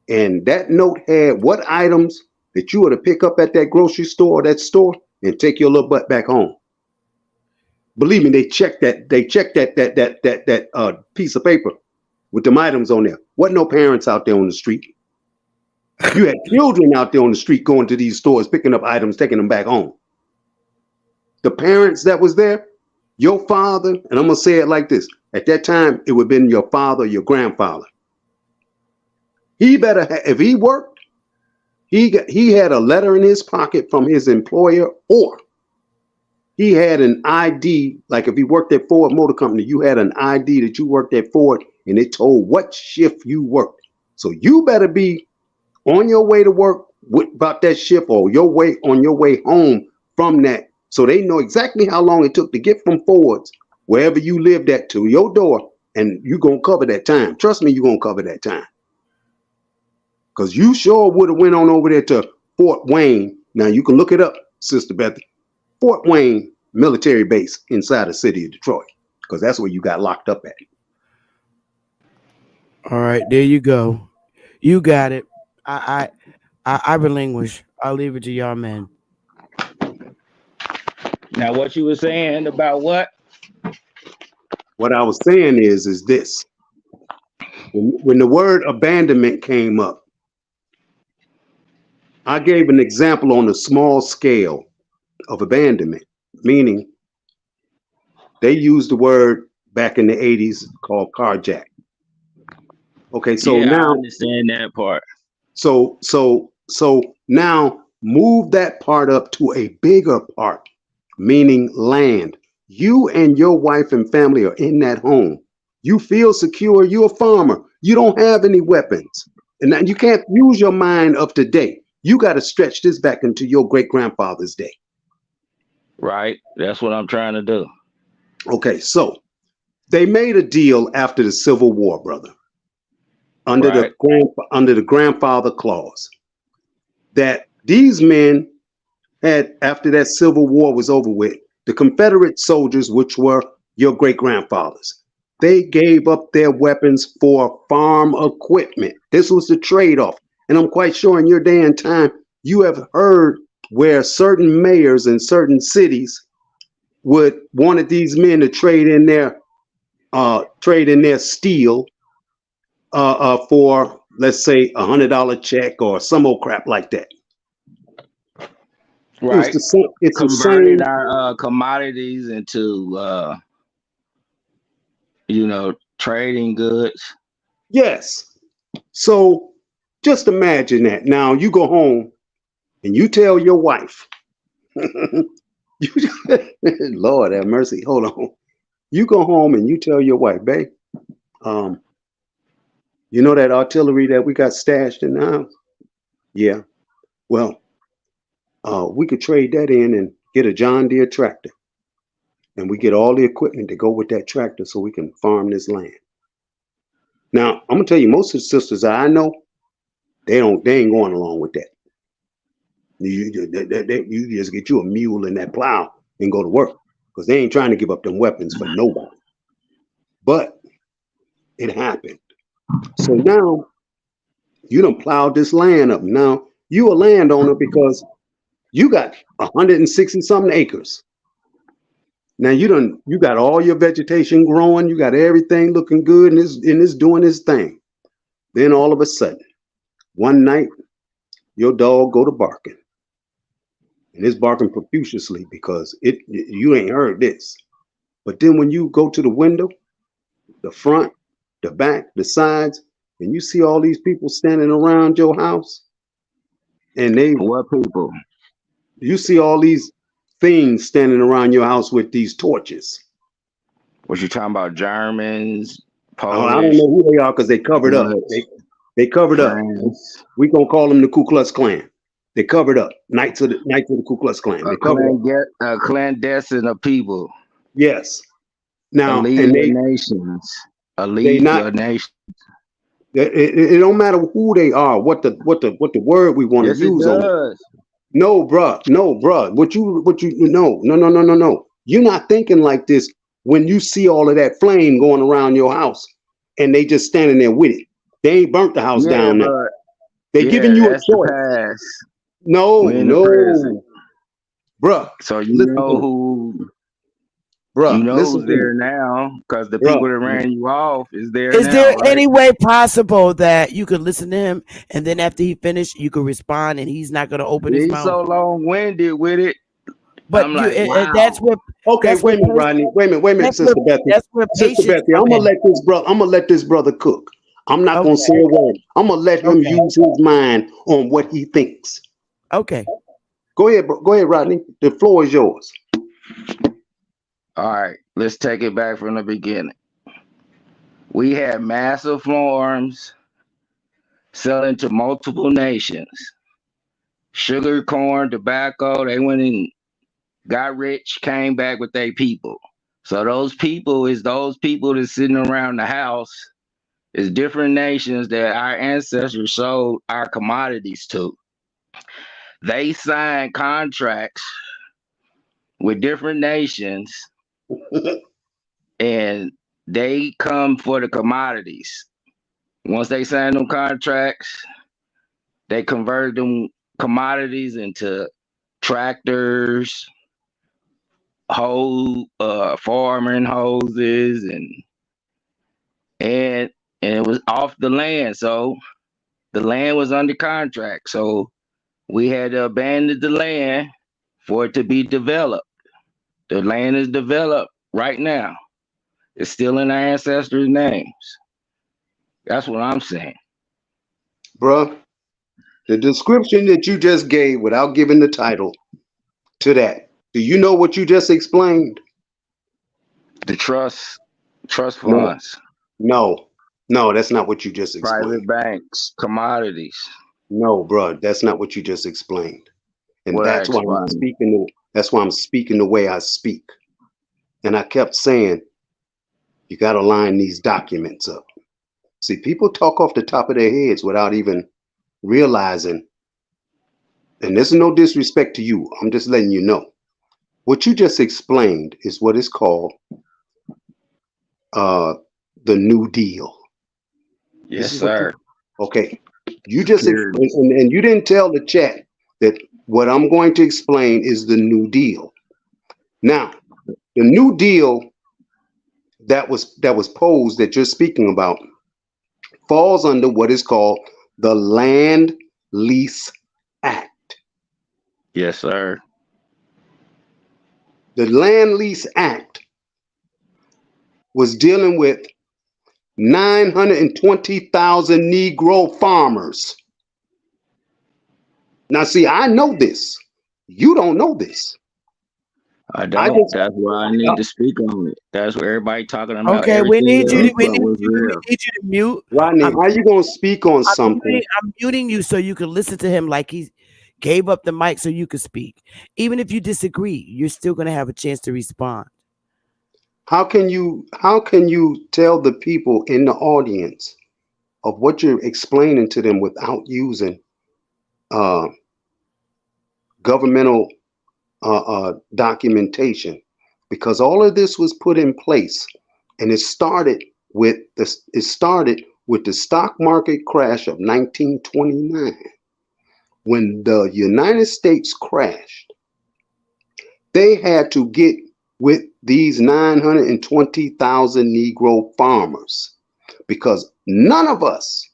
[SPEAKER 6] and that note had what items that you were to pick up at that grocery store or that store and take your little butt back home. Believe me, they checked that piece of paper with them items on there. Wasn't no parents out there on the street. You had children out there on the street going to these stores, picking up items, taking them back home. The parents that was there, your father, and I'm gonna say it like this: at that time, it would have been your father, your grandfather. He better, if he worked, he had a letter in his pocket from his employer, or he had an ID. Like if he worked at Ford Motor Company, you had an ID that you worked at Ford, and it told what shift you worked. So you better be on your way to work about that shift, or on your way home from that, so they know exactly how long it took to get from Ford's, wherever you lived at, to your door, and you're gonna cover that time. Trust me, you're gonna cover that time. Because you sure would have went on over there to Fort Wayne. Now you can look it up, Sister Beth. Fort Wayne military base inside the city of Detroit, because that's where you got locked up at.
[SPEAKER 1] All right, there you go. You got it. I relinquish. I'll leave it to y'all, men.
[SPEAKER 7] Now, what you were saying about what?
[SPEAKER 6] What I was saying is this: when the word abandonment came up, I gave an example on a small scale of abandonment, meaning they used the word back in the 80s called carjack. Okay, so
[SPEAKER 7] Yeah,
[SPEAKER 6] now
[SPEAKER 7] I understand that part.
[SPEAKER 6] So now move that part up to a bigger part, meaning land. You and your wife and family are in that home. You feel secure. You're a farmer. You don't have any weapons. And now you can't use your mind up to date. You got to stretch this back into your great grandfather's day.
[SPEAKER 7] Right. That's what I'm trying to do.
[SPEAKER 6] Okay, so they made a deal after the Civil War, brother, under the grandfather clause, that these men had, after that Civil War was over with, the Confederate soldiers, which were your great grandfathers, they gave up their weapons for farm equipment. This was the trade-off. And I'm quite sure in your day and time, you have heard where certain mayors in certain cities wanted these men to trade in their steel for, let's say, $100 check or some old crap like that.
[SPEAKER 7] Right.
[SPEAKER 6] It's
[SPEAKER 7] converting
[SPEAKER 6] the same.
[SPEAKER 7] our commodities into trading goods.
[SPEAKER 6] Yes. So just imagine that. Now you go home and you tell your wife, Lord have mercy. Hold on. You go home and you tell your wife, babe, you know that artillery that we got stashed in the house? Yeah. Well, we could trade that in and get a John Deere tractor. And we get all the equipment to go with that tractor so we can farm this land. Now, I'm gonna tell you, most of the sisters I know, they ain't going along with that. You just get you a mule and that plow and go to work, because they ain't trying to give up them weapons for nobody. But it happened. So now you done plowed this land up. Now you a landowner because you got 160 something acres. Now you got all your vegetation growing, you got everything looking good, and it's doing its thing. Then all of a sudden, one night, your dog go to barking. And it's barking profusely because you ain't heard this. But then when you go to the window the front, the back, the sides, and you see all these people standing around your house, and
[SPEAKER 7] What people?
[SPEAKER 6] you see all these things standing around your house with these torches.
[SPEAKER 7] What you talking about? Germans,
[SPEAKER 6] Oh, I don't
[SPEAKER 7] Polish,
[SPEAKER 6] know who they are because they covered up.
[SPEAKER 7] Dutch,
[SPEAKER 6] They covered up.
[SPEAKER 7] France,
[SPEAKER 6] We gonna call them the Ku Klux Klan. They covered up. Knights of the Ku Klux Klan. They covered up.
[SPEAKER 7] a clandestine of people,
[SPEAKER 6] Yes. Now,
[SPEAKER 7] elite
[SPEAKER 6] and
[SPEAKER 7] of nations,
[SPEAKER 6] they
[SPEAKER 7] elite
[SPEAKER 6] not.
[SPEAKER 7] of nations.
[SPEAKER 6] It don't matter who they are. What the word we want to
[SPEAKER 7] Yes, it
[SPEAKER 6] use on it.
[SPEAKER 7] does.
[SPEAKER 6] No, bruh. No, bruh. What you no. You're not thinking like this when you see all of that flame going around your house and they just standing there with it. They ain't burnt the house
[SPEAKER 7] Yeah,
[SPEAKER 6] down now.
[SPEAKER 7] but
[SPEAKER 6] They giving you a
[SPEAKER 7] that's the
[SPEAKER 6] choice.
[SPEAKER 7] past.
[SPEAKER 6] No,
[SPEAKER 7] We're in the present.
[SPEAKER 6] bruh.
[SPEAKER 7] So you
[SPEAKER 6] Listen
[SPEAKER 7] know
[SPEAKER 6] to me.
[SPEAKER 7] who
[SPEAKER 6] Bruh,
[SPEAKER 7] you know
[SPEAKER 6] listen
[SPEAKER 7] who's
[SPEAKER 6] to me.
[SPEAKER 7] there now, because the
[SPEAKER 6] Bruh.
[SPEAKER 7] people that ran you off is there
[SPEAKER 1] Is
[SPEAKER 7] now,
[SPEAKER 1] there
[SPEAKER 7] right?
[SPEAKER 1] any way possible that you could listen to him and then after he finished, you could respond and he's not going to open his
[SPEAKER 7] He's
[SPEAKER 1] mouth?
[SPEAKER 7] so long-winded with it.
[SPEAKER 1] But
[SPEAKER 7] I'm
[SPEAKER 1] you,
[SPEAKER 7] like, wow.
[SPEAKER 1] that's what.
[SPEAKER 6] Okay,
[SPEAKER 1] that's
[SPEAKER 6] wait a minute,
[SPEAKER 1] what
[SPEAKER 6] Rodney. Wait a minute,
[SPEAKER 1] That's
[SPEAKER 6] Sister
[SPEAKER 1] where,
[SPEAKER 6] Bethy.
[SPEAKER 1] that's where
[SPEAKER 6] Sister
[SPEAKER 1] patience
[SPEAKER 6] Bethy,
[SPEAKER 1] come
[SPEAKER 6] I'm gonna
[SPEAKER 1] in.
[SPEAKER 6] let this brother cook. I'm not gonna say a word. I'm gonna let him
[SPEAKER 1] Okay.
[SPEAKER 6] use his mind on what he thinks.
[SPEAKER 1] Okay.
[SPEAKER 6] Go ahead, bro. Go ahead, Rodney. The floor is yours.
[SPEAKER 7] All right, let's take it back from the beginning. We had massive farms selling to multiple nations. Sugar, corn, tobacco, they went and got rich, came back with their people. So those people that's sitting around the house is different nations that our ancestors sold our commodities to. They signed contracts with different nations and they come for the commodities. Once they sign them contracts, they convert them commodities into tractors, farming hoses, and it was off the land. So the land was under contract. So we had to abandon the land for it to be developed. The land is developed right now. It's still in our ancestors' names. That's what I'm saying.
[SPEAKER 6] Bruh, the description that you just gave without giving the title to that, do you know what you just explained?
[SPEAKER 7] The trust
[SPEAKER 6] No.
[SPEAKER 7] funds,
[SPEAKER 6] No, that's not what you just
[SPEAKER 7] private
[SPEAKER 6] explained.
[SPEAKER 7] banks, commodities.
[SPEAKER 6] No, bruh, that's not what you just explained. And
[SPEAKER 7] What I
[SPEAKER 6] that's why I'm
[SPEAKER 7] explained.
[SPEAKER 6] speaking. That's why I'm speaking the way I speak. And I kept saying, you got to line these documents up. See, people talk off the top of their heads without even realizing. And there's no disrespect to you. I'm just letting you know. What you just explained is what is called the New Deal.
[SPEAKER 7] Yes, sir.
[SPEAKER 6] Okay. You just and you didn't tell the chat that what I'm going to explain is the New Deal. Now, the New Deal that was posed that you're speaking about falls under what is called the Land Lease Act.
[SPEAKER 7] Yes, sir.
[SPEAKER 6] The Land Lease Act was dealing with 920,000 Negro farmers. Now, see, I know this. You don't know this.
[SPEAKER 7] I don't. That's why I need to speak on it. That's what everybody talking about.
[SPEAKER 1] Okay, we need you. We need
[SPEAKER 7] was
[SPEAKER 1] you. We
[SPEAKER 7] real.
[SPEAKER 1] need you to mute.
[SPEAKER 6] Rodney, how you gonna speak on something?
[SPEAKER 1] I'm muting you so you can listen to him like he gave up the mic so you could speak. Even if you disagree, you're still going to have a chance to respond.
[SPEAKER 6] How can you tell the people in the audience of what you're explaining to them without using governmental documentation? Because all of this was put in place, and it started with the stock market crash of 1929. When the United States crashed, they had to get with these 920,000 Negro farmers because none of us,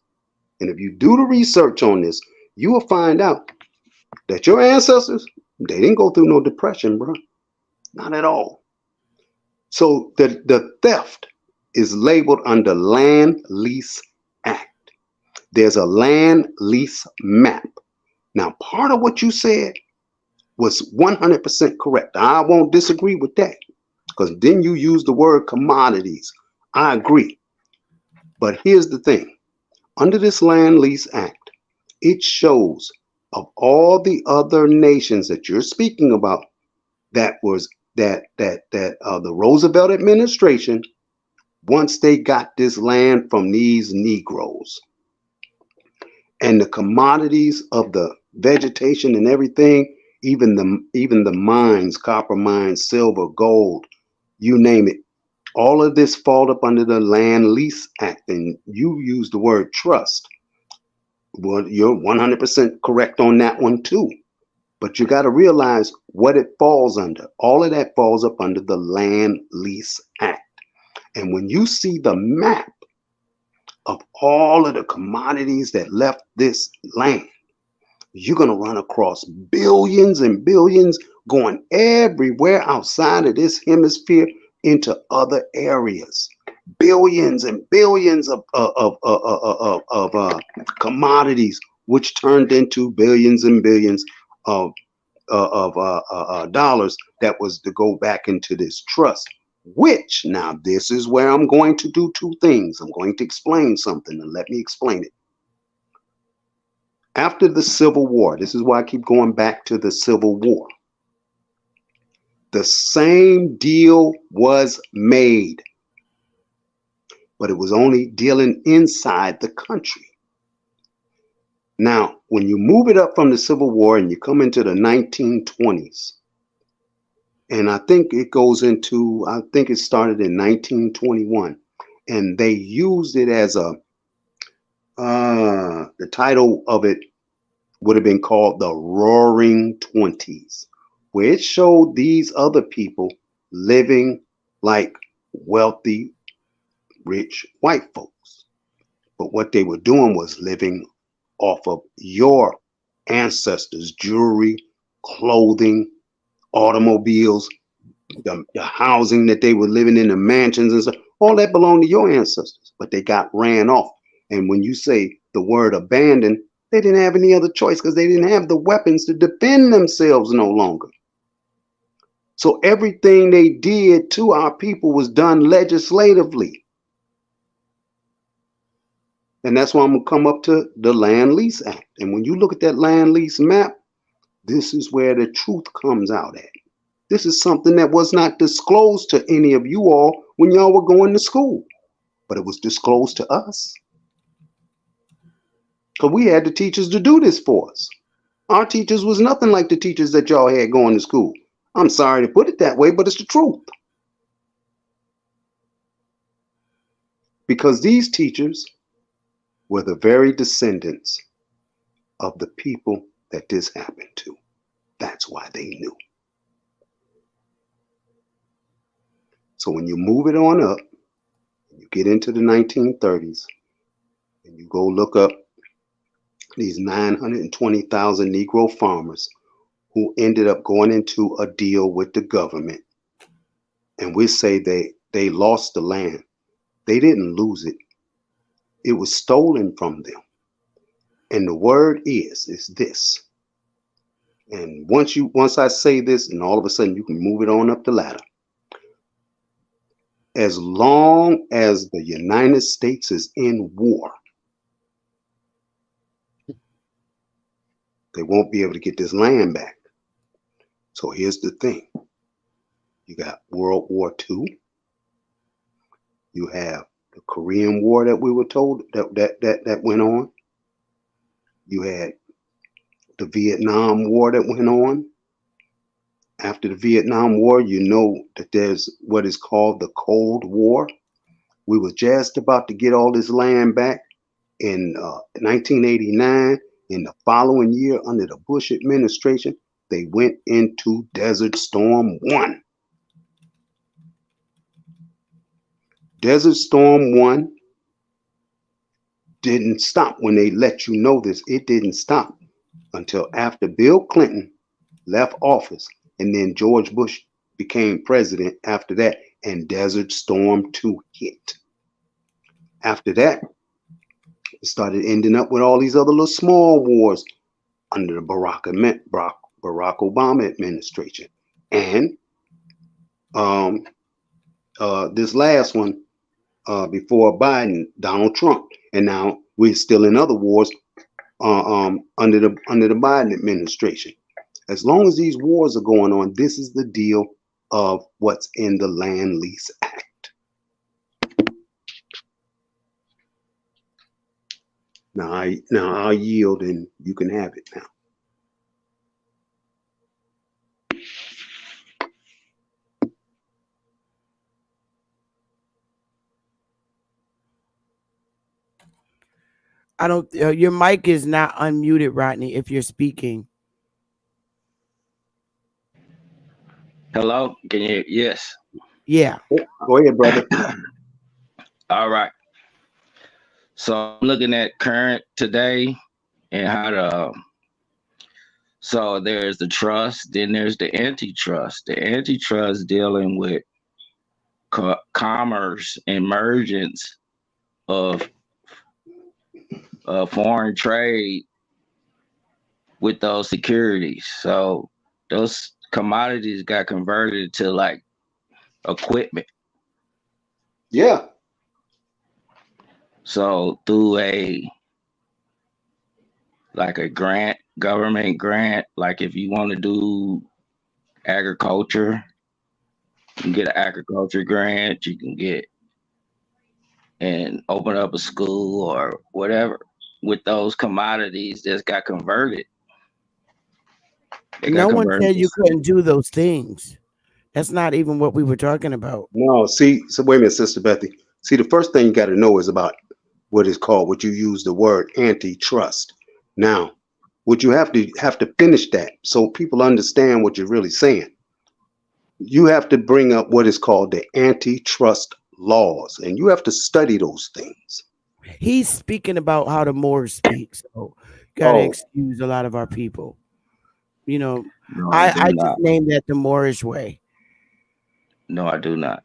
[SPEAKER 6] and if you do the research on this, you will find out that your ancestors, they didn't go through no depression, bro. Not at all. So the theft is labeled under Land Lease Act. There's a land lease map. Now, part of what you said was 100% correct. I won't disagree with that, because then you use the word commodities. I agree. But here's the thing. Under this Land Lease Act, it shows of all the other nations that you're speaking about, that the Roosevelt administration, once they got this land from these Negroes, and the commodities of the vegetation and everything, even the mines, copper mines, silver, gold, you name it, all of this fall up under the Land Lease Act. And you use the word trust. Well, you're 100% correct on that one too. But you got to realize what it falls under. All of that falls up under the Land Lease Act. And when you see the map of all of the commodities that left this land, you're going to run across billions and billions going everywhere outside of this hemisphere into other areas. Billions and billions of commodities, which turned into billions and billions of dollars that was to go back into this trust. Which, now this is where I'm going to do two things. I'm going to explain something, and let me explain it. After the Civil War, this is why I keep going back to the Civil War, the same deal was made, but it was only dealing inside the country. Now, when you move it up from the Civil War and you come into the 1920s, and I think it started in 1921, and they used it as the title of it would have been called the Roaring Twenties, where it showed these other people living like wealthy, rich white folks. But what they were doing was living off of your ancestors' jewelry, clothing, automobiles, the housing that they were living in, the mansions and stuff. All that belonged to your ancestors, but they got ran off. And when you say the word abandoned, they didn't have any other choice, because they didn't have the weapons to defend themselves no longer. So everything they did to our people was done legislatively. And that's why I'm going to come up to the Land Lease Act. And when you look at that land lease map, this is where the truth comes out at. This is something that was not disclosed to any of you all when y'all were going to school, but it was disclosed to us, because we had the teachers to do this for us. Our teachers was nothing like the teachers that y'all had going to school. I'm sorry to put it that way, but it's the truth. Because these teachers were the very descendants of the people that this happened to. That's why they knew. So when you move it on up, you get into the 1930s, and you go look up these 920,000 Negro farmers who ended up going into a deal with the government. And we say they lost the land. They didn't lose it. It was stolen from them. And the word is this. And once I say this, and all of a sudden you can move it on up the ladder. As long as the United States is in war, they won't be able to get this land back. So here's the thing. You got World War II. You have the Korean War that we were told that went on. You had the Vietnam War that went on. After the Vietnam War, you know that there's what is called the Cold War. We were just about to get all this land back in 1989. In the following year, under the Bush administration, they went into Desert Storm 1. Desert Storm 1 didn't stop when they let you know this. It didn't stop until after Bill Clinton left office, and then George Bush became president after that, and Desert Storm 2 hit. After that, it started ending up with all these other little small wars under the Barack Obama administration. And this last one before Biden, Donald Trump. And now we're still in other wars under the Biden administration. As long as these wars are going on, this is the deal of what's in the Land Lease Act. Now I'll yield and you can have it now.
[SPEAKER 1] I don't. Your mic is not unmuted, Rodney. If you're speaking.
[SPEAKER 7] Hello, can you hear? Yes.
[SPEAKER 1] Yeah.
[SPEAKER 6] Go ahead, brother.
[SPEAKER 7] All right. So I'm looking at current today and how to. So there's the trust, then there's the antitrust. The antitrust dealing with commerce, emergence of foreign trade with those securities. So those commodities got converted to like equipment.
[SPEAKER 6] Yeah.
[SPEAKER 7] So through a grant, government grant, like if you want to do agriculture, you can get an agriculture grant, you can get and open up a school or whatever with those commodities that's got converted.
[SPEAKER 1] No one said you couldn't do those things. That's not even what we were talking about.
[SPEAKER 6] No, see, so wait a minute, Sister Bethy. See, the first thing you got to know is about what is called, what you use the word antitrust. Now, what you have to finish that so people understand what you're really saying. You have to bring up what is called the antitrust laws, and you have to study those things.
[SPEAKER 1] He's speaking about how the Moors speak, so gotta excuse a lot of our people. You know,
[SPEAKER 7] no,
[SPEAKER 1] I just named that the Moorish way.
[SPEAKER 7] No, I do not.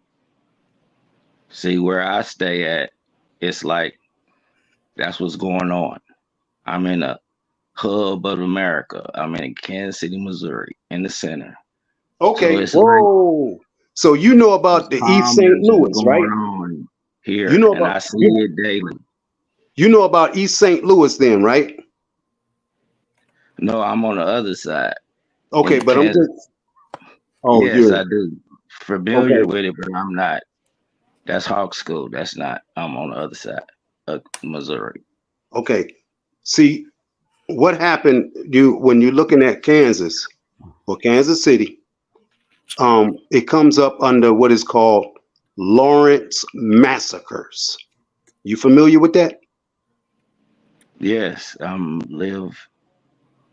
[SPEAKER 7] See, where I stay at, it's like that's what's going on. I'm in a hub of America. I'm in Kansas City, Missouri, in the center.
[SPEAKER 6] Okay. So whoa. So you know about the East St. Louis, right?
[SPEAKER 7] Here, you know about, and I see it daily.
[SPEAKER 6] You know about East St. Louis, then, right?
[SPEAKER 7] No, I'm on the other side.
[SPEAKER 6] Okay, but Kansas. I'm just.
[SPEAKER 7] Oh, yes, I do. Familiar with it, but I'm not. That's Hawk School. That's not. I'm on the other side of Missouri.
[SPEAKER 6] Okay. See, what happened? When you're looking at Kansas or Kansas City, it comes up under what is called Lawrence massacres. You familiar with that?
[SPEAKER 7] Yes, live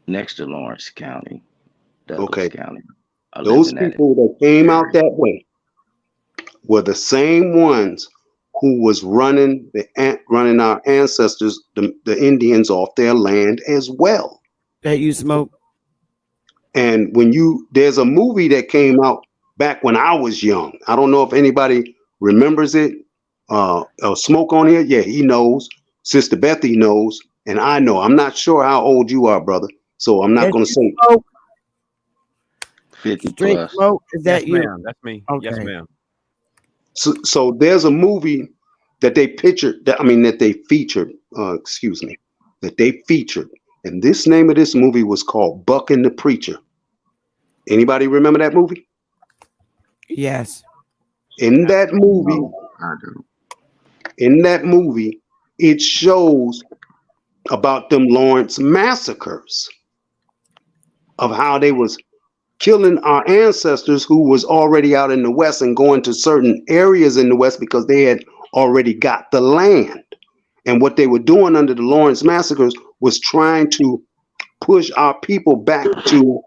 [SPEAKER 7] next to Lawrence County. Douglas County.
[SPEAKER 6] Those people that came out that way were the same ones who was running our ancestors, the Indians, off their land as well.
[SPEAKER 1] That you smoke.
[SPEAKER 6] And there's a movie that came out back when I was young. I don't know if anybody remembers it. Smoke on here? Yeah, he knows. Sister Bethy knows, and I know. I'm not sure how old you are, brother. So I'm not going to say.
[SPEAKER 7] 50
[SPEAKER 1] Straight
[SPEAKER 7] plus.
[SPEAKER 1] smoke? Is that you?
[SPEAKER 8] Ma'am. That's me. Okay. Yes, ma'am.
[SPEAKER 6] So there's a movie that they featured, and this name of this movie was called Buck and the Preacher. Anybody remember that movie?
[SPEAKER 1] Yes.
[SPEAKER 6] In that movie, it shows about them Lawrence massacres of how they was killing our ancestors who was already out in the West and going to certain areas in the West because they had already got the land. And what they were doing under the Lawrence massacres was trying to push our people back to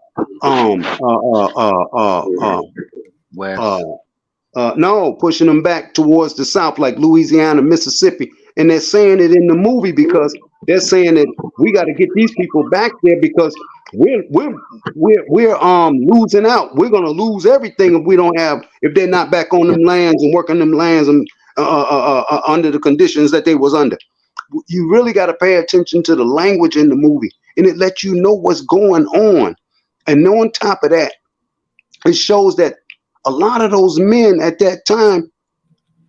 [SPEAKER 7] West.
[SPEAKER 6] Pushing them back towards the South, like Louisiana, Mississippi. And they're saying it in the movie because they're saying that we got to get these people back there because we're losing out. We're gonna lose everything if they're not back on them lands and working them lands under the conditions that they was under. You really got to pay attention to the language in the movie, and it lets you know what's going on. And on top of that, it shows that a lot of those men at that time,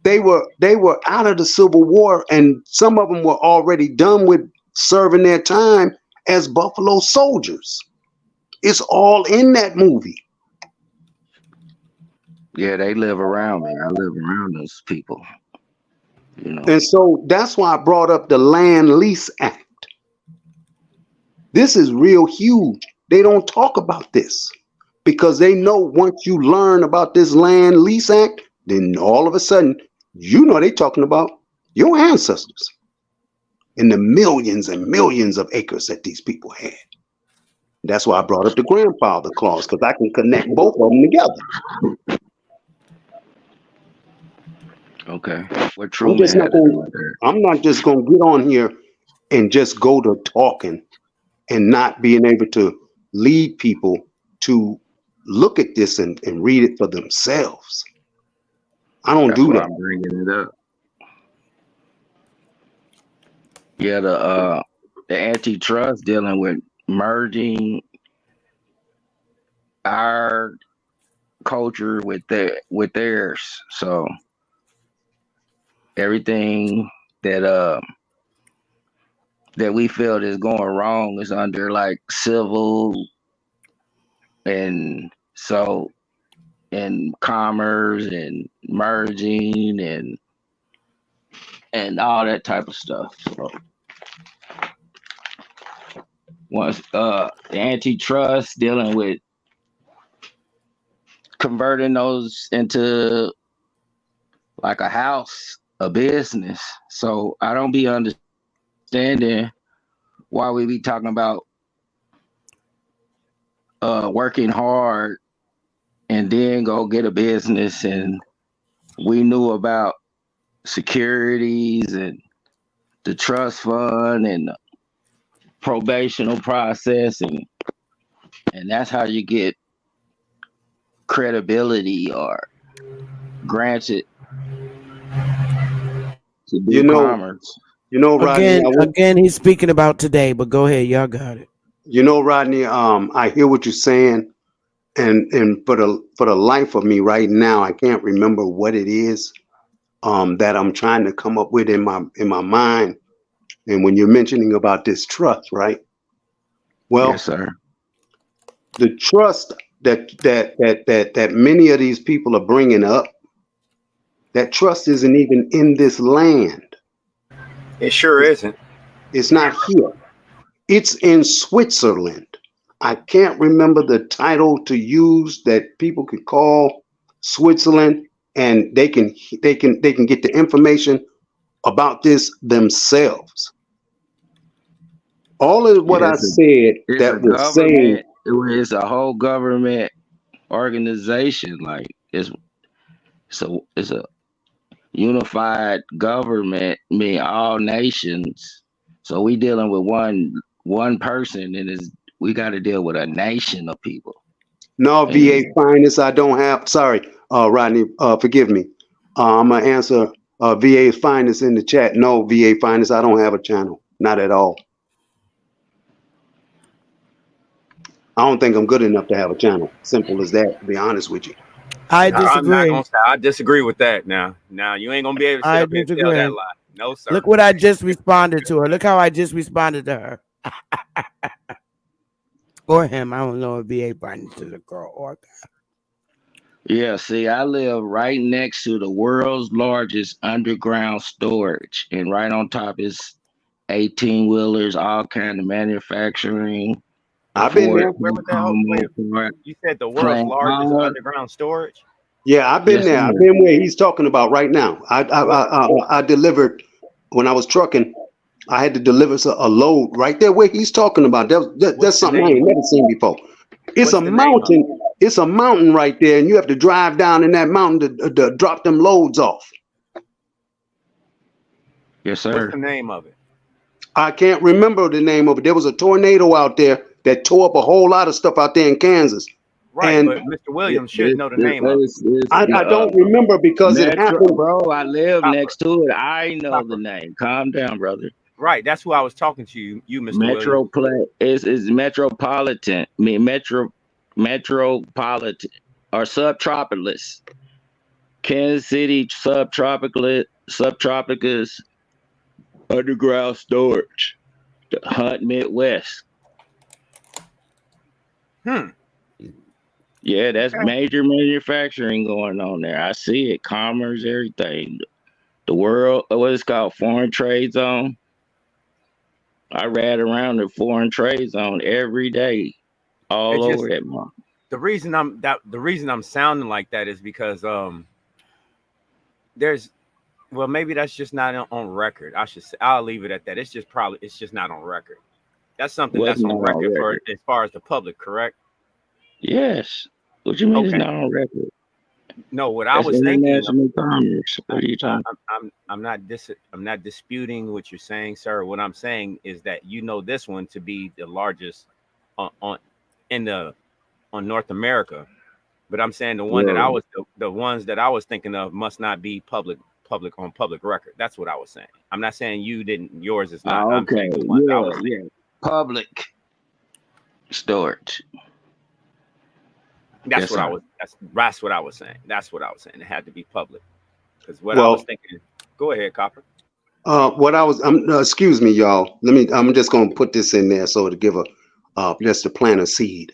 [SPEAKER 6] they were out of the Civil War, and some of them were already done with serving their time as Buffalo Soldiers. It's all in that movie.
[SPEAKER 7] Yeah, they live around me. I live around those people. You know.
[SPEAKER 6] And so that's why I brought up the Land Lease Act. This is real huge. They don't talk about this because they know once you learn about this Land Lease Act, then all of a sudden, you know, they talking about your ancestors and the millions and millions of acres that these people had. That's why I brought up the grandfather clause, because I can connect both of them together.
[SPEAKER 7] Okay. What
[SPEAKER 6] I'm not just going to get on here and just go to talking and not being able to lead people to look at this and read it for themselves. I don't do that.
[SPEAKER 7] I'm bringing it up. Yeah, the antitrust dealing with merging our culture with theirs. So everything that we feel is going wrong is under like civil and commerce and merging and all that type of stuff. So once the antitrust dealing with converting those into like a house, a business. So I don't be understanding why we be talking about working hard and then go get a business, and we knew about securities and the trust fund and the probational process, and that's how you get credibility or granted to do commerce.
[SPEAKER 6] You know, Rodney.
[SPEAKER 1] Again, he's speaking about today, but go ahead, y'all got it.
[SPEAKER 6] You know, Rodney, I hear what you're saying, and for the life of me right now, I can't remember what it is that I'm trying to come up with in my mind. And when you're mentioning about this trust, right? Well,
[SPEAKER 7] yes, sir.
[SPEAKER 6] The trust that many of these people are bringing up, that trust isn't even in this land.
[SPEAKER 8] It sure isn't.
[SPEAKER 6] It's not here. It's in Switzerland. I can't remember the title to use that people can call Switzerland, and they can get the information about this themselves. All of what I said that was saying,
[SPEAKER 7] it's a whole government organization. Like it's a unified government, mean all nations. So we dealing with one person, and we got to deal with a nation of people.
[SPEAKER 6] No, VA finest, I don't have. Sorry, Rodney, forgive me. I'm gonna answer VA finest in the chat. No, VA finest, I don't have a channel, not at all. I don't think I'm good enough to have a channel. Simple as that, to be honest with you.
[SPEAKER 1] I disagree.
[SPEAKER 8] I disagree with that. Now you ain't gonna be able to sit up here and tell that lie. No, sir.
[SPEAKER 1] Look what I just responded to her. Look how I just responded to her. Or him. I don't know if VA finest is a girl or guy.
[SPEAKER 7] Yeah, see, I live right next to the world's largest underground storage, and right on top is 18-wheelers, all kind of manufacturing.
[SPEAKER 6] I've been there.
[SPEAKER 8] You said the world's largest underground storage?
[SPEAKER 6] Yeah, I've been there. I've been where he's talking about right now. I delivered when I was trucking. I had to deliver a load right there where he's talking about. That's something I ain't never seen before. It's a mountain. It's a mountain right there, and you have to drive down in that mountain to drop them loads off.
[SPEAKER 7] Yes, sir.
[SPEAKER 8] What's the name of it?
[SPEAKER 6] I can't remember the name of it. There was a tornado out there that tore up a whole lot of stuff out there in Kansas.
[SPEAKER 8] Right,
[SPEAKER 6] And
[SPEAKER 8] but Mr. Williams should know the name of it.
[SPEAKER 6] I don't remember because it
[SPEAKER 7] Metro,
[SPEAKER 6] happened.
[SPEAKER 7] bro. I live
[SPEAKER 8] Copper,
[SPEAKER 7] next to it. I know the
[SPEAKER 8] Copper.
[SPEAKER 7] name. Calm down, brother.
[SPEAKER 8] Right, that's who I was talking to you, Mr. Williams.
[SPEAKER 7] Is metropolitan. I mean metropolitan or subtropical. Kansas City subtropicus underground storage. The Hunt Midwest. Yeah, that's major manufacturing going on there. I see it. Commerce, everything. The world, what it's called, foreign trade zone. I ride around the foreign trade zone every day, all
[SPEAKER 8] It's
[SPEAKER 7] over
[SPEAKER 8] just
[SPEAKER 7] that month.
[SPEAKER 8] the reason I'm sounding like that is because there's well, maybe that's just not on record. I'll leave it at that. It's just not on record. That's something
[SPEAKER 7] What's
[SPEAKER 8] that's on
[SPEAKER 7] not on
[SPEAKER 8] record for
[SPEAKER 7] record?
[SPEAKER 8] as far as the public, correct?
[SPEAKER 7] Yes. What you mean it's
[SPEAKER 8] Okay.
[SPEAKER 7] not on record?
[SPEAKER 8] No, what I
[SPEAKER 7] That's
[SPEAKER 8] was thinking of,
[SPEAKER 7] international commerce. What are you talking about?
[SPEAKER 8] I'm not disputing what you're saying, sir. What I'm saying is that you know this one to be the largest on North America, but I'm saying the one that I was the ones that I was thinking of must not be public on public record. That's what I was saying. I'm not saying yours is not. I'm
[SPEAKER 7] Okay.
[SPEAKER 8] saying the ones I was
[SPEAKER 7] Yeah. Public storage.
[SPEAKER 8] That's
[SPEAKER 7] Yes,
[SPEAKER 8] what I
[SPEAKER 7] sir.
[SPEAKER 8] was. That's what I was saying. That's what I was saying. It had to be public because what I was thinking. Go ahead, Copper.
[SPEAKER 6] Excuse me, y'all. I'm just going to put this in there so to give just to plant a seed.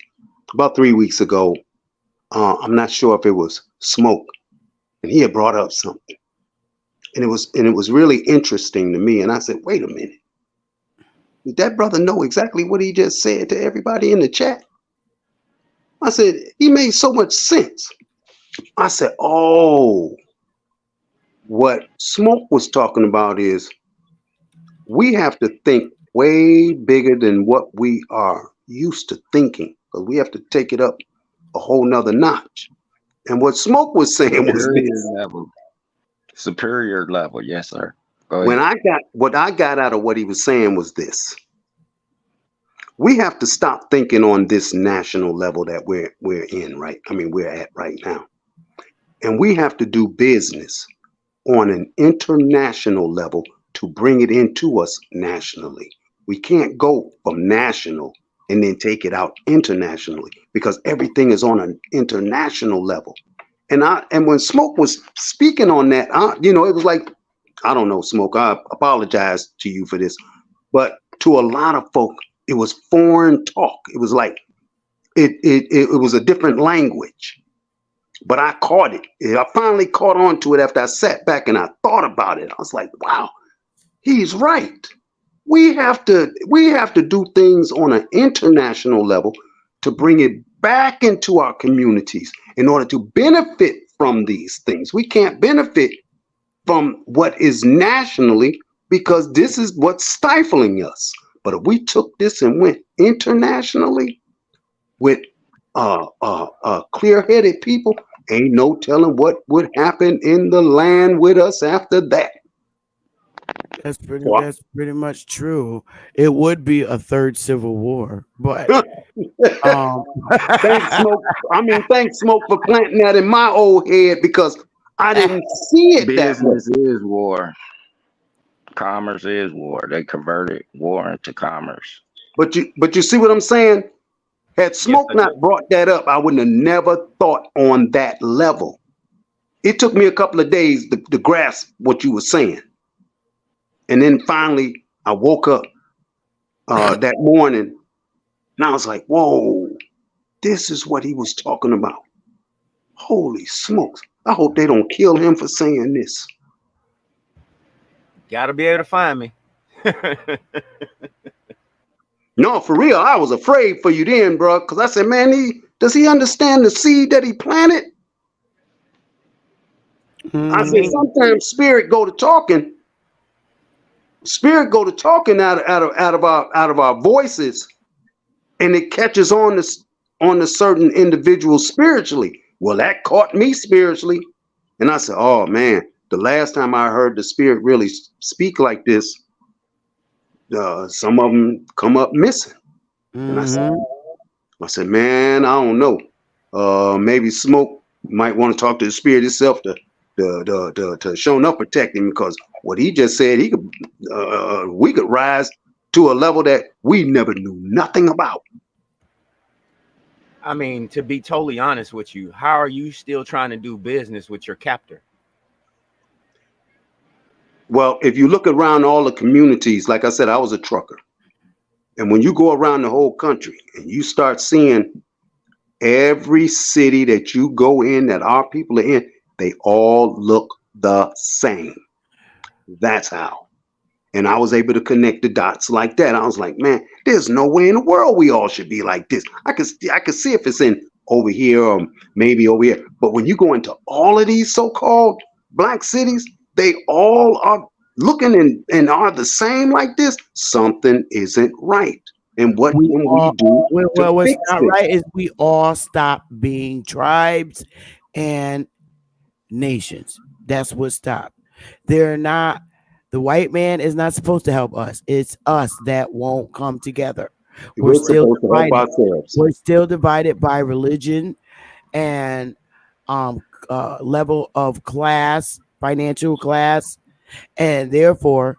[SPEAKER 6] About 3 weeks ago, I'm not sure if it was Smoke, and he had brought up something, and it was really interesting to me. And I said, wait a minute, did that brother know exactly what he just said to everybody in the chat? I said, he made so much sense. I said, oh, what Smoke was talking about is we have to think way bigger than what we are used to thinking, because we have to take it up a whole nother notch. And what Smoke was saying was this.
[SPEAKER 7] Superior level, yes, sir. Go
[SPEAKER 6] When
[SPEAKER 7] ahead.
[SPEAKER 6] what I got out of what he was saying was this. We have to stop thinking on this national level that we're in, right? I mean, we're at right now. And we have to do business on an international level to bring it into us nationally. We can't go from national and then take it out internationally because everything is on an international level. And when Smoke was speaking on that, it was like, I don't know, Smoke, I apologize to you for this, but to a lot of folk, it was foreign talk. It was like, it was a different language. But I caught it. I finally caught on to it after I sat back and I thought about it. I was like, wow, he's right. We have to do things on an international level to bring it back into our communities in order to benefit from these things. We can't benefit from what is nationally because this is what's stifling us. But if we took this and went internationally with clear-headed people, ain't no telling what would happen in the land with us after that.
[SPEAKER 1] That's pretty much true. It would be a third civil war, but
[SPEAKER 6] thanks Smoke for planting that in my old head because I didn't see it that way.
[SPEAKER 7] Business is war. Commerce is war. They converted war into commerce.
[SPEAKER 6] But you see what I'm saying? Had Smoke not brought that up, I wouldn't have never thought on that level. It took me a couple of days to grasp what you were saying. And then finally, I woke up that morning and I was like, whoa, this is what he was talking about. Holy smokes. I hope they don't kill him for saying this.
[SPEAKER 8] Gotta be able to find me.
[SPEAKER 6] No, for real, I was afraid for you then, bro, because I said, man, does he understand the seed that he planted? I said, sometimes spirit go to talking out of our voices, and it catches on to certain individuals spiritually. Well, that caught me spiritually, and I said, oh man, the last time I heard the spirit really speak like this, some of them come up missing. And I said, man, I don't know. Maybe Smoke might want to talk to the spirit itself to show enough protect him, because what he just said, he could we could rise to a level that we never knew nothing about.
[SPEAKER 8] I mean, to be totally honest with you, how are you still trying to do business with your captor?
[SPEAKER 6] Well, if you look around all the communities, like I said, I was a trucker. And when you go around the whole country and you start seeing every city that you go in that our people are in, they all look the same. That's how. And I was able to connect the dots like that. I was like, man, there's no way in the world we all should be like this. I could see if it's in over here or maybe over here. But when you go into all of these so-called black cities, they all are looking and are the same like this. Something isn't right. And what can we do to
[SPEAKER 1] what's
[SPEAKER 6] fix
[SPEAKER 1] not
[SPEAKER 6] it?
[SPEAKER 1] right is we all stop being tribes and nations. That's what stopped. They're not. The white man is not supposed to help us. It's us that won't come together. We're still
[SPEAKER 6] supposed to help
[SPEAKER 1] divided.
[SPEAKER 6] ourselves.
[SPEAKER 1] We're still divided by religion and level of class, financial class, and therefore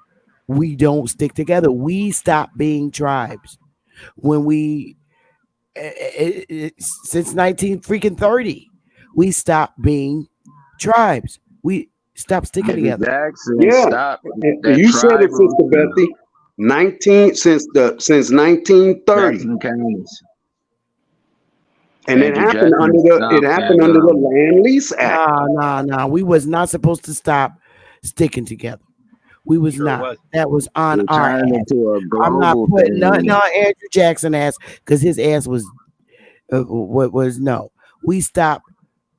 [SPEAKER 1] we don't stick together. We stop being tribes when we since 1930 we stopped being tribes. We stopped sticking together.
[SPEAKER 7] Jackson
[SPEAKER 6] Yeah,
[SPEAKER 7] stopped
[SPEAKER 6] and
[SPEAKER 7] that
[SPEAKER 6] you said it,
[SPEAKER 7] tribal
[SPEAKER 6] Sister Bessie. Since 1930,
[SPEAKER 7] Jackson counties.
[SPEAKER 6] and
[SPEAKER 7] Andrew Jackson
[SPEAKER 6] it
[SPEAKER 7] stopped
[SPEAKER 6] happened
[SPEAKER 7] that.
[SPEAKER 6] under the Land Lease Act.
[SPEAKER 1] Nah. We was not supposed to stop sticking together. We was
[SPEAKER 8] Sure
[SPEAKER 1] not.
[SPEAKER 8] was.
[SPEAKER 1] That was on
[SPEAKER 7] It
[SPEAKER 1] our
[SPEAKER 7] turned
[SPEAKER 1] ass.
[SPEAKER 7] into a
[SPEAKER 1] I'm not
[SPEAKER 7] global
[SPEAKER 1] putting nothing
[SPEAKER 7] thing.
[SPEAKER 1] on Andrew Jackson ass because his ass was what was no. We stopped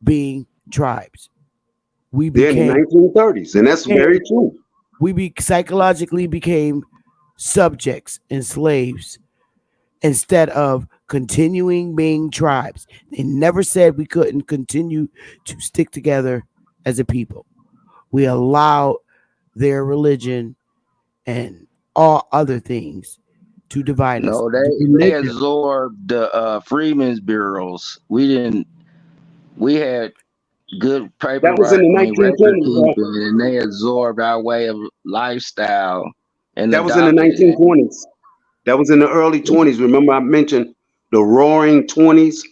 [SPEAKER 1] being tribes. We
[SPEAKER 6] Yeah, in the
[SPEAKER 1] became
[SPEAKER 6] 1930s, and that's very true.
[SPEAKER 1] psychologically became subjects and slaves instead of continuing being tribes. They never said we couldn't continue to stick together as a people. We allowed their religion and all other things to divide us.
[SPEAKER 7] No,
[SPEAKER 1] The
[SPEAKER 7] they
[SPEAKER 1] religion,
[SPEAKER 7] absorbed the freedmen's bureaus. We had good paper
[SPEAKER 6] That was in the
[SPEAKER 7] writing, record
[SPEAKER 6] 1920s, bro.
[SPEAKER 7] keeping, and they absorbed our way of lifestyle and
[SPEAKER 6] That was in the
[SPEAKER 7] adopted it.
[SPEAKER 6] 1920s. That was in the early 20s. Remember, I mentioned the Roaring 20s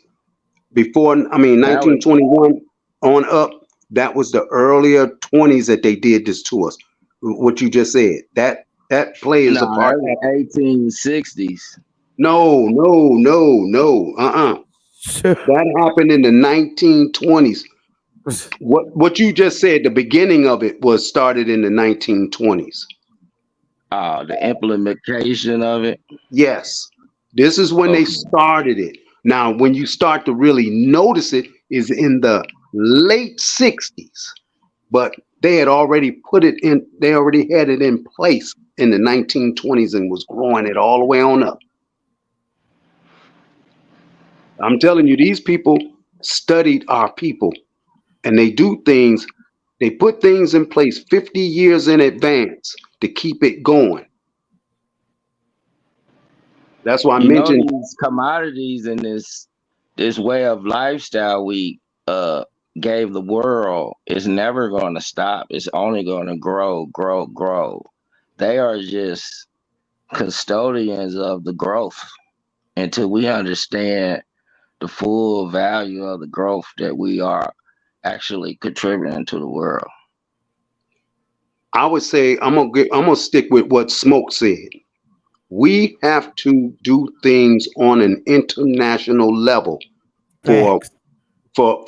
[SPEAKER 6] before. I mean,
[SPEAKER 7] That was
[SPEAKER 6] 1921 on up. That was the earlier 20s that they did this to us. What you just said. That plays
[SPEAKER 7] no,
[SPEAKER 6] a part.
[SPEAKER 7] that was 1860s.
[SPEAKER 6] No. That happened in the 1920s. What you just said, the beginning of it was started in the 1920s.
[SPEAKER 7] The implementation of it.
[SPEAKER 6] Yes. This is when they
[SPEAKER 7] Okay.
[SPEAKER 6] started it. Now, when you start to really notice it is in the late 60s. But they had already they already had it in place in the 1920s and was growing it all the way on up. I'm telling you, these people studied our people, and they put things in place 50 years in advance to keep it going. That's why I
[SPEAKER 7] You know,
[SPEAKER 6] mentioned
[SPEAKER 7] these commodities and this way of lifestyle we gave the world is never going to stop. It's only going to grow. They are just custodians of the growth until we understand the full value of the growth that we are actually contributing to the world.
[SPEAKER 6] I would say I'm gonna stick with what Smoke said. We have to do things on an international level for
[SPEAKER 1] facts.
[SPEAKER 6] for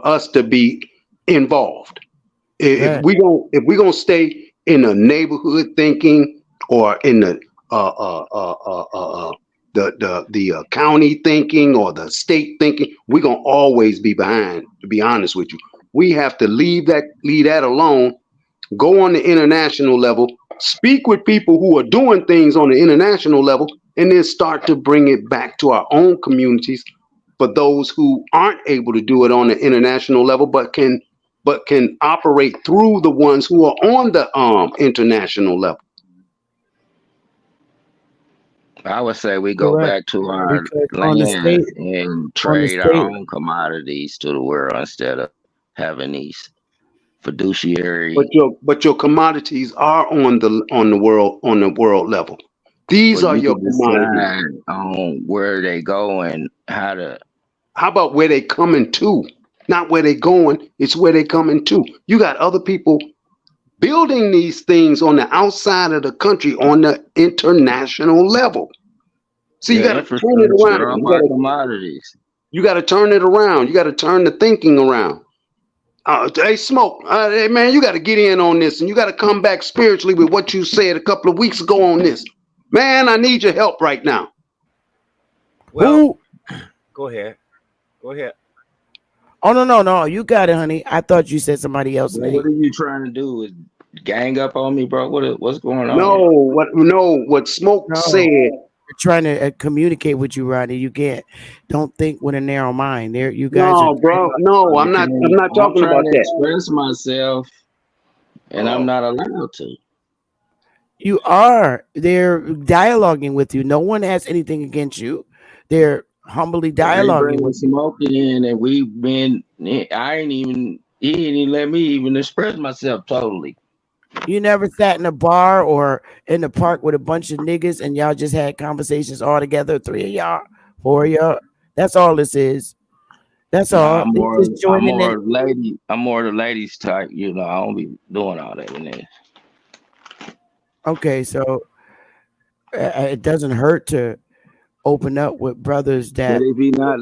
[SPEAKER 6] us to be involved.
[SPEAKER 1] Facts.
[SPEAKER 6] If we gonna stay in the neighborhood thinking or in the county thinking or the state thinking, we're gonna always be behind. To be honest with you, we have to leave that alone. Go on the international level, speak with people who are doing things on the international level, and then start to bring it back to our own communities for those who aren't able to do it on the international level, but can operate through the ones who are on the international level.
[SPEAKER 7] I would say we go
[SPEAKER 1] Correct.
[SPEAKER 7] back to our
[SPEAKER 1] Because
[SPEAKER 7] land and
[SPEAKER 1] on the
[SPEAKER 7] trade our
[SPEAKER 1] state,
[SPEAKER 7] own commodities to the world instead of having these fiduciary.
[SPEAKER 6] But your commodities are on the world level. These
[SPEAKER 7] But
[SPEAKER 6] are
[SPEAKER 7] you
[SPEAKER 6] your
[SPEAKER 7] can
[SPEAKER 6] commodities.
[SPEAKER 7] decide on where they go and how to.
[SPEAKER 6] How about where they coming to? Not where they going, it's where they coming to. You got other people building these things on the outside of the country on the international level. So you
[SPEAKER 7] Yeah,
[SPEAKER 6] got to turn it around.
[SPEAKER 7] infrastructure of our commodities.
[SPEAKER 6] You got to turn it around. You got to turn the thinking around. Hey, Smoke, hey, man, you got to get in on this, and you got to come back spiritually with what you said a couple of weeks ago on this. Man, I need your help right now.
[SPEAKER 8] Well, go ahead. Go ahead.
[SPEAKER 1] Oh no, you got it, honey. I thought you said somebody else's
[SPEAKER 7] Bro,
[SPEAKER 1] name.
[SPEAKER 7] what are you trying to do? Is gang up on me, bro? What's going on?
[SPEAKER 6] What Smoke said.
[SPEAKER 1] You're trying to communicate with you, Rodney. You can't. Don't think with a narrow mind. There, you guys are.
[SPEAKER 6] Bro. No, I'm not talking about
[SPEAKER 7] to
[SPEAKER 6] that.
[SPEAKER 7] Express myself, and I'm not allowed to.
[SPEAKER 1] You are. They're dialoguing with you. No one has anything against you. They're humbly dialoguing with you.
[SPEAKER 7] Smoke in, and we've been. He ain't even let me even express myself totally.
[SPEAKER 1] You never sat in a bar or in the park with a bunch of niggas and y'all just had conversations all together, 3 of y'all, 4 of y'all. That's all this is. That's all.
[SPEAKER 7] I'm more
[SPEAKER 1] Just joining in.
[SPEAKER 7] lady. I'm more the ladies type. You know, I don't be doing all that in there.
[SPEAKER 1] Okay, so it doesn't hurt to open up with brothers that.
[SPEAKER 7] But if we not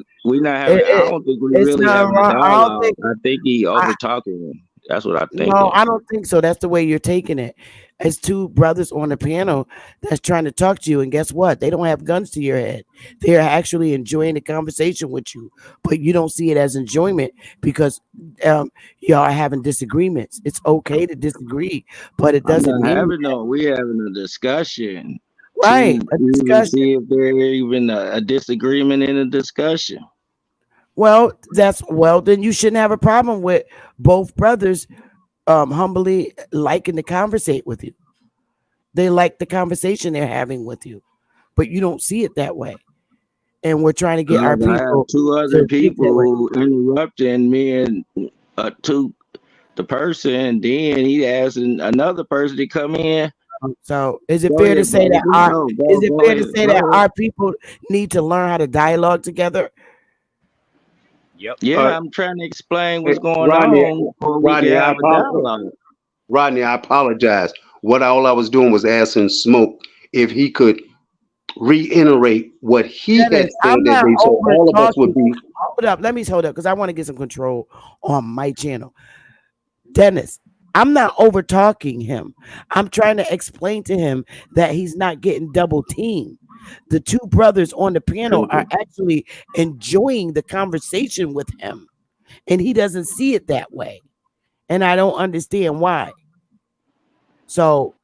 [SPEAKER 7] having. I don't think we
[SPEAKER 1] It's
[SPEAKER 7] really
[SPEAKER 1] not
[SPEAKER 7] having a
[SPEAKER 1] wrong.
[SPEAKER 7] dialogue. I think he over talking him. That's what I think.
[SPEAKER 1] No, I don't think so. That's the way you're taking it. It's two brothers on the piano that's trying to talk to you, and guess what? They don't have guns to your head. They're actually enjoying the conversation with you, but you don't see it as enjoyment because y'all are having disagreements. It's okay to disagree, but it doesn't mean
[SPEAKER 7] we having a discussion.
[SPEAKER 1] right.
[SPEAKER 7] To even see if there's even a disagreement in a discussion.
[SPEAKER 1] Well, then you shouldn't have a problem with both brothers humbly liking to conversate with you. They like the conversation they're having with you, but you don't see it that way. And we're trying to get our people.
[SPEAKER 7] I have two other people interrupting me and to the person. Then he asking another person to come in.
[SPEAKER 1] So is it fair to say that our people need to learn how to dialogue together?
[SPEAKER 8] Yep.
[SPEAKER 7] Yeah, I'm trying to explain what's going on.
[SPEAKER 6] Rodney, I apologize. All I was doing was asking Smoke if he could reiterate what he had said so all of us would be.
[SPEAKER 1] Hold up, let me hold up because I want to get some control on my channel. Dennis, I'm not over talking him. I'm trying to explain to him that he's not getting double teamed. The two brothers on the piano are actually enjoying the conversation with him, and he doesn't see it that way. And I don't understand why. So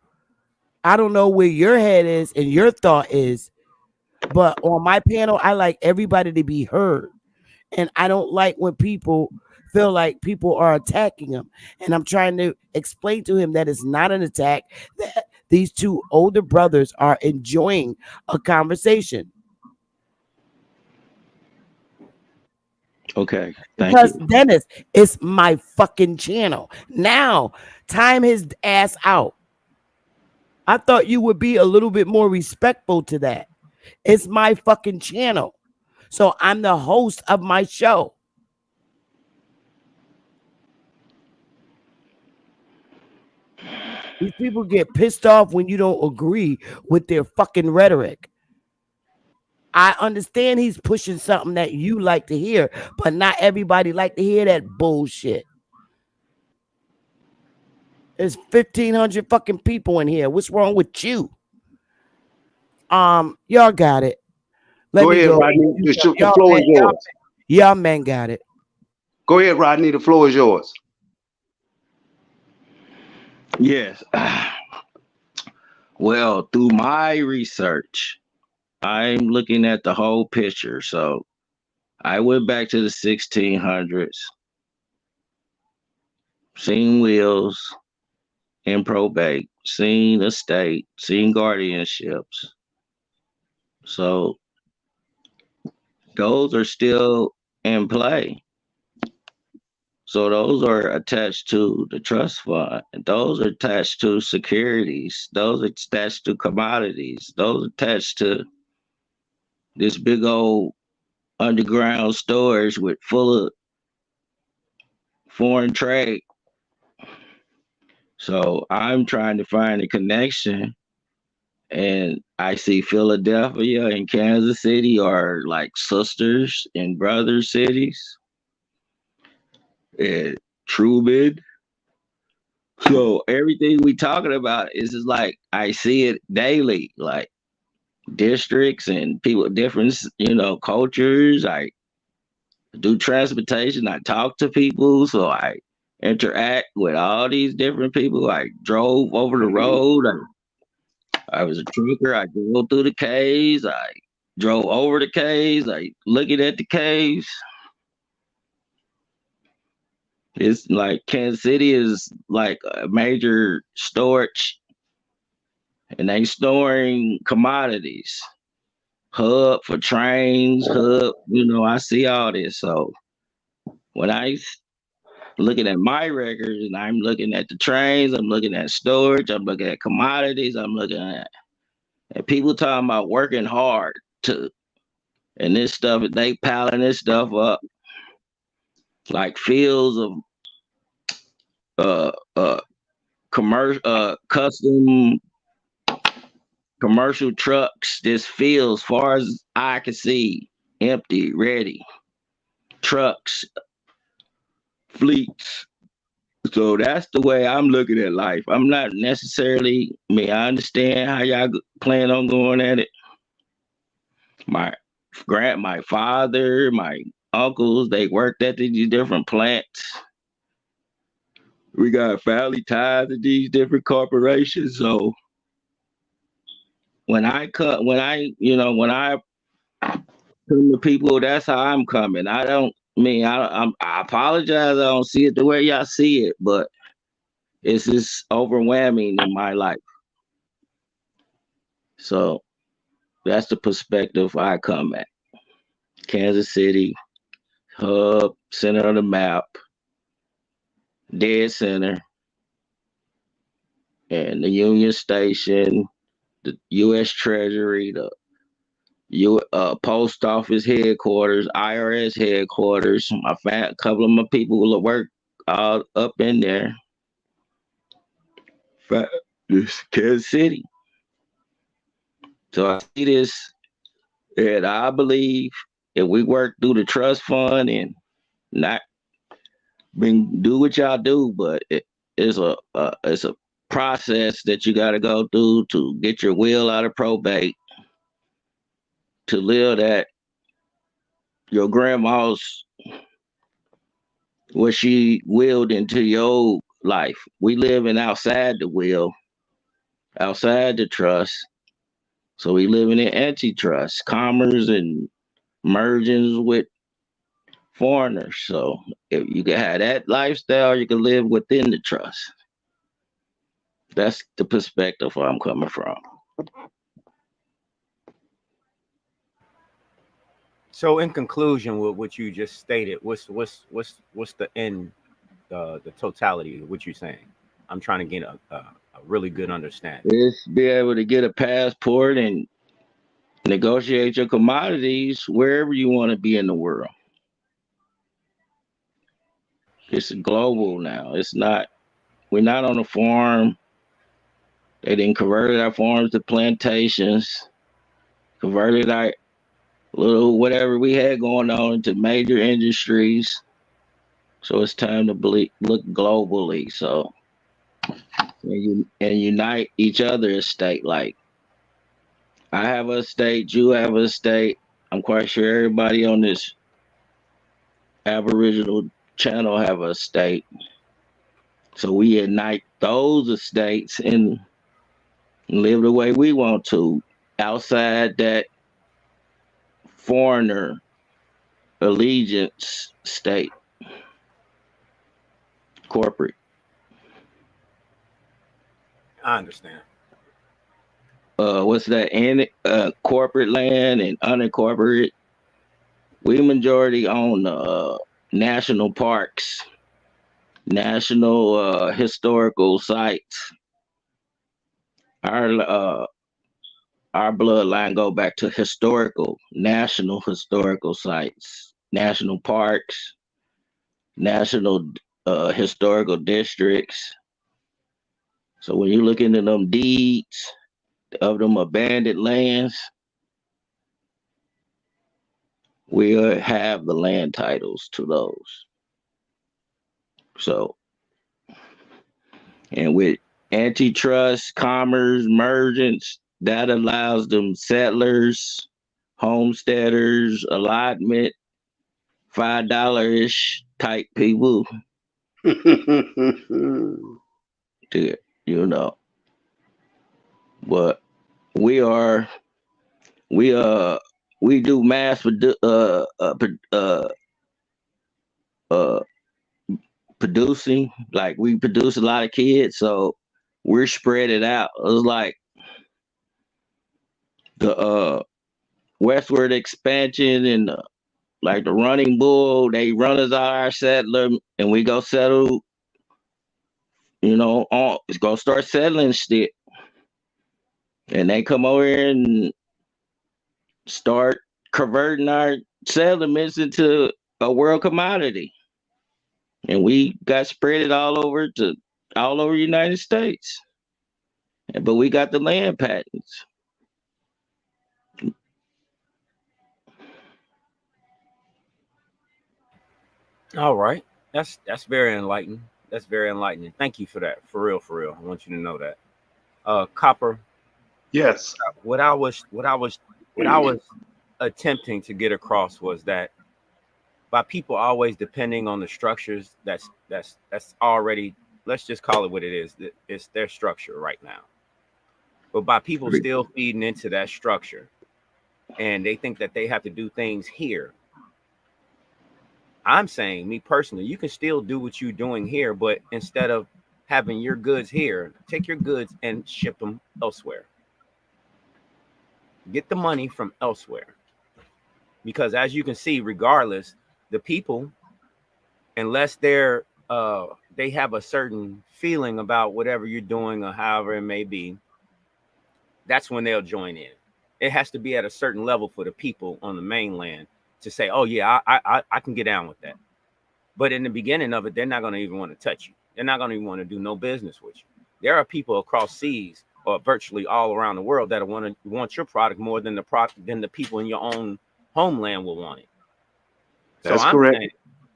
[SPEAKER 1] I don't know where your head is and your thought is, but on my panel, I like everybody to be heard. And I don't like when people feel like people are attacking him. And I'm trying to explain to him that it's not an attack, that these two older brothers are enjoying a conversation.
[SPEAKER 7] Okay. Thank
[SPEAKER 1] because
[SPEAKER 7] you.
[SPEAKER 1] Dennis, it's my fucking channel. Now, time his ass out. I thought you would be a little bit more respectful to that. It's my fucking channel. So I'm the host of my show. These people get pissed off when you don't agree with their fucking rhetoric. I understand he's pushing something that you like to hear, but not everybody like to hear that bullshit. There's 1,500 fucking people in here. What's wrong with you? Y'all got it.
[SPEAKER 6] Go ahead, Rodney. The floor is yours.
[SPEAKER 1] Y'all men got it.
[SPEAKER 6] Go ahead, Rodney. The floor is yours.
[SPEAKER 7] Yes. Well, through my research, I'm looking at the whole picture. So I went back to the 1600s, seen wills in probate, seen estate, seen guardianships. So those are still in play. So those are attached to the trust fund. Those are attached to securities. Those are attached to commodities. Those are attached to this big old underground storage with full of foreign trade. So I'm trying to find a connection, and I see Philadelphia and Kansas City are like sisters and brother cities. And Truman. So everything we talking about is just like I see it daily, like districts and people, different, cultures. I do transportation. I talk to people, so I interact with all these different people. I drove over the road. I was a trucker. I drove through the caves. I drove over the caves. I looking at the caves. It's like Kansas City is like a major storage, and they storing commodities. Hub for trains, hub, I see all this. So when I looking at my records and I'm looking at the trains, I'm looking at storage, I'm looking at commodities, I'm looking at and people talking about working hard to and this stuff, they piling this stuff up like fields of commercial custom commercial trucks, this field as far as I can see, empty, ready. Trucks, fleets. So that's the way I'm looking at life. I'm not necessarily, I understand how y'all plan on going at it. My father, my uncles, they worked at these different plants. We got family ties to these different corporations. So when I come to people, that's how I'm coming. I apologize. I don't see it the way y'all see it, but it's just overwhelming in my life. So that's the perspective I come at. Kansas City, hub, center of the map, dead center, and the Union Station, the U.S. Treasury, the post office headquarters, IRS headquarters. A couple of my people will work all up in there. This Kansas City. So I see this, and I believe if we work through the trust fund and not do what y'all do, but it's a process that you got to go through to get your will out of probate, to live that your grandma's what she willed into your life. We living outside the will, outside the trust. So we living in antitrust, commerce, and mergings with foreigners. So if you can have that lifestyle, you can live within the trust. That's the perspective where I'm coming from.
[SPEAKER 8] So, in conclusion, with what you just stated, what's the end, the totality of what you're saying? I'm trying to get a really good understanding.
[SPEAKER 7] Is be able to get a passport and negotiate your commodities wherever you want to be in the world. It's global now. It's not. We're not on a farm. They didn't convert our farms to plantations. Converted our little whatever we had going on into major industries. So it's time to look globally. So and unite each other estate. Like I have a estate, you have a estate. I'm quite sure everybody on this Aboriginal channel have a estate. So we unite those estates and live the way we want to, outside that foreigner allegiance state, corporate.
[SPEAKER 8] I understand.
[SPEAKER 7] what's that? Corporate land and unincorporated. We majority own national parks, national historical sites. Our bloodline go back to national historical sites, national parks, national historical districts. So when you look into them deeds of them abandoned lands, we have the land titles to those. So, and with antitrust, commerce, mergence, that allows them settlers, homesteaders, allotment, $5-ish type people to, but we do mass producing, like we produce a lot of kids, so we're spread it out. It's like the westward expansion and like the running bull, they run us out our settler and we go settle, it's gonna start settling shit. And they come over here and start converting our settlements into a world commodity. And we got spread it all over the United States. But we got the land patents.
[SPEAKER 8] All right. That's very enlightening. That's very enlightening. Thank you for that. For real, for real. I want you to know that. Copper.
[SPEAKER 6] Yes.
[SPEAKER 8] What I was attempting to get across was that by people always depending on the structures that's already, let's just call it what it is. It's their structure right now. But by people still feeding into that structure and they think that they have to do things here. I'm saying, me personally, you can still do what you're doing here, but instead of having your goods here, take your goods and ship them elsewhere. Get the money from elsewhere. Because as you can see, regardless, the people, unless they have a certain feeling about whatever you're doing or however it may be, that's when they'll join in. It has to be at a certain level for the people on the mainland to say, oh yeah, I can get down with that. But in the beginning of it, they're not going to even want to touch you. They're not going to even want to do no business with you. There are people across seas or virtually all around the world that want your product more than the people in your own homeland will want it.
[SPEAKER 6] That's correct.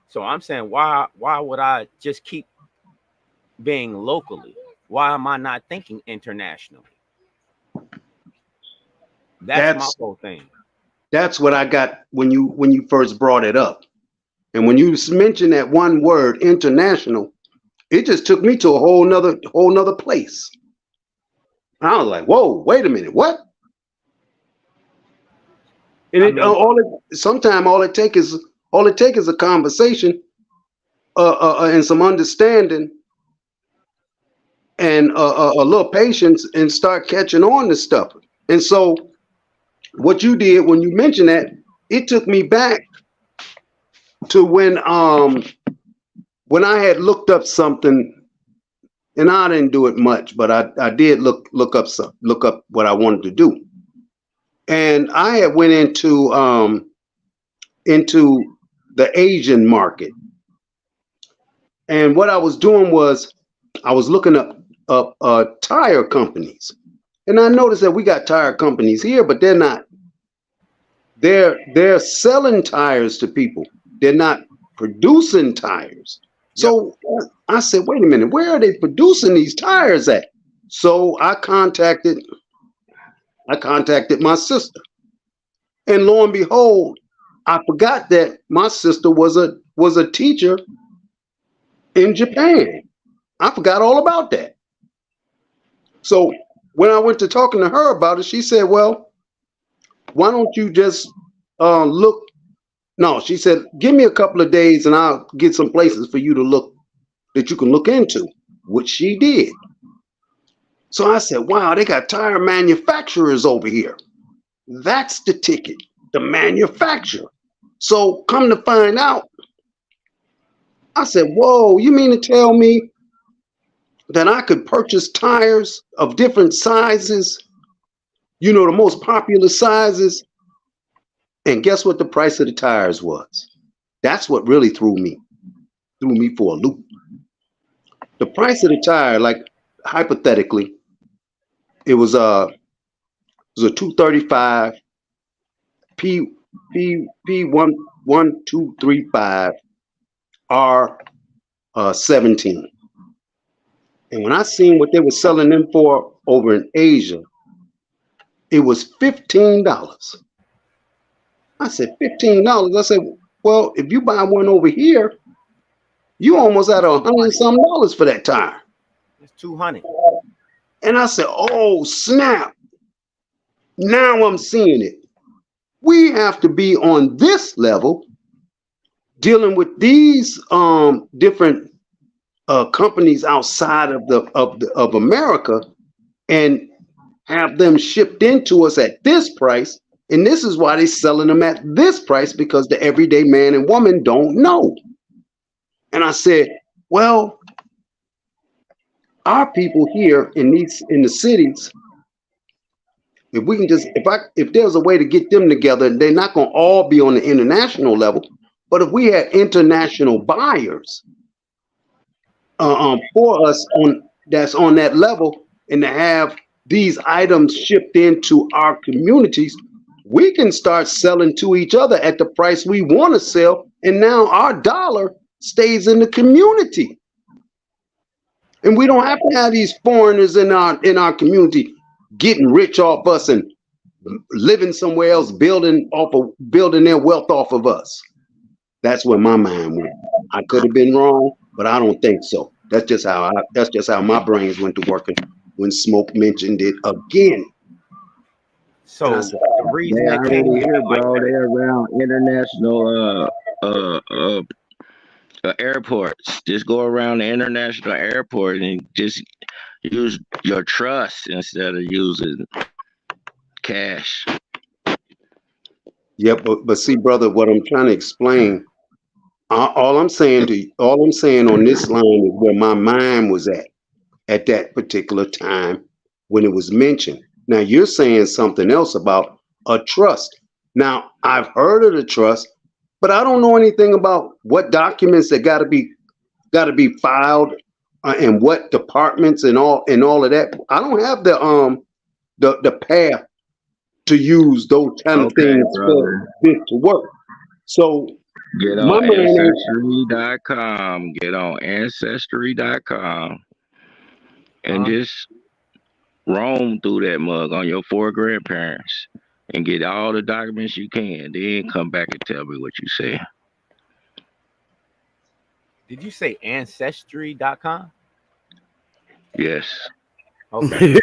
[SPEAKER 8] So I'm saying, why would I just keep being locally? Why am I not thinking internationally? That's my whole thing.
[SPEAKER 6] That's what I got when you first brought it up. And when you mentioned that one word, international, it just took me to a whole nother place. And I was like, whoa, wait a minute, what? And sometimes all it takes is a conversation and some understanding and a little patience and start catching on to stuff. And so what you did when you mentioned that, it took me back to when I had looked up something, and I didn't do it much, but I did look up what I wanted to do. And I had went into the Asian market. And what I was doing was I was looking up tire companies. And I noticed that we got tire companies here, but they're not. They're selling tires to people. They're not producing tires. So I said, wait a minute, where are they producing these tires at? So I contacted my sister. And lo and behold, I forgot that my sister was a teacher in Japan. I forgot all about that. So when I went to talking to her about it, she said, well, why don't you just look? No, she said, give me a couple of days and I'll get some places for you to look that you can look into, which she did. So I said, wow, they got tire manufacturers over here. That's the ticket, the manufacturer. So come to find out, I said, whoa, you mean to tell me that I could purchase tires of different sizes, you know, the most popular sizes, and guess what the price of the tires was? That's what really threw me for a loop. The price of the tire, like hypothetically, it was a 235 P 1235 R 17. And when I seen what they were selling them for over in Asia, it was $15. I said, $15. I said, well, if you buy one over here, you almost at $100 and some for that tire.
[SPEAKER 8] It's 200.
[SPEAKER 6] And I said, oh, snap. Now I'm seeing it. We have to be on this level dealing with these different companies outside of America and have them shipped into us at this price. And this is why they're selling them at this price, because the everyday man and woman don't know. And I said, well, our people here in the cities, if we can just, if there's a way to get them together, they're not going to all be on the international level, but if we had international buyers for us that's on that level, and to have these items shipped into our communities, we can start selling to each other at the price we want to sell, and now our dollar stays in the community, and we don't have to have these foreigners in our community getting rich off us and living somewhere else, building their wealth off of us. That's where my mind went. I could have been wrong, but I don't think so. That's just how my brains went to working when Smoke mentioned it again.
[SPEAKER 8] So the reason that came
[SPEAKER 7] here, bro, they're around international airports. Just go around the international airport and just use your trust instead of using cash.
[SPEAKER 6] Yeah, but see, brother, what I'm trying to explain, all I'm saying on this line is where my mind was at that particular time when it was mentioned. Now you're saying something else about a trust. Now I've heard of the trust, but I don't know anything about what documents that got to be filed and what departments and all of that. I don't have the path to use those kind of things for this to work. So
[SPEAKER 7] get on Ancestry.com. Get on Ancestry.com and just roam through that mug on your 4 grandparents and get all the documents you can. Then come back and tell me what you say.
[SPEAKER 8] Did you say Ancestry.com?
[SPEAKER 7] Yes.
[SPEAKER 8] Okay.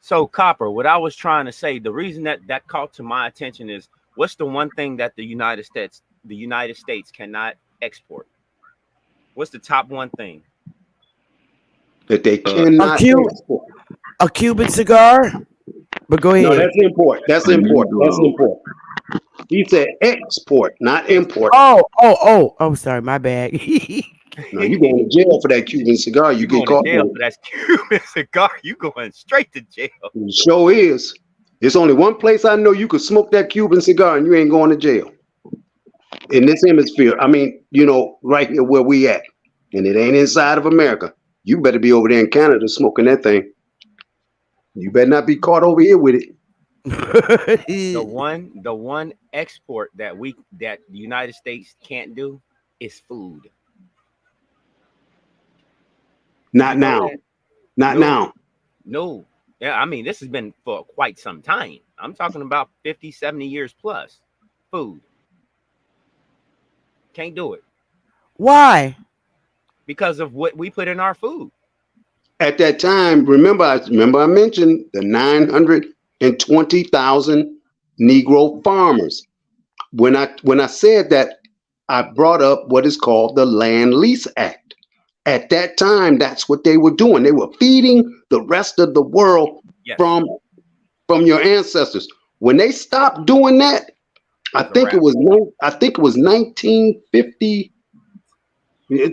[SPEAKER 8] So Copper, what I was trying to say, the reason that caught to my attention is, what's the one thing that the United States cannot export? What's the top one thing
[SPEAKER 6] that they cannot export?
[SPEAKER 1] A Cuban cigar? But go ahead.
[SPEAKER 6] No, that's import. That's import. He said export, not import.
[SPEAKER 1] Oh, sorry, my bad.
[SPEAKER 6] No, you going to jail for that Cuban cigar. You get caught.
[SPEAKER 8] Jail for that Cuban cigar. You going straight to jail.
[SPEAKER 6] It sure is. There's only one place I know you could smoke that Cuban cigar and you ain't going to jail. In this hemisphere, I mean, you know, right here where we at, and it ain't inside of America. You better be over there in Canada smoking that thing. You better not be caught over here with it.
[SPEAKER 8] The one export that the United States can't do is food.
[SPEAKER 6] Not now. Not now.
[SPEAKER 8] No. Yeah, I mean, this has been for quite some time. I'm talking about 50, 70 years plus. Food. Can't do it.
[SPEAKER 1] Why?
[SPEAKER 8] Because of what we put in our food.
[SPEAKER 6] At that time, remember I mentioned the 920,000 Negro farmers. When I said that, I brought up what is called the Land Lease Act. At that time, that's what they were doing. They were feeding the rest of the world
[SPEAKER 8] Yes.
[SPEAKER 6] from your ancestors. When they stopped doing that, I think it was 1950.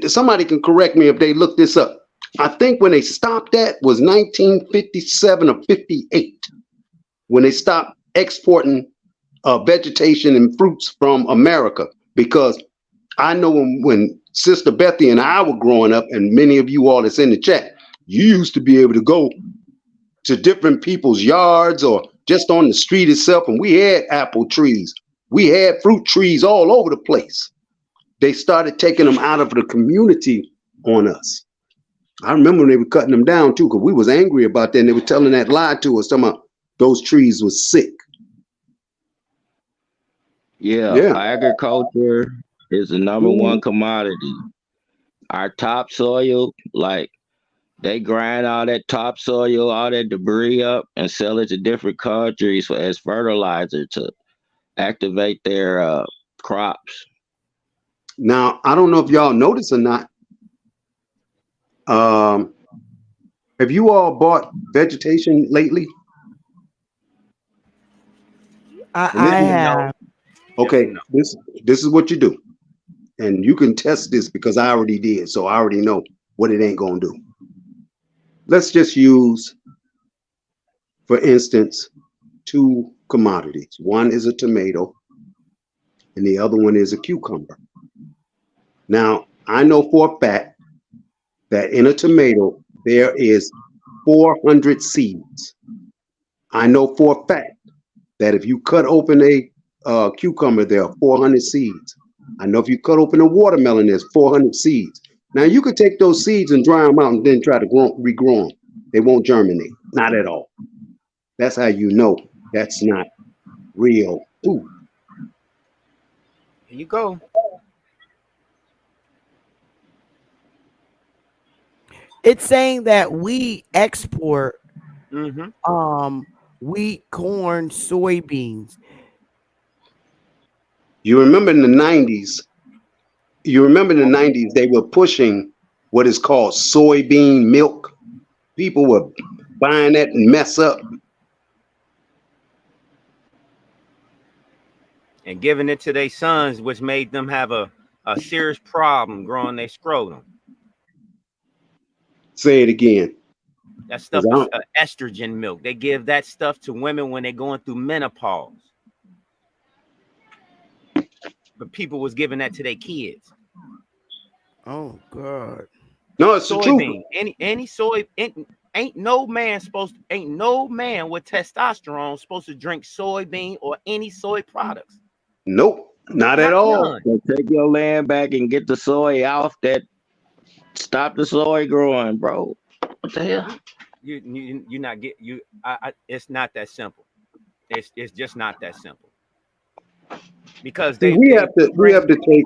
[SPEAKER 6] Somebody can correct me if they look this up. I think when they stopped that was 1957 or 58, when they stopped exporting vegetation and fruits from America. Because I know when Sister Bethy and I were growing up, and many of you all that's in the chat, you used to be able to go to different people's yards or just on the street itself, and we had apple trees. We had fruit trees all over the place. They started taking them out of the community on us. I remember when they were cutting them down too, because we was angry about that, and they were telling that lie to us, talking about those trees was sick.
[SPEAKER 7] Yeah, agriculture is the number one commodity. Our topsoil, like they grind all that topsoil, all that debris up and sell it to different countries as fertilizer to activate their crops.
[SPEAKER 6] Now, I don't know if y'all notice or not. Have you all bought vegetation lately?
[SPEAKER 1] I have.
[SPEAKER 6] Okay, this is what you do. And you can test this because I already did. So I already know what it ain't going to do. Let's just use, for instance, two commodities. One is a tomato and the other one is a cucumber. Now, I know for a fact that in a tomato, there is 400 seeds. I know for a fact that if you cut open a cucumber, there are 400 seeds. I know if you cut open a watermelon, there's 400 seeds. Now, you could take those seeds and dry them out and then try to regrow them. They won't germinate, not at all. That's how you know that's not real food.
[SPEAKER 8] Here you go.
[SPEAKER 1] It's saying that we export wheat, corn, soybeans.
[SPEAKER 6] You remember in the 90s, they were pushing what is called soybean milk. People were buying that and mess up.
[SPEAKER 8] And giving it to their sons, which made them have a serious problem growing their scrotum.
[SPEAKER 6] Say it again.
[SPEAKER 8] That stuff is estrogen milk. They give that stuff to women when they're going through menopause. But people was giving that to their kids.
[SPEAKER 1] Oh God!
[SPEAKER 6] No, it's the truth.
[SPEAKER 8] Any soy, ain't no man with testosterone supposed to drink soybean or any soy products.
[SPEAKER 6] Nope, not at all.
[SPEAKER 7] So take your land back and get the soy off that. Stop the soy growing, bro. What the hell?
[SPEAKER 8] You not get you. It's not that simple. It's just not that simple. Because
[SPEAKER 6] we have to take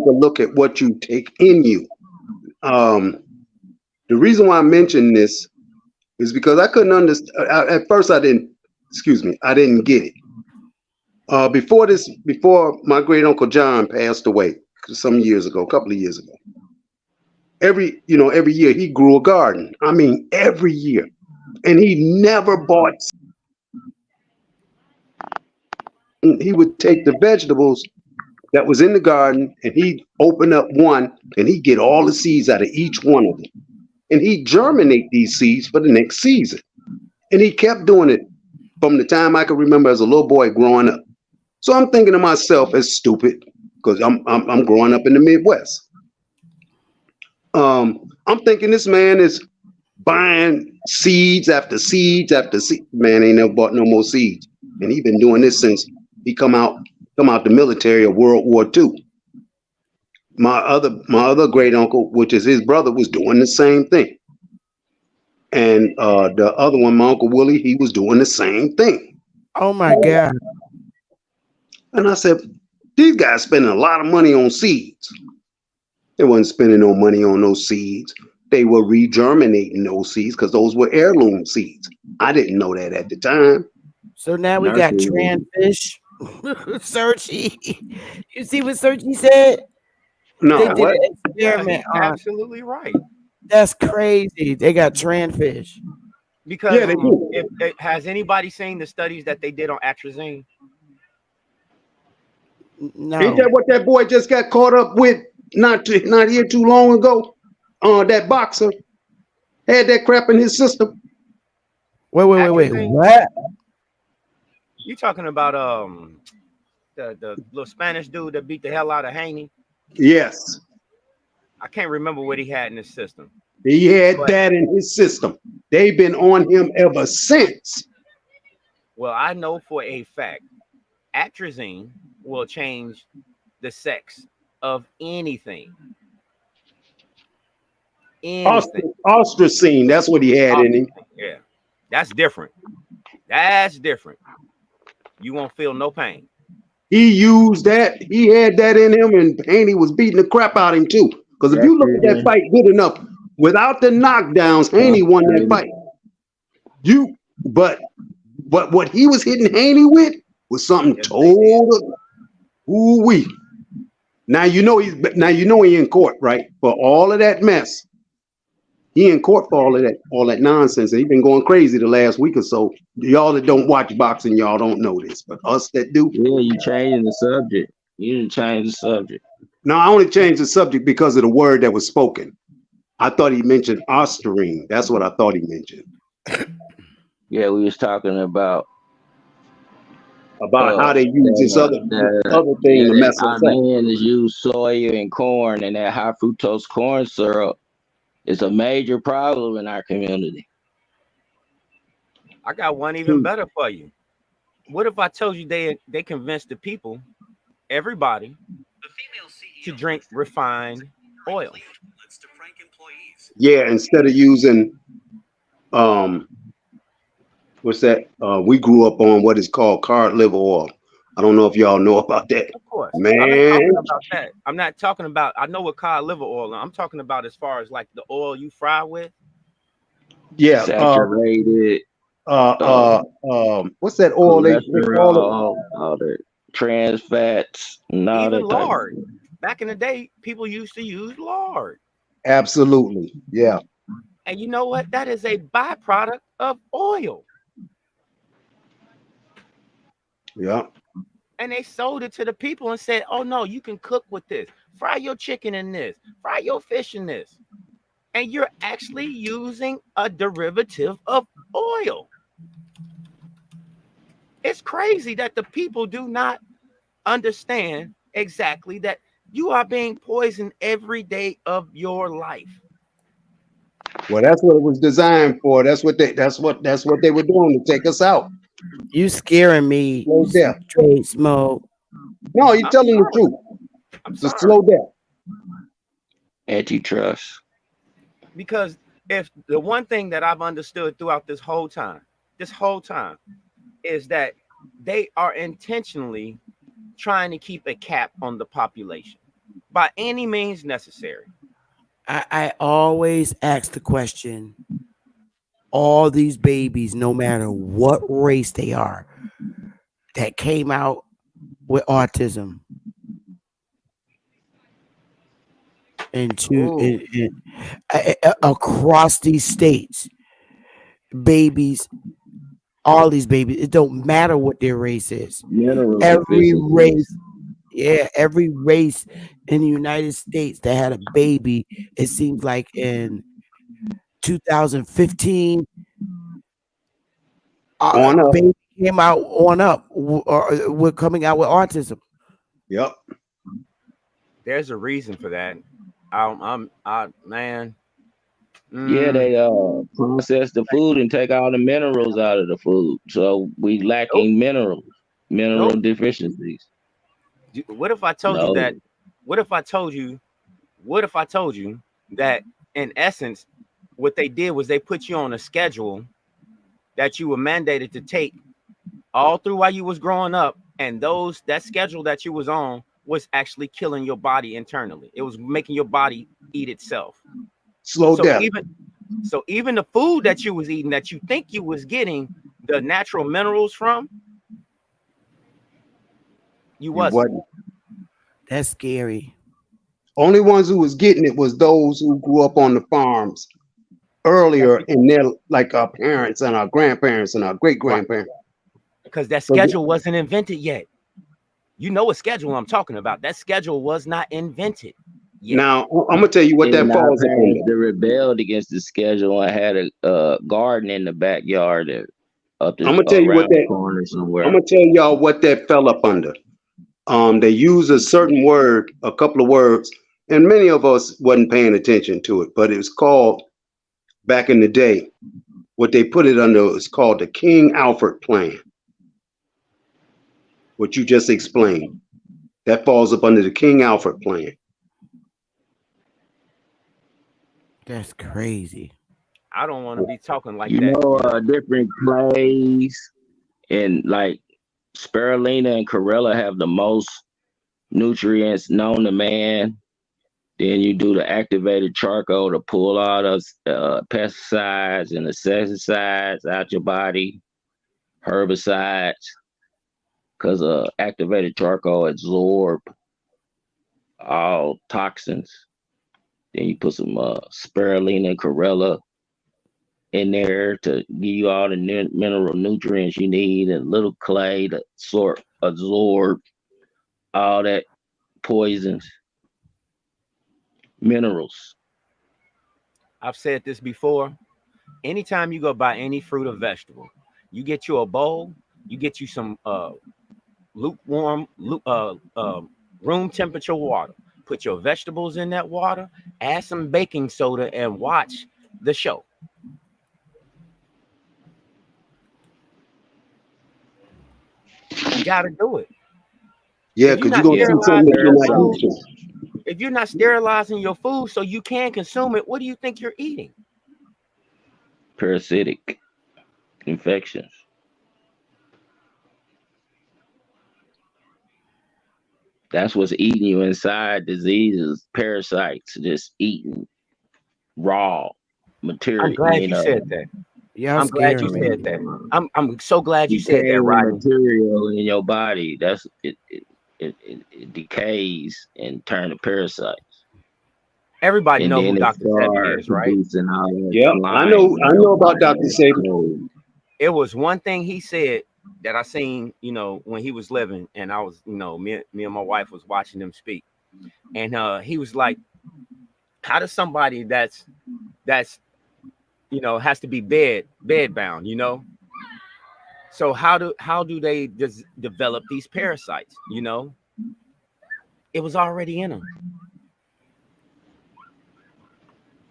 [SPEAKER 6] a look at what you take in you. The reason why I mentioned this is because I couldn't understand at first. I didn't get it. Before my great uncle John passed away a couple of years ago. Every year he grew a garden. I mean, every year, and he never bought. He would take the vegetables that was in the garden and he'd open up one and he'd get all the seeds out of each one of them. And he'd germinate these seeds for the next season. And he kept doing it from the time I could remember as a little boy growing up. So I'm thinking to myself, as stupid, because I'm growing up in the Midwest. I'm thinking this man is buying seeds after seeds after seeds. Man ain't never bought no more seeds. And he's been doing this since he come out the military of World War II. My other great uncle, which is his brother, was doing the same thing. And the other one, my Uncle Willie, he was doing the same thing.
[SPEAKER 1] Oh my God.
[SPEAKER 6] And I said, these guys spending a lot of money on seeds. They wasn't spending no money on those seeds. They were regerminating those seeds because those were heirloom seeds. I didn't know that at the time.
[SPEAKER 1] So now we got Tranfish. Searchy. You see what Searchy said?
[SPEAKER 6] No,
[SPEAKER 1] They did
[SPEAKER 6] what?
[SPEAKER 1] an
[SPEAKER 8] Yeah, he's
[SPEAKER 1] experiment on.
[SPEAKER 8] absolutely right.
[SPEAKER 1] That's crazy. They got trans
[SPEAKER 8] Because
[SPEAKER 6] Yeah, they do.
[SPEAKER 8] if has anybody seen the studies that they did on atrazine?
[SPEAKER 6] Ain't
[SPEAKER 1] No.
[SPEAKER 6] that what that boy just got caught up with not here too long ago? That boxer had that crap in his system.
[SPEAKER 1] Wait.
[SPEAKER 8] Atrazine.
[SPEAKER 1] What?
[SPEAKER 8] You talking about the little Spanish dude that beat the hell out of Haney?
[SPEAKER 6] Yes,
[SPEAKER 8] I can't remember what he had in his system.
[SPEAKER 6] he had
[SPEAKER 8] But
[SPEAKER 6] that in his system. They've been on him ever since.
[SPEAKER 8] well, I know for a fact atrazine will change the sex of anything. Anything.
[SPEAKER 6] Ostracine, that's what he had in him.
[SPEAKER 8] Yeah. That's different. That's different. You won't feel no pain.
[SPEAKER 6] He used that. He had that in him, and Haney was beating the crap out of him too. Because if you look at that fight good enough, without the knockdowns, Haney won that fight. But what he was hitting Haney with was something total. Ooh wee. Now you know he in court, right? For all of that mess. He in court for all that nonsense. And he been going crazy the last week or so. Y'all that don't watch boxing, y'all don't know this. But us that do.
[SPEAKER 7] Yeah, you changing the subject. You didn't change the subject.
[SPEAKER 6] No, I only changed the subject because of the word that was spoken. I thought he mentioned Osterine. That's what I thought he mentioned.
[SPEAKER 7] Yeah, we was talking about
[SPEAKER 6] how they use this other thing to mess
[SPEAKER 7] our
[SPEAKER 6] us up.
[SPEAKER 7] land is use soya and corn, and that high fructose corn syrup is a major problem in our community.
[SPEAKER 8] I got one even better for you. What if I told you they convinced the people, everybody, to drink refined oil?
[SPEAKER 6] Yeah, instead of using what's that? We grew up on what is called cod liver oil. I don't know if y'all know about that.
[SPEAKER 8] Of course.
[SPEAKER 6] Man.
[SPEAKER 8] I'm not talking about that. I'm not talking about, I know what cod liver oil, I'm talking about as far as like the oil you fry with.
[SPEAKER 6] Yeah.
[SPEAKER 7] Saturated.
[SPEAKER 6] What's that oil they call it?
[SPEAKER 7] All the trans fats and all
[SPEAKER 8] even
[SPEAKER 7] that
[SPEAKER 8] lard. Back in the day, people used to use lard.
[SPEAKER 6] Absolutely. Yeah.
[SPEAKER 8] And you know what? That is a byproduct of oil.
[SPEAKER 6] Yeah.
[SPEAKER 8] And they sold it to the people and said, oh no, you can cook with this. Fry your chicken in this. Fry your fish in this. And you're actually using a derivative of oil. It's crazy that the people do not understand exactly that you are being poisoned every day of your life.
[SPEAKER 6] Well, that's what it was designed for. That's what they were doing to take us out.
[SPEAKER 1] You scaring me.
[SPEAKER 6] Slow down.
[SPEAKER 1] Straight smoke.
[SPEAKER 6] No, you're telling the truth. Just slow down.
[SPEAKER 7] Antitrust.
[SPEAKER 8] Because if the one thing that I've understood throughout this whole time is that they are intentionally trying to keep a cap on the population by any means necessary.
[SPEAKER 1] I always ask the question, all these babies, no matter what race they are, that came out with autism across these states, babies, all these babies, it don't matter what their race is. Every race in the United States that had a baby, it seems like in 2015, baby came out on up, or we're coming out with autism.
[SPEAKER 6] Yep.
[SPEAKER 8] There's a reason for that. Man.
[SPEAKER 7] Yeah, they process the food and take all the minerals out of the food, so we lacking mineral deficiencies.
[SPEAKER 8] What if I told you that? What if I told you that in essence, what they did was they put you on a schedule that you were mandated to take all through while you was growing up, and that schedule that you was on was actually killing your body internally. It was making your body eat itself.
[SPEAKER 6] Slow down.
[SPEAKER 8] Even the food that you was eating that you think you was getting the natural minerals from, you wasn't.
[SPEAKER 1] That's scary.
[SPEAKER 6] Only ones who was getting it was those who grew up on the farms
[SPEAKER 8] That's
[SPEAKER 6] earlier
[SPEAKER 8] be-
[SPEAKER 6] in their, like our parents and our grandparents and our great
[SPEAKER 8] right.
[SPEAKER 6] grandparents.
[SPEAKER 8] Because that schedule wasn't invented yet. You know what schedule I'm talking about. That schedule was not invented yet.
[SPEAKER 6] Now I'm gonna tell you what
[SPEAKER 7] And
[SPEAKER 6] that
[SPEAKER 7] our
[SPEAKER 6] falls up
[SPEAKER 7] parents
[SPEAKER 6] under.
[SPEAKER 7] they rebelled against the schedule and had a garden in the backyard up
[SPEAKER 6] I'm
[SPEAKER 7] the
[SPEAKER 6] gonna tell you what
[SPEAKER 7] around the
[SPEAKER 6] that.
[SPEAKER 7] corner
[SPEAKER 6] I'm
[SPEAKER 7] somewhere.
[SPEAKER 6] gonna tell y'all what that fell up under. They use a certain word, a couple of words, and many of us wasn't paying attention to it, but it was called back in the day. What they put it under is called the King Alfred Plan. What you just explained, that falls up under the King Alfred Plan.
[SPEAKER 1] That's crazy.
[SPEAKER 8] I don't want to be talking like
[SPEAKER 7] You
[SPEAKER 8] that.
[SPEAKER 7] know,
[SPEAKER 8] You know,
[SPEAKER 7] different clays and like spirulina and chlorella have the most nutrients known to man. Then you do the activated charcoal to pull all those pesticides and insecticides out your body, herbicides, because activated charcoal absorb all toxins. Then you put some spirulina and chlorella in there to give you all the mineral nutrients you need and little clay to absorb all that poisons, minerals.
[SPEAKER 8] I've said this before. Anytime you go buy any fruit or vegetable, you get you a bowl, you get you some lukewarm, room temperature water. Put your vegetables in that water, add some baking soda, and watch the show. You got to do it.
[SPEAKER 6] Yeah,
[SPEAKER 8] If you're
[SPEAKER 6] because you're
[SPEAKER 8] not
[SPEAKER 6] gonna see something
[SPEAKER 8] sterilizing
[SPEAKER 6] that
[SPEAKER 8] your
[SPEAKER 6] you're not
[SPEAKER 8] food,
[SPEAKER 6] used to.
[SPEAKER 8] if you're not sterilizing your food so you can consume it, what do you think you're eating?
[SPEAKER 7] Parasitic infections. That's what's eating you inside. Diseases, parasites, just eating raw
[SPEAKER 8] I'm
[SPEAKER 7] material.
[SPEAKER 8] glad you said that.
[SPEAKER 1] Y'all
[SPEAKER 8] I'm glad you
[SPEAKER 1] scaring me.
[SPEAKER 8] said that. I'm so glad you said that,
[SPEAKER 7] decaying
[SPEAKER 8] Rodney.
[SPEAKER 7] material in your body. That's it decays and turn to parasites,
[SPEAKER 8] Everybody
[SPEAKER 7] and
[SPEAKER 8] know who
[SPEAKER 7] then it
[SPEAKER 8] Dr. Sebi
[SPEAKER 7] start
[SPEAKER 8] is, right?
[SPEAKER 7] producing all that
[SPEAKER 6] Yep,
[SPEAKER 7] slime in
[SPEAKER 6] I
[SPEAKER 7] your
[SPEAKER 6] know about
[SPEAKER 7] body.
[SPEAKER 6] Dr.
[SPEAKER 7] That's
[SPEAKER 6] Saban.
[SPEAKER 7] cold.
[SPEAKER 8] It was one thing he said that I seen, when he was living, and I was, me and my wife was watching him speak, and he was like, "How does somebody that's has to be bed bound, So how do they develop these parasites? It was already in them.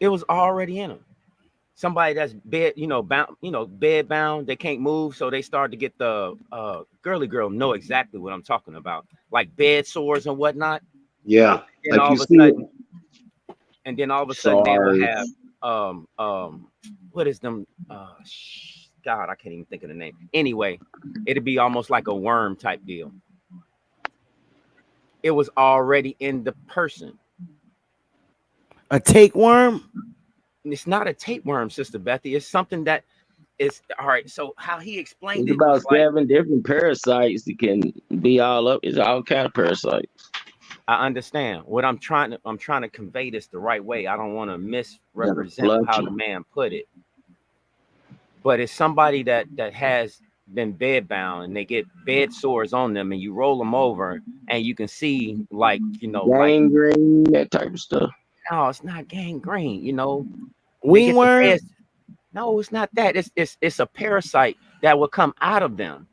[SPEAKER 8] It was already in them. Somebody that's bed bound, they can't move, so they start to get the girly girl know exactly what I'm talking about, like bed sores and whatnot.
[SPEAKER 6] Yeah,
[SPEAKER 8] And
[SPEAKER 6] like
[SPEAKER 8] all
[SPEAKER 6] you
[SPEAKER 8] of a
[SPEAKER 6] see,
[SPEAKER 8] sudden, they will have
[SPEAKER 7] SARS.
[SPEAKER 8] what is them? God, I can't even think of the name. Anyway, it'd be almost like a worm type deal. It was already in the person.
[SPEAKER 1] A tapeworm?
[SPEAKER 8] It's not a tapeworm, Sister Bethy. It's something that is all right. So how he explained
[SPEAKER 7] It's
[SPEAKER 8] it
[SPEAKER 7] about
[SPEAKER 8] was like,
[SPEAKER 7] 7 different parasites that can be all up. It's all kind of parasites.
[SPEAKER 8] I understand what I'm trying to convey this the right way. I don't want to
[SPEAKER 7] That'll
[SPEAKER 8] misrepresent
[SPEAKER 7] flush
[SPEAKER 8] how the
[SPEAKER 7] you.
[SPEAKER 8] man put it. But it's somebody that has been bed bound and they get bed sores on them, and you roll them over and you can see like
[SPEAKER 7] Gangrene, that type of stuff.
[SPEAKER 8] no, it's not gangrene. They get the
[SPEAKER 1] Wingworm?
[SPEAKER 8] bed. No, it's not that. It's a parasite that will come out of them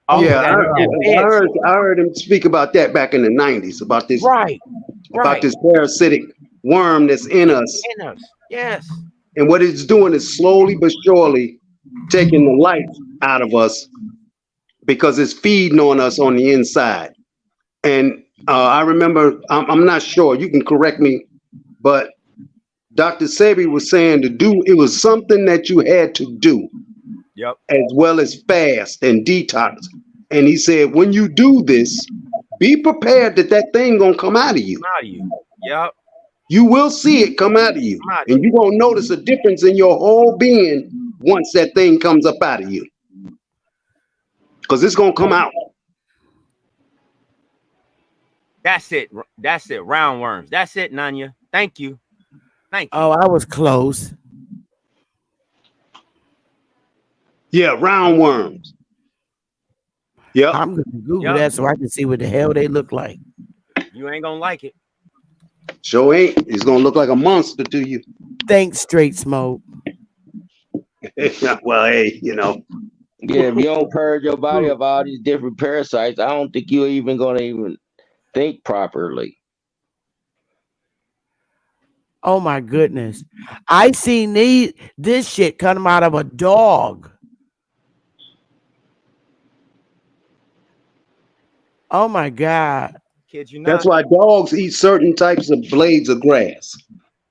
[SPEAKER 8] off
[SPEAKER 1] Oh
[SPEAKER 8] of
[SPEAKER 6] yeah,
[SPEAKER 8] that
[SPEAKER 1] no.
[SPEAKER 8] bed sore.
[SPEAKER 6] I heard him speak about that back in the '90s about
[SPEAKER 8] Right, right.
[SPEAKER 6] this parasitic worm that's in
[SPEAKER 8] It's
[SPEAKER 6] us,
[SPEAKER 8] in us. Yes.
[SPEAKER 6] and what it's doing is slowly but surely taking the life out of us because it's feeding on us on the inside. And I remember, I'm not sure, you can correct me, but Dr. Sebi was saying it was something that you had to do
[SPEAKER 8] Yep.
[SPEAKER 6] as well as fast and detox. And he said, when you do this, be prepared that thing gonna come out of you.
[SPEAKER 8] Come out of you. Yep.
[SPEAKER 6] You will see it come out of you,
[SPEAKER 8] Come out of
[SPEAKER 6] and
[SPEAKER 8] you.
[SPEAKER 6] you're gonna notice a difference in your whole being once that thing comes up out of you, because it's gonna come out.
[SPEAKER 8] That's it. That's it. Roundworms. That's it, Nanya. Thank you. Thank you.
[SPEAKER 1] Oh, I was close.
[SPEAKER 6] Yeah, roundworms. Yep.
[SPEAKER 1] I'm gonna Google that so I can see what the hell they look like.
[SPEAKER 8] You ain't gonna like it.
[SPEAKER 6] Sure ain't. It's gonna look like a monster to you.
[SPEAKER 1] Thanks, Straight Smoke.
[SPEAKER 6] Well, hey, you know.
[SPEAKER 7] Yeah, if you don't purge your body of all these different parasites, I don't think you're even gonna even think properly.
[SPEAKER 1] Oh my goodness. I seen this shit come out of a dog. Oh my God.
[SPEAKER 8] Kid you not.
[SPEAKER 6] That's why dogs eat certain types of blades of grass.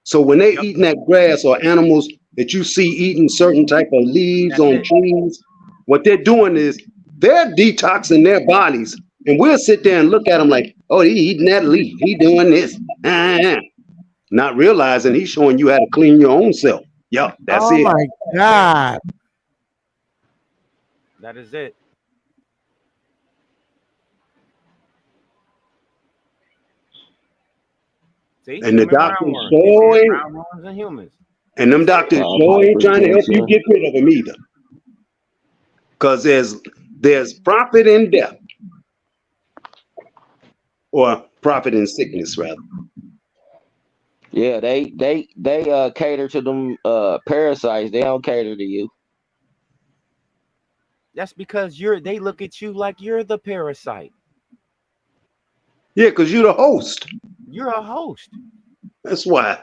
[SPEAKER 6] So when they eating that grass, or animals that you see eating certain type of leaves on trees, what they're doing is they're detoxing their bodies. And we'll sit there and look at them like, oh, he eating that leaf. He doing this. Not realizing he's showing you how to clean your own self. Yep, that's it.
[SPEAKER 1] Oh my God.
[SPEAKER 8] That is it. See?
[SPEAKER 6] And the doctors showing,
[SPEAKER 8] roundworms and humans.
[SPEAKER 6] And them doctors sure ain't trying to help you get rid of them either. Because there's profit in death. Or profit in sickness, rather.
[SPEAKER 7] Yeah, they cater to them parasites. They don't cater to you.
[SPEAKER 8] That's because they look at you like you're the parasite.
[SPEAKER 6] Yeah, because you're the host.
[SPEAKER 8] You're a host.
[SPEAKER 6] That's why.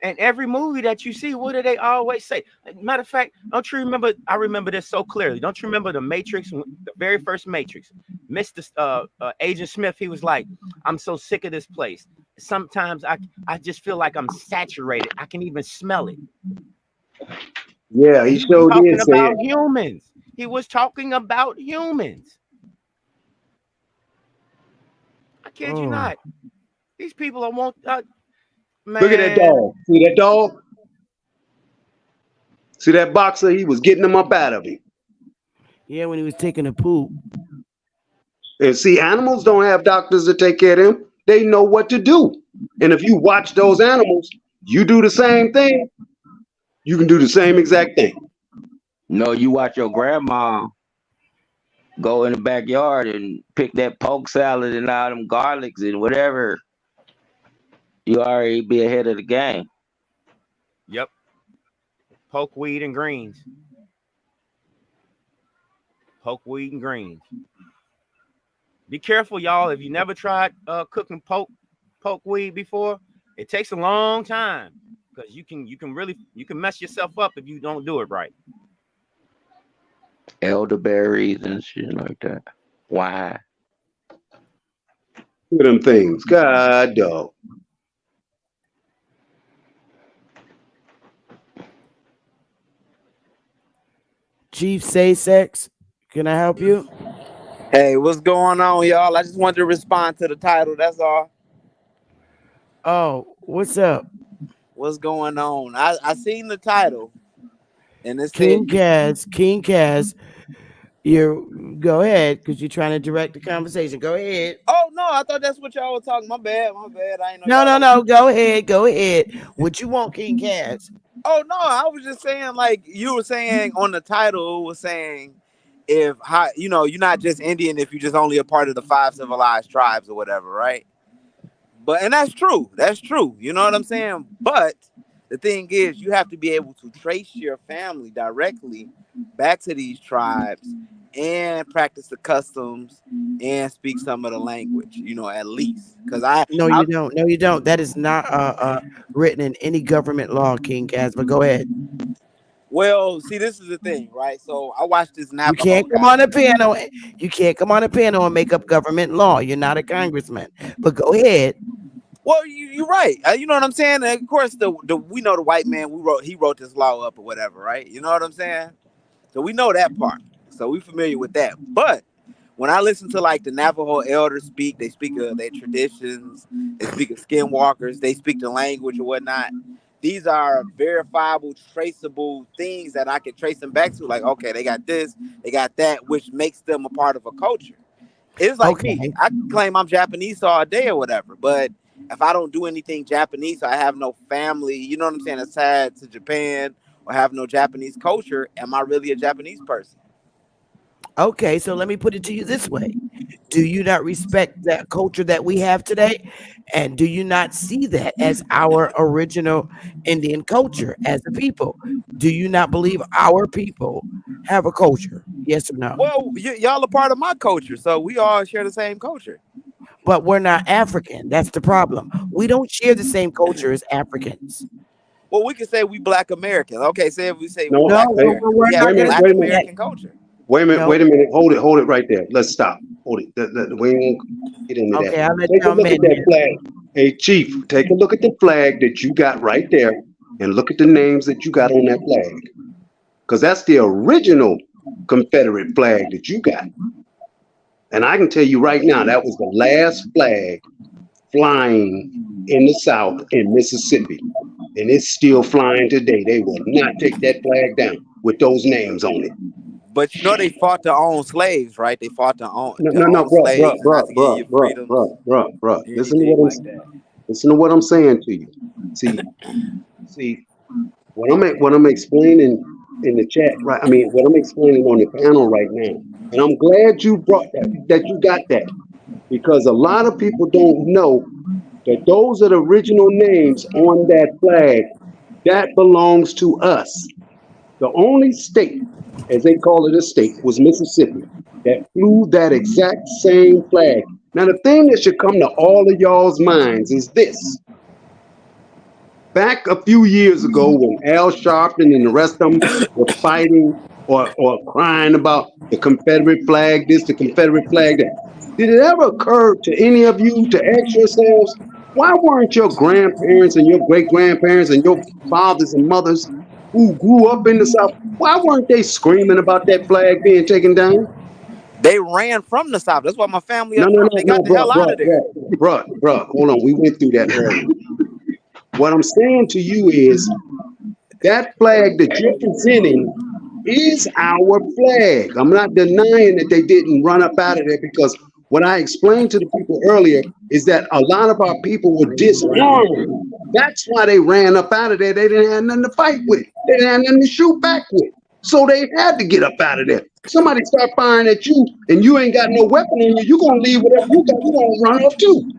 [SPEAKER 8] And every movie that you see, what do they always say? Matter of fact, don't you remember? I remember this so clearly. Don't you remember the Matrix, the very first Matrix? Mr. Agent Smith, he was like, I'm so sick of this place. Sometimes I just feel like I'm saturated. I can even smell it.
[SPEAKER 6] Yeah, he showed
[SPEAKER 8] talking about humans. He was talking about humans. I kid you not. These people man.
[SPEAKER 6] Look at that dog. See that dog? See that boxer? He was getting them up out of him.
[SPEAKER 1] Yeah, when he was taking a poop.
[SPEAKER 6] And see, animals don't have doctors to take care of them. They know what to do. And if you watch those animals, you do the same thing, you can do the same exact thing.
[SPEAKER 7] No, you watch your grandma go in the backyard and pick that poke salad and all them garlics and whatever. You already be ahead of the game.
[SPEAKER 8] Yep. Poke weed and greens. Poke weed and greens. Be careful, y'all. If you never tried cooking poke weed before, it takes a long time because you can mess yourself up if you don't do it right.
[SPEAKER 7] Elderberries and shit like that. Why?
[SPEAKER 6] Look at them things. God, dog.
[SPEAKER 1] Chief Say Sex, can I help you?
[SPEAKER 9] Hey, what's going on, y'all? I just wanted to respond to the title. That's all.
[SPEAKER 1] Oh, what's up?
[SPEAKER 9] What's going on? I seen the title, and it
[SPEAKER 1] King
[SPEAKER 9] said
[SPEAKER 1] Kaz. You go ahead because you're trying to direct the conversation. Go ahead.
[SPEAKER 9] Oh no, I thought that's what y'all were talking. My bad. I ain't
[SPEAKER 1] know. No. Go ahead. What you want, King Kaz?
[SPEAKER 9] Oh no, I was just saying, like you were saying on the title, it was saying if you're not just Indian if you're just only a part of the 5 civilized tribes or whatever, right? And that's true. That's true. You know what I'm saying? But the thing is, you have to be able to trace your family directly back to these tribes and practice the customs and speak some of the language, at least. Because
[SPEAKER 1] you don't. No, you don't. That is not written in any government law, King Kaz. But go ahead.
[SPEAKER 9] Well, see, this is the thing, right? So I watched this Navajo.
[SPEAKER 1] You can't come on a panel. You can't come on a panel and make up government law. You're not a congressman. But go ahead.
[SPEAKER 9] Well, you're right. You know what I'm saying? And of course, we know the white man. He wrote this law up or whatever, right? You know what I'm saying? So we know that part. So we're familiar with that. But when I listen to like the Navajo elders speak, they speak of their traditions. They speak of skinwalkers. They speak the language or whatnot. These are verifiable, traceable things that I can trace them back to. Like, okay, they got this, they got that, which makes them a part of a culture. It's like
[SPEAKER 1] Okay.
[SPEAKER 9] me. I can claim I'm Japanese all day or whatever, but if I don't do anything Japanese, I have no family, you know what I'm saying, that's tied to Japan or have no Japanese culture, am I really a Japanese person?
[SPEAKER 1] Okay, so let me put it to you this way. Do you not respect that culture that we have today? And do you not see that as our original Indian culture as a people? Do you not believe our people have a culture? Yes or no?
[SPEAKER 9] Well, y'all are part of my culture, so we all share the same culture.
[SPEAKER 1] But we're not African. That's the problem. We don't share the same culture as Africans.
[SPEAKER 9] Well, we can say we Black Americans. Okay, say if we say we
[SPEAKER 6] No,
[SPEAKER 9] Black
[SPEAKER 1] No,
[SPEAKER 6] hey,
[SPEAKER 9] Americans,
[SPEAKER 1] we're
[SPEAKER 9] we
[SPEAKER 1] not
[SPEAKER 9] have
[SPEAKER 6] wait a
[SPEAKER 1] going
[SPEAKER 6] minute,
[SPEAKER 1] to
[SPEAKER 9] Black
[SPEAKER 6] wait a
[SPEAKER 1] do
[SPEAKER 6] minute,
[SPEAKER 1] that.
[SPEAKER 9] American culture.
[SPEAKER 1] No.
[SPEAKER 6] wait a minute. Hold it right there. Let's stop. Hold it. We ain't gonna get into that.
[SPEAKER 1] Okay, I'll let
[SPEAKER 6] Take a
[SPEAKER 1] y'all
[SPEAKER 6] look at
[SPEAKER 1] men
[SPEAKER 6] that
[SPEAKER 1] here.
[SPEAKER 6] flag. Hey, Chief, take a look at the flag that you got right there, and look at the names that you got on that flag, because that's the original Confederate flag that you got. And I can tell you right now, that was the last flag flying in the South in Mississippi. And it's still flying today. They will not take that flag down with those names on it.
[SPEAKER 9] But you know they fought to own slaves, right? They fought to own
[SPEAKER 6] No,
[SPEAKER 9] slaves and not to give you freedoms,
[SPEAKER 6] bruh.
[SPEAKER 9] anything like that.
[SPEAKER 6] Listen to what I'm saying to you. See, what I'm explaining in the chat, right? I mean, what I'm explaining on the panel right now, and I'm glad you brought that you got that, because a lot of people don't know that those are the original names on that flag that belongs to us. The only state, as they call it, a state, was Mississippi that flew that exact same flag. Now, the thing that should come to all of y'all's minds is this. Back a few years ago, when Al Sharpton and the rest of them were fighting or crying about the Confederate flag, this, the Confederate flag, that, did it ever occur to any of you to ask yourselves, why weren't your grandparents and your great grandparents and your fathers and mothers who grew up in the South, why weren't they screaming about that flag being taken down?
[SPEAKER 9] They ran from the South. That's why my family
[SPEAKER 6] No,
[SPEAKER 9] up
[SPEAKER 6] no,
[SPEAKER 9] north.
[SPEAKER 6] no,
[SPEAKER 9] They got
[SPEAKER 6] no,
[SPEAKER 9] the hell out of there.
[SPEAKER 6] bruh. Hold on, we went through that earlier. What I'm saying to you is that flag that you're presenting is our flag. I'm not denying that they didn't run up out of there, because what I explained to the people earlier is that a lot of our people were disarmed. That's why they ran up out of there. They didn't have nothing to fight with. They didn't have nothing to shoot back with. So they had to get up out of there. Somebody start firing at you and you ain't got no weapon on you, you're going to leave whatever you got. You're going to run off too.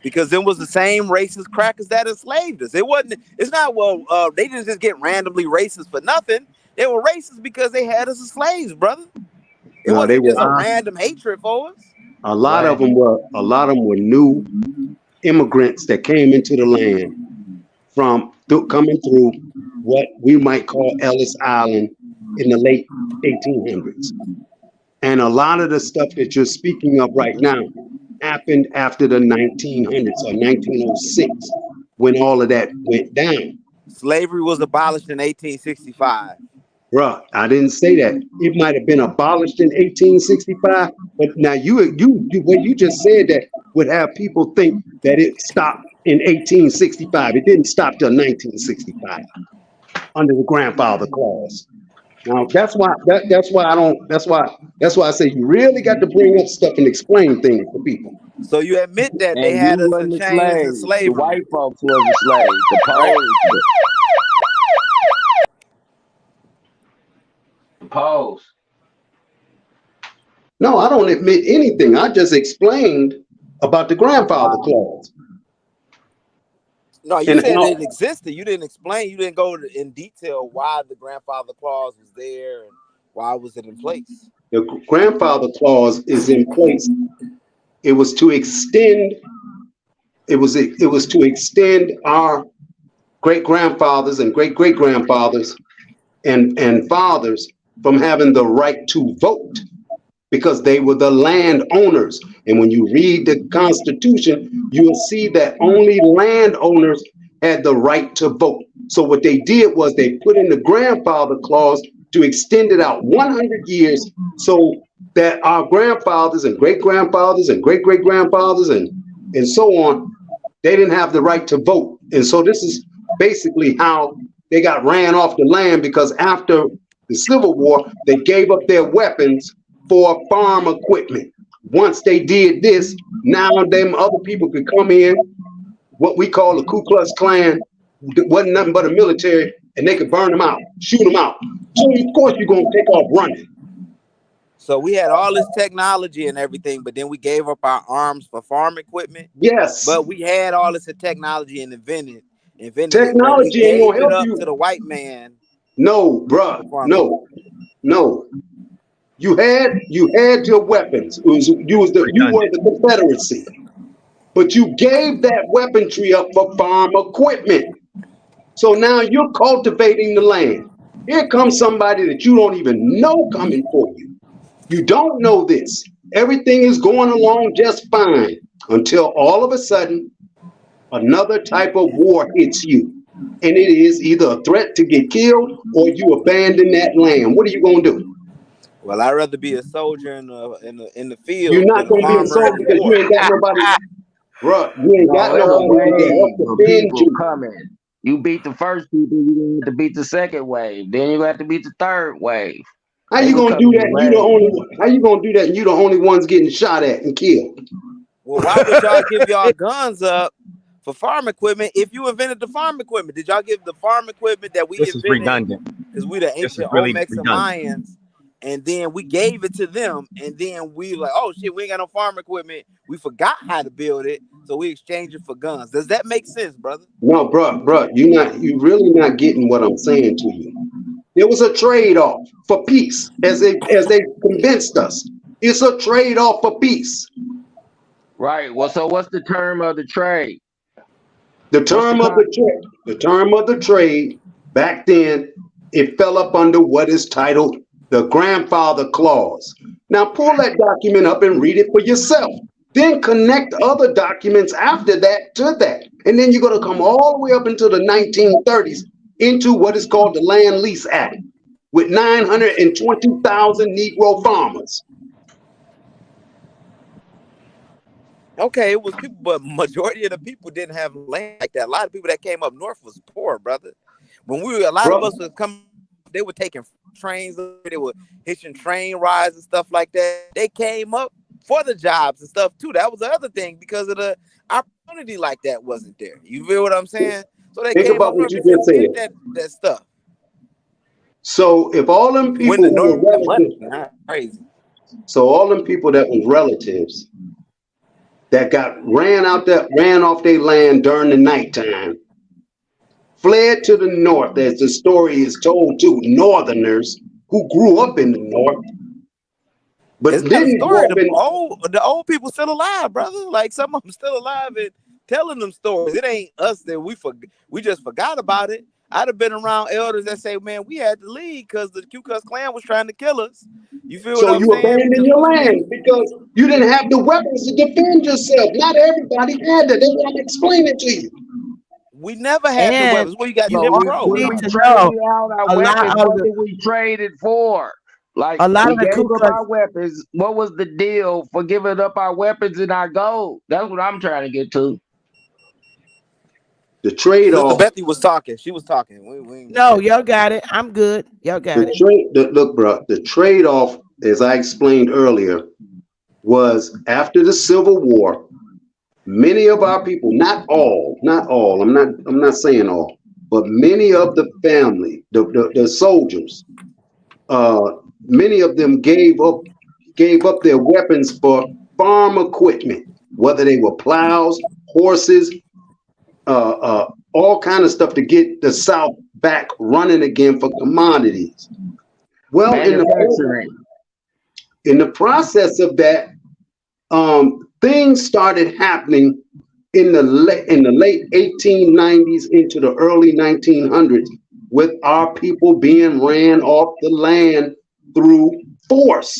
[SPEAKER 9] Because it was the same racist crackers that enslaved us. It wasn't. It's not. Well, they didn't just get randomly racist for nothing. They were racist because they had us as slaves, brother. It
[SPEAKER 6] No, they
[SPEAKER 9] wasn't just
[SPEAKER 6] were.
[SPEAKER 9] a random hatred for us.
[SPEAKER 6] A lot of them were new immigrants that came into the land coming through what we might call Ellis Island in the late 1800s. And a lot of the stuff that you're speaking of right now happened after the 1900s or 1906, when all of that went down.
[SPEAKER 9] Slavery was abolished in 1865.
[SPEAKER 6] Bruh, I didn't say that. It might have been abolished in 1865, but now what you just said that would have people think that it stopped in 1865. It didn't stop till 1965 under the grandfather clause. Now that's why I say you really got to bring up stuff and explain things to people.
[SPEAKER 9] So you admit that
[SPEAKER 7] And
[SPEAKER 9] they had
[SPEAKER 7] you
[SPEAKER 9] us in
[SPEAKER 7] wasn't the
[SPEAKER 9] chains
[SPEAKER 7] slave.
[SPEAKER 9] and slavery.
[SPEAKER 7] The white folks was the slaves. The Poles. The Poles.
[SPEAKER 6] No, I don't admit anything. I just explained about the grandfather clause.
[SPEAKER 9] No, you
[SPEAKER 6] And
[SPEAKER 9] said
[SPEAKER 6] how-
[SPEAKER 9] it existed. You didn't explain. You didn't go in detail why the grandfather clause was there and why was it in place.
[SPEAKER 6] The grandfather clause is in place. It was to extend. It was to extend our great grandfathers and great great grandfathers and fathers from having the right to vote, because they were the landowners. And when you read the Constitution, you will see that only landowners had the right to vote. So what they did was they put in the grandfather clause to extend it out 100 years, so that our grandfathers and great grandfathers and great great grandfathers and so on, they didn't have the right to vote. And so this is basically how they got ran off the land, because after the Civil War, they gave up their weapons for farm equipment. once they did this, now them other people could come in, what we call the Ku Klux Klan, wasn't nothing but a military, and they could burn them out, shoot them out. So of course you're gonna take off running.
[SPEAKER 9] So we had all this technology and everything, but then we gave up our arms for farm equipment.
[SPEAKER 6] Yes.
[SPEAKER 9] But we had all this technology and invented
[SPEAKER 6] technology
[SPEAKER 9] it,
[SPEAKER 6] ain't gonna help
[SPEAKER 9] up
[SPEAKER 6] you
[SPEAKER 9] to the white man.
[SPEAKER 6] No, bruh. No. You had your weapons. You were the Confederacy. But you gave that weaponry up for farm equipment. So now you're cultivating the land. Here comes somebody that you don't even know coming for you. You don't know this. Everything is going along just fine until all of a sudden another type of war hits you. And it is either a threat to get killed or you abandon that land. What are you going to do?
[SPEAKER 9] Well, I'd rather be a soldier in the field.
[SPEAKER 6] You're not going to be a soldier because you ain't got nobody. Bro, you ain't got nobody to defend you.
[SPEAKER 7] Coming. You beat the first people, you have to beat the second wave. Then you have to beat the third wave.
[SPEAKER 6] How you gonna do that? You the only one. How you gonna do that? And you the only ones getting shot at and killed.
[SPEAKER 9] Well, why would y'all give y'all guns up for farm equipment if you invented the farm equipment? Did y'all give the farm equipment that we
[SPEAKER 8] this
[SPEAKER 9] invented?
[SPEAKER 8] Is redundant.
[SPEAKER 9] Because we the ancient Olmecs and Mayans, and then we gave it to them, and then we like, oh shit, we ain't got no farm equipment. We forgot how to build it, so we exchange it for guns. Does that make sense, brother?
[SPEAKER 6] No, bro, you really not getting what I'm saying to you. There was a trade-off for peace, as they convinced us. It's a trade-off for peace.
[SPEAKER 7] Right. Well, so what's the term of the trade?
[SPEAKER 6] The term of the trade back then, it fell up under what is titled the grandfather clause. Now pull that document up and read it for yourself. Then connect other documents after that to that. And then you're going to come all the way up into the 1930s into what is called the Land Lease Act with 920,000 Negro farmers.
[SPEAKER 9] Okay, it was people, but majority of the people didn't have land like that. A lot of people that came up north was poor, brother. When a lot of us was coming, they were taking trains, they were hitching train rides and stuff like that. They came up for the jobs and stuff too. That was the other thing, because of the opportunity like that wasn't there. You feel what I'm saying? So they
[SPEAKER 6] Think
[SPEAKER 9] came
[SPEAKER 6] about
[SPEAKER 9] up
[SPEAKER 6] what you just said.
[SPEAKER 9] That stuff.
[SPEAKER 6] So if all them people were relatives,
[SPEAKER 9] crazy.
[SPEAKER 6] So all them people that was relatives that ran off their land during the nighttime, fled to the north, as the story is told to Northerners who grew up in the north. But didn't grow up in
[SPEAKER 9] the old people still alive, brother. Like some of them still alive and telling them stories. It ain't us that we just forgot about it. I'd have been around elders that say, man, we had to leave because the Ku Klux Klan was trying to kill us. You feel what I'm saying? So you
[SPEAKER 6] abandoned your land because you didn't have the weapons to defend yourself. Not everybody had that. That's what I'm explaining to you.
[SPEAKER 9] We never had the weapons. What you got?
[SPEAKER 7] What did we trade it for? Like,
[SPEAKER 1] a lot
[SPEAKER 7] we
[SPEAKER 1] of the
[SPEAKER 7] gave up our weapons. What was the deal for giving up our weapons and our gold? That's what I'm trying to get to.
[SPEAKER 6] The trade-off.
[SPEAKER 9] Bethy was talking. She was talking.
[SPEAKER 1] No, y'all got it. I'm good. Y'all got it.
[SPEAKER 6] Look, bro, the trade-off, as I explained earlier, was after the Civil War, many of our people, not all, I'm not saying all, but many of the family, the soldiers, many of them gave up their weapons for farm equipment, whether they were plows, horses, all kind of stuff to get the South back running again for commodities. Well, in the process of that, things started happening in the late 1890s into the early 1900s with our people being ran off the land through force.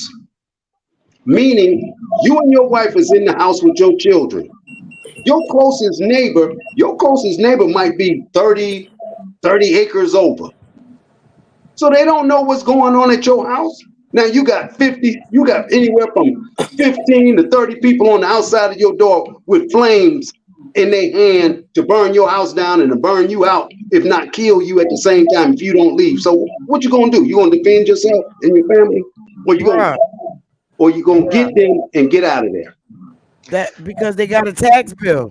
[SPEAKER 6] Meaning, you and your wife is in the house with your children. Your closest neighbor might be 30 acres over. So they don't know what's going on at your house. Now you got anywhere from 15 to 30 people on the outside of your door with flames in their hand to burn your house down and to burn you out, if not kill you at the same time if you don't leave. So what you gonna do? You gonna defend yourself and your family? Or you gonna or you gonna
[SPEAKER 1] Yeah.
[SPEAKER 6] get them and get out of there.
[SPEAKER 1] That because they got a tax bill.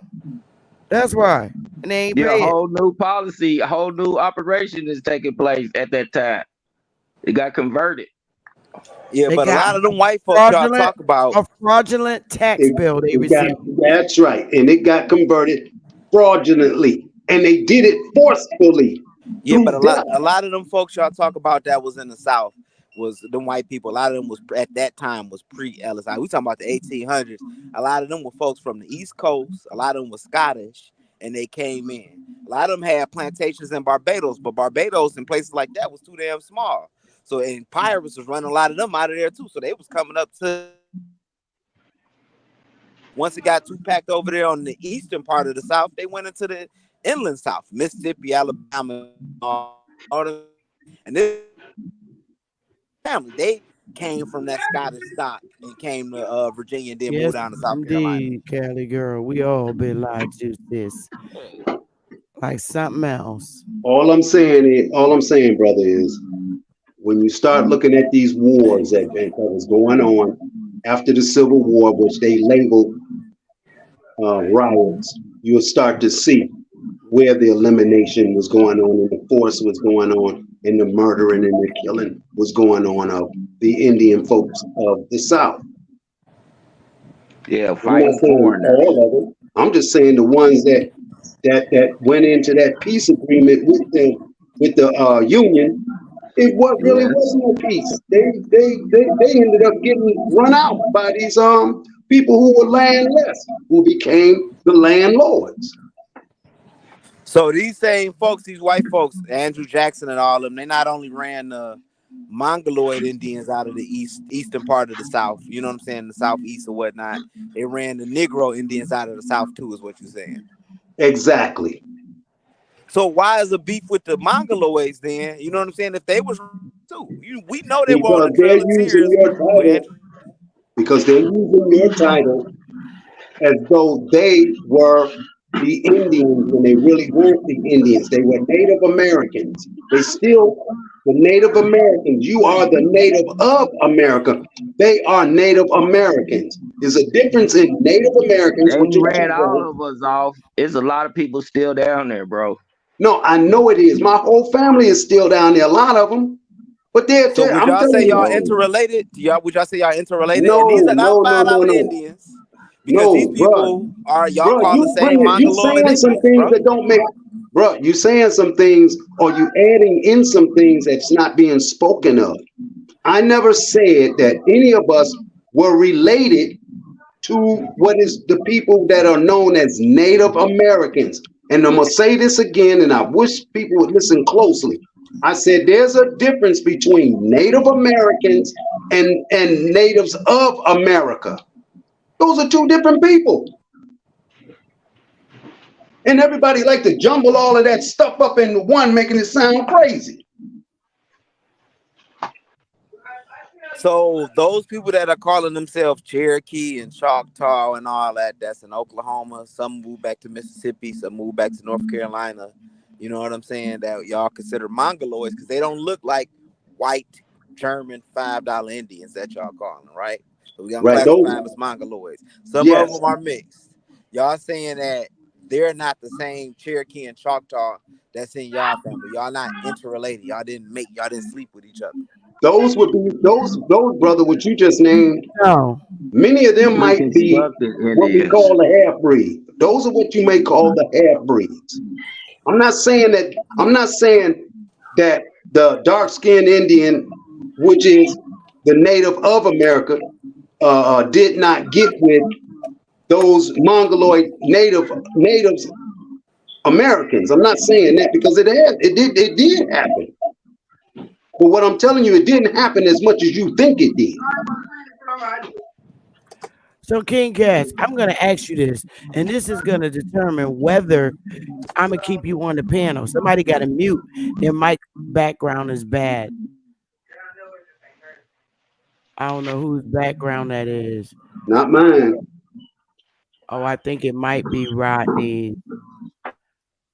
[SPEAKER 1] That's why. And they ain't
[SPEAKER 7] Yeah, a
[SPEAKER 1] pay it.
[SPEAKER 7] whole new policy, a whole new operation is taking place at that time. It got converted.
[SPEAKER 9] Yeah,
[SPEAKER 1] They
[SPEAKER 9] but a
[SPEAKER 1] got
[SPEAKER 9] lot of them white folks y'all
[SPEAKER 1] fraudulent
[SPEAKER 9] talk about.
[SPEAKER 1] a fraudulent tax bill they
[SPEAKER 6] It got,
[SPEAKER 1] received.
[SPEAKER 6] that's right, and it got converted fraudulently, and they did it forcefully
[SPEAKER 9] Yeah, but
[SPEAKER 6] through death.
[SPEAKER 9] a lot of them folks y'all talk about that was in the South was them white people. A lot of them was at that time was pre-LSI. We talking about the 1800s. A lot of them were folks from the East Coast. A lot of them were Scottish, and they came in. A lot of them had plantations in Barbados, but Barbados and places like that was too damn small. So and pirates was running a lot of them out of there too. So they was coming up to. Once it got too packed over there on the eastern part of the South, they went into the inland South, Mississippi, Alabama, and this family they came from that Scottish stock and came to Virginia and then moved
[SPEAKER 1] Yes,
[SPEAKER 9] down to South Carolina.
[SPEAKER 1] indeed, Cali girl. We all been lied to this. Like something else.
[SPEAKER 6] All I'm saying, brother, is when you start looking at these wars that was going on after the Civil War, which they labeled riots, you'll start to see where the elimination was going on and the force was going on and the murdering and the killing was going on of the Indian folks of the South.
[SPEAKER 7] Yeah,
[SPEAKER 6] I'm not
[SPEAKER 7] fighting
[SPEAKER 6] saying
[SPEAKER 7] foreigners.
[SPEAKER 6] all of them. I'm just saying the ones that went into that peace agreement with the Union. It what really
[SPEAKER 7] Yeah.
[SPEAKER 6] was no peace. They ended up getting run out by these people who were landless, who became the landlords.
[SPEAKER 9] So these same folks, these white folks, Andrew Jackson and all of them, they not only ran the Mongoloid Indians out of the eastern part of the South, you know what I'm saying, the southeast or whatnot. They ran the Negro Indians out of the South too, is what you're saying.
[SPEAKER 6] Exactly.
[SPEAKER 9] So why is a beef with the Mongoloids then? You know what I'm saying? If they was too, we know they were on
[SPEAKER 6] Because
[SPEAKER 9] the
[SPEAKER 6] they're
[SPEAKER 9] Trail of
[SPEAKER 6] using
[SPEAKER 9] Tears
[SPEAKER 6] your
[SPEAKER 9] with
[SPEAKER 6] title.
[SPEAKER 9] Andrew.
[SPEAKER 6] Because they're using your title as though they were the Indians when they really weren't the Indians. They were Native Americans. They still, the Native Americans, you are the native of America. They are Native Americans. There's a difference in Native Americans,
[SPEAKER 7] They
[SPEAKER 6] which
[SPEAKER 7] ain't
[SPEAKER 6] are
[SPEAKER 7] ran
[SPEAKER 6] you.
[SPEAKER 7] all of us off. It's a lot of people still down there, bro.
[SPEAKER 6] No, I know it is. My whole family is still down there, a lot of them. But
[SPEAKER 9] So would
[SPEAKER 6] I'm
[SPEAKER 9] y'all say
[SPEAKER 6] telling
[SPEAKER 9] y'all
[SPEAKER 6] you,
[SPEAKER 9] interrelated? Would y'all say y'all interrelated? And these
[SPEAKER 6] no,
[SPEAKER 9] are not
[SPEAKER 6] no, no,
[SPEAKER 9] find
[SPEAKER 6] no,
[SPEAKER 9] out
[SPEAKER 6] no.
[SPEAKER 9] Indians, because these
[SPEAKER 6] No, bro.
[SPEAKER 9] people are y'all
[SPEAKER 6] Bro,
[SPEAKER 9] call the
[SPEAKER 6] you
[SPEAKER 9] same
[SPEAKER 6] bringing, you
[SPEAKER 9] Mongoloid
[SPEAKER 6] saying some
[SPEAKER 9] Indians,
[SPEAKER 6] things
[SPEAKER 9] bro.
[SPEAKER 6] that don't make, bro, you saying some things or you adding in some things that's not being spoken of. I never said that any of us were related to what is the people that are known as Native Americans. And I'm going to say this again, and I wish people would listen closely. I said there's a difference between Native Americans and natives of America. Those are two different people. And everybody like to jumble all of that stuff up into one, making it sound crazy.
[SPEAKER 9] So those people that are calling themselves Cherokee and Choctaw and all that, that's in Oklahoma. Some moved back to Mississippi, some moved back to North Carolina. You know what I'm saying? That y'all consider Mongoloids because they don't look like white German $5 Indians that y'all calling, right? So we gonna
[SPEAKER 6] Right?
[SPEAKER 9] classify
[SPEAKER 6] Those,
[SPEAKER 9] them as Mongoloids. Some of
[SPEAKER 6] yes.
[SPEAKER 9] them are mixed. Y'all saying that they're not the same Cherokee and Choctaw that's in y'all family. Y'all not interrelated. Y'all didn't sleep with each other.
[SPEAKER 6] Those would be those brother, what you just named.
[SPEAKER 1] No.
[SPEAKER 6] Many of them might be
[SPEAKER 7] Reconstructed
[SPEAKER 6] what we
[SPEAKER 7] Indians.
[SPEAKER 6] call the half breed. Those are what you may call the half breeds. I'm not saying that. I'm not saying that the dark skinned Indian, which is the native of America, did not get with those Mongoloid natives Americans. I'm not saying that because it did happen. But what I'm telling you, it didn't happen as much as you think it did.
[SPEAKER 1] So King Cash, I'm gonna ask you this, and this is gonna determine whether I'm gonna keep you on the panel. Somebody got to mute. Their mic background is bad. I don't know whose background that is.
[SPEAKER 6] Not mine.
[SPEAKER 1] Oh, I think it might be Rodney.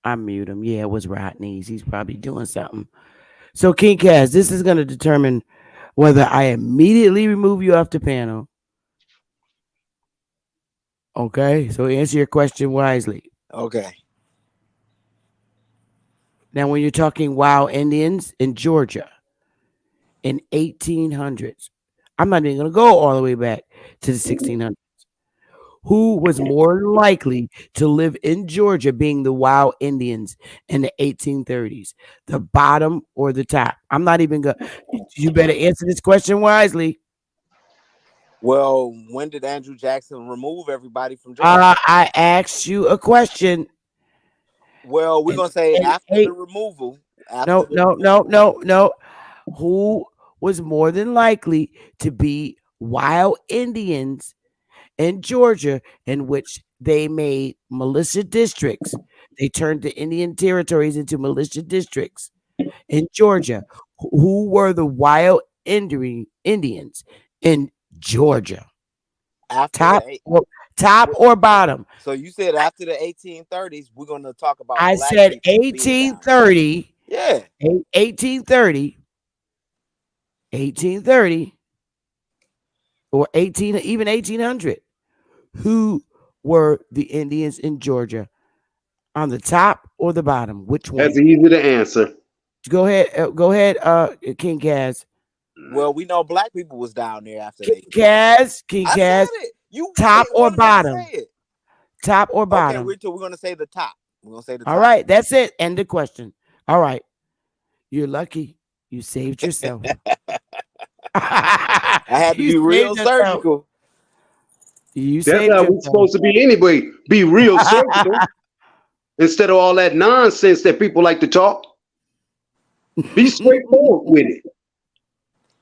[SPEAKER 1] I mute him. Yeah, it was Rodney's. He's probably doing something. So King Cash, this is gonna determine whether I immediately remove you off the panel. Okay, so answer your question wisely.
[SPEAKER 9] Okay.
[SPEAKER 1] Now, when you're talking wild Indians in Georgia in 1800s, I'm not even going to go all the way back to the 1600s. Who was more likely to live in Georgia being the wild Indians in the 1830s? The bottom or the top? I'm not even going to. You better answer this question wisely.
[SPEAKER 9] Well, when did Andrew Jackson remove everybody from Georgia?
[SPEAKER 1] I asked you a question.
[SPEAKER 9] Well, we're gonna say after the removal.
[SPEAKER 1] No. Who was more than likely to be wild Indians in Georgia, in which they made militia districts? They turned the Indian territories into militia districts in Georgia. Who were the wild Indians in Georgia? Top or bottom?
[SPEAKER 9] So you said after the 1830s, we're gonna talk about.
[SPEAKER 1] I said 1830.
[SPEAKER 9] Yeah.
[SPEAKER 1] 1830. 1830 or 1800. Who were the Indians in Georgia? On the top or the bottom? Which one?
[SPEAKER 6] That's easy to answer.
[SPEAKER 1] Go ahead, King Kaz.
[SPEAKER 9] Well, we know black people was down there after
[SPEAKER 1] King Kaz.
[SPEAKER 9] I said it. You
[SPEAKER 1] top or bottom? Top or bottom?
[SPEAKER 9] Okay, we're gonna say the top. We're gonna say the top.
[SPEAKER 1] All right, that's it. End the question. All right. You're lucky. You saved yourself.
[SPEAKER 9] I had to be real surgical.
[SPEAKER 6] That's how we're supposed to be anyway. Be real surgical. Instead of all that nonsense that people like to talk. Be straightforward with it.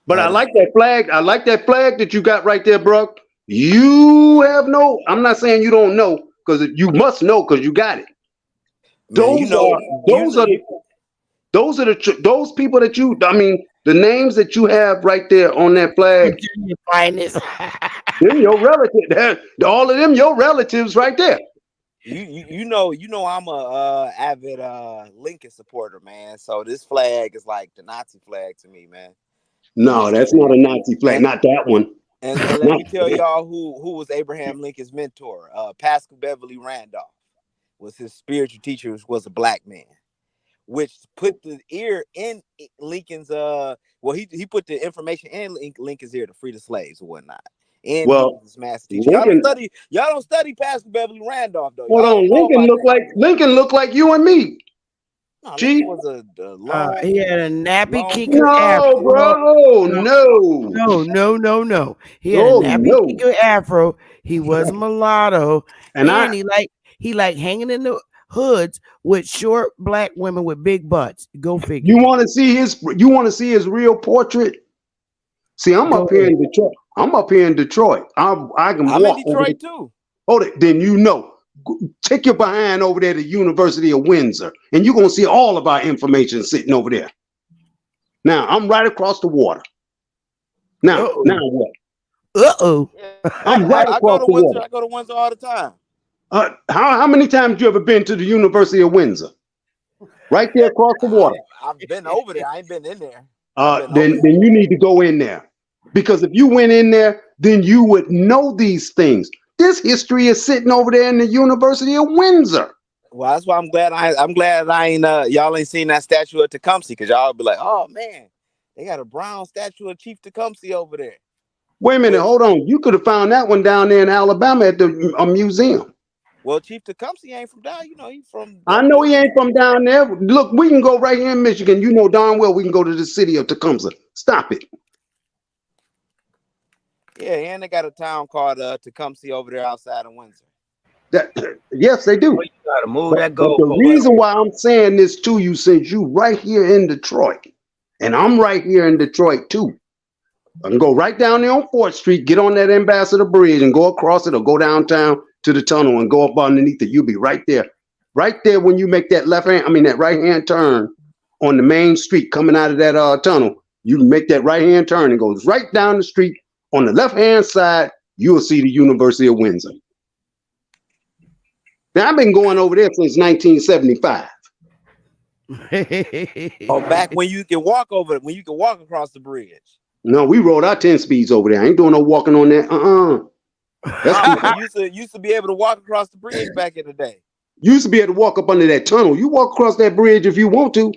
[SPEAKER 6] But I like that flag. I like that flag that you got right there, bro. You have no, I'm not saying you don't know, because you must know because you got it. Those those people that you, I mean, the names that you have right there on that flag. Them your relatives. All of them your relatives right there.
[SPEAKER 9] You know I'm a avid Lincoln supporter, man. So this flag is like the Nazi flag to me, man.
[SPEAKER 6] No, that's not a Nazi flag. Not that one.
[SPEAKER 9] And let me tell y'all who was Abraham Lincoln's mentor. Pascal Beverly Randolph was his spiritual teacher, was a black man, which put the ear in Lincoln's he put the information in Lincoln's ear to free the slaves or whatnot. And
[SPEAKER 6] well,
[SPEAKER 9] his master teacher. Y'all don't study Pascal Beverly Randolph though.
[SPEAKER 6] Hold on, Lincoln looked like you and me.
[SPEAKER 9] No, he was a long,
[SPEAKER 1] he had a nappy
[SPEAKER 6] kicker afro. Bro,
[SPEAKER 1] no. He had a nappy kicker afro. He was mulatto, and he like hanging in the hoods with short black women with big butts. Go figure.
[SPEAKER 6] You want to see his real portrait? See, I'm up here in Detroit. I can
[SPEAKER 9] I'm
[SPEAKER 6] walk
[SPEAKER 9] in Detroit too.
[SPEAKER 6] Hold it, then you know. Take your behind over there to the University of Windsor, and you're gonna see all of our information sitting over there. Now I'm right across the water. Now what? I'm right across the water.
[SPEAKER 9] I go to Windsor all the time.
[SPEAKER 6] How many times you ever been to the University of Windsor? Right there across the water.
[SPEAKER 9] I've been over there. I ain't been in there.
[SPEAKER 6] Then you need to go in there, because if you went in there, then you would know these things. This history is sitting over there in the University of Windsor.
[SPEAKER 9] Well, that's why I'm glad I ain't y'all ain't seen that statue of Tecumseh, because y'all be like, oh man, they got a brown statue of Chief Tecumseh over there.
[SPEAKER 6] Wait a minute, hold on. You could have found that one down there in Alabama at the museum.
[SPEAKER 9] Well, Chief Tecumseh ain't from down, he's from.
[SPEAKER 6] I know he ain't from down there. Look, we can go right here in Michigan. You know darn well we can go to the city of Tecumseh. Stop it.
[SPEAKER 9] Yeah, and they got a town called Tecumseh over there outside of Windsor.
[SPEAKER 6] Yes, they do.
[SPEAKER 8] Well, you gotta move that goal.
[SPEAKER 6] The reason why I'm saying this to you, since you right here in Detroit, and I'm right here in Detroit too. I can go right down there on 4th Street, get on that Ambassador Bridge and go across it, or go downtown to the tunnel and go up underneath it. You'll be right there. Right there when you make that that right hand turn on the main street coming out of that tunnel. You make that right hand turn and goes right down the street. On the left-hand side, you'll see the University of Windsor. Now, I've been going over there since 1975.
[SPEAKER 9] Back when you can walk across the bridge.
[SPEAKER 6] No, we rode our 10 speeds over there. I ain't doing no walking on that. That's
[SPEAKER 9] Nah,
[SPEAKER 6] too
[SPEAKER 9] we used to be able to walk across the bridge back in the day.
[SPEAKER 6] You used to be able to walk up under that tunnel. You walk across that bridge if you want to.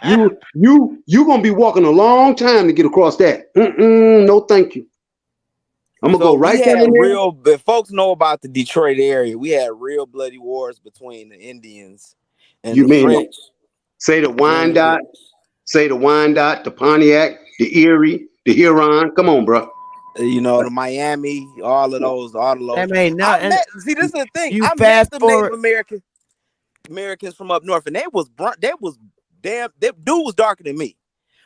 [SPEAKER 6] You gonna be walking a long time to get across that. No, thank you. I'm gonna
[SPEAKER 9] So
[SPEAKER 6] go
[SPEAKER 9] we
[SPEAKER 6] right down
[SPEAKER 9] had
[SPEAKER 6] there.
[SPEAKER 9] if folks know about the Detroit area, we had real bloody wars between the Indians and
[SPEAKER 6] You
[SPEAKER 9] the
[SPEAKER 6] mean
[SPEAKER 9] French.
[SPEAKER 6] say the
[SPEAKER 9] And
[SPEAKER 6] Wyandotte, the Pontiac, the Erie, the Huron. Come on, bro.
[SPEAKER 9] you know, the Miami, all of those.
[SPEAKER 1] That ain't
[SPEAKER 9] I
[SPEAKER 1] nothing.
[SPEAKER 9] met. See, this is the thing.
[SPEAKER 1] You
[SPEAKER 9] I met
[SPEAKER 1] fast
[SPEAKER 9] them Native
[SPEAKER 1] forward.
[SPEAKER 9] Americans from up north, and they was damn. That dude was darker than me,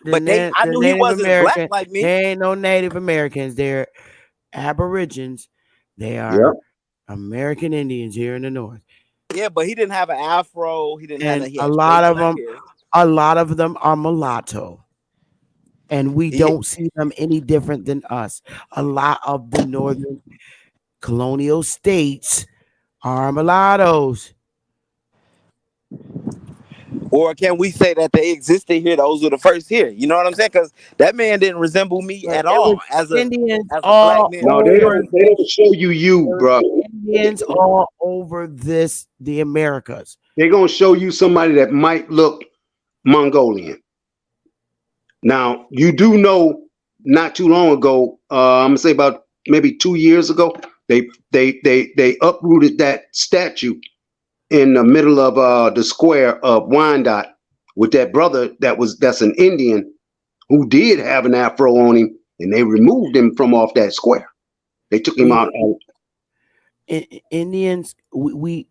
[SPEAKER 9] but I
[SPEAKER 1] The
[SPEAKER 9] knew he
[SPEAKER 1] Native
[SPEAKER 9] wasn't black
[SPEAKER 1] American.
[SPEAKER 9] like me.
[SPEAKER 1] They ain't no Native Americans. They're Aborigines. They
[SPEAKER 6] Yeah.
[SPEAKER 1] are American Indians here in the north.
[SPEAKER 9] Yeah, but he didn't have an afro. He didn't have that.
[SPEAKER 1] And
[SPEAKER 9] He had straight black hair.
[SPEAKER 1] a lot of them are mulatto. And we
[SPEAKER 9] Yeah.
[SPEAKER 1] don't see them any different than us. A lot of the northern colonial states are mulattoes.
[SPEAKER 9] Or can we say that they existed here? Those were the first here. You know what I'm saying? Because that man didn't resemble me
[SPEAKER 1] But
[SPEAKER 9] at
[SPEAKER 1] it was
[SPEAKER 9] all as a
[SPEAKER 1] Indians
[SPEAKER 9] black
[SPEAKER 1] all
[SPEAKER 9] man.
[SPEAKER 6] No,
[SPEAKER 9] from
[SPEAKER 6] they
[SPEAKER 1] over
[SPEAKER 9] America.
[SPEAKER 6] don't. They don't show you, bro.
[SPEAKER 1] Indians all over the Americas.
[SPEAKER 6] They're gonna show you somebody that might look Mongolian. Now, you do know, not too long ago, I'm gonna say about maybe 2 years ago, they uprooted that statue in the middle of the square of Wyandotte with that brother that's an Indian who did have an afro on him, and they removed him from off that square. They took him out.
[SPEAKER 1] Indians, we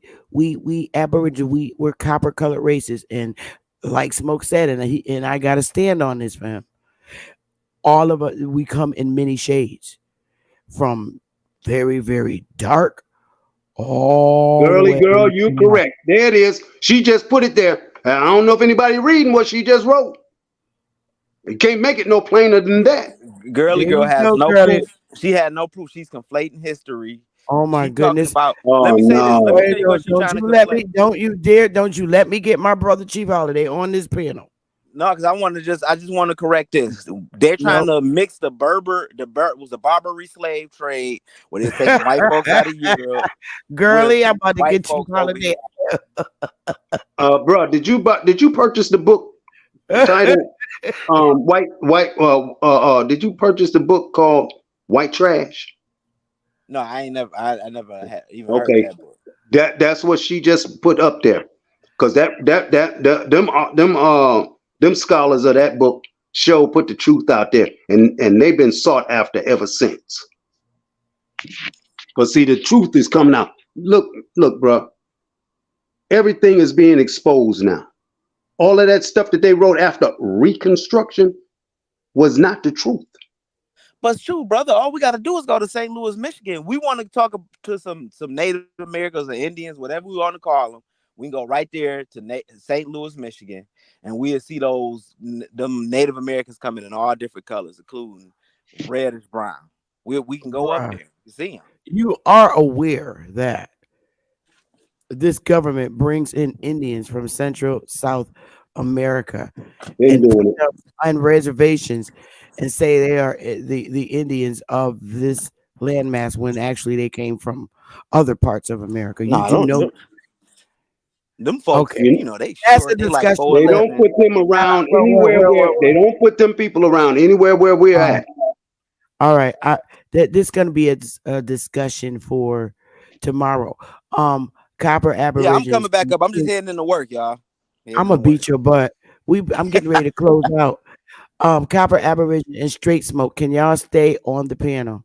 [SPEAKER 1] Aboriginal, we're copper colored races, and like Smoke said, and I got to stand on this, fam. All of us, we come in many shades, from very very dark all the way.
[SPEAKER 6] Girl, you correct. There it is. She just put it there. I don't know if anybody reading what she just wrote. You can't make it no plainer than that.
[SPEAKER 9] Girly
[SPEAKER 1] There
[SPEAKER 9] girl
[SPEAKER 1] you
[SPEAKER 9] has
[SPEAKER 1] go,
[SPEAKER 9] no
[SPEAKER 1] girlie.
[SPEAKER 9] proof. She had no proof. She's conflating history.
[SPEAKER 1] Oh my
[SPEAKER 9] She talking
[SPEAKER 1] goodness!
[SPEAKER 9] about. Let
[SPEAKER 6] Oh
[SPEAKER 9] me say this. Let me
[SPEAKER 6] no.
[SPEAKER 9] tell you what she's
[SPEAKER 1] Don't
[SPEAKER 9] trying to
[SPEAKER 1] you let me?
[SPEAKER 9] conflate.
[SPEAKER 1] Don't you let me get my brother Chief Holiday on this panel.
[SPEAKER 9] No, because I just want to correct this. They're trying
[SPEAKER 1] Nope.
[SPEAKER 9] to mix the was the Barbary slave trade where they're taking white folks out of Europe.
[SPEAKER 1] Girlie, I'm about to
[SPEAKER 9] white
[SPEAKER 1] get Chief
[SPEAKER 9] folks over
[SPEAKER 1] Holiday.
[SPEAKER 6] Bro, did you purchase the book titled did you purchase the book called White Trash?
[SPEAKER 9] No, I never had even heard
[SPEAKER 6] Okay.
[SPEAKER 9] that book.
[SPEAKER 6] That's what she just put up there. Cause them scholars of that book put the truth out there, and they've been sought after ever since. But see, the truth is coming out. Look, bro. Everything is being exposed now. All of that stuff that they wrote after Reconstruction was not the truth.
[SPEAKER 9] But it's true, brother. All we got to do is go to St. Louis, Michigan. We want to talk to some Native Americans or Indians, whatever we want to call them. We can go right there to St. Louis, Michigan, and we'll see them Native Americans coming in all different colors, including reddish brown. We can go up there and see them.
[SPEAKER 1] You are aware that this government brings in Indians from Central South America
[SPEAKER 6] Been
[SPEAKER 1] and
[SPEAKER 6] doing
[SPEAKER 1] put
[SPEAKER 6] it.
[SPEAKER 1] them on reservations and say they are the Indians of this landmass when actually they came from other parts of America. You
[SPEAKER 9] Nah,
[SPEAKER 1] do know.
[SPEAKER 9] them folks,
[SPEAKER 1] Okay,
[SPEAKER 9] you know, they
[SPEAKER 1] that's
[SPEAKER 9] short.
[SPEAKER 1] a
[SPEAKER 9] They like
[SPEAKER 1] discussion.
[SPEAKER 6] They don't
[SPEAKER 9] 4'11".
[SPEAKER 6] put them around
[SPEAKER 1] Well,
[SPEAKER 6] anywhere where they don't put them people around anywhere where we're at.
[SPEAKER 1] All right, this is going to be a discussion for tomorrow. Copper
[SPEAKER 9] Yeah,
[SPEAKER 1] Aborigines.
[SPEAKER 9] I'm coming back up. I'm just heading into work, y'all.
[SPEAKER 1] I'm gonna beat your butt. I'm getting ready to close out. Copper Aborigine and Straight Smoke. Can y'all stay on the panel?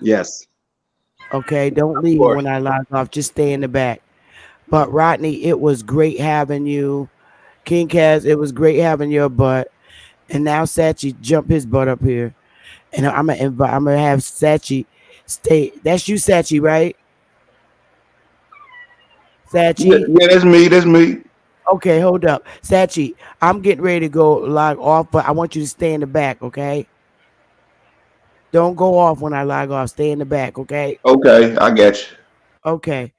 [SPEAKER 6] Yes.
[SPEAKER 1] Okay, don't leave when I log off. Just stay in the back. But Rodney, it was great having you. King Kaz, it was great having your butt. And now Sachi jump his butt up here. And I'm gonna have Sachi stay. That's you, Sachi, right? Sachi?
[SPEAKER 10] Yeah, that's me. That's me.
[SPEAKER 1] Okay, hold up. Sachi, I'm getting ready to go log off, but I want you to stay in the back, okay? Don't go off when I log off. Stay in the back, okay?
[SPEAKER 10] Okay, I got you.
[SPEAKER 1] Okay.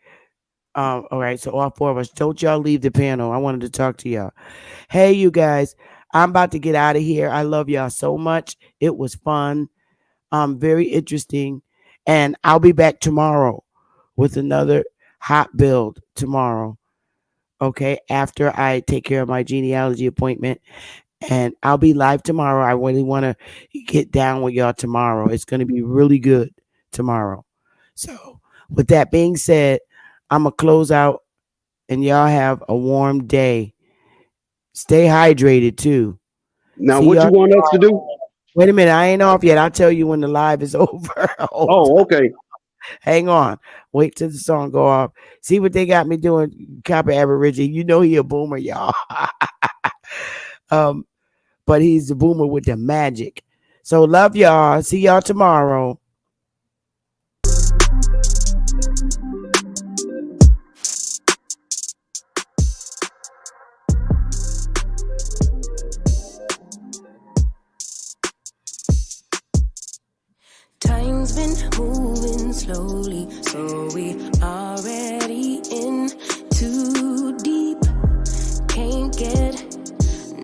[SPEAKER 1] All right, so all four of us. Don't y'all leave the panel. I wanted to talk to y'all. Hey, you guys. I'm about to get out of here. I love y'all so much. It was fun. Very interesting. And I'll be back tomorrow with another hot build tomorrow. Okay. After I take care of my genealogy appointment. And I'll be live tomorrow. I really want to get down with y'all tomorrow. It's going to be really good tomorrow. So, with that being said, I'm going to close out and y'all have a warm day. Stay hydrated too.
[SPEAKER 6] Now,
[SPEAKER 1] See
[SPEAKER 6] what you
[SPEAKER 1] y'all
[SPEAKER 6] want us to do?
[SPEAKER 1] Wait a minute. I ain't off yet. I'll tell you when the live is over.
[SPEAKER 6] Oh, okay.
[SPEAKER 1] Hang on. Wait till the song go off. See what they got me doing, Copper Aborigine. You know he a boomer, y'all. But he's the boomer with the magic. So love y'all. See y'all tomorrow.
[SPEAKER 11] Time's been moving slowly, so we already